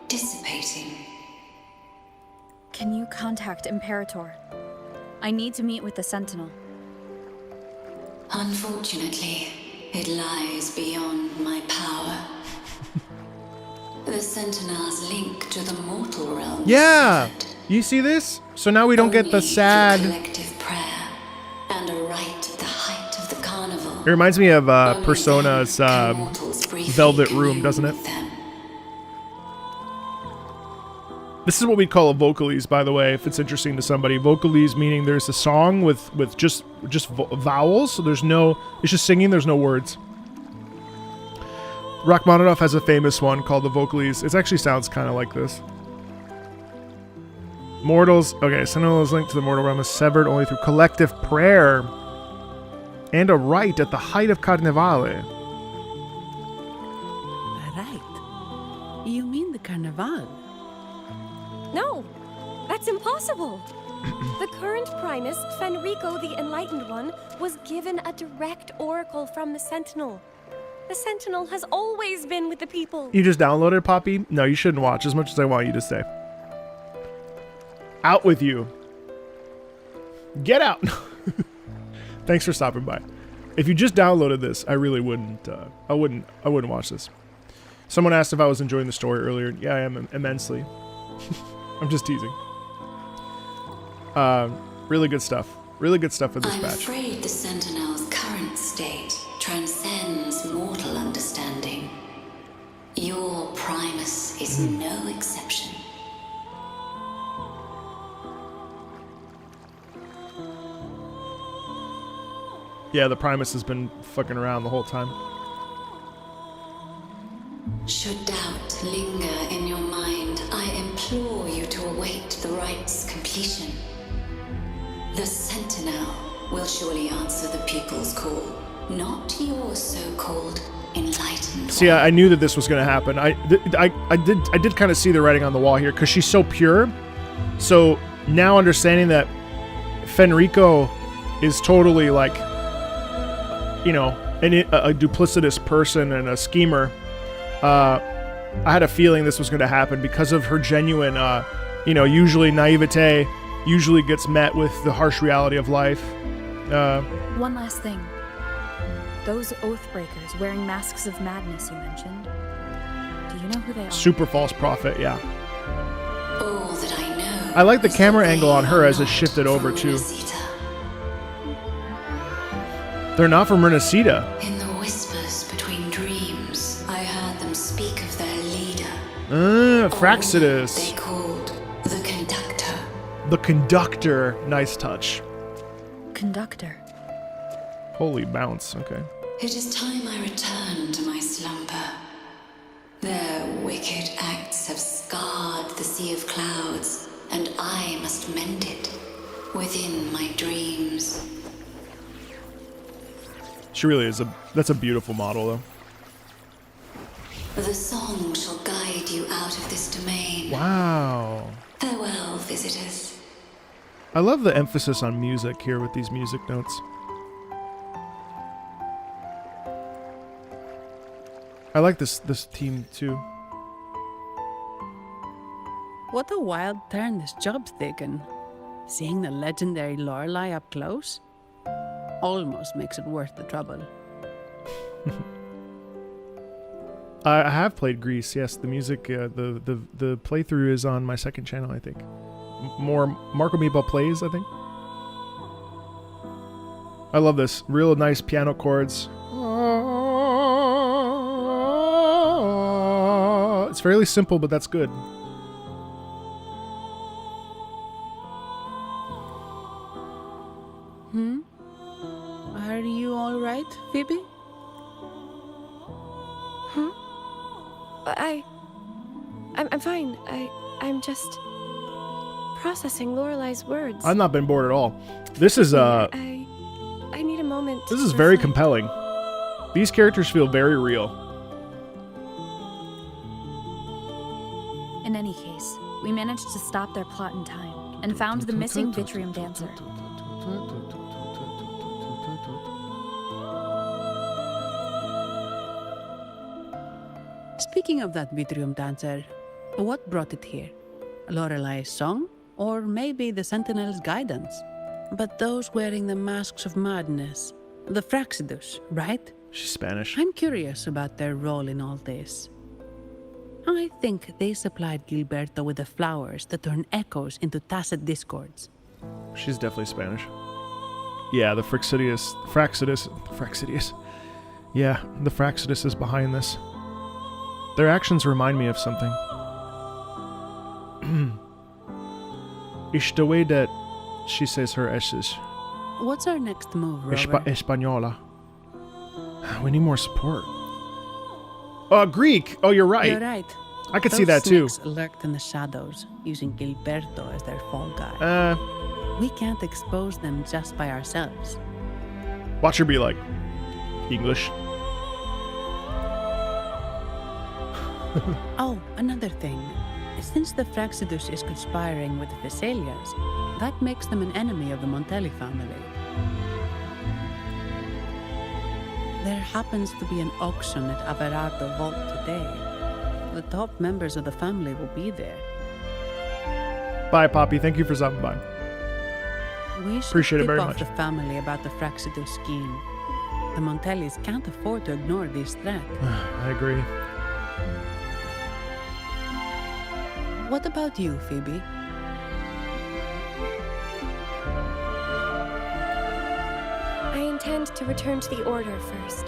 dissipating. Can you contact Imperator? I need to meet with the Sentinel. Unfortunately, it lies beyond my power. The Sentinel's link to the mortal realm. Yeah! You see this? So now we don't get the Only through sad... collective prayer and a rite at the height of the carnival. It reminds me of Persona's Velvet Room, doesn't it? This is what we call a vocalese, by the way, if it's interesting to somebody. Vocalese meaning there's a song with just vowels. So there's no, it's just singing. There's no words. Rachmaninoff has a famous one called the vocalese. It actually sounds kind of like this. Mortals. Okay, Sentinel's link to the mortal realm is severed only through collective prayer and a rite at the height of Carnevale. Right. You mean the Carnival? No, that's impossible. The current Primus, Fenrico the Enlightened One, was given a direct oracle from the Sentinel. The Sentinel has always been with the people. You just downloaded Poppy? No, you shouldn't watch as much as I want you to stay. Out with you. Get out. Thanks for stopping by. If you just downloaded this, I really wouldn't. I wouldn't watch this. Someone asked if I was enjoying the story earlier. Yeah, I am immensely. I'm just teasing. Really good stuff. Really good stuff with this I'm batch. afraid the Sentinel's current state transcends mortal understanding. Your Primus is no exception. Yeah, the Primus has been fucking around the whole time. Should doubt linger in your mind, I implore you to await the rite's completion. The Sentinel will surely answer the people's call, not your so-called enlightened. See, I knew that this was going to happen. I did kind of see the writing on the wall here because she's so pure. So now understanding that Fenrico is totally like, you know, a duplicitous person and a schemer. I had a feeling this was going to happen because of her genuine, usually naivete usually gets met with the harsh reality of life. One last thing. Those Oathbreakers wearing masks of madness you mentioned. Do you know who they are? Super false prophet, yeah. All that I know. I like the camera angle on her as it shifted over too. They're not from Rinascita. In the whispers between dreams, I heard them speak of their leader. Fraxidus. They called the Conductor. The Conductor. Nice touch. Conductor. Holy bounce. Okay. It is time I return to my slumber. Their wicked acts have scarred the sea of clouds, and I must mend it within my dreams. She really is that's a beautiful model though. The song shall guide you out of this domain. Wow. Farewell, visitors. I love the emphasis on music here with these music notes. I like this theme too. What a wild turn this job's taken. Seeing the legendary Lorelei up close almost makes it worth the trouble. I have played Grease. Yes, the music, the playthrough is on my second channel, I think. More Marco Meatball plays, I think. I love this. Real nice piano chords. It's fairly simple, but that's good. Are you all right, Phoebe? I'm fine. I'm just processing Lorelei's words. I've not been bored at all. This is I need a moment. This is very compelling. These characters feel very real. In any case, we managed to stop their plot in time and found the missing Vitrium Dancer. Speaking of that Vitrium Dancer, what brought it here? Lorelei's song? Or maybe the Sentinel's guidance? But those wearing the masks of madness, the Fraxidus, right? She's Spanish. I'm curious about their role in all this. I think they supplied Gilberto with the flowers that turn echoes into tacit discords. She's definitely Spanish. Yeah, the Fraxidus. Yeah, the Fraxidus is behind this. Their actions remind me of something. It's the way that she says her S's. What's our next move, Rover? Española. We need more support. Greek. Oh, you're right. You're right. I could see that too. Those snakes lurked in the shadows, using Gilberto as their fall guy. We can't expose them just by ourselves. Watch her be like, English. Oh, another thing. Since the Fraxidus is conspiring with the Thessalians, that makes them an enemy of the Montelli family. There happens to be an auction at Averardo Vault today. The top members of the family will be there. Bye, Poppy. Thank you for stopping by. We should Appreciate it tip very off much. the family about the Fraxidus scheme. The Montellis can't afford to ignore this threat. I agree. What about you, Phoebe? I intend to return to the Order first.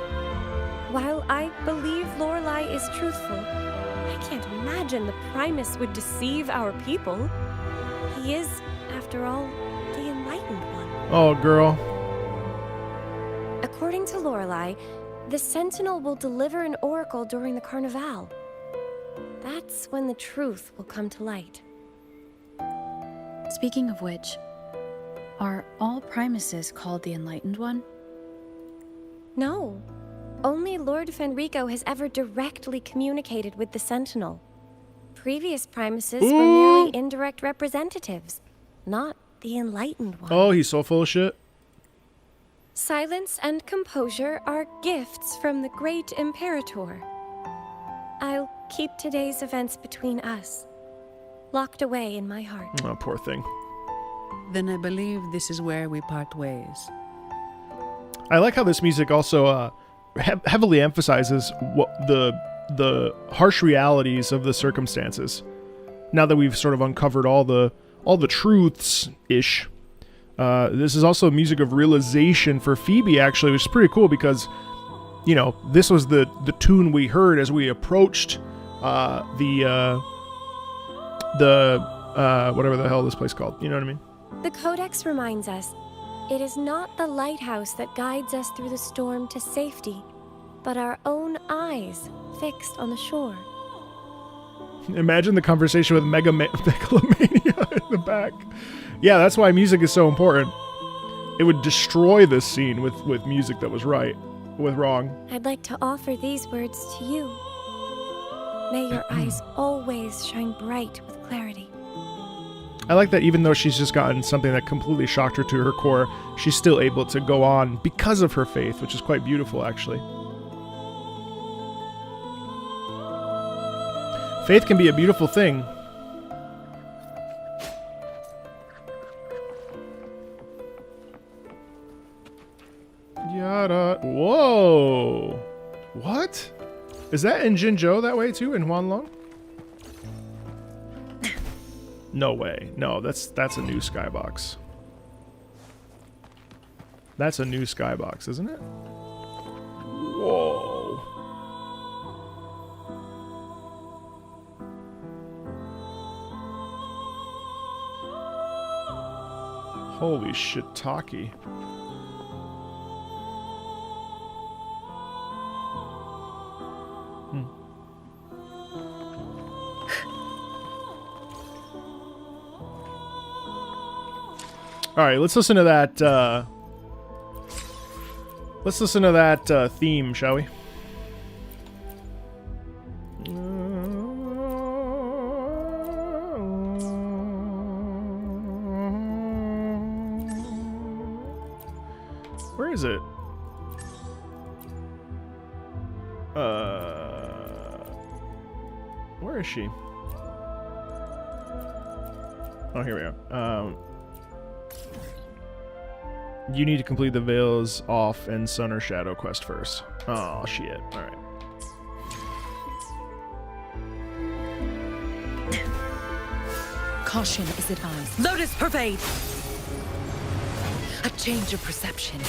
While I believe Lorelei is truthful, I can't imagine the Primus would deceive our people. He is, after all, the Enlightened One. Oh, girl. According to Lorelei, the Sentinel will deliver an oracle during the Carnival. That's when the truth will come to light. Speaking of which, are all Primuses called the Enlightened One? No. Only Lord Fenrico has ever directly communicated with the Sentinel. Previous Primuses were merely indirect representatives, not the Enlightened One. Oh, he's so full of shit. Silence and composure are gifts from the great Imperator. I'll keep today's events between us, locked away in my heart. Oh, poor thing. Then I believe this is where we part ways. I like how this music also heavily emphasizes what the harsh realities of the circumstances. Now that we've sort of uncovered all the truths ish, this is also music of realization for Phoebe, actually, which is pretty cool because, you know, this was the tune we heard as we approached the whatever the hell this place called. You know what I mean? The Codex reminds us, it is not the lighthouse that guides us through the storm to safety, but our own eyes fixed on the shore. Imagine the conversation with Megalomania in the back. Yeah, that's why music is so important. It would destroy this scene with music that was right, with wrong. I'd like to offer these words to you. May your eyes always shine bright with clarity. I like that even though she's just gotten something that completely shocked her to her core, she's still able to go on because of her faith, which is quite beautiful, actually. Faith can be a beautiful thing. Yada. Whoa. What? Is that in Jinzhou that way too, in Huanlong? No way. No, that's a new skybox. That's a new skybox, isn't it? Whoa. Holy shiitake. All right, let's listen to that. Let's listen to that theme, shall we? Where is it? Where is she? Oh, here we are. You need to complete the Veils Off and Sun or Shadow quest first. Oh, shit. Alright. Caution is advised. Lotus pervade! A change of perception.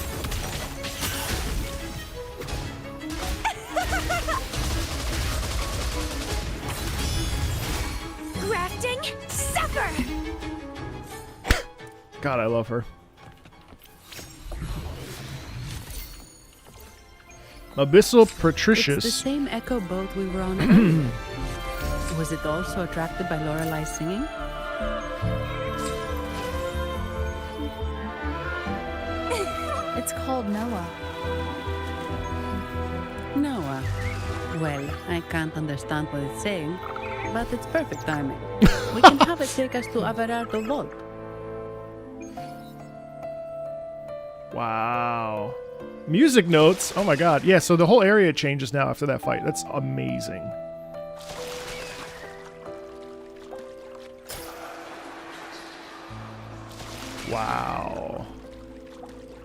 Grafting, suffer! God, I love her. Abyssal Patricius. It's the same echo boat we were on earlier. Was it also attracted by Lorelai's singing? It's called Noah. Noah. Well, I can't understand what it's saying, but it's perfect timing. We can have it take us to Averardo Vault. Wow. Music notes. Oh my god. Yeah, so the whole area changes now after that fight. That's amazing. Wow.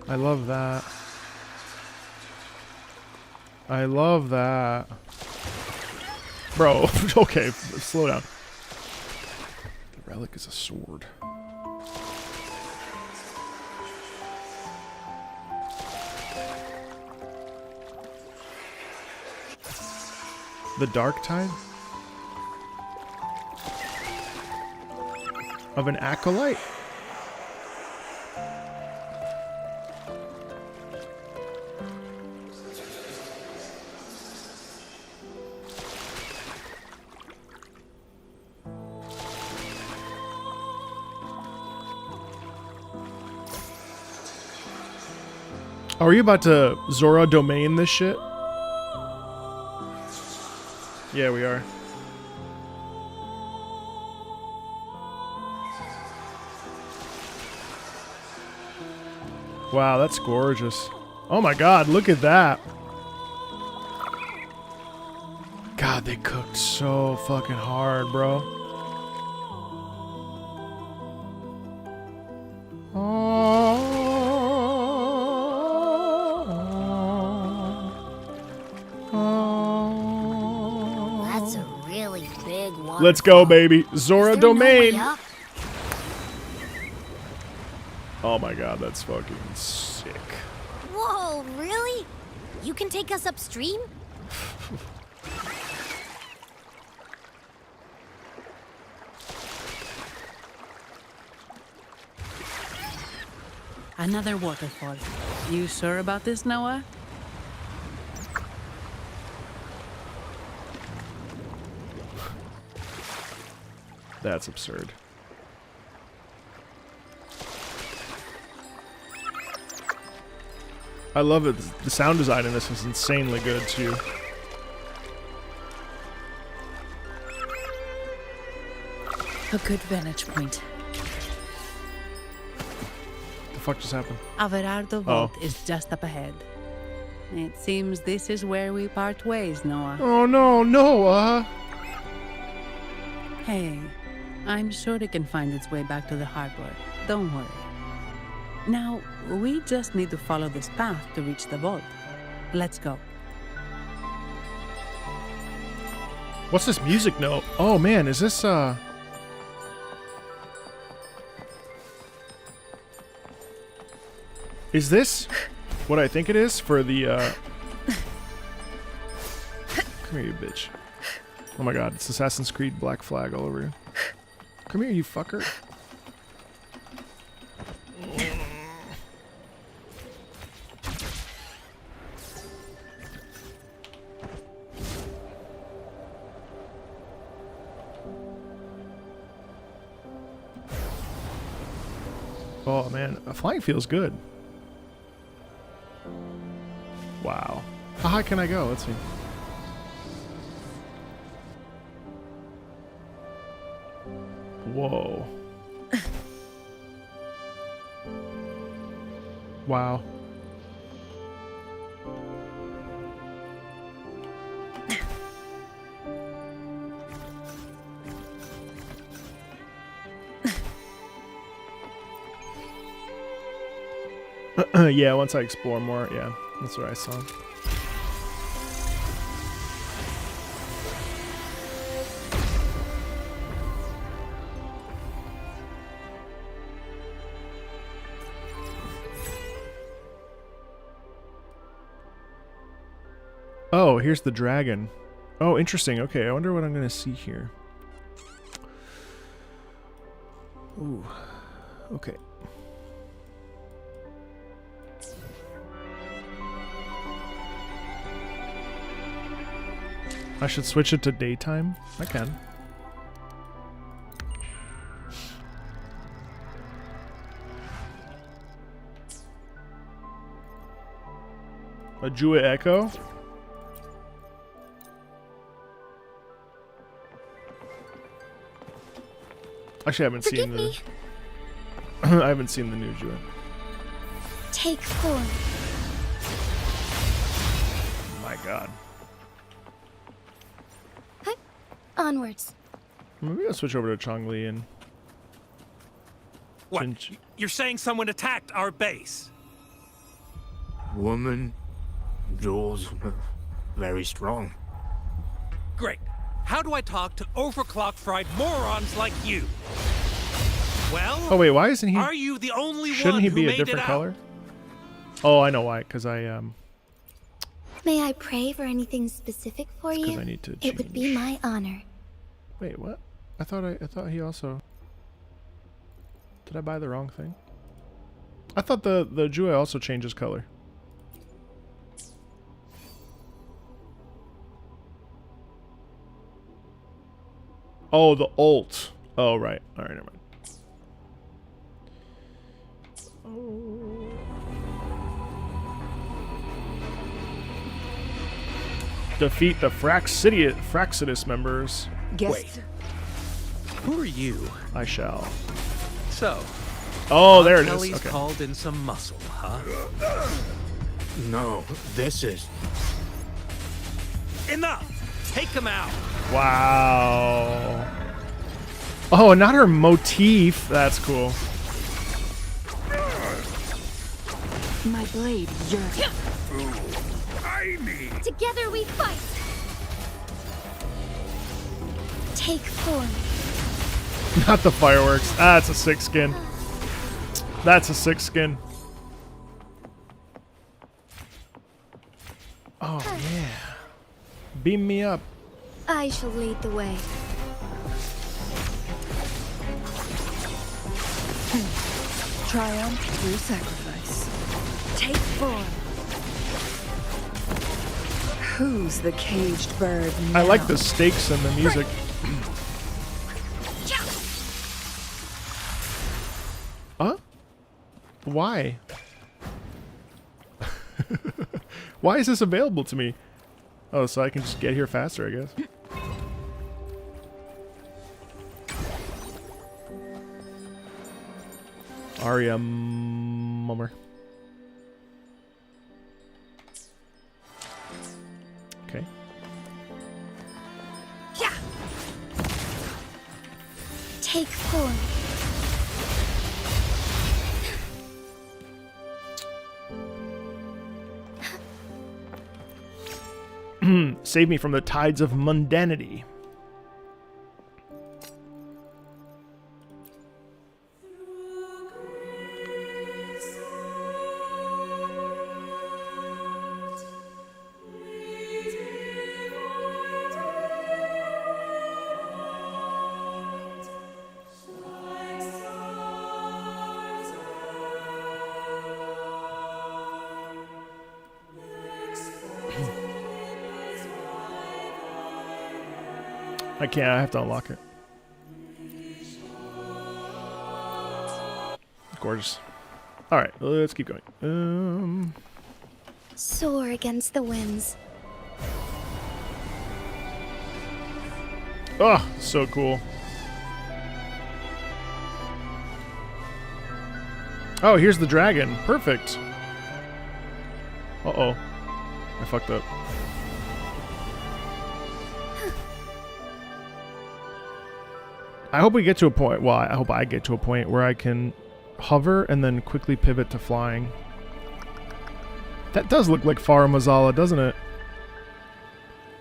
I love that. I love that. Bro, okay, slow down. The relic is a sword. The dark tide? Of an acolyte? Are we about to Zora domain this shit? Yeah, we are. Wow, that's gorgeous. Oh my god, look at that. God, they cooked so fucking hard, bro. That's a really big one. Let's go, baby. Zora Is there no way domain. up? Oh my god, that's fucking sick. Whoa, really? You can take us upstream? Another waterfall. You sure about this, Noah? That's absurd. I love it. The sound design in this is insanely good too. A good vantage point. The fuck just happened? Averardo Vault is just up ahead. It seems this is where we part ways, Noah. Oh no, Noah! Hey, I'm sure it can find its way back to the harbor. Don't worry. Now, we just need to follow this path to reach the vault. Let's go. What's this music note? Oh man, is this Is this what I think it is for the Come here, you bitch. Oh my god, it's Assassin's Creed Black Flag all over you. Come here, you fucker. Oh man, flying feels good. Wow. How high can I go? Let's see. Whoa. Wow. Yeah, once I explore more, yeah, that's what I saw. Oh, here's the dragon. Oh, interesting. Okay, I wonder what I'm going to see here. Ooh. Okay. I should switch it to daytime? I can. A Jua Echo? Actually, I haven't seen the... I haven't seen the new Jua. Take form. My god. Onwards. Maybe I'll switch over to Chongli and... What? You're saying someone attacked our base? Woman, Jules, very strong. Great. How do I talk to overclock-fried morons like you? Well, oh wait, why isn't he... Are you the only Shouldn't one he who be a made different it color? Oh, I know why. Because I May I pray for anything specific for you? I need to It would be my honor. Wait, what? I thought he also... Did I buy the wrong thing? I thought the Jua also changes color. Oh, the ult. Oh, right. Alright, never mind. Defeat the Fraxidus members. Wait. Who are you? I shall. So. Oh, there it is. Kelly's Okay. called in some muscle, huh? No, this is... Enough! Take him out! Wow. Oh, not her motif. That's cool. My blade yearns. Together we fight. Take form. Not the fireworks. That's a sick skin. That's a sick skin. Oh, yeah. Beam me up. I shall lead the way. Triumph through sacrifice. Take form. Who's the caged bird now? I like the stakes and the music. Huh? Why? Why is this available to me? Oh, so I can just get here faster, I guess. Arya Mummer. Okay. Yeah. Take form. Save me from the tides of mundanity. I can't, I have to unlock it. Gorgeous. Alright, let's keep going. Soar against the winds. Oh, so cool. Oh, here's the dragon. Perfect. Uh-oh. I fucked up. I hope we get to a point, well, I hope I get to a point where I can hover and then quickly pivot to flying. That does look like Farah Mazala, doesn't it?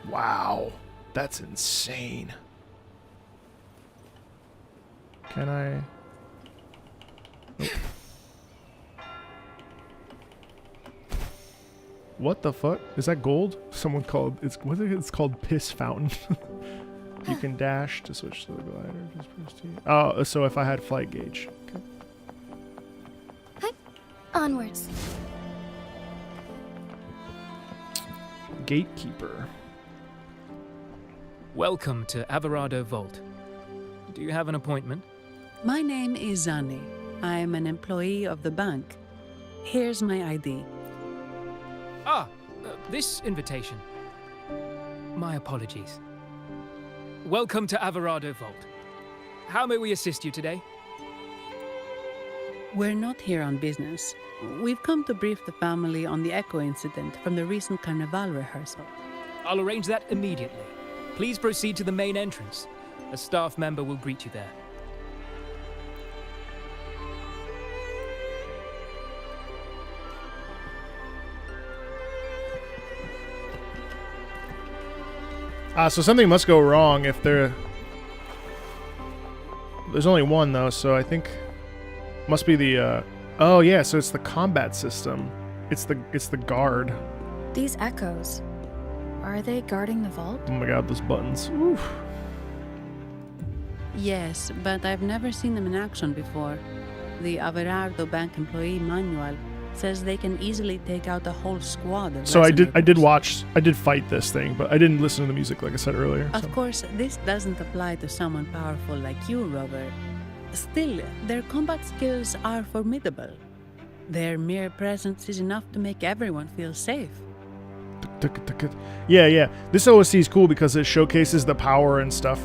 Wow. That's insane. Can I? Nope. What the fuck? Is that gold? Someone called, it's called Piss Fountain. You can dash to switch to the glider. Just press T. Oh, so if I had flight gauge. Okay. Onwards. Gatekeeper. Welcome to Averado Vault. Do you have an appointment? My name is Zani. I am an employee of the bank. Here's my ID. This invitation. My apologies. Welcome to Averado Vault. How may we assist you today? We're not here on business. We've come to brief the family on the Echo incident from the recent Carnival rehearsal. I'll arrange that immediately. Please proceed to the main entrance. A staff member will greet you there. So something must go wrong if there's only one though, so I think must be the oh yeah, so it's the combat system. It's the guard. These echoes, are they guarding the vault? Oh my god, those buttons. Oof. Yes, but I've never seen them in action before. The Averardo Bank employee manual says they can easily take out a whole squad of So I did resonators. fight this thing, but I didn't listen to the music like I said earlier. Of so. course, this doesn't apply to someone powerful like you, Rover. Still, their combat skills are formidable. Their mere presence is enough to make everyone feel safe. Yeah. This OSC is cool because it showcases the power and stuff.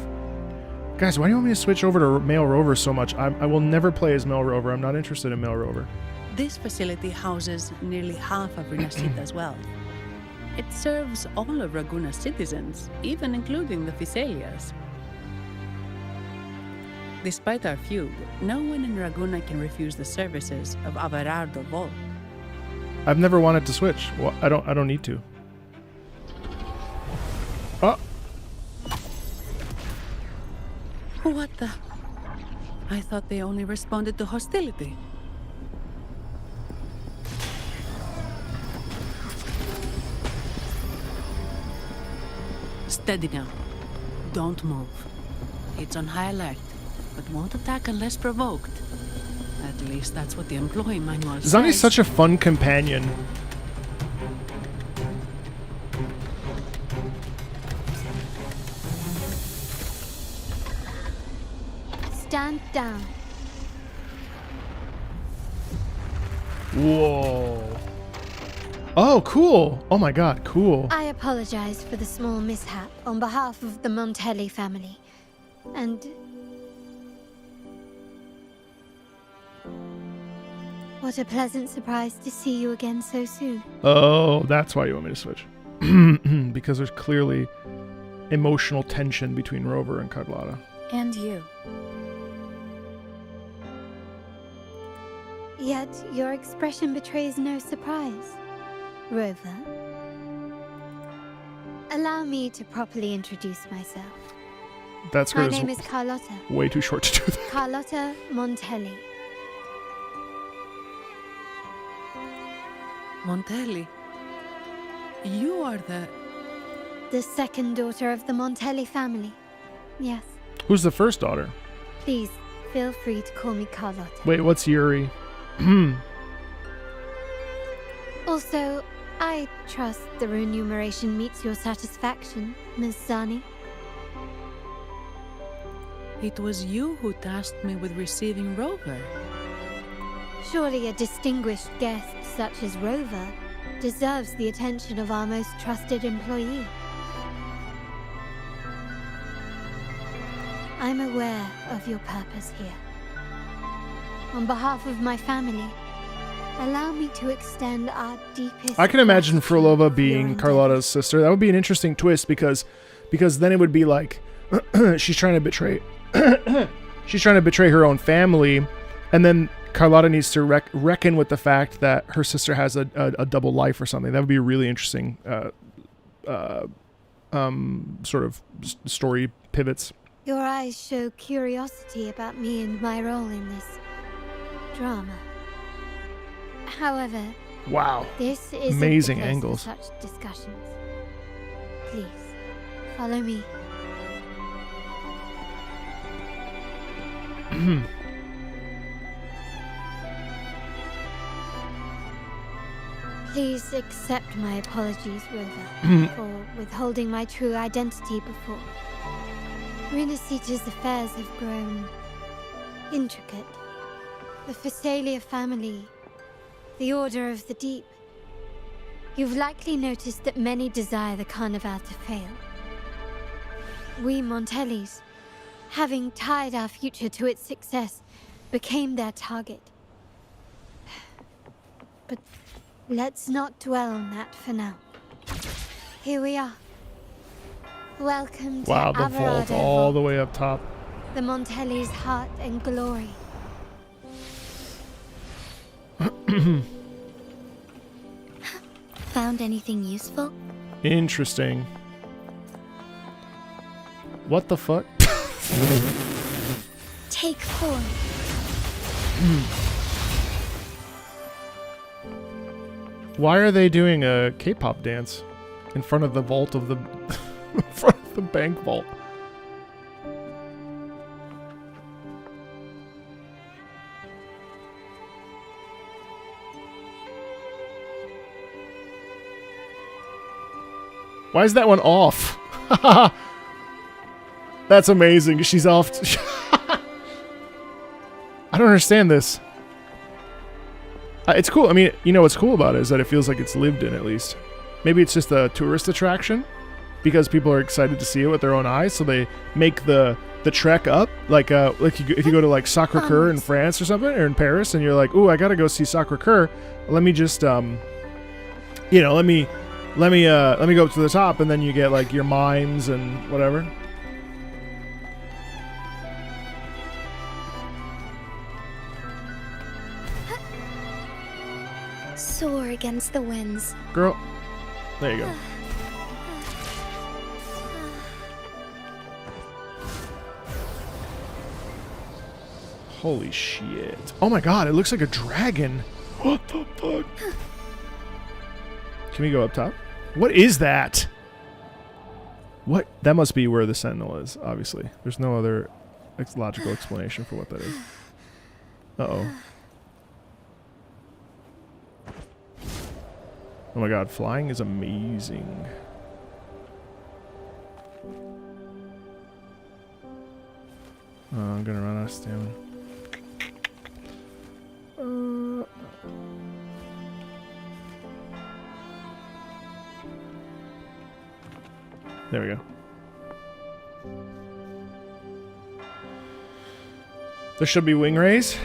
Guys, why do you want me to switch over to Male Rover so much? I will never play as Male Rover. I'm not interested in Male Rover. This facility houses nearly half of Rinascita's wealth. It serves all of Raguna's citizens, even including the Thessalias. Despite our feud, no one in Raguna can refuse the services of Averardo Vault. I've never wanted to switch. Well, I don't need to. Oh. What the? I thought they only responded to hostility. Steady now. Don't move. It's on high alert, but won't attack unless provoked. At least that's what the employee manual says. Zani's such a fun companion. Stand down. Whoa. Oh, cool. Oh my god, cool. I apologize for the small mishap on behalf of the Montelli family. And... what a pleasant surprise to see you again so soon. Oh, that's why you want me to switch. Because there's clearly emotional tension between Rover and Carlotta. And you. Yet your expression betrays no surprise. Rover, allow me to properly introduce myself. That's My name is Carlotta. Way too short to do that. Carlotta Montelli. Montelli? You are the second daughter of the Montelli family. Yes. Who's the first daughter? Please, feel free to call me Carlotta. Wait, what's Yuri? Also, I trust the remuneration meets your satisfaction, Ms. Zani. It was you who tasked me with receiving Rover. Surely a distinguished guest such as Rover deserves the attention of our most trusted employee. I'm aware of your purpose here. On behalf of my family, allow me to extend our deepest... I can imagine Frolova being Carlotta's sister. That would be an interesting twist because then it would be like she's trying to betray her own family, and then Carlotta needs to reckon with the fact that her sister has a double life or something. That would be a really interesting sort of story pivots. Your eyes show curiosity about me and my role in this drama. However, wow, this is amazing the place angles. For such discussions. Please, follow me. Please accept my apologies, Rover, for withholding my true identity before. Rinascita's affairs have grown intricate. The Phasalia family, the Order of the Deep. You've likely noticed that many desire the Carnival to fail. We Montellis, having tied our future to its success, became their target. But let's not dwell on that for now. Here we are. Welcome to Wow, the vault all the way up top. the Montellis' heart and glory. Found anything useful? Interesting. What the fuck? Take 4. Why are they doing a K-pop dance in front of the vault of the in front of the bank vault? Why is that one off? That's amazing. She's off. I don't understand this. It's cool. I mean, you know what's cool about it is that it feels like it's lived in, at least. Maybe it's just a tourist attraction because people are excited to see it with their own eyes, so they make the trek up. Like if you go to like Sacré-Cœur in France or something, or in Paris, and you're like, "Ooh, I gotta go see Sacré-Cœur. Let me just let me go up to the top," and then you get like your mimes and whatever. Soar against the winds. Girl, there you go. Holy shit. Oh my god, it looks like a dragon. What the fuck? Can we go up top? What is that? What? That must be where the Sentinel is, obviously. There's no other logical explanation for what that is. Uh-oh. Oh my god, flying is amazing. Oh, I'm gonna run out of stamina. There we go. There should be wing rays.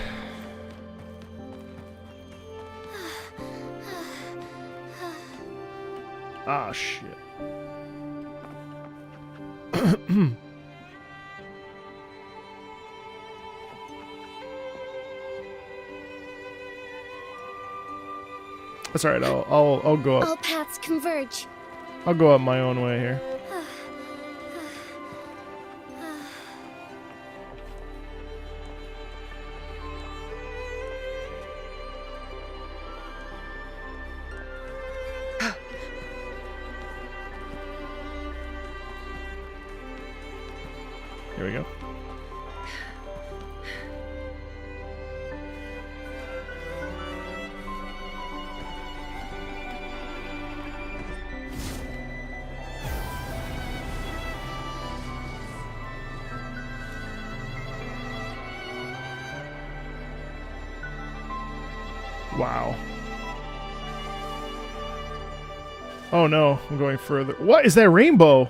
Ah, shit. That's alright, I'll go up. All paths converge. I'll go up my own way here. Here we go. Wow. Oh no, I'm going further. What is that rainbow?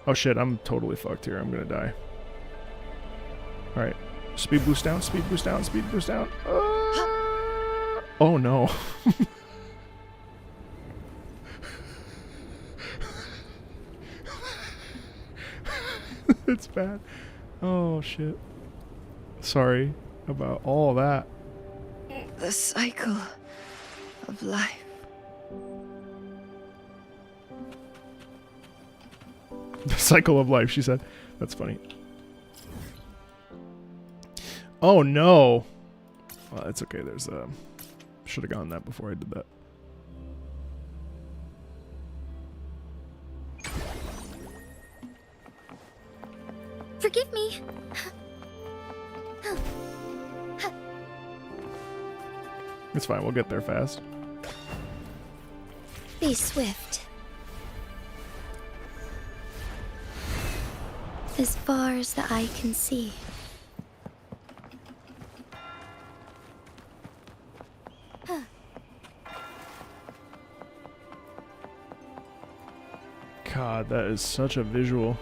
Oh shit, I'm totally fucked here. I'm gonna die. Alright. Speed boost down, speed boost down, speed boost down. Oh no. It's bad. Oh shit. Sorry about all that. The cycle of life. The cycle of life, she said. That's funny. Oh no. Well, it's okay. There's should have gone that before I did that. Forgive me. It's fine. We'll get there fast. Be swift. As far as the eye can see. God, that is such a visual.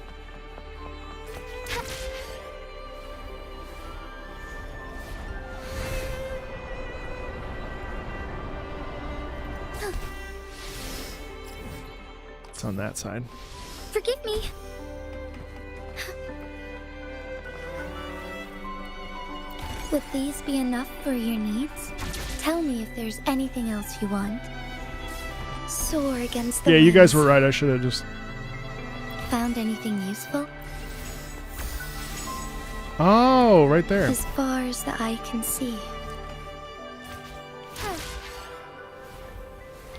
It's on that side. Forgive me. Would these be enough for your needs? Tell me if there's anything else you want. Soar against the Yeah, you guys winds. were right. I should have just... Found anything useful? Oh, right there. As far as the eye can see.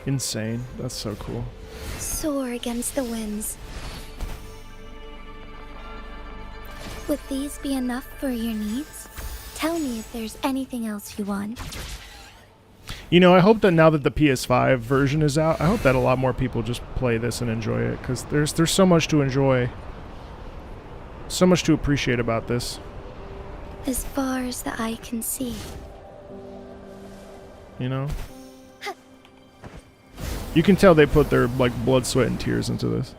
Insane. That's so cool. Soar against the winds. Would these be enough for your needs? Tell me if there's anything else you want. You know, I hope that now that the PS5 version is out, I hope that a lot more people just play this and enjoy it, because there's so much to enjoy. So much to appreciate about this. As far as the eye can see. You know? You can tell they put their, like, blood, sweat, and tears into this.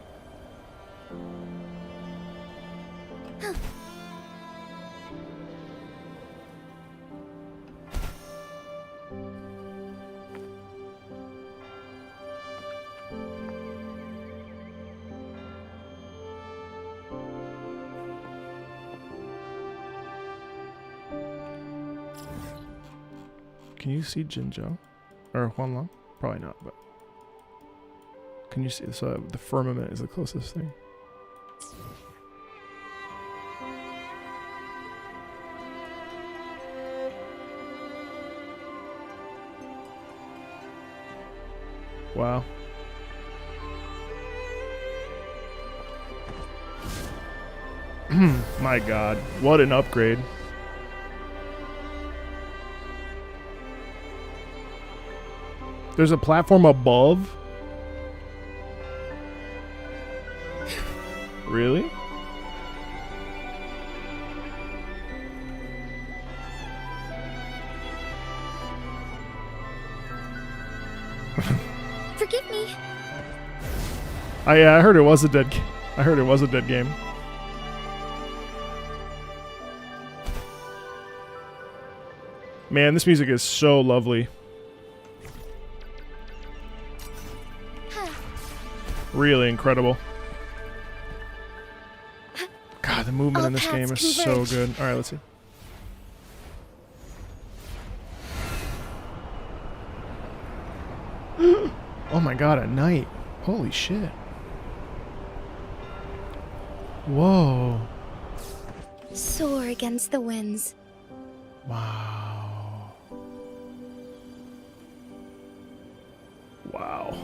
Can you see Jinzhou? Or Huanlang? Probably not, but... Can you see? So the firmament is the closest thing. Wow. My God, what an upgrade. There's a platform above? Really? Forgive me. I heard it was a dead. I heard it was a dead game. Man, this music is so lovely. Really incredible. God, the movement in this game is so good. All right, let's see. Oh my God, at night. Holy shit. Whoa. Soar against the winds. Wow. Wow.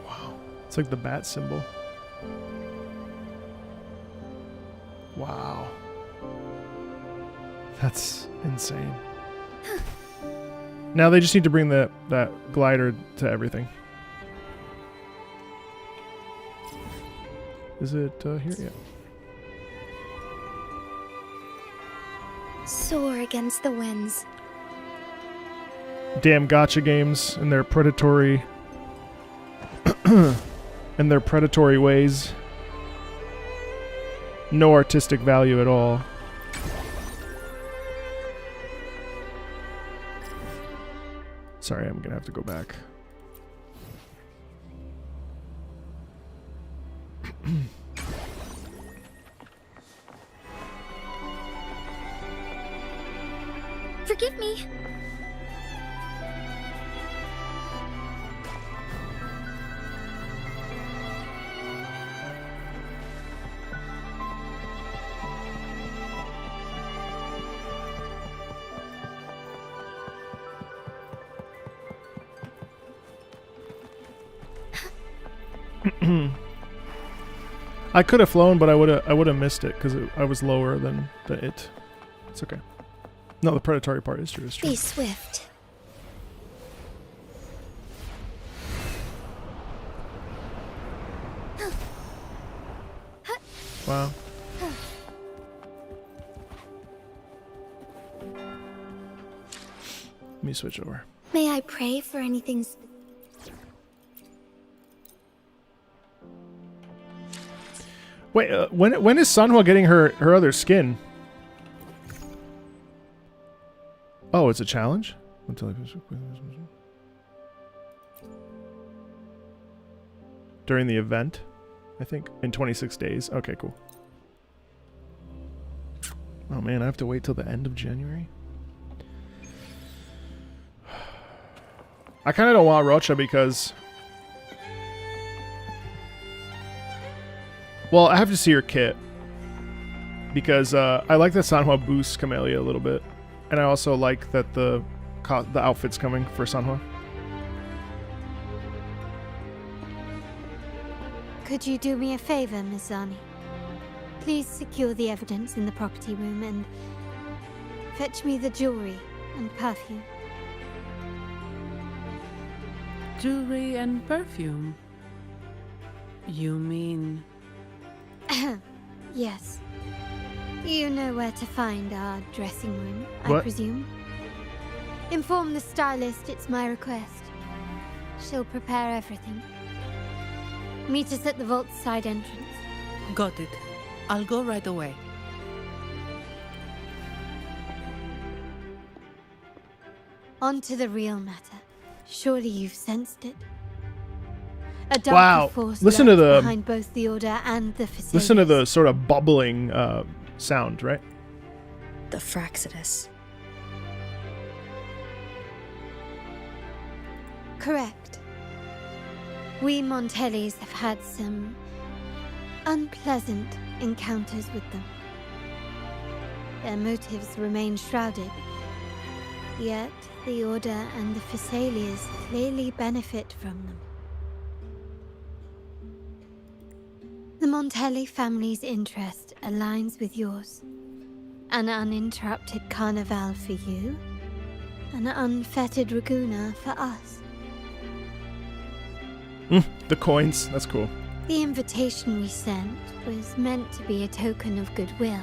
Wow. It's like the bat symbol. Wow. That's insane. Now they just need to bring that glider to everything. Is it here? Yeah. Soar against the winds. Damn gacha games and their predatory and their predatory ways. No artistic value at all. Sorry, I'm gonna have to go back. Forgive me. I could have flown, but I would have missed it because I was lower than it. It's okay. No, the predatory part is true. It's true. Be swift. Wow. Let me switch over. May I pray for anything? Wait, when is Sanhua getting her other skin? Oh, it's a challenge? During the event, I think. In 26 days. Okay, cool. Oh man, I have to wait till the end of January? I kind of don't want Rocha because... Well, I have to see her kit. Because I like that Sanhua boosts Camellia a little bit. And I also like that the outfit's coming for Sanhua. Could you do me a favor, Miss Zani? Please secure the evidence in the property room and fetch me the jewelry and perfume. Jewelry and perfume? You mean... Yes. You know where to find our dressing room, I What? presume? Inform the stylist it's my request. She'll prepare everything. Meet us at the vault's side entrance. Got it. I'll go right away. On to the real matter. Surely you've sensed it. A darker force Listen to lurks the behind both the Order and the facilities. listen to the sort of bubbling sound, right? The Fraxidus. Correct. We Montellis have had some unpleasant encounters with them. Their motives remain shrouded. Yet the Order and the Phassalias clearly benefit from them. The Montelli family's interest aligns with yours. An uninterrupted carnival for you, an unfettered Raguna for us. The coins, that's cool. The invitation we sent was meant to be a token of goodwill.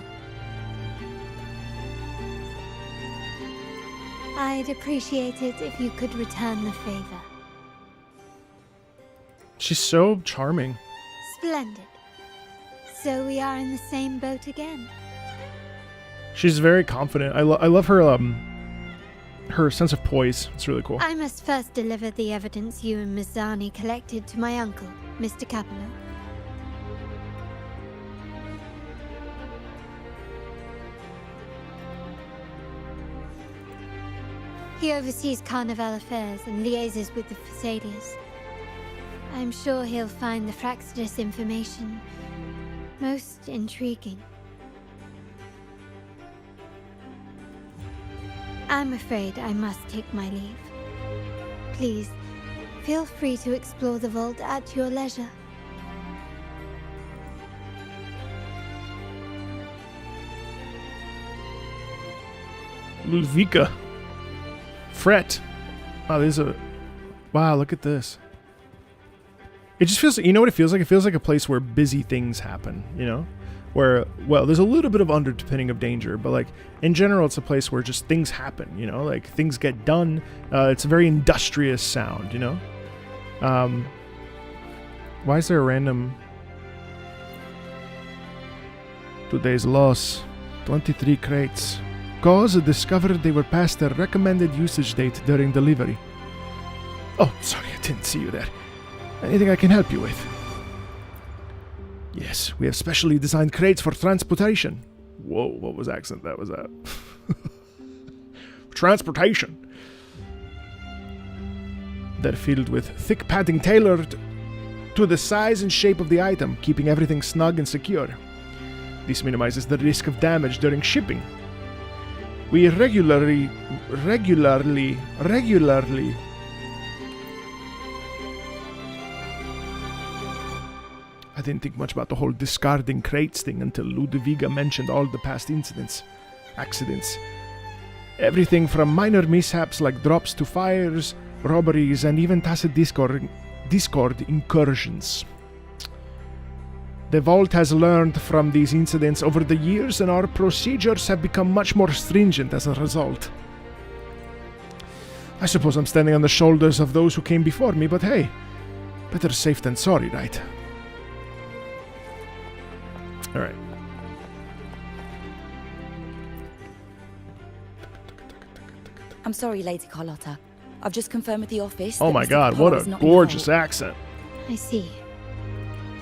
I'd appreciate it if you could return the favor. She's so charming. Splendid. So we are in the same boat again. She's very confident. I love her her sense of poise. It's really cool. I must first deliver the evidence you and Mizani collected to my uncle, Mr. Capello. He oversees Carnival affairs and liaises with the Phassalias. I'm sure he'll find the Fraxidus information most intriguing. I'm afraid I must take my leave. Please, feel free to explore the vault at your leisure. Ludvika. Fret. Wow, there's a... Wow, look at this. It just feels... You know what it feels like? It feels like a place where busy things happen, you know? Where, well, there's a little bit of underpinning of danger, but, like, in general, it's a place where just things happen, you know? Like, things get done. It's a very industrious sound, you know? Why is there a random... Today's loss. 23 crates. Cause discovered they were past their recommended usage date during delivery. Oh, sorry, I didn't see you there. Anything I can help you with? Yes, we have specially designed crates for transportation. Whoa, what was accent that was at? Transportation. They're filled with thick padding tailored to the size and shape of the item, keeping everything snug and secure. This minimizes the risk of damage during shipping. We regularly I didn't think much about the whole discarding crates thing until Ludoviga mentioned all the past accidents. Everything from minor mishaps like drops to fires, robberies, and even tacit discord incursions. The Vault has learned from these incidents over the years, and our procedures have become much more stringent as a result. I suppose I'm standing on the shoulders of those who came before me, but hey, better safe than sorry, right? Alright. I'm sorry, Lady Carlotta. I've just confirmed with the office. Oh that my Mr. god, Capello what is a not in the gorgeous vault. accent. I see.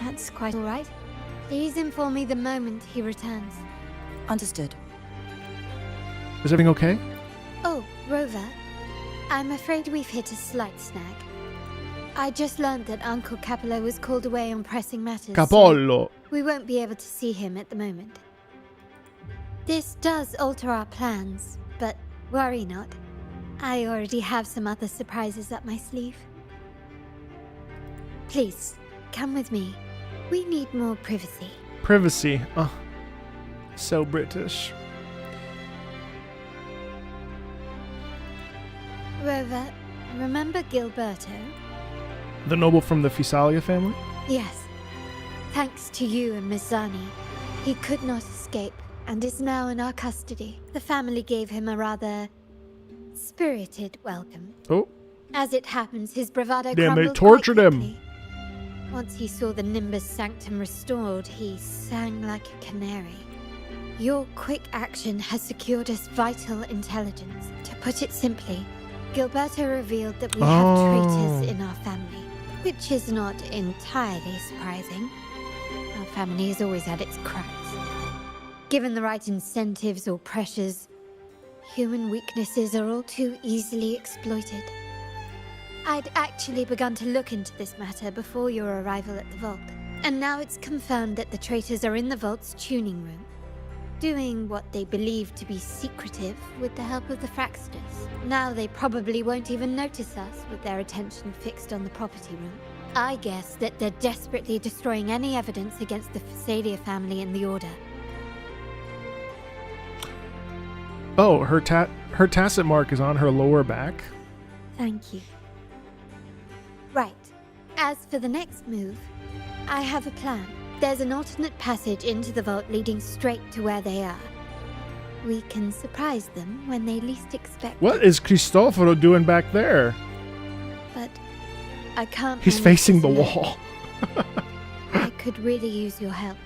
That's quite all right. Please inform me the moment he returns. Understood. Is everything okay? Oh, Rover. I'm afraid we've hit a slight snag. I just learned that Uncle Capello was called away on pressing matters. Capollo. So we won't be able to see him at the moment. This does alter our plans, but worry not. I already have some other surprises up my sleeve. Please, come with me. We need more privacy. Privacy. Oh, so British. Rover, remember Gilberto? The noble from the Fisalia family? Yes. Thanks to you and Miss Zani, he could not escape and is now in our custody. The family gave him a rather spirited welcome. Oh. As it happens, his bravado Damn, they crumbled tortured quite him. quickly. Once he saw the Nimbus Sanctum restored, he sang like a canary. Your quick action has secured us vital intelligence. To put it simply, Gilberto revealed that we have traitors in our family, which is not entirely surprising. Our family has always had its cracks. Given the right incentives or pressures, human weaknesses are all too easily exploited. I'd actually begun to look into this matter before your arrival at the vault, and now it's confirmed that the traitors are in the vault's tuning room, doing what they believe to be secretive with the help of the Fraxters. Now they probably won't even notice us with their attention fixed on the property room. I guess that they're desperately destroying any evidence against the Phasalia family and the Order. Oh, her tacit mark is on her lower back. Thank you. Right. As for the next move, I have a plan. There's an alternate passage into the vault leading straight to where they are. We can surprise them when they least expect What it. is Cristoforo doing back there? But I can't. He's manage facing the this alone. wall. I could really use your help.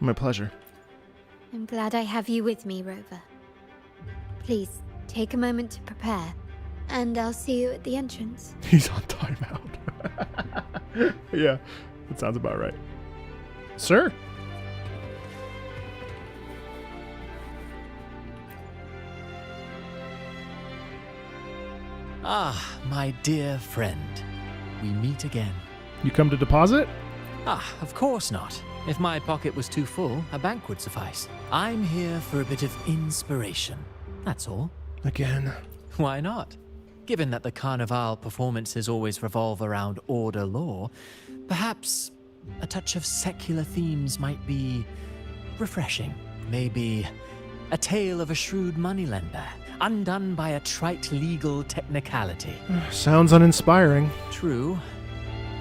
My pleasure. I'm glad I have you with me, Rover. Please, take a moment to prepare, and I'll see you at the entrance. He's on timeout. Yeah, that sounds about right. Sir? Ah, my dear friend. We meet again. You come to deposit? Ah, of course not. If my pocket was too full, a bank would suffice. I'm here for a bit of inspiration. That's all. Again. Why not? Given that the Carnival performances always revolve around order law, perhaps a touch of secular themes might be refreshing. Maybe a tale of a shrewd moneylender, undone by a trite legal technicality. Sounds uninspiring. True.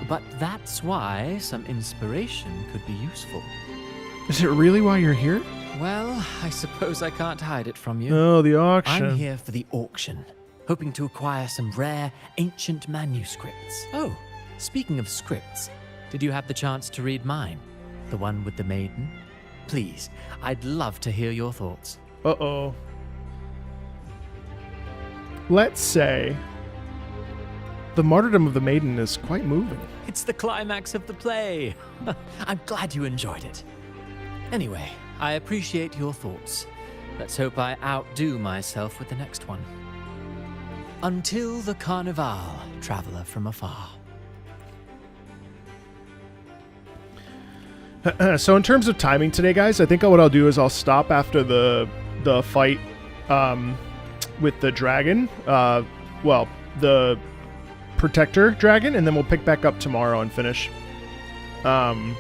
But that's why some inspiration could be useful. Is it really why you're here? Well, I suppose I can't hide it from you. Oh, the auction. I'm here for the auction, hoping to acquire some rare, ancient manuscripts. Oh, speaking of scripts, did you have the chance to read mine? The one with the maiden? Please, I'd love to hear your thoughts. Uh-oh. Let's say the martyrdom of the maiden is quite moving. It's the climax of the play. I'm glad you enjoyed it. Anyway, I appreciate your thoughts. Let's hope I outdo myself with the next one. Until the Carnival, traveler from afar. So in terms of timing today, guys, I think what I'll do is I'll stop after the fight with the dragon. Well, the Protector Dragon, and then we'll pick back up tomorrow and finish. And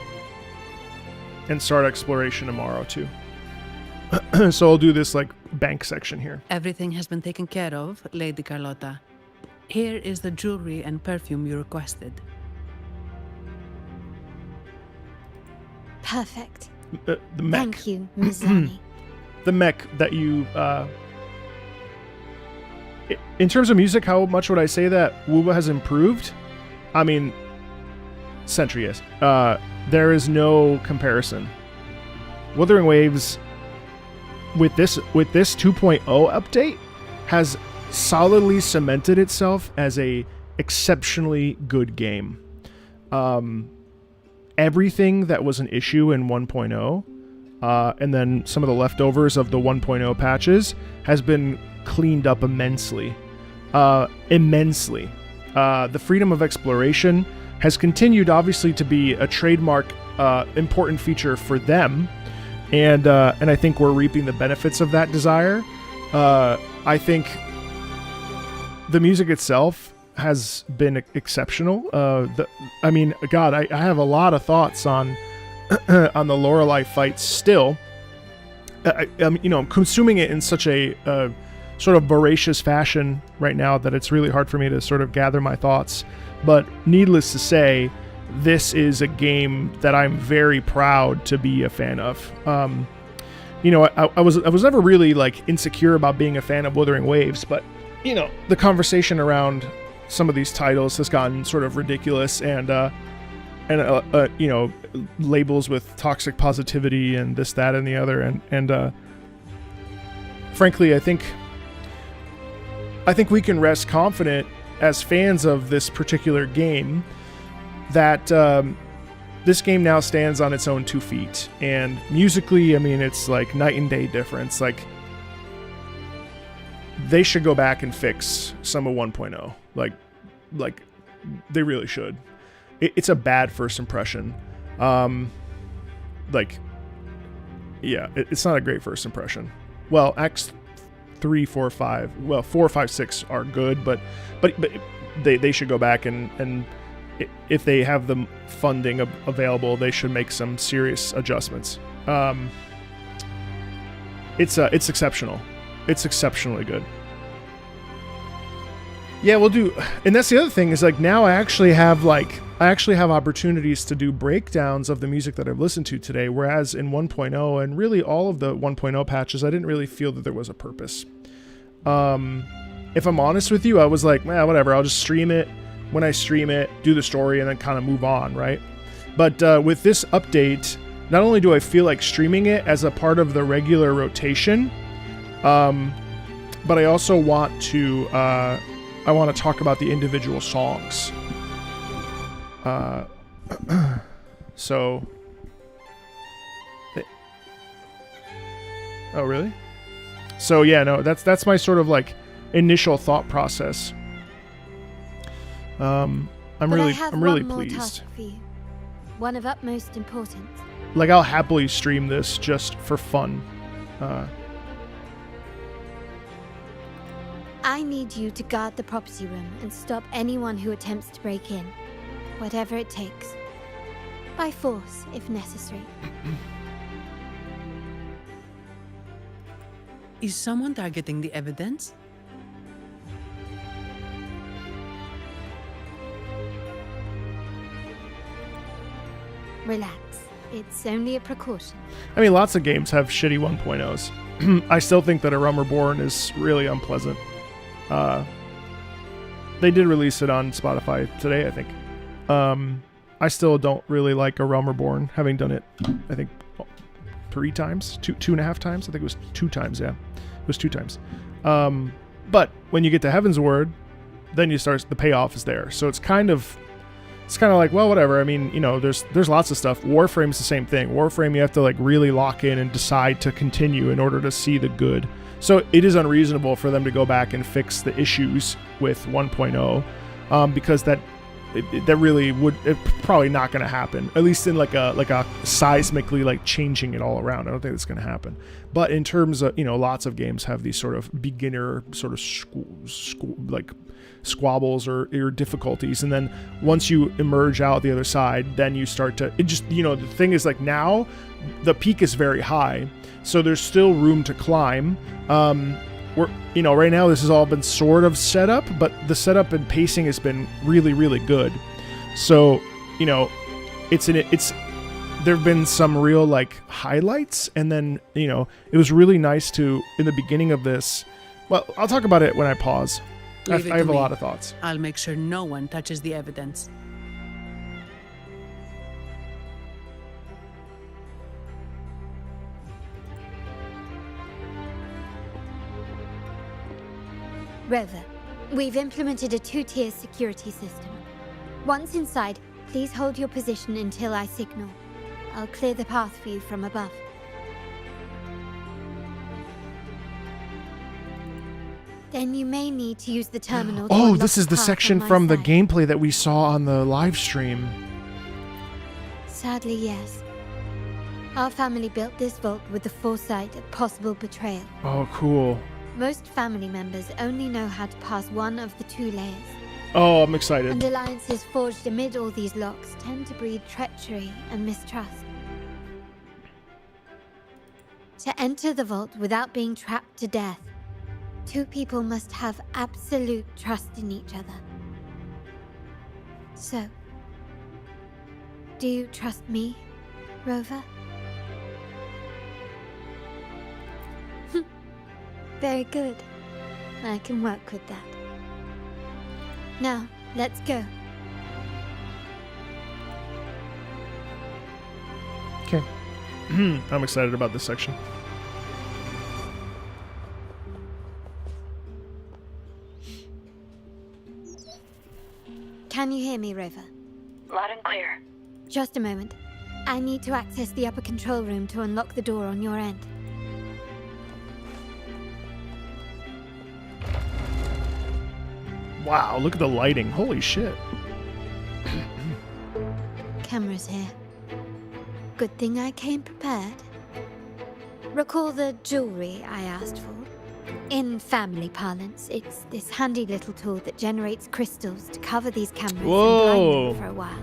start exploration tomorrow too. So I'll do this like bank section here. Everything has been taken care of, Lady Carlotta. Here is the jewelry and perfume you requested. Perfect. The mech. Thank you, Mizani. The mech that you... in terms of music, how much would I say that Wuba has improved? I mean, Sentry is. There is no comparison. Wuthering Waves, with this 2.0 update, has solidly cemented itself as a exceptionally good game. Everything that was an issue in 1.0, and then some of the leftovers of the 1.0 patches, has been cleaned up immensely. The freedom of exploration has continued, obviously, to be a trademark, important feature for them, and I think we're reaping the benefits of that desire. I think the music itself has been exceptional. I mean, God, I have a lot of thoughts on on the Lorelei fight still. I'm consuming it in such a sort of voracious fashion right now that it's really hard for me to sort of gather my thoughts. But needless to say, this is a game that I'm very proud to be a fan of. I was never really like insecure about being a fan of Wuthering Waves, but the conversation around some of these titles has gotten sort of ridiculous, and labels with toxic positivity and this, that, and the other, and frankly, I think we can rest confident as fans of this particular game that this game now stands on its own 2 feet, and musically, I mean, it's like night and day difference. Like, they should go back and fix some of 1.0. Like they really should. It's a bad first impression. It's not a great first impression. Well, Acts 3, 4, 5. Well, 4, 5, 6 are good, but they should go back and if they have the funding available, they should make some serious adjustments. It's exceptional. It's exceptionally good. Yeah, we'll do, and that's the other thing is like now I actually have opportunities to do breakdowns of the music that I've listened to today, whereas in 1.0 and really all of the 1.0 patches, I didn't really feel that there was a purpose. If I'm honest with you, I was like, whatever, I'll just stream it. When I stream it, do the story, and then kind of move on, right? But with this update, not only do I feel like streaming it as a part of the regular rotation, but I also want to talk about the individual songs. So... Oh, really? So yeah, no, that's my sort of like initial thought process. I'm really pleased. Task for you. One of utmost importance. Like, I'll happily stream this just for fun. I need you to guard the property room and stop anyone who attempts to break in, whatever it takes. By force, if necessary. Is someone targeting the evidence? Relax. It's only a precaution. I mean, lots of games have shitty 1.0s. I still think that A Realm Reborn is really unpleasant. They did release it on Spotify today, I think. I still don't really like A Realm Reborn, having done it, I think, 3 times? 2.5 times? I think it was 2 times, yeah. It was 2 times. But when you get to Heaven's Word, then the payoff is there. So it's kind of like, well, whatever. I mean, there's lots of stuff. Warframe's the same thing. Warframe, you have to like really lock in and decide to continue in order to see the good. So it is unreasonable for them to go back and fix the issues with 1.0, because that that really would probably not going to happen. At least in like a seismically like changing it all around. I don't think that's going to happen. But in terms of, lots of games have these sort of beginner sort of like squabbles or difficulties, and then once you emerge out the other side, then you start to the thing is like now the peak is very high, so there's still room to climb. Right now this has all been sort of set up, but the setup and pacing has been really, really good. So, there have been some real like highlights, and then, it was really nice to, in the beginning of this, well, I'll talk about it when I pause. I have a lot of thoughts. I'll make sure no one touches the evidence. Rover, we've implemented a 2-tier security system. Once inside, please hold your position until I signal. I'll clear the path for you from above. Then you may need to use the terminal to unlock this is the path section on my from the side. gameplay that we saw on the live stream. Sadly, yes. Our family built this vault with the foresight of possible betrayal. Oh, cool. Most family members only know how to pass one of the 2 layers. Oh, I'm excited. And alliances forged amid all these locks tend to breed treachery and mistrust. To enter the vault without being trapped to death, 2 people must have absolute trust in each other. So, do you trust me, Rover? Very good. I can work with that. Now, let's go. Okay. I'm excited about this section. Can you hear me, Rover? Loud and clear. Just a moment. I need to access the upper control room to unlock the door on your end. Wow, look at the lighting. Holy shit. Cameras here. Good thing I came prepared. Recall the jewelry I asked for? In family parlance, it's this handy little tool that generates crystals to cover these cameras and blind them for a while.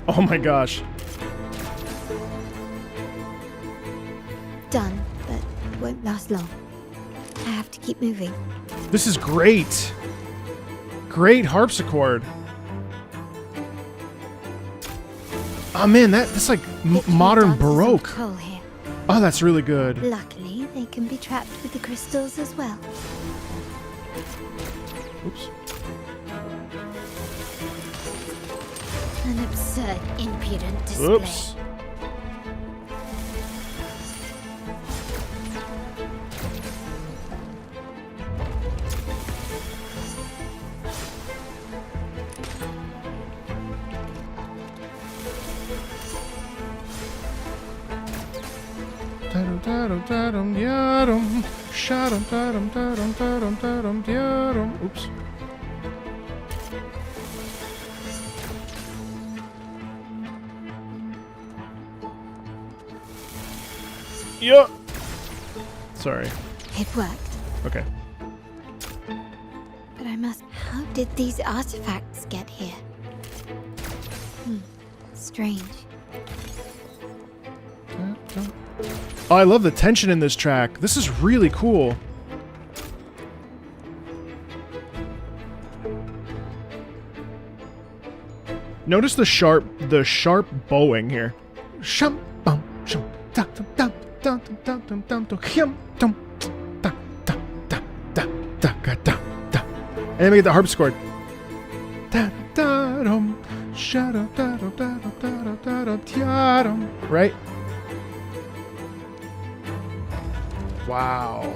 Oh my gosh. Done, but won't last long. I have to keep moving. This is great. Great harpsichord. Oh man, that's like modern Baroque. Control here. Oh, that's really good. Luckily, they can be trapped with the crystals as well. Oops. An absurd, impudent display. Oops. Oops. Yeah. Sorry. It worked. Okay. But I must... How did these artifacts get here? Strange. Oh, I love the tension in this track. This is really cool. Notice the sharp bowing here. And then we get the harpsichord. Right? Wow.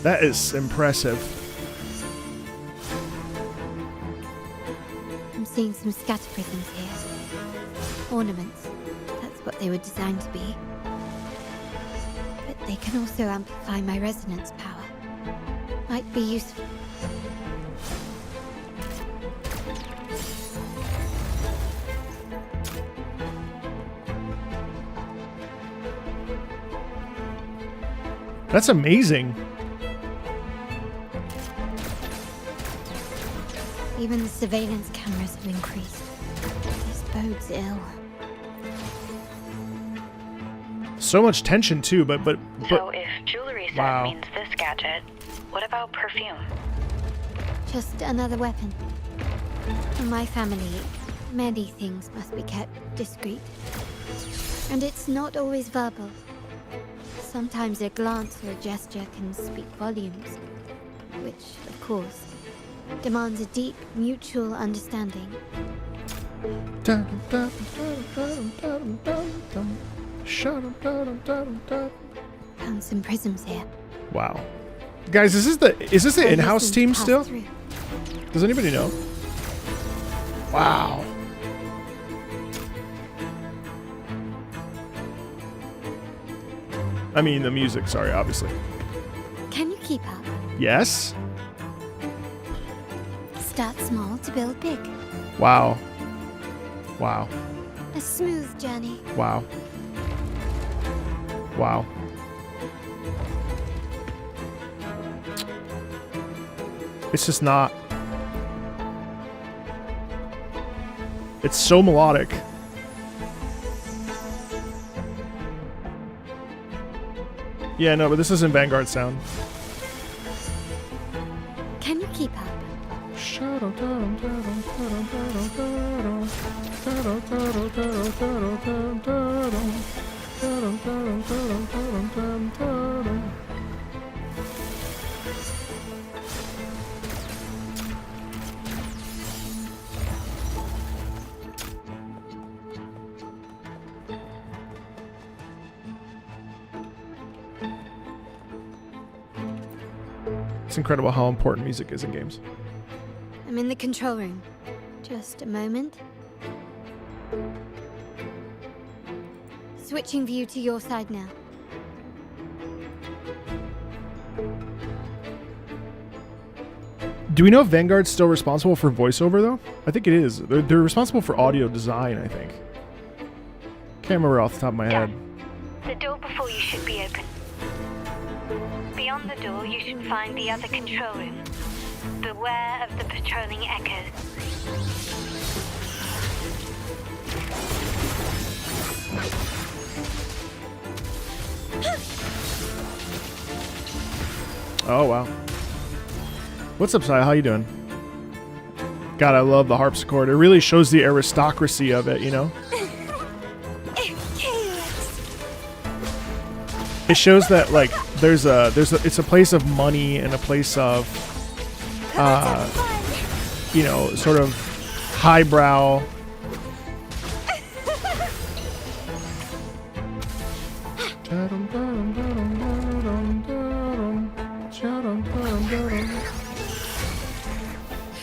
That is impressive. seeing some scatter prisms here. Ornaments. That's what they were designed to be. But they can also amplify my resonance power. Might be useful. That's amazing. Even the surveillance cameras have increased. This bodes ill. So much tension too, but So if jewelry set wow. means this gadget, what about perfume? Just another weapon. For my family, many things must be kept discreet. And it's not always verbal. Sometimes a glance or a gesture can speak volumes, which, of course, demands a deep mutual understanding. Found some prisms here. Wow. Guys, is this the in-house team still? Through. Does anybody know? Wow. I mean the music, sorry, obviously. Can you keep up? Yes? Start small to build big. Wow. Wow. A smooth journey. Wow. Wow. It's just not. It's so melodic. Yeah, no, but this isn't Vanguard sound. Can you keep up? It's incredible how important music is in games. I'm in the control room. Just a moment. Switching view to your side now. Do we know if Vanguard's still responsible for voiceover, though? I think it is. They're responsible for audio design, I think. Can't remember off the top of my head. The door before you should be open. Beyond the door, you should find the other control room. Beware of the patrolling echoes. Oh, wow. What's up, Sai? How you doing? God, I love the harpsichord. It really shows the aristocracy of it, you know? It shows that, like, it's a place of money and a place of, you know, sort of highbrow.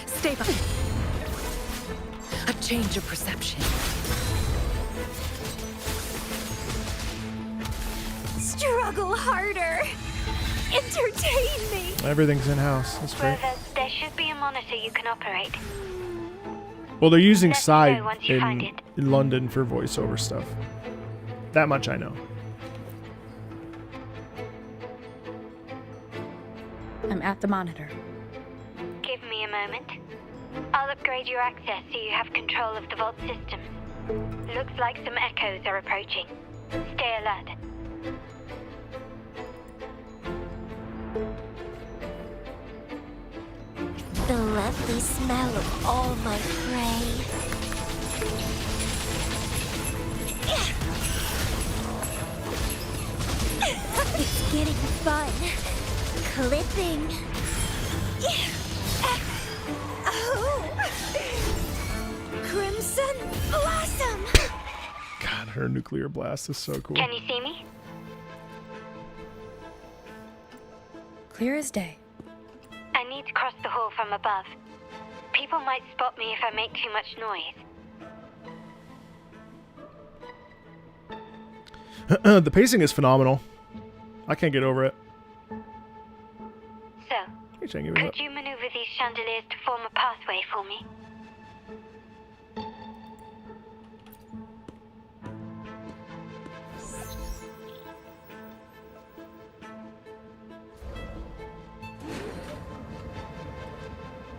Stay by. A change of perception. Struggle harder. Entertain me. Everything's in-house. That's great. There should be a monitor you can operate. Well, they're using Let me Side know once you find in London for voiceover stuff. That much I know. I'm at the monitor. Give me a moment. I'll upgrade your access so you have control of the vault systems. Looks like some echoes are approaching. Stay alert. The lovely smell of all my prey. It's getting fun. Clipping. Oh! Crimson Blossom! God, her nuclear blast is so cool. Can you see me? Clear as day. I need to cross the hall from above. People People might spot me if I make too much noise. The pacing is phenomenal. I can't get over it. So, You're trying to give me could you maneuver these chandeliers to form a pathway for me?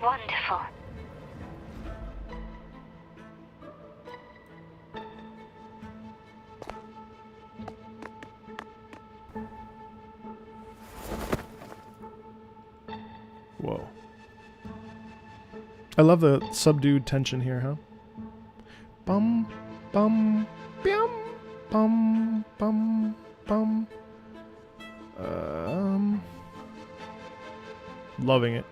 Wonderful. Whoa. I love the subdued tension here, huh? Bum, bum, bum, bum, bum, bum. Loving it.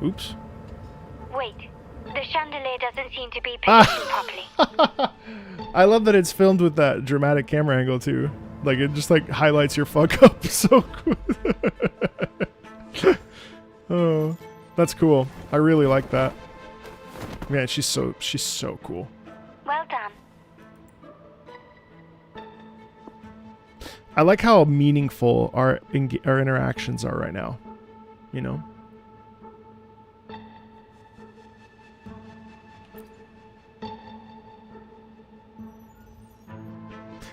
Oops. Wait, the chandelier doesn't seem to be positioned properly. I love that it's filmed with that dramatic camera angle too. Like it just like highlights your fuck up so cool. Oh, that's cool. I really like that. Man, she's so cool. Well done. I like how meaningful our interactions are right now. You know?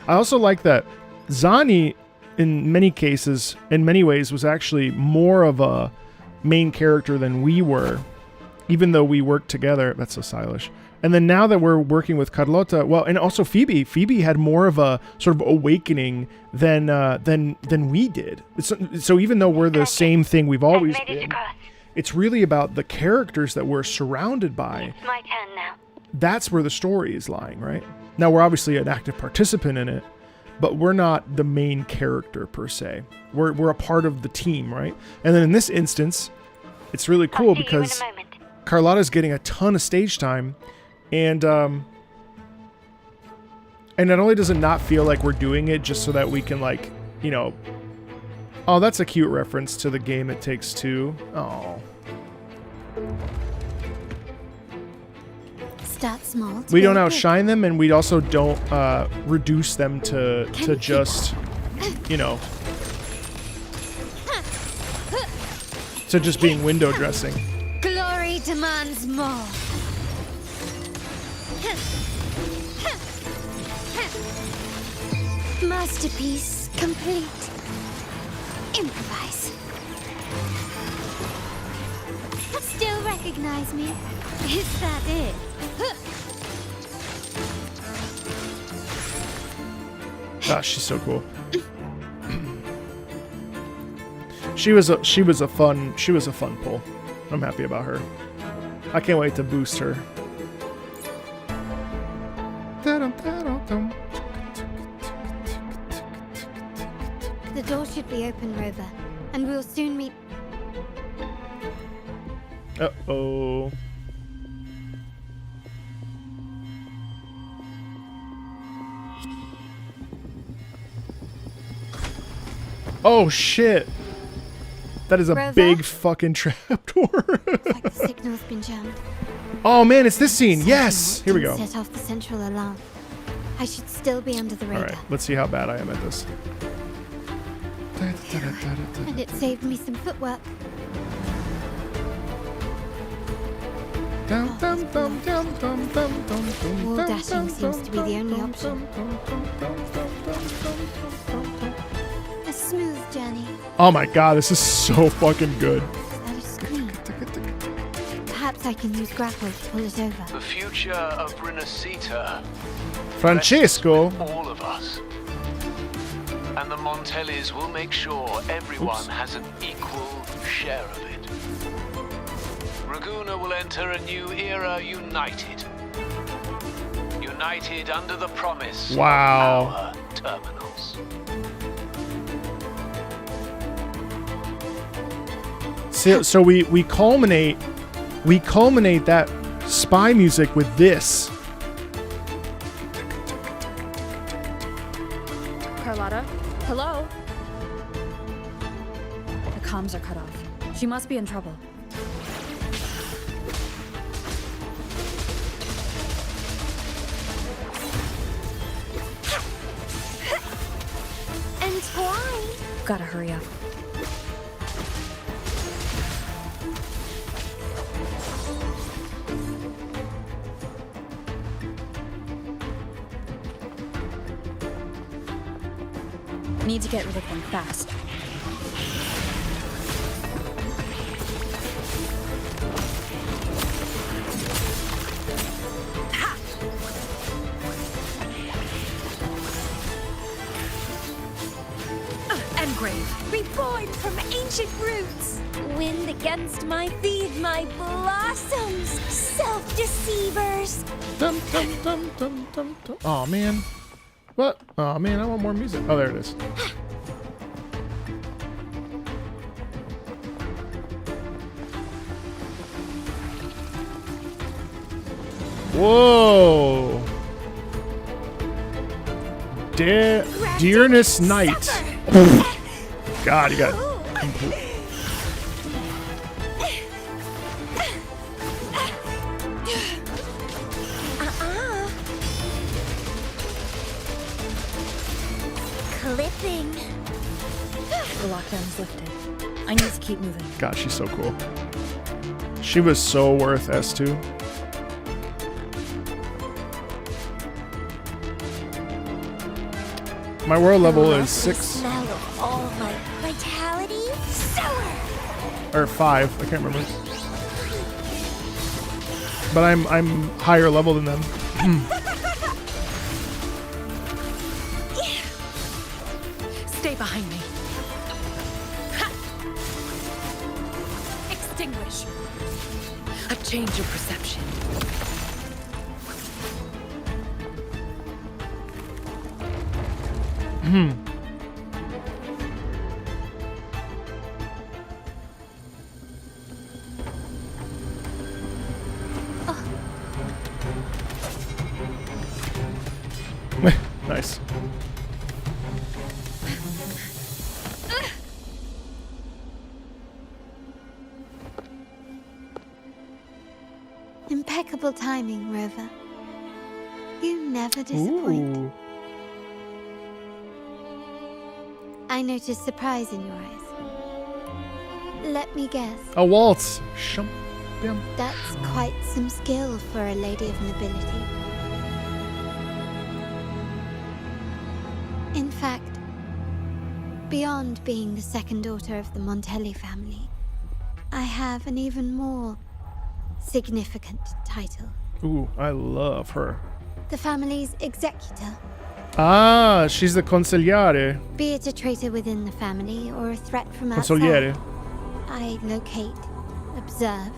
I also like that Zani, in many cases, in many ways, was actually more of a main character than we were, even though we worked together. That's so stylish. And then now that we're working with Carlotta, well, and also Phoebe had more of a sort of awakening than we did. So even though we're the same thing we've always been, it's really about the characters that we're surrounded by. It's my turn now. That's where the story is lying, right? Now, we're obviously an active participant in it, but we're not the main character per se. We're a part of the team, right? And then in this instance, it's really cool because Carlotta's getting a ton of stage time, and not only does it not feel like we're doing it just so that we can, like, you know, oh, that's a cute reference to the game It Takes Two. Oh. Start small. We don't outshine them, and we also don't reduce them to just, you know, to just being window dressing. Glory demands more. Masterpiece complete. Improvise. Still recognize me? Is that it? Ah, she's so cool. She was a fun pull. I'm happy about her. I can't wait to boost her. The door should be open, Rover, and we'll soon meet. Uh-oh. Oh shit! That is a Rover? big fucking trapdoor. Like the signal's been jammed. Oh man, it's this scene. Yes! Here we go. Set off the central alarm. I should still be under the radar. Alright, let's see how bad I am at this. And it saved me some footwork. Wall dashing seems to be the only option. A smooth journey. Oh my god, this is so fucking good. That is screen. Perhaps I can use grapple to pull it over. The future of Rinascita. Francesco. All of us. And the Montellis will make sure everyone has an equal share of it. Raguna will enter a new era united. United under the promise of our terminals. So we culminate that spy music with this. comms are cut off. She must be in trouble. Entwine! Gotta hurry up. Need to get rid of them fast. Engrave, reborn from ancient roots. Wind against my feet, my blossoms, self-deceivers. Dum dum dum dum dum dum. Oh man. What? Oh man, I want more music. Oh, there it is. Whoa. Dearness Knight. God, you got complete. Clipping. The lockdown's lifted. I need to keep moving. God, she's so cool. She was so worth S2. My world level is 6. Smell of all my vitality. Sour. Or 5, I can't remember. But I'm higher level than them. Stay behind me. Ha! Extinguish. A change of perception. Nice. Impeccable timing, Rover. You never disappoint. Ooh. I noticed surprise in your eyes. Let me guess. A waltz. Shump. Bam. That's quite some skill for a lady of nobility. In fact, beyond being the second daughter of the Montelli family, I have an even more significant title. Ooh, I love her. The family's executor. Ah, she's the consigliere. Be it a traitor within the family or a threat from outside, Consigliere. I locate, observe,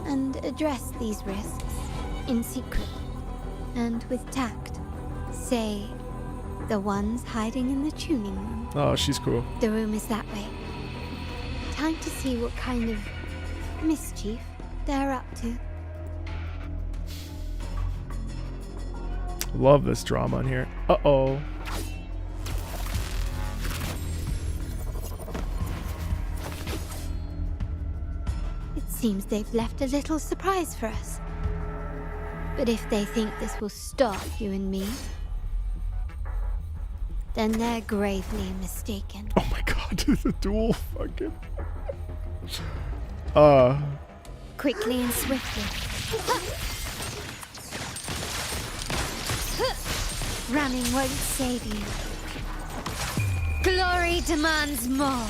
and address these risks in secret and with tact. Say, the ones hiding in the tuning room. Oh, she's cool. The room is that way. Time to see what kind of mischief they're up to. Love this drama in here. Uh-oh. It seems they've left a little surprise for us. But if they think this will stop you and me, then they're gravely mistaken. Oh my god, the duel fucking... Quickly and swiftly. Ramming won't save you. Glory demands more.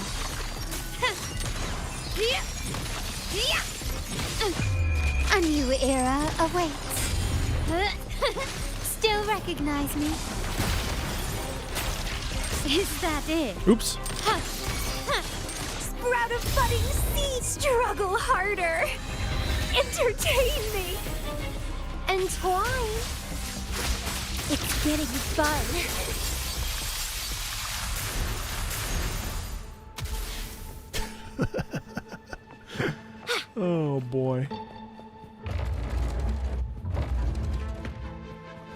A new era awaits. Still recognize me? Is that it? Oops. Sprout a budding seed. Struggle harder. Entertain me. Entwine. It's getting fun. Oh boy.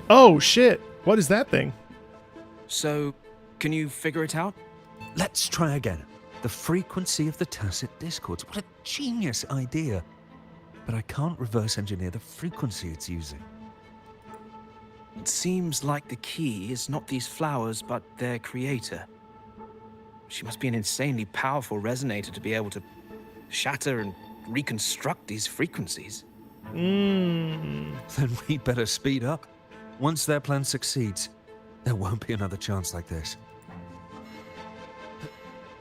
Oh shit! What is that thing? So, can you figure it out? Let's try again. The frequency of the tacit discords. What a genius idea. But I can't reverse engineer the frequency it's using. It seems like the key is not these flowers, but their creator. She must be an insanely powerful resonator to be able to shatter and reconstruct these frequencies. Then we better speed up. Once their plan succeeds, there won't be another chance like this.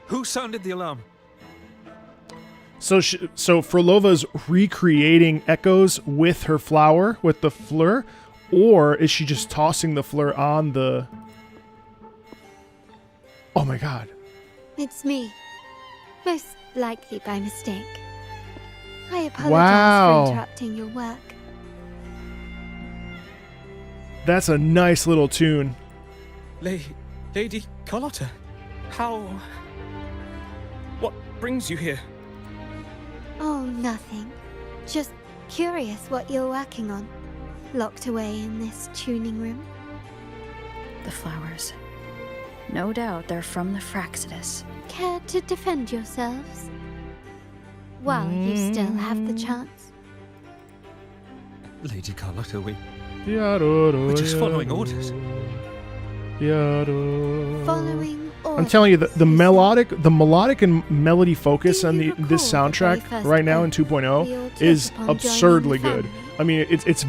Who sounded the alarm? So Frolova's recreating echoes with her flower, with the fleur, or is she just tossing the fleur on the... Oh my god. It's me. Most likely by mistake. I apologize Wow. for interrupting your work. That's a nice little tune. Lady Carlotta, how... What brings you here? Oh, nothing. Just curious what you're working on. Locked away in this tuning room. The flowers. No doubt they're from the Fraxidus. Care to defend yourselves? While you still have the chance. Lady Carlotta, we're just following orders. Following I'm telling you, the melodic and melody focus on this soundtrack right now in 2.0 is absurdly good. I mean, it's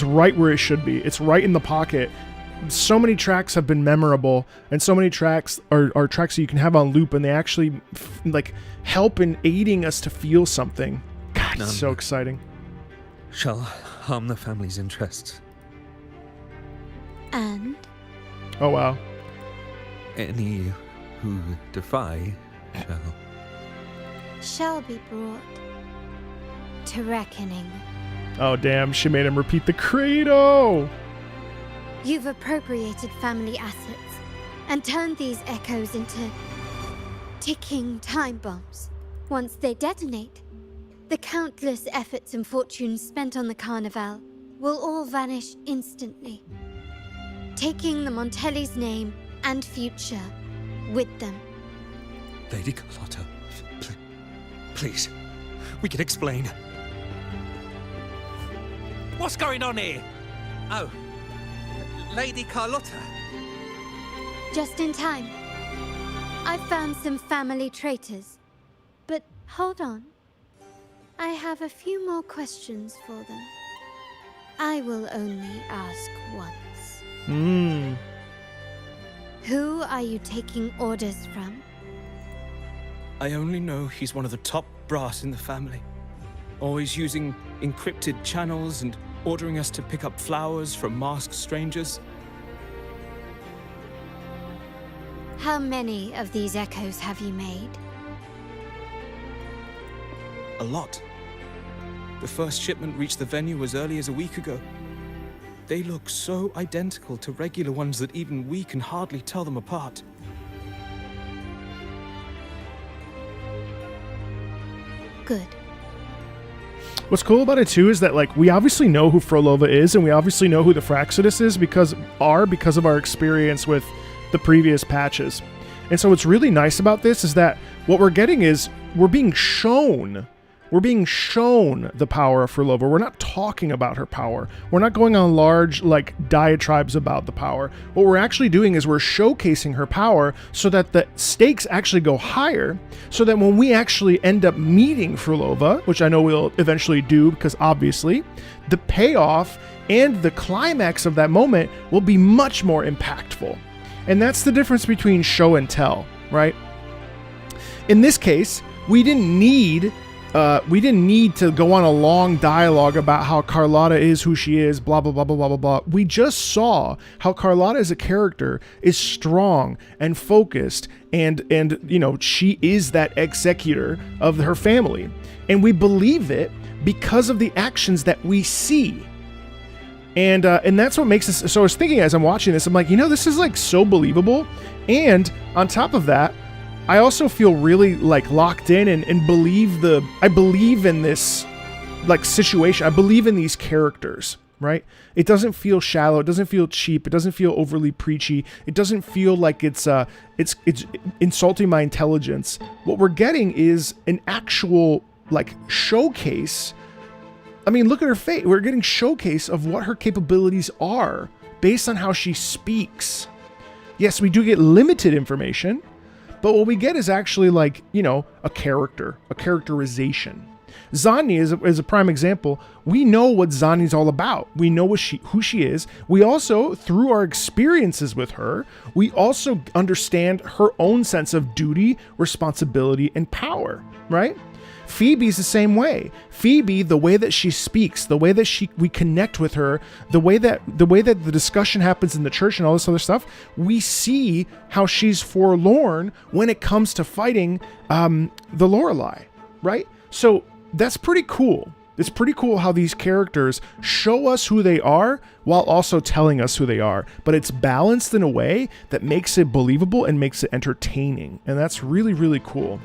right where it should be. It's right in the pocket. So many tracks have been memorable, and so many tracks are tracks that you can have on loop, and they actually help in aiding us to feel something. God, it's so exciting. Shall harm the family's interests. And? Oh wow. Any who defy shall be brought to reckoning. Oh damn, she made him repeat the credo. You've appropriated family assets and turned these echoes into ticking time bombs. Once they detonate, the countless efforts and fortunes spent on the Carnival will all vanish instantly, taking the Montelli's name and future with them. Lady Carlotta, please, we can explain. What's going on here? Oh, Lady Carlotta. Just in time. I found some family traitors. But hold on. I have a few more questions for them. I will only ask once. Who are you taking orders from? I only know he's one of the top brass in the family. Always using encrypted channels and ordering us to pick up flowers from masked strangers. How many of these echoes have you made? A lot. The first shipment reached the venue as early as a week ago. They look so identical to regular ones that even we can hardly tell them apart. Good. What's cool about it too is that we obviously know who Frolova is, and we obviously know who the Fraxidus is because of our experience with the previous patches. And so what's really nice about this is that what we're getting is we're being shown the power of Frolova. We're not talking about her power. We're not going on large diatribes about the power. What we're actually doing is we're showcasing her power so that the stakes actually go higher, so that when we actually end up meeting Frolova, which I know we'll eventually do because obviously, the payoff and the climax of that moment will be much more impactful. And that's the difference between show and tell, right? In this case, we didn't need to go on a long dialogue about how Carlotta is who she is, blah, blah, blah, blah, blah, blah, blah. We just saw how Carlotta as a character is strong and focused and she is that executor of her family. And we believe it because of the actions that we see. And that's what makes this... So I was thinking as I'm watching this, I'm like, this is so believable. And on top of that, I also feel really locked in and I believe in this situation. I believe in these characters, right? It doesn't feel shallow. It doesn't feel cheap. It doesn't feel overly preachy. It doesn't feel like it's insulting my intelligence. What we're getting is an actual like showcase. I mean, look at her face. We're getting showcase of what her capabilities are based on how she speaks. Yes, we do get limited information, but what we get is actually like, you know, a characterization. Zani is a prime example. We know what Zani's all about. We know who she is. We also, through our experiences with her, we also understand her own sense of duty, responsibility, and power, right? Phoebe's the same way. Phoebe, the way that she speaks, the way that we connect with her, the way that the discussion happens in the church and all this other stuff, we see how she's forlorn when it comes to fighting the Lorelei, right? So that's pretty cool. It's pretty cool how these characters show us who they are while also telling us who they are. But it's balanced in a way that makes it believable and makes it entertaining. And that's really, really cool.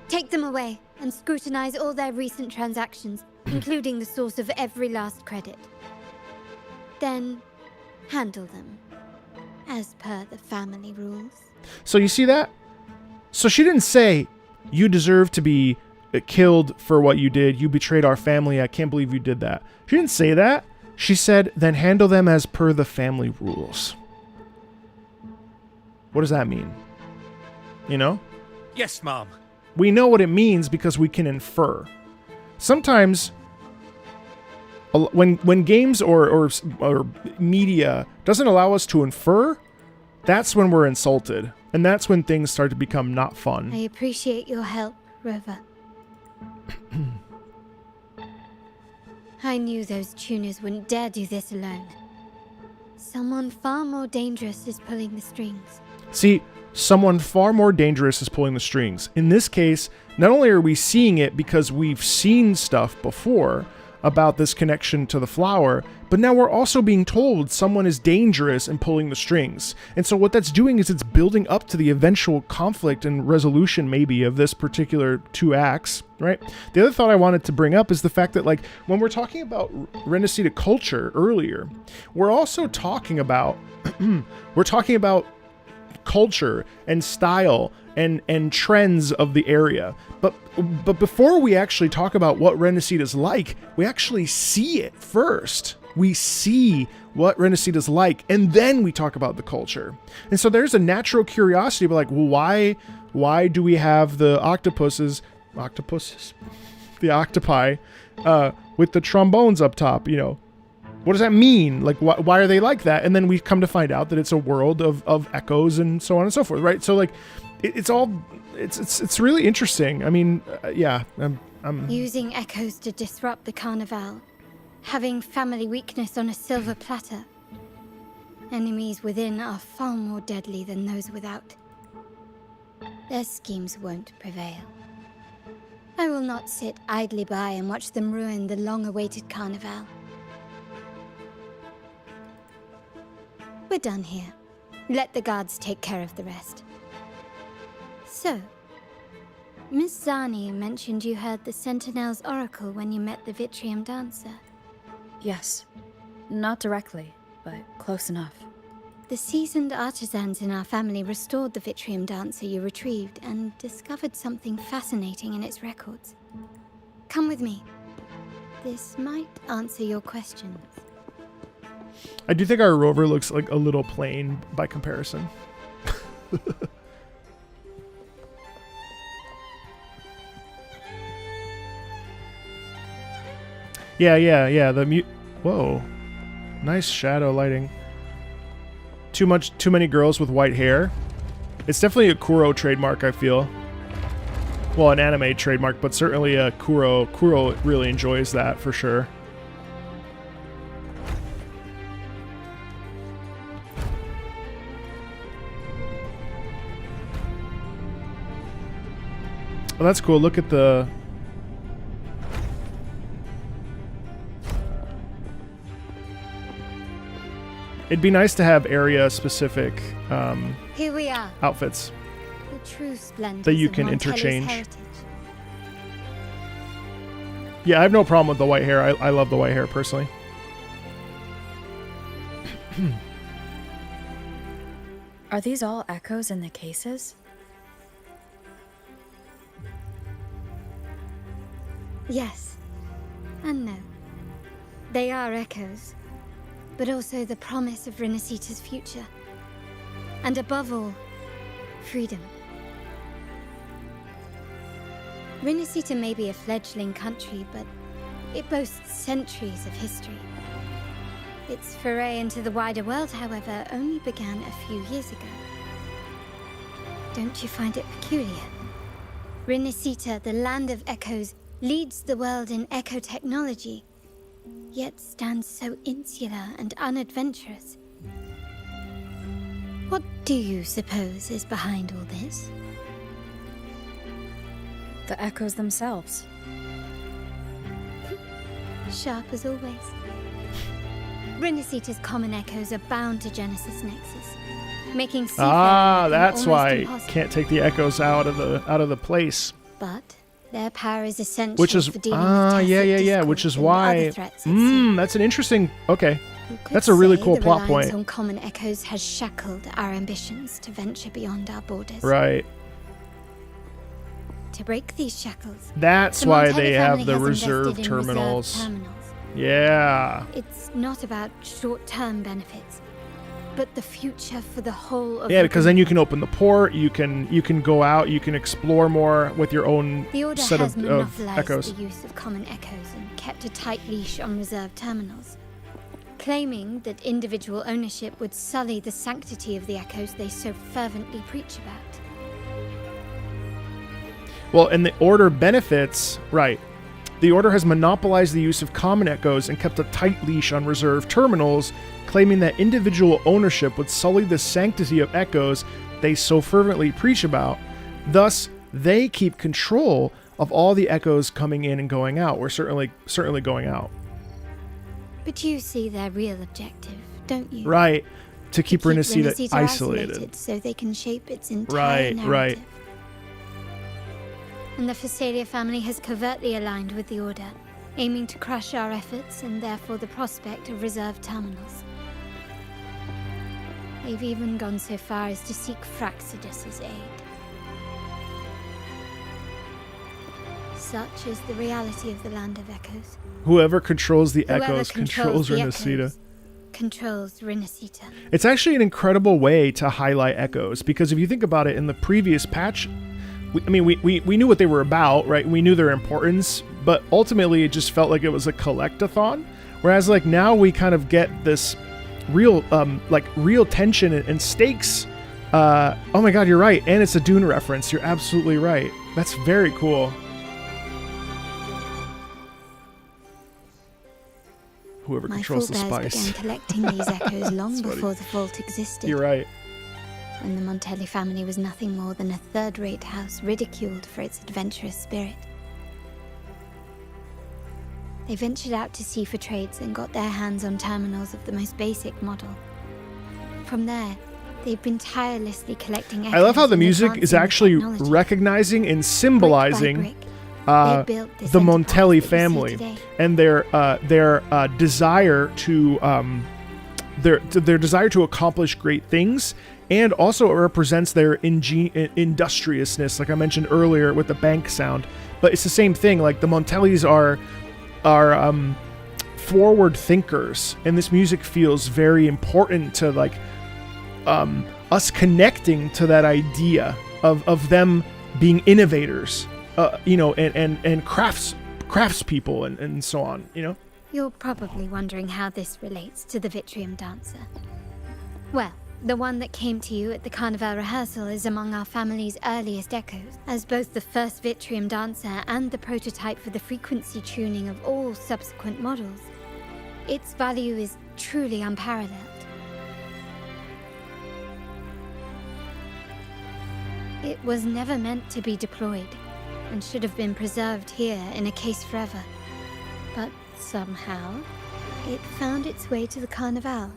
Take them away and scrutinize all their recent transactions, including the source of every last credit. Then handle them, as per the family rules. So you see that? So she didn't say, you deserve to be killed for what you did. You betrayed our family. I can't believe you did that. She didn't say that. She said, then handle them as per the family rules. What does that mean? You know? Yes, Mom. We know what it means because we can infer. Sometimes when games or media doesn't allow us to infer, that's when we're insulted. And that's when things start to become not fun. I appreciate your help, Rover. I knew those tuners wouldn't dare do this alone. Someone far more dangerous is pulling the strings. See, someone far more dangerous is pulling the strings. In this case, not only are we seeing it because we've seen stuff before about this connection to the flower, but now we're also being told someone is dangerous and pulling the strings. And so what that's doing is it's building up to the eventual conflict and resolution maybe of this particular 2 acts, right? The other thought I wanted to bring up is the fact that like when we're talking about Rinascita culture earlier, we're also talking about culture and style and trends of the area. But before we actually talk about what Rinascita's like, we actually see it first. We see what Rinascita's like, and then we talk about the culture. And so there's a natural curiosity about like, well, why do we have the octopuses, the octopi, with the trombones up top, you know? What does that mean? Like, why are they like that? And then we come to find out that it's a world of echoes and so on and so forth, right? So like, it's really interesting. I mean, yeah, I'm using echoes to disrupt the carnival, having family weakness on a silver platter. Enemies within are far more deadly than those without. Their schemes won't prevail. I will not sit idly by and watch them ruin the long-awaited carnival. We're done here. Let the guards take care of the rest. So, Miss Zani mentioned you heard the Sentinel's oracle when you met the Vitrium dancer. Yes. Not directly, but close enough. The seasoned artisans in our family restored the Vitrium dancer you retrieved and discovered something fascinating in its records. Come with me. This might answer your questions. I do think our rover looks like a little plain by comparison. Yeah. Whoa, nice shadow lighting. Too many girls with white hair. It's definitely a Kuro trademark, I feel. Well, an anime trademark, but certainly a Kuro. Kuro really enjoys that for sure. Well, that's cool. Look at the... It'd be nice to have area-specific Here we are. outfits The true splendor that you can interchange. Yeah, I have no problem with the white hair. I love the white hair, personally. Are these all echoes in the cases? Yes. And no. They are echoes, but also the promise of Rinascita's future. And above all, freedom. Rinascita may be a fledgling country, but it boasts centuries of history. Its foray into the wider world, however, only began a few years ago. Don't you find it peculiar? Rinascita, the land of echoes, leads the world in echo technology, yet stands so insular and unadventurous. What do you suppose is behind all this? The echoes themselves. Sharp as always. Rinascita's common echoes are bound to Genesis Nexus, making seafaring that's why impossible. can't take the echoes out of the place. But their power is essential Which is for dealing with tacit yeah. Which is why. That's an interesting. Okay, that's a really cool plot point. The reliance on common echoes has shackled our ambitions to venture beyond our borders. Right. To break these shackles, That's the why Montelli they have family the has reserve invested in terminals. reserve terminals. Yeah. It's not about short-term benefits, but the future for the whole of Yeah, the because group. then you can open the port, you can go out, you can explore more with your own The Order set has of monopolized echoes. the use of common echoes and kept a tight leash on reserve terminals, claiming that individual ownership would sully the sanctity of the echoes they so fervently preach about. Well, and the Order benefits, right. The Order has monopolized the use of common echoes and kept a tight leash on reserve terminals, claiming that individual ownership would sully the sanctity of echoes they so fervently preach about. Thus, they keep control of all the echoes coming in and going out. We're certainly going out. But you see their real objective, don't you? Right. To keep Rinascita Rinascita isolated. so they can shape its entire narrative. Right. And the Phasalia family has covertly aligned with the Order, aiming to crush our efforts and therefore the prospect of reserve terminals. They've even gone so far as to seek Fraxidus's aid. Such is the reality of the Land of Echoes. Whoever controls the Whoever echoes controls the Rinascita. echoes controls Rinascita. It's actually an incredible way to highlight echoes, because if you think about it, in the previous patch, we knew what they were about, right? We knew their importance, but ultimately it just felt like it was a collectathon. Whereas like now we kind of get this real tension and stakes. Oh my God, you're right. And it's a Dune reference. You're absolutely right. That's very cool. Whoever My controls the forebears spice. began collecting these echoes long That's funny. before the vault existed. You're right. When the Montelli family was nothing more than a third-rate house ridiculed for its adventurous spirit. They ventured out to sea for trades and got their hands on terminals of the most basic model. From there, they've been tirelessly collecting echoes. I love how the and music is advancing the actually technology. recognizing and symbolizing they built this the enterprise Montelli that you see family today. and their desire to their desire to accomplish great things, and also it represents their industriousness, like I mentioned earlier with the bank sound. But it's the same thing. Like the Montellis are forward thinkers, and this music feels very important to like us connecting to that idea of them being innovators, and craftspeople and so on, You're probably wondering how this relates to the Vitrium Dancer. Well, the one that came to you at the Carnival rehearsal is among our family's earliest echoes, as both the first Vitrium Dancer and the prototype for the frequency tuning of all subsequent models. Its value is truly unparalleled. It was never meant to be deployed, and should have been preserved here in a case forever. But somehow, it found its way to the Carnival,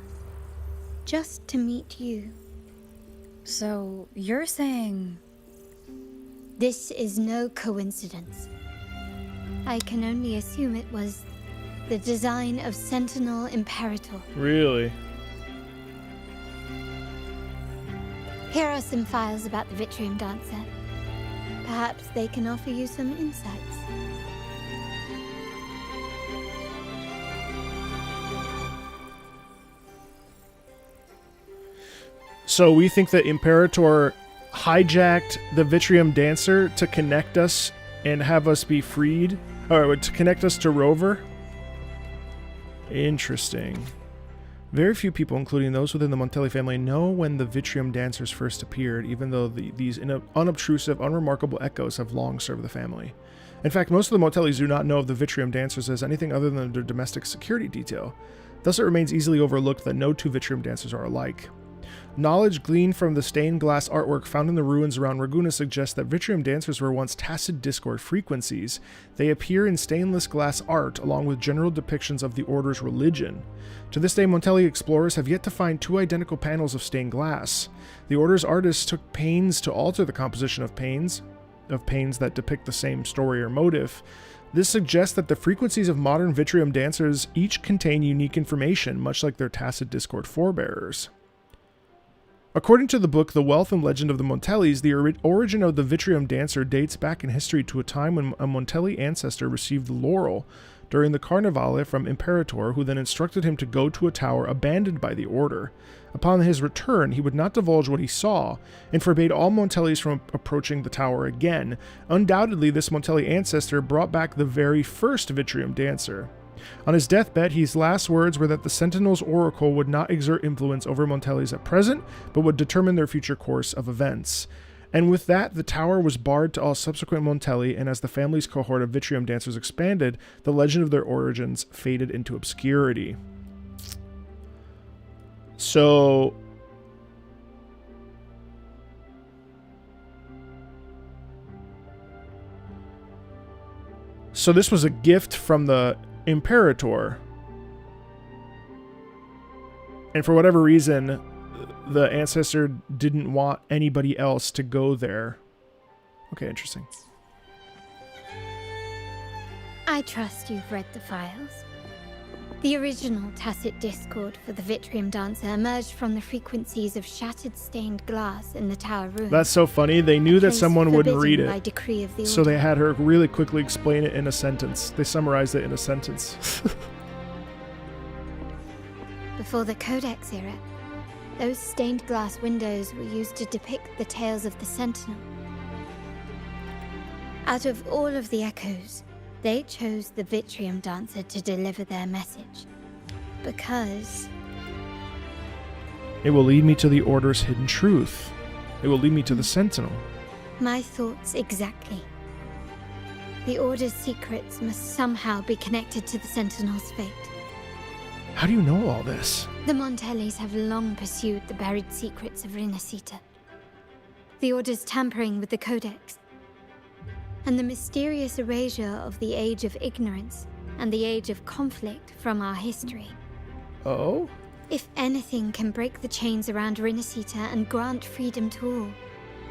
just to meet you. So, you're saying... This is no coincidence. I can only assume it was the design of Sentinel Imperator. Really? Here are some files about the Vitrium Dancer. Perhaps they can offer you some insights. So we think that Imperator hijacked the Vitrium Dancer to connect us and have us be freed, or to connect us to Rover. Interesting. Very few people, including those within the Montelli family, know when the Vitrium Dancers first appeared, even though these unobtrusive, unremarkable echoes have long served the family. In fact, most of the Montellis do not know of the Vitrium Dancers as anything other than their domestic security detail. Thus, it remains easily overlooked that no two Vitrium Dancers are alike. Knowledge gleaned from the stained glass artwork found in the ruins around Ragusa suggests that Vitrium Dancers were once tacit discord frequencies. They appear in stainless glass art, along with general depictions of the Order's religion. To this day, Montelli explorers have yet to find two identical panels of stained glass. The Order's artists took pains to alter the composition of panes that depict the same story or motive. This suggests that the frequencies of modern Vitrium Dancers each contain unique information, much like their tacit discord forebearers. According to the book The Wealth and Legend of the Montellis, the origin of the Vitrium Dancer dates back in history to a time when a Montelli ancestor received the laurel during the Carnivale from Imperator, who then instructed him to go to a tower abandoned by the Order. Upon his return, he would not divulge what he saw, and forbade all Montellis from approaching the tower again. Undoubtedly, this Montelli ancestor brought back the very first Vitrium Dancer. On his deathbed, his last words were that the Sentinel's oracle would not exert influence over Montellis at present, but would determine their future course of events. And with that, the tower was barred to all subsequent Montelli, and as the family's cohort of Vitrium Dancers expanded, the legend of their origins faded into obscurity. So this was a gift from the Imperator, and for whatever reason, the ancestor didn't want anybody else to go there. Okay, interesting. I trust you've read the files. The original tacit discord for the Vitrium Dancer emerged from the frequencies of shattered stained glass in the tower ruins. That's so funny. They knew that someone wouldn't read by it, decree of the so Order. they had her really quickly explain it in a sentence. They summarized it in a sentence. Before the Codex era, those stained glass windows were used to depict the tales of the Sentinel. Out of all of the echoes, they chose the Vitrium Dancer to deliver their message. Because it will lead me to the Order's hidden truth. It will lead me to the Sentinel. my thoughts exactly. The Order's secrets must somehow be connected to the Sentinel's fate. How do you know all this? The Montellis have long pursued the buried secrets of Rinascita. The Order's tampering with the Codex, and the mysterious erasure of the Age of Ignorance and the Age of Conflict from our history. Oh? If anything can break the chains around Rinascita and grant freedom to all,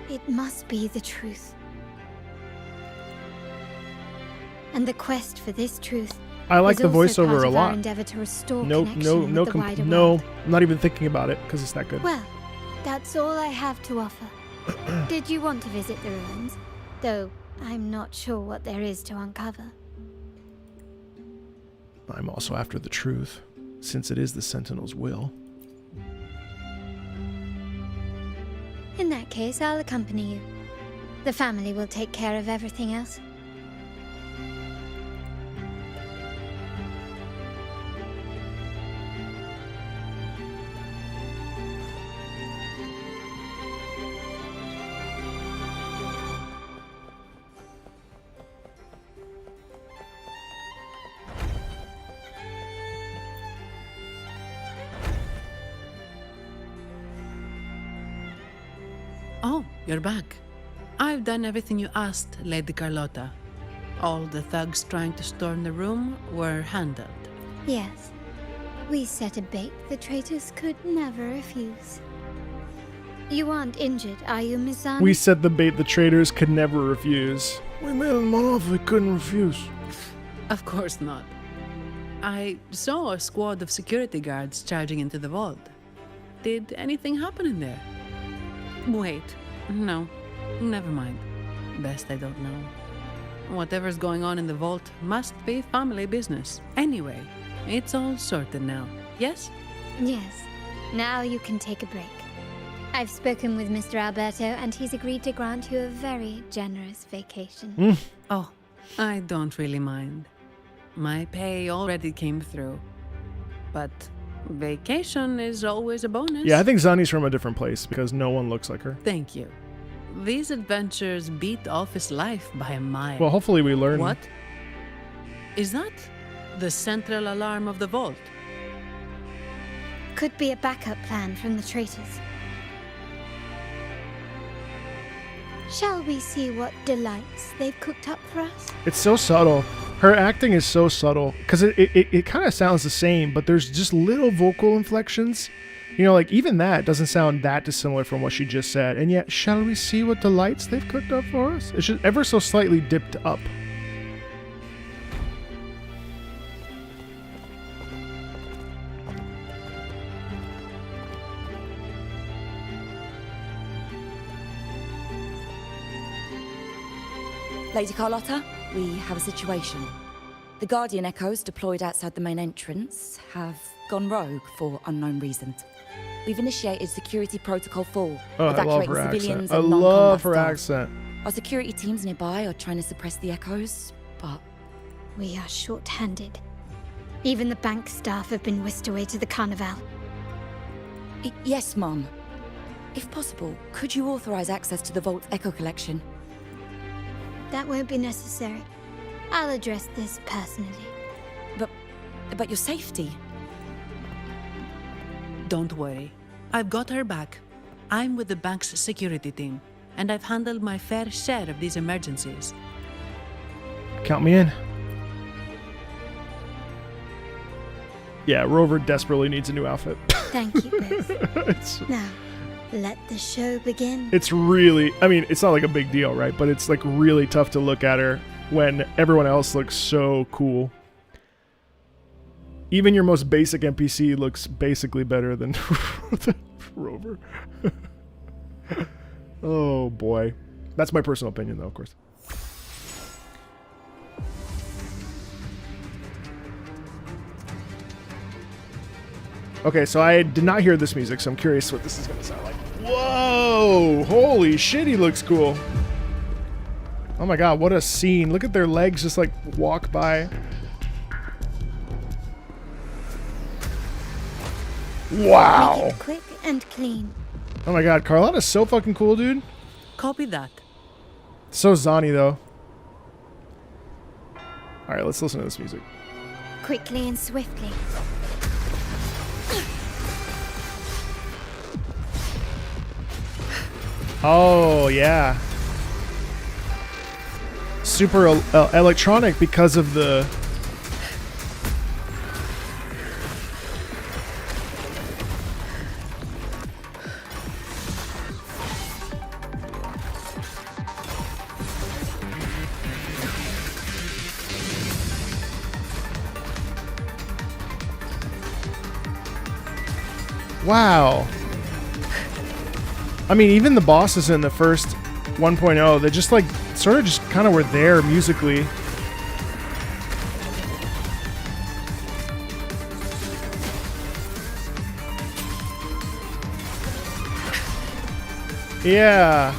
it must be the truth. And the quest for this truth I like is the also voiceover part a of our lot. endeavor to restore No, connection with the wider no, world. I'm not even thinking about it because it's that good. Well, that's all I have to offer. Did you want to visit the ruins? Though I'm not sure what there is to uncover. I'm also after the truth, since it is the Sentinel's will. In that case, I'll accompany you. The family will take care of everything else. Oh, you're back. I've done everything you asked, Lady Carlotta. All the thugs trying to storm the room were handled. Yes. We set a bait the traitors could never refuse. You aren't injured, are you, Miss Zana? We set the bait the traitors could never refuse. We made them an offer we couldn't refuse. Of course not. I saw a squad of security guards charging into the vault. Did anything happen in there? Wait. No. Never mind. Best I don't know. Whatever's going on in the vault must be family business. Anyway, it's all sorted now. Yes? Yes. Now you can take a break. I've spoken with Mr. Alberto, and he's agreed to grant you a very generous vacation. Oh, I don't really mind. My pay already came through. But vacation is always a bonus. Yeah, I think Zani's from a different place because no one looks like her. Thank you. These adventures beat office life by a mile. Well, hopefully we learn. What? Is that the central alarm of the vault? Could be a backup plan from the traitors. Shall we see what delights they've cooked up for us? It's so subtle. Her acting is so subtle because it kind of sounds the same, but there's just little vocal inflections. You know, like even that doesn't sound that dissimilar from what she just said. And yet, shall we see what delights they've cooked up for us? It's just ever so slightly dipped up. Lady Carlotta, we have a situation. The Guardian Echoes deployed outside the main entrance have gone rogue for unknown reasons. We've initiated security protocol 4, evacuating civilians and non-combat love her staff. accent. Our security teams nearby are trying to suppress the echoes, but we are short-handed. Even the bank staff have been whisked away to the Carnival. Yes, Mum. If possible, could you authorize access to the Vault's Echo collection? That won't be necessary. I'll address this personally. But your safety? Don't worry. I've got her back. I'm with the bank's security team, and I've handled my fair share of these emergencies. Count me in. Yeah, Rover desperately needs a new outfit. Thank you both. Now, let the show begin. It's really, I mean, it's not like a big deal, right? But it's like really tough to look at her when everyone else looks so cool. Even your most basic NPC looks basically better than Rover. Oh boy. That's my personal opinion though, of course. Okay, so I did not hear this music, so I'm curious what this is going to sound like. Whoa! Holy shit, he looks cool. Oh my god, what a scene. Look at their legs just like walk by. Wow! Make it quick and clean. Oh my god, Carlotta's so fucking cool, dude. Copy that. So Zani, though. Alright, let's listen to this music. Quickly and swiftly. Oh, yeah. Super electronic because of the... Wow. I mean, even the bosses in the first 1.0, they just like sort of just kind of were there musically. Yeah.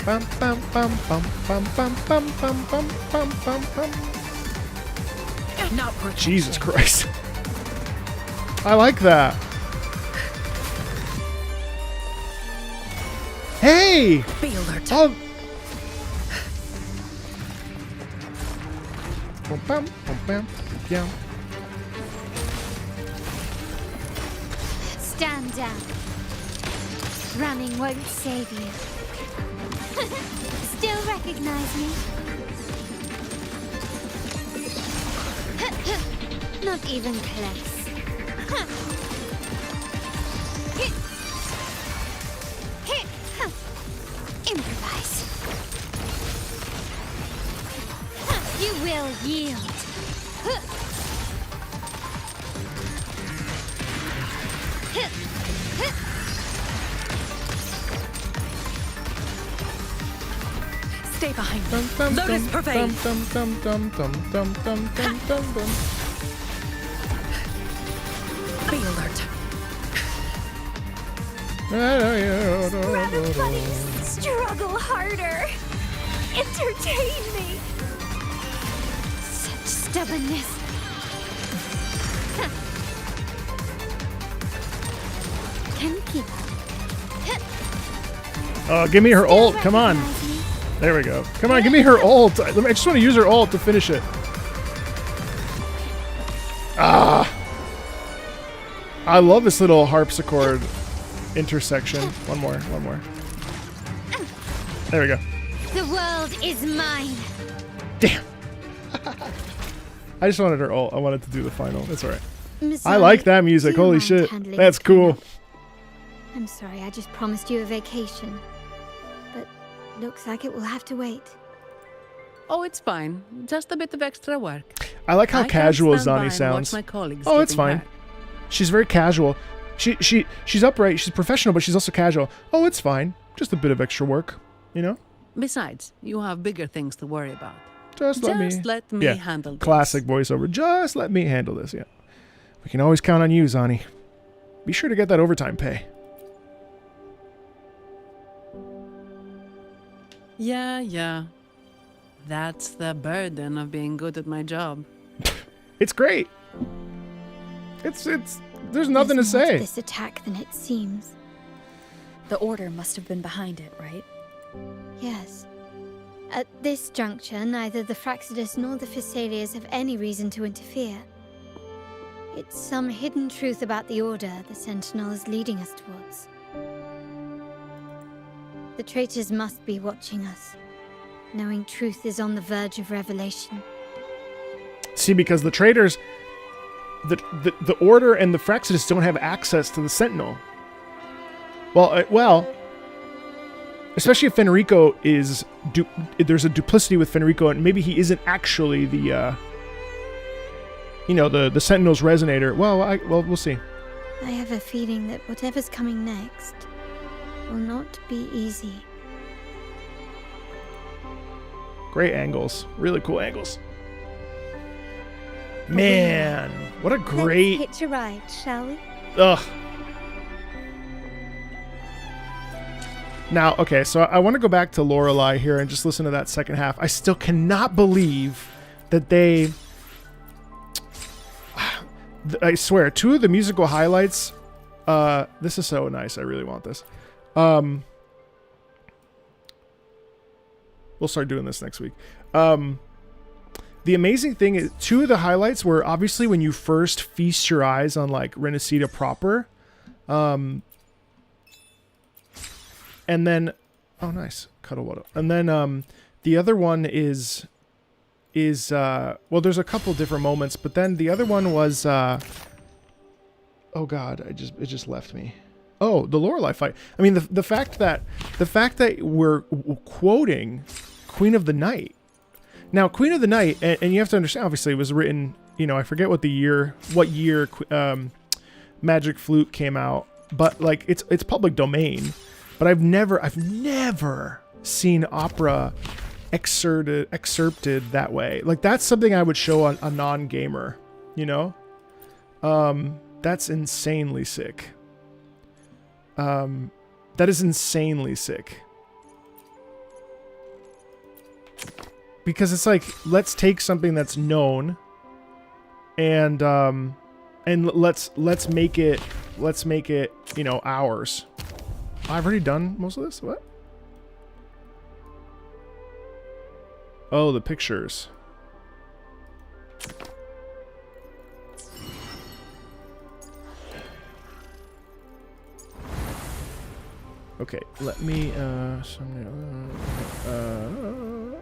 Bum, bum, bum, bum, bum, bum, bum, bum, bum, bum, bum, bum. Jesus Christ. I like that. Hey! Be alert. Oh. Bum, bum, bum, bum, yeah. Stand down. Running won't save you. Still recognize me? Not even close. Improvise. You will yield. Stay behind me. Lotus Pervade. Be alert. Struggle harder. Entertain me. Such stubbornness. Can you keep up? Give me her ult. Come on. There we go. Come on, give me her ult. I just want to use her ult to finish it. Ah. I love this little harpsichord intersection. One more. There we go. The world is mine. Damn. I just wanted her ult. I wanted to do the final. That's alright. Miss I like that do music. you Holy mind shit. handling That's this cool. cleanup? I'm sorry, I just promised you a vacation. But looks like it will have to wait. Oh, it's fine. Just a bit of extra work. I like how I can casual stand by Zani and sounds. watch my colleagues Oh, it's getting fine. hurt. She's very casual. She's upright. She's professional, but she's also casual. Oh, it's fine. Just a bit of extra work, you know? Besides, you have bigger things to worry about. Just let me Yeah, handle this. Classic voiceover. Just let me handle this, yeah. We can always count on you, Zani. Be sure to get that overtime pay. Yeah. That's the burden of being good at my job. It's great. There's nothing to There's more say. this attack than it seems. The Order must have been behind it, right? Yes. At this juncture, neither the Fraxidus nor the Physaelias have any reason to interfere. It's some hidden truth about the Order the Sentinel is leading us towards. The traitors must be watching us, knowing truth is on the verge of revelation. See, because the traitors, the Order and the Fraxidus don't have access to the Sentinel. Well, especially if Fenrico is... there's a duplicity with Fenrico, and maybe he isn't actually the... the Sentinel's resonator. Well, we'll see. I have a feeling that whatever's coming next will not be easy. Great angles. Really cool angles. Man, what a great... Let's hitch a ride, shall we? Ugh. Now, okay, so I want to go back to Lorelei here and just listen to that second half. I still cannot believe that they... I swear, two of the musical highlights... this is so nice. I really want this. We'll start doing this next week. The amazing thing is, two of the highlights were obviously when you first feast your eyes on like Rinascita proper. And then, oh nice, Cuddlewater. And then the other one is well, there's a couple different moments, but then the other one was oh god, it just left me. Oh, the Lorelei fight. I mean, the fact that we're quoting Queen of the Night. Now, Queen of the Night, and you have to understand, obviously, it was written, I forget what year Magic Flute came out, but like it's public domain. But I've never seen opera excerpted that way. Like that's something I would show on a non-gamer, That's insanely sick. That is insanely sick. Because it's like, let's take something that's known and let's make it ours. I've already done most of this. What? Oh, the pictures. Okay, let me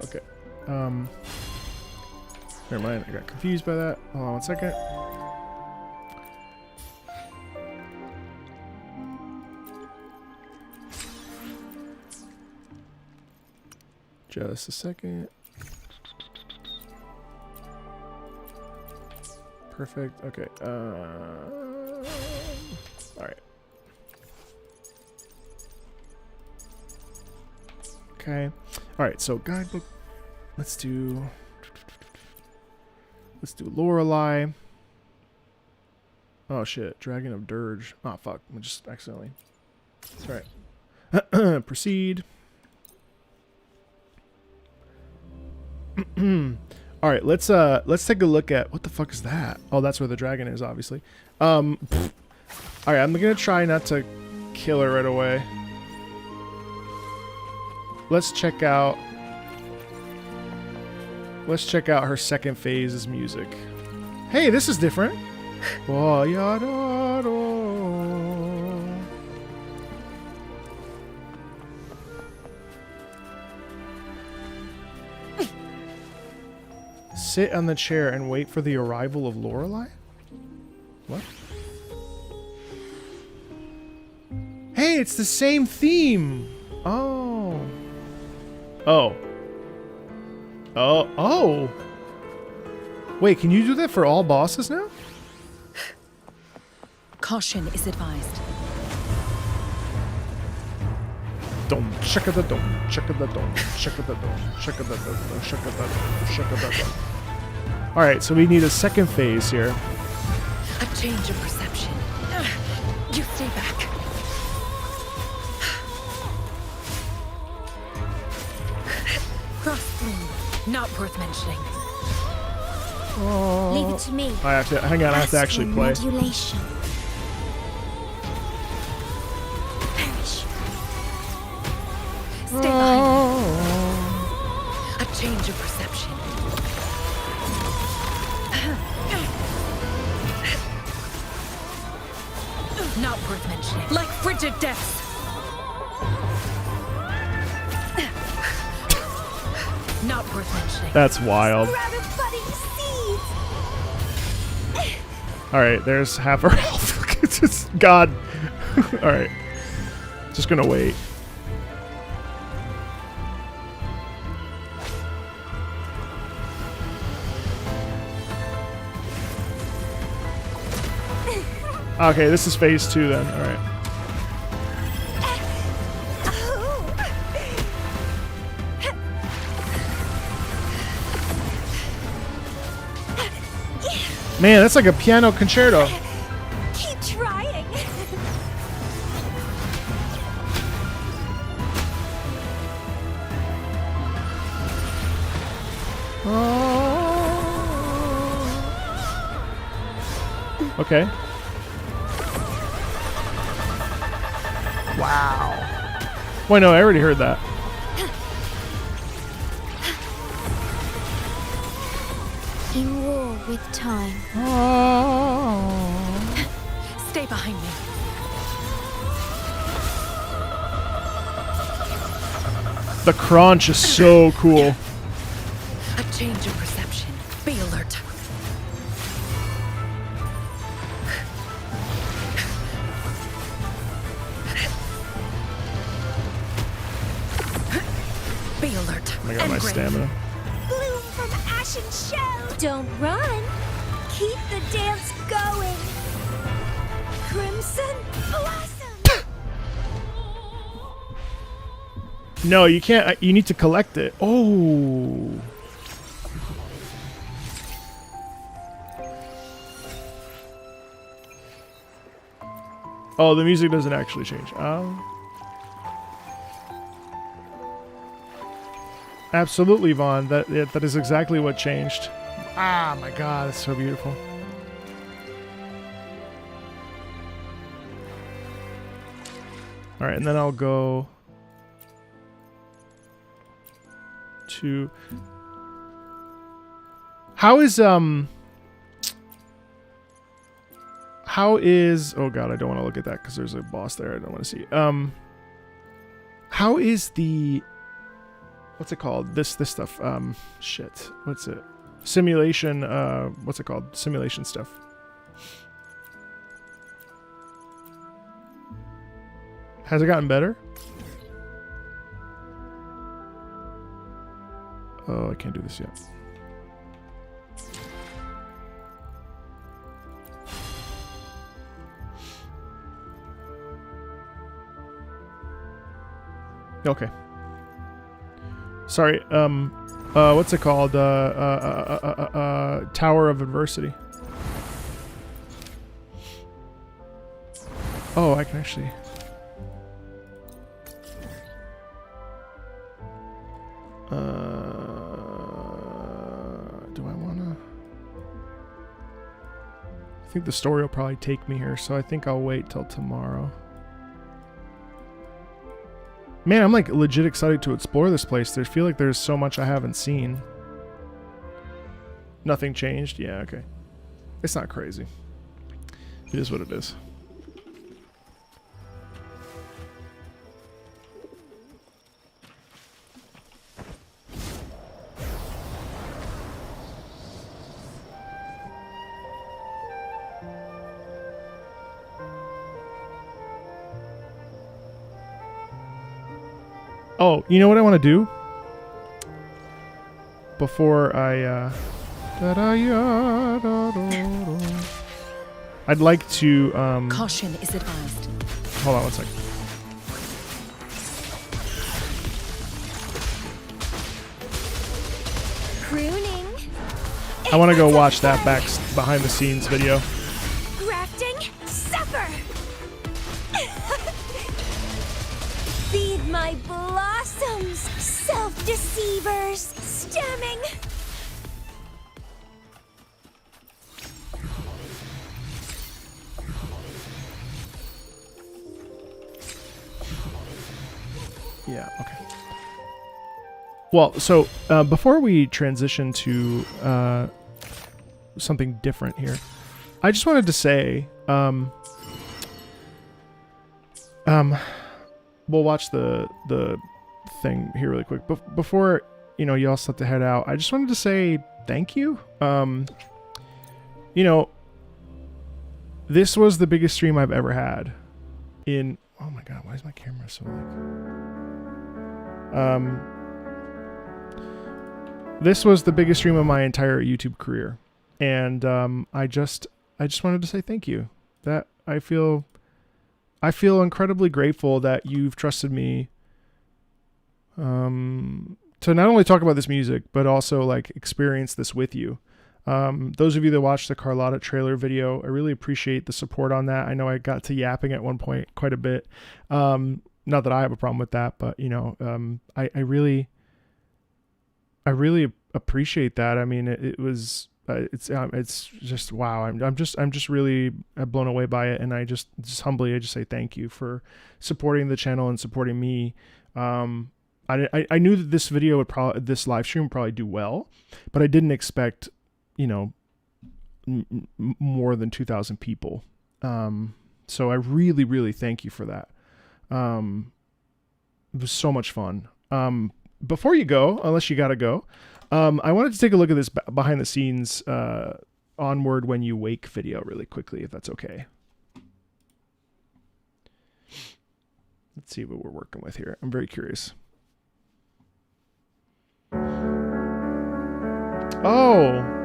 okay. Never mind, I got confused by that. Hold on 1 second. Just a second. Perfect. Okay. All right. Okay. All right, so guidebook. Let's do Lorelei. Oh shit, Dragon of Dirge. Oh fuck, I just accidentally. That's right. Proceed. All right, let's take a look at what the fuck is that? Oh, that's where the dragon is, obviously. All right, I'm gonna try not to kill her right away. Let's check out her second phase's music. Hey, this is different. Oh, ya da do. Sit on the chair and wait for the arrival of Lorelei? What? Hey, it's the same theme. Oh. Oh. Oh. Oh. Wait, can you do that for all bosses now? Caution is advised. Dum checka da dum checka da dum checka da dum checka da dum checka da dum checka da dum. All right, so we need a second phase here. A change of perception. You stay back. Cross-fling, not worth mentioning. Oh. Leave it to me. I have to hang on. I have to actually play. Modulation. Perish. Stay behind me. A change of perception. Not worth mentioning. Like frigid deaths. Not worth mentioning. That's wild. All right, there's half her health. It's just God. All right, just gonna wait. Okay, this is phase 2 then. All right. Man, that's like a piano concerto. Keep trying. Okay. Wow. Wait, no, I already heard that. In war with time. Stay behind me. The crunch is so cool. A change of perception. Be alert. Be alert. I got my stamina. Bloom from ashen shell. Don't run. Keep the dance going. Crimson blossom. No, you can't. You need to collect it. Oh. Oh, the music doesn't actually change. Absolutely, Vaughn. That is exactly what changed. Ah, my God, it's so beautiful. All right, and then I'll go to. How is oh God, I don't want to look at that because there's a boss there I don't want to see. How is the, what's it called? This stuff. Shit. What's it? Simulation. What's it called? Simulation stuff. Has it gotten better? Oh, I can't do this yet. Okay. Sorry. What's it called? Tower of Adversity. Oh, I can actually. Do I wanna? I think the story will probably take me here, so I think I'll wait till tomorrow. Man, I'm like legit excited to explore this place. I feel like there's so much I haven't seen. Nothing changed? Yeah, okay. It's not crazy. It is what it is. Oh, you know what I want to do? Before I, I'd like to, Caution is advised. Hold on one second. Pruning. I want to go watch that behind the scenes video. Grafting. Suffer. Feed my blossoms, self-deceivers, stemming. Yeah, okay. Well, so before we transition to something different here, I just wanted to say, we'll watch the thing here really quick. Before, you know, you all start to head out, I just wanted to say thank you. You know, this was the biggest stream I've ever had in... Oh my god, why is my camera so like... This was the biggest stream of my entire YouTube career. And I just wanted to say thank you. That I feel incredibly grateful that you've trusted me to not only talk about this music, but also like experience this with you. Those of you that watched the Carlotta trailer video, I really appreciate the support on that. I know I got to yapping at one point quite a bit. Not that I have a problem with that, but you know, I really appreciate that. I mean, it's just wow. I'm just really blown away by it, and I just humbly say thank you for supporting the channel and supporting me. I knew that this video would this live stream would probably do well, but I didn't expect, you know, more than 2,000 people. So I really thank you for that. It was so much fun. Before you go, unless you gotta go, I wanted to take a look at this behind the scenes Onward When You Wake video really quickly, if that's okay. Let's see what we're working with here. I'm very curious. Oh.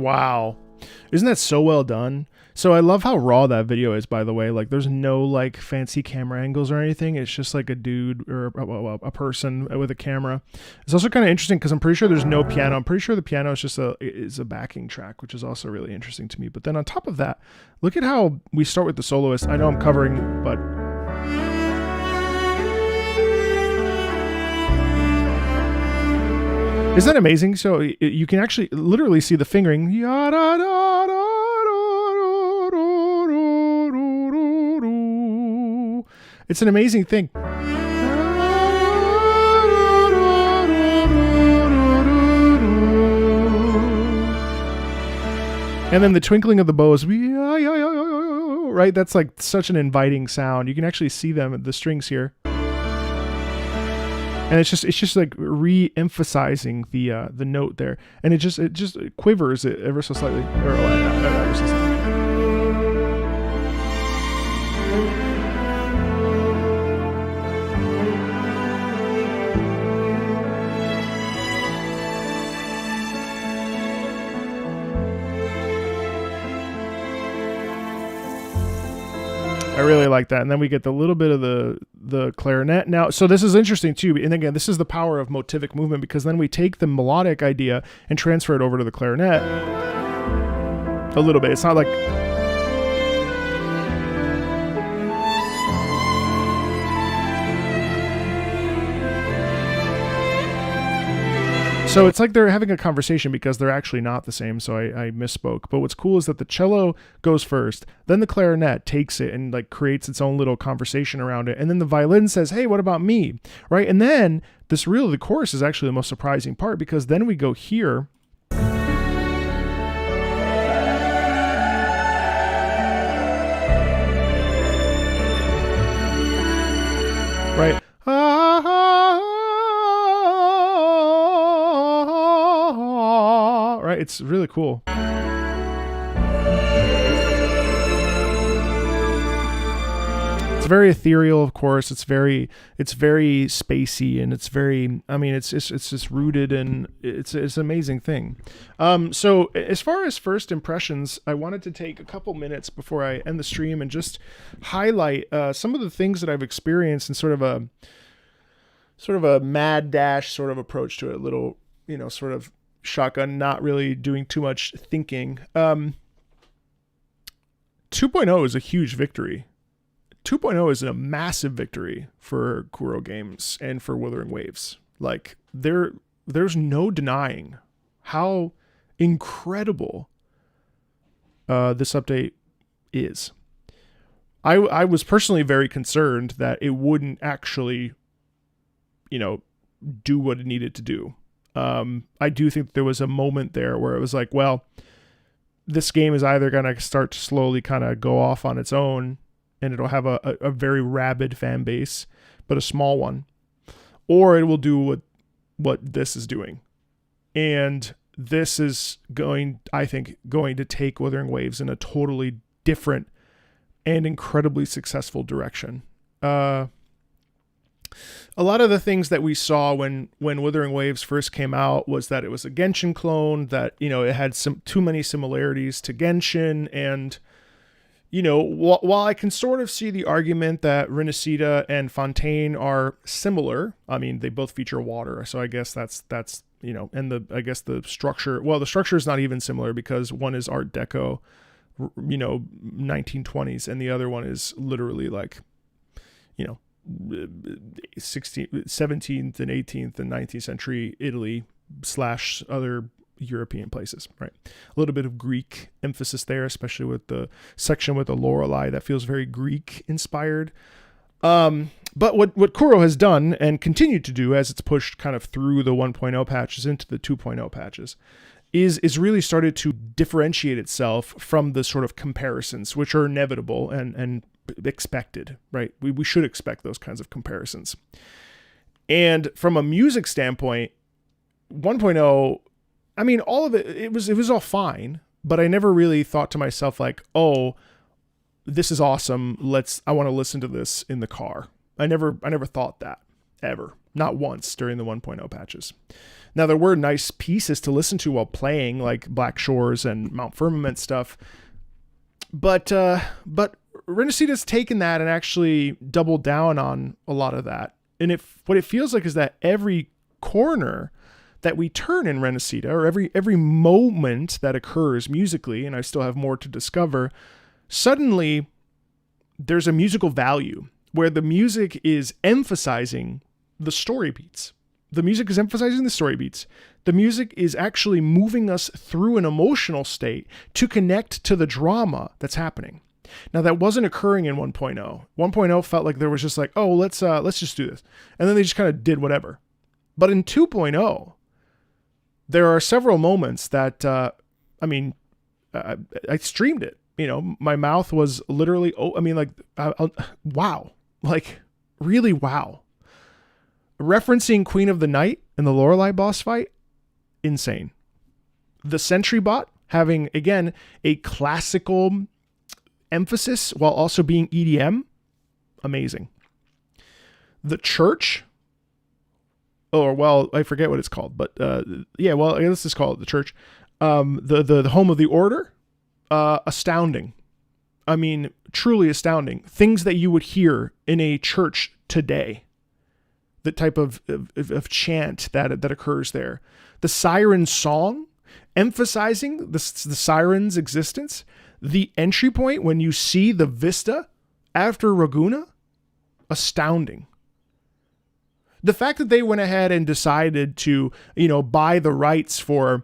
Wow. Isn't that so well done? So I love how raw that video is, by the way. Like, there's no like fancy camera angles or anything. It's just like a dude or a person with a camera. It's also kind of interesting because I'm pretty sure there's no piano. I'm pretty sure the piano is just a backing track, which is also really interesting to me. But then on top of that, look at how we start with the soloist. I know I'm covering, but isn't that amazing? So you can actually literally see the fingering. It's an amazing thing. And then the twinkling of the bows, right? That's like such an inviting sound. You can actually see them, the strings here. And it's just like re-emphasizing the note there, and it just quivers it ever so slightly, or ever so slightly. I really like that. And then we get the little bit of the clarinet. Now, so this is interesting too. And again, this is the power of motivic movement, because then we take the melodic idea and transfer it over to the clarinet a little bit. It's not like... So it's like they're having a conversation, because they're actually not the same. So I misspoke. But what's cool is that the cello goes first, then the clarinet takes it and like creates its own little conversation around it. And then the violin says, hey, what about me? Right. And then the chorus is actually the most surprising part, because then we go here. Right. Right, it's really cool. It's very ethereal, of course. It's very spacey, and it's very, I mean, it's just rooted in, it's an amazing thing. So as far as first impressions, I wanted to take a couple minutes before I end the stream and just highlight some of the things that I've experienced in sort of a mad dash sort of approach to it, a little, sort of shotgun, not really doing too much thinking. 2.0 is a huge victory. 2.0 is a massive victory for Kuro Games and for Wuthering Waves. Like, there's no denying how incredible this update is. I was personally very concerned that it wouldn't actually, do what it needed to do. I do think there was a moment there where it was like, well, this game is either going to start to slowly kind of go off on its own, and it'll have a very rabid fan base, but a small one, or it will do what this is doing. And this is I think, going to take Wuthering Waves in a totally different and incredibly successful direction. A lot of the things that we saw when Wuthering Waves first came out was that it was a Genshin clone, that, it had too many similarities to Genshin. And, while I can sort of see the argument that Rinascita and Fontaine are similar, I mean, they both feature water. So I guess that's, and I guess the structure, well, the structure is not even similar, because one is Art Deco, 1920s, and the other one is literally like, 17th and 18th and 19th century Italy / other European places, right? A little bit of Greek emphasis there, especially with the section with the Lorelei that feels very Greek inspired. But what Kuro has done and continued to do as it's pushed kind of through the 1.0 patches into the 2.0 patches is really started to differentiate itself from the sort of comparisons, which are inevitable and expected, right? We should expect those kinds of comparisons. And from a music standpoint, 1.0, I mean, all of it was all fine, but I never really thought to myself like, oh, this is awesome. I want to listen to this in the car. I never thought that. ever. Not once during the 1.0 patches. Now, there were nice pieces to listen to while playing, like Black Shores and Mount Firmament stuff. But Rinascita's taken that and actually doubled down on a lot of that. And what it feels like is that every corner that we turn in Rinascita, or every moment that occurs musically, and I still have more to discover, suddenly there's a musical value where the music is emphasizing the story beats. The music is emphasizing the story beats. The music is actually moving us through an emotional state to connect to the drama that's happening. Now, that wasn't occurring in 1.0. 1.0 felt like there was just like, oh, let's just do this. And then they just kind of did whatever. But in 2.0, there are several moments that, I streamed it. You know, my mouth was literally, wow. Like, really wow. Referencing Queen of the Night in the Lorelei boss fight, insane. The Sentry Bot having, again, a classical emphasis while also being EDM, amazing. The church, I forget what it's called, but let's just call it the church. The home of the order, astounding. I mean, truly astounding. Things that you would hear in a church today. The type of chant that occurs there. The siren song, emphasizing the siren's existence. The entry point when you see the vista after Raguna, astounding. The fact that they went ahead and decided to, buy the rights for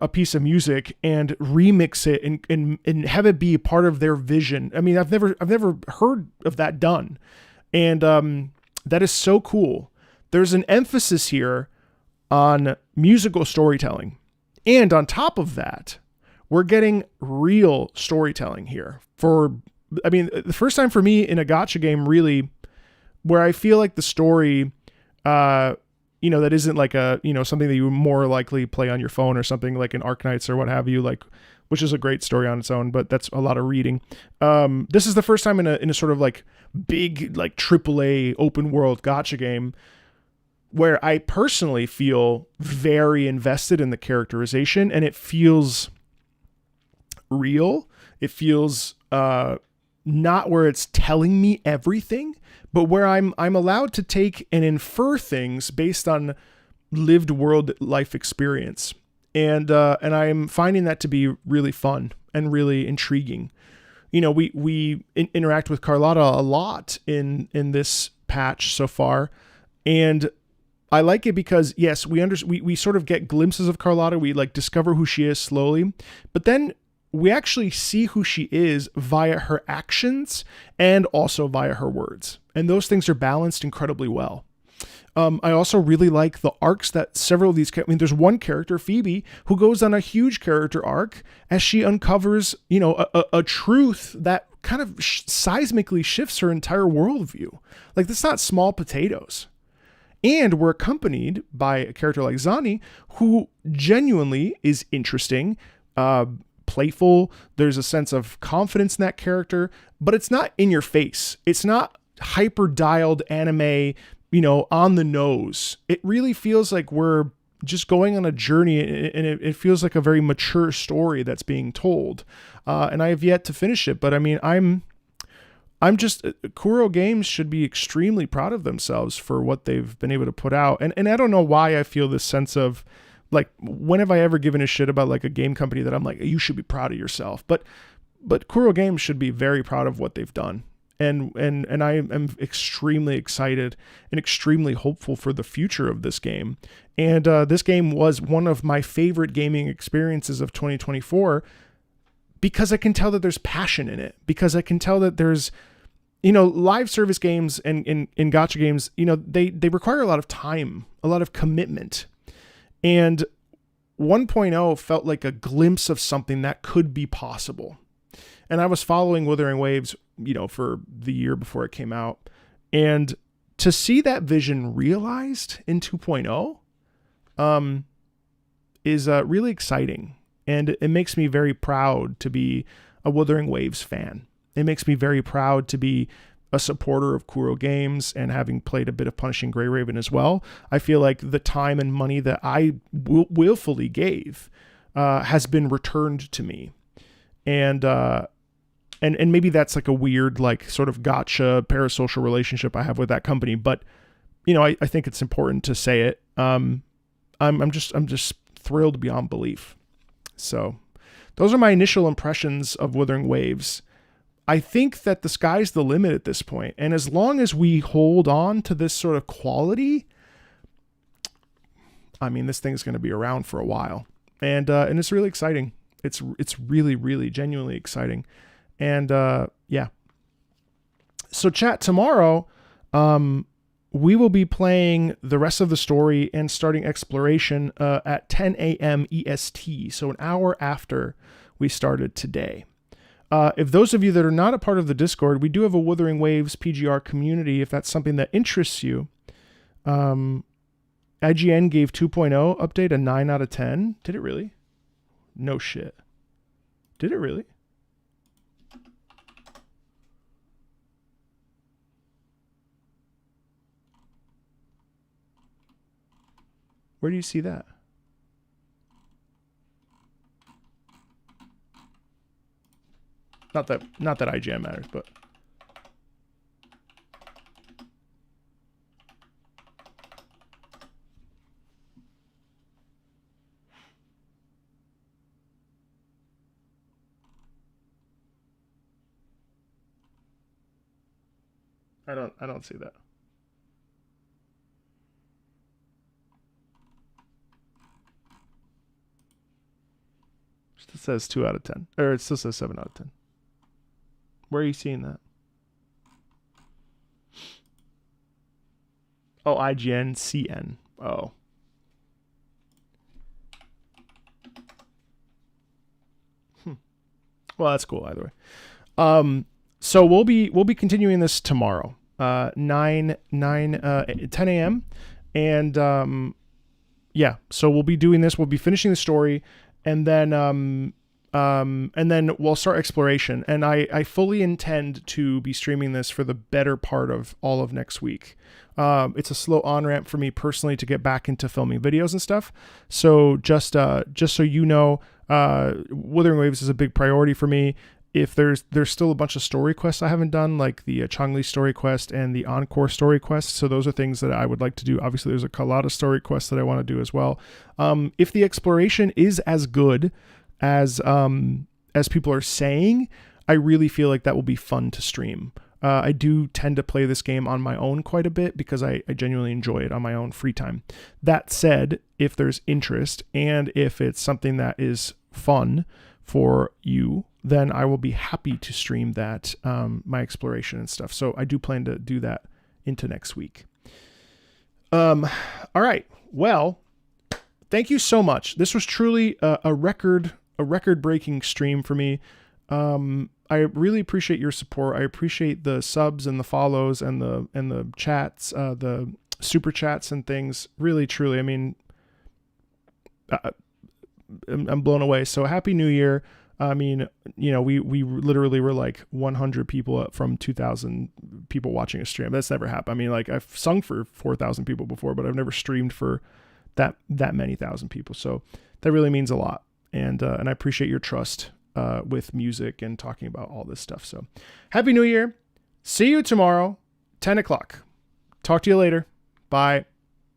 a piece of music and remix it and have it be part of their vision. I mean, I've never heard of that done. And that is so cool. There's an emphasis here on musical storytelling. And on top of that, we're getting real storytelling here. The first time for me in a gacha game, really, where I feel like the story, that isn't like something that you would more likely play on your phone or something like in Arknights or what have you, like, which is a great story on its own, but that's a lot of reading. This is the first time in a sort of like big, like AAA open world gacha game where I personally feel very invested in the characterization, and it feels real. It feels not where it's telling me everything, but where I'm allowed to take and infer things based on lived world life experience. And I'm finding that to be really fun and really intriguing. We interact with Carlotta a lot in this patch so far, and I like it because yes, we sort of get glimpses of Carlotta. We like discover who she is slowly, but then we actually see who she is via her actions and also via her words, and those things are balanced incredibly well. I also really like the arcs that several of these, there's one character, Phoebe, who goes on a huge character arc as she uncovers, a truth that kind of seismically shifts her entire worldview. Like, that's not small potatoes. And we're accompanied by a character like Zani, who genuinely is interesting, playful. There's a sense of confidence in that character, but it's not in your face. It's not hyper dialed anime, on the nose. It really feels like we're just going on a journey, and it feels like a very mature story that's being told. And I have yet to finish it, but I mean, I'm just, Kuro Games should be extremely proud of themselves for what they've been able to put out. And I don't know why I feel this sense of, like, when have I ever given a shit about like a game company that I'm like, you should be proud of yourself. But Kuro Games should be very proud of what they've done. And I am extremely excited and extremely hopeful for the future of this game. And this game was one of my favorite gaming experiences of 2024 because I can tell that there's passion in it, because I can tell that there's, live service games and in gacha games, they require a lot of time, a lot of commitment. And 1.0 felt like a glimpse of something that could be possible. And I was following Wuthering Waves, for the year before it came out. And to see that vision realized in 2.0 is really exciting. And it makes me very proud to be a Wuthering Waves fan. It makes me very proud to be a supporter of Kuro Games and having played a bit of Punishing Grey Raven as well, I feel like the time and money that I willfully gave has been returned to me. And maybe that's like a weird, like sort of gotcha parasocial relationship I have with that company. But, you know, I think it's important to say it. I'm just thrilled beyond belief. So those are my initial impressions of Wuthering Waves. I think that the sky's the limit at this point. And as long as we hold on to this sort of quality, I mean, this thing's going to be around for a while. And it's really exciting. It's really, really genuinely exciting. And yeah. So chat, tomorrow, we will be playing the rest of the story and starting exploration at 10 a.m. EST. So an hour after we started today. If those of you that are not a part of the Discord, we do have a Wuthering Waves PGR community. If that's something that interests you, IGN gave 2.0 update a 9 out of 10. Did it really? No shit. Did it really? Where do you see that? Not that IGN matters, but I don't see that. It still says 2 out of 10. Or it still says 7 out of 10. Where are you seeing that? Oh, IGN CN. Oh. Well, that's cool either way. So we'll be continuing this tomorrow. 10 a.m. And yeah, so we'll be doing this. We'll be finishing the story, and then we'll start exploration. And I fully intend to be streaming this for the better part of all of next week. It's a slow on-ramp for me personally to get back into filming videos and stuff. So just so you know, Wuthering Waves is a big priority for me. If there's still a bunch of story quests I haven't done, like the Changli story quest and the Encore story quest. So those are things that I would like to do. Obviously, there's a Kalata story quest that I want to do as well. If the exploration is as good as people are saying, I really feel like that will be fun to stream. I do tend to play this game on my own quite a bit because I genuinely enjoy it on my own free time. That said, if there's interest and if it's something that is fun for you, then I will be happy to stream that, my exploration and stuff. So I do plan to do that into next week. All right. Well, thank you so much. This was truly a record-breaking stream for me. I really appreciate your support. I appreciate the subs and the follows and the chats, the super chats and things. Really, truly. I mean, I'm blown away. So happy New Year. I mean, you know, we literally were like 100 people up from 2,000 people watching a stream. That's never happened. I mean, like I've sung for 4,000 people before, but I've never streamed for that many thousand people. So that really means a lot. And I appreciate your trust with music and talking about all this stuff. So happy New Year. See you tomorrow, 10 o'clock. Talk to you later. Bye.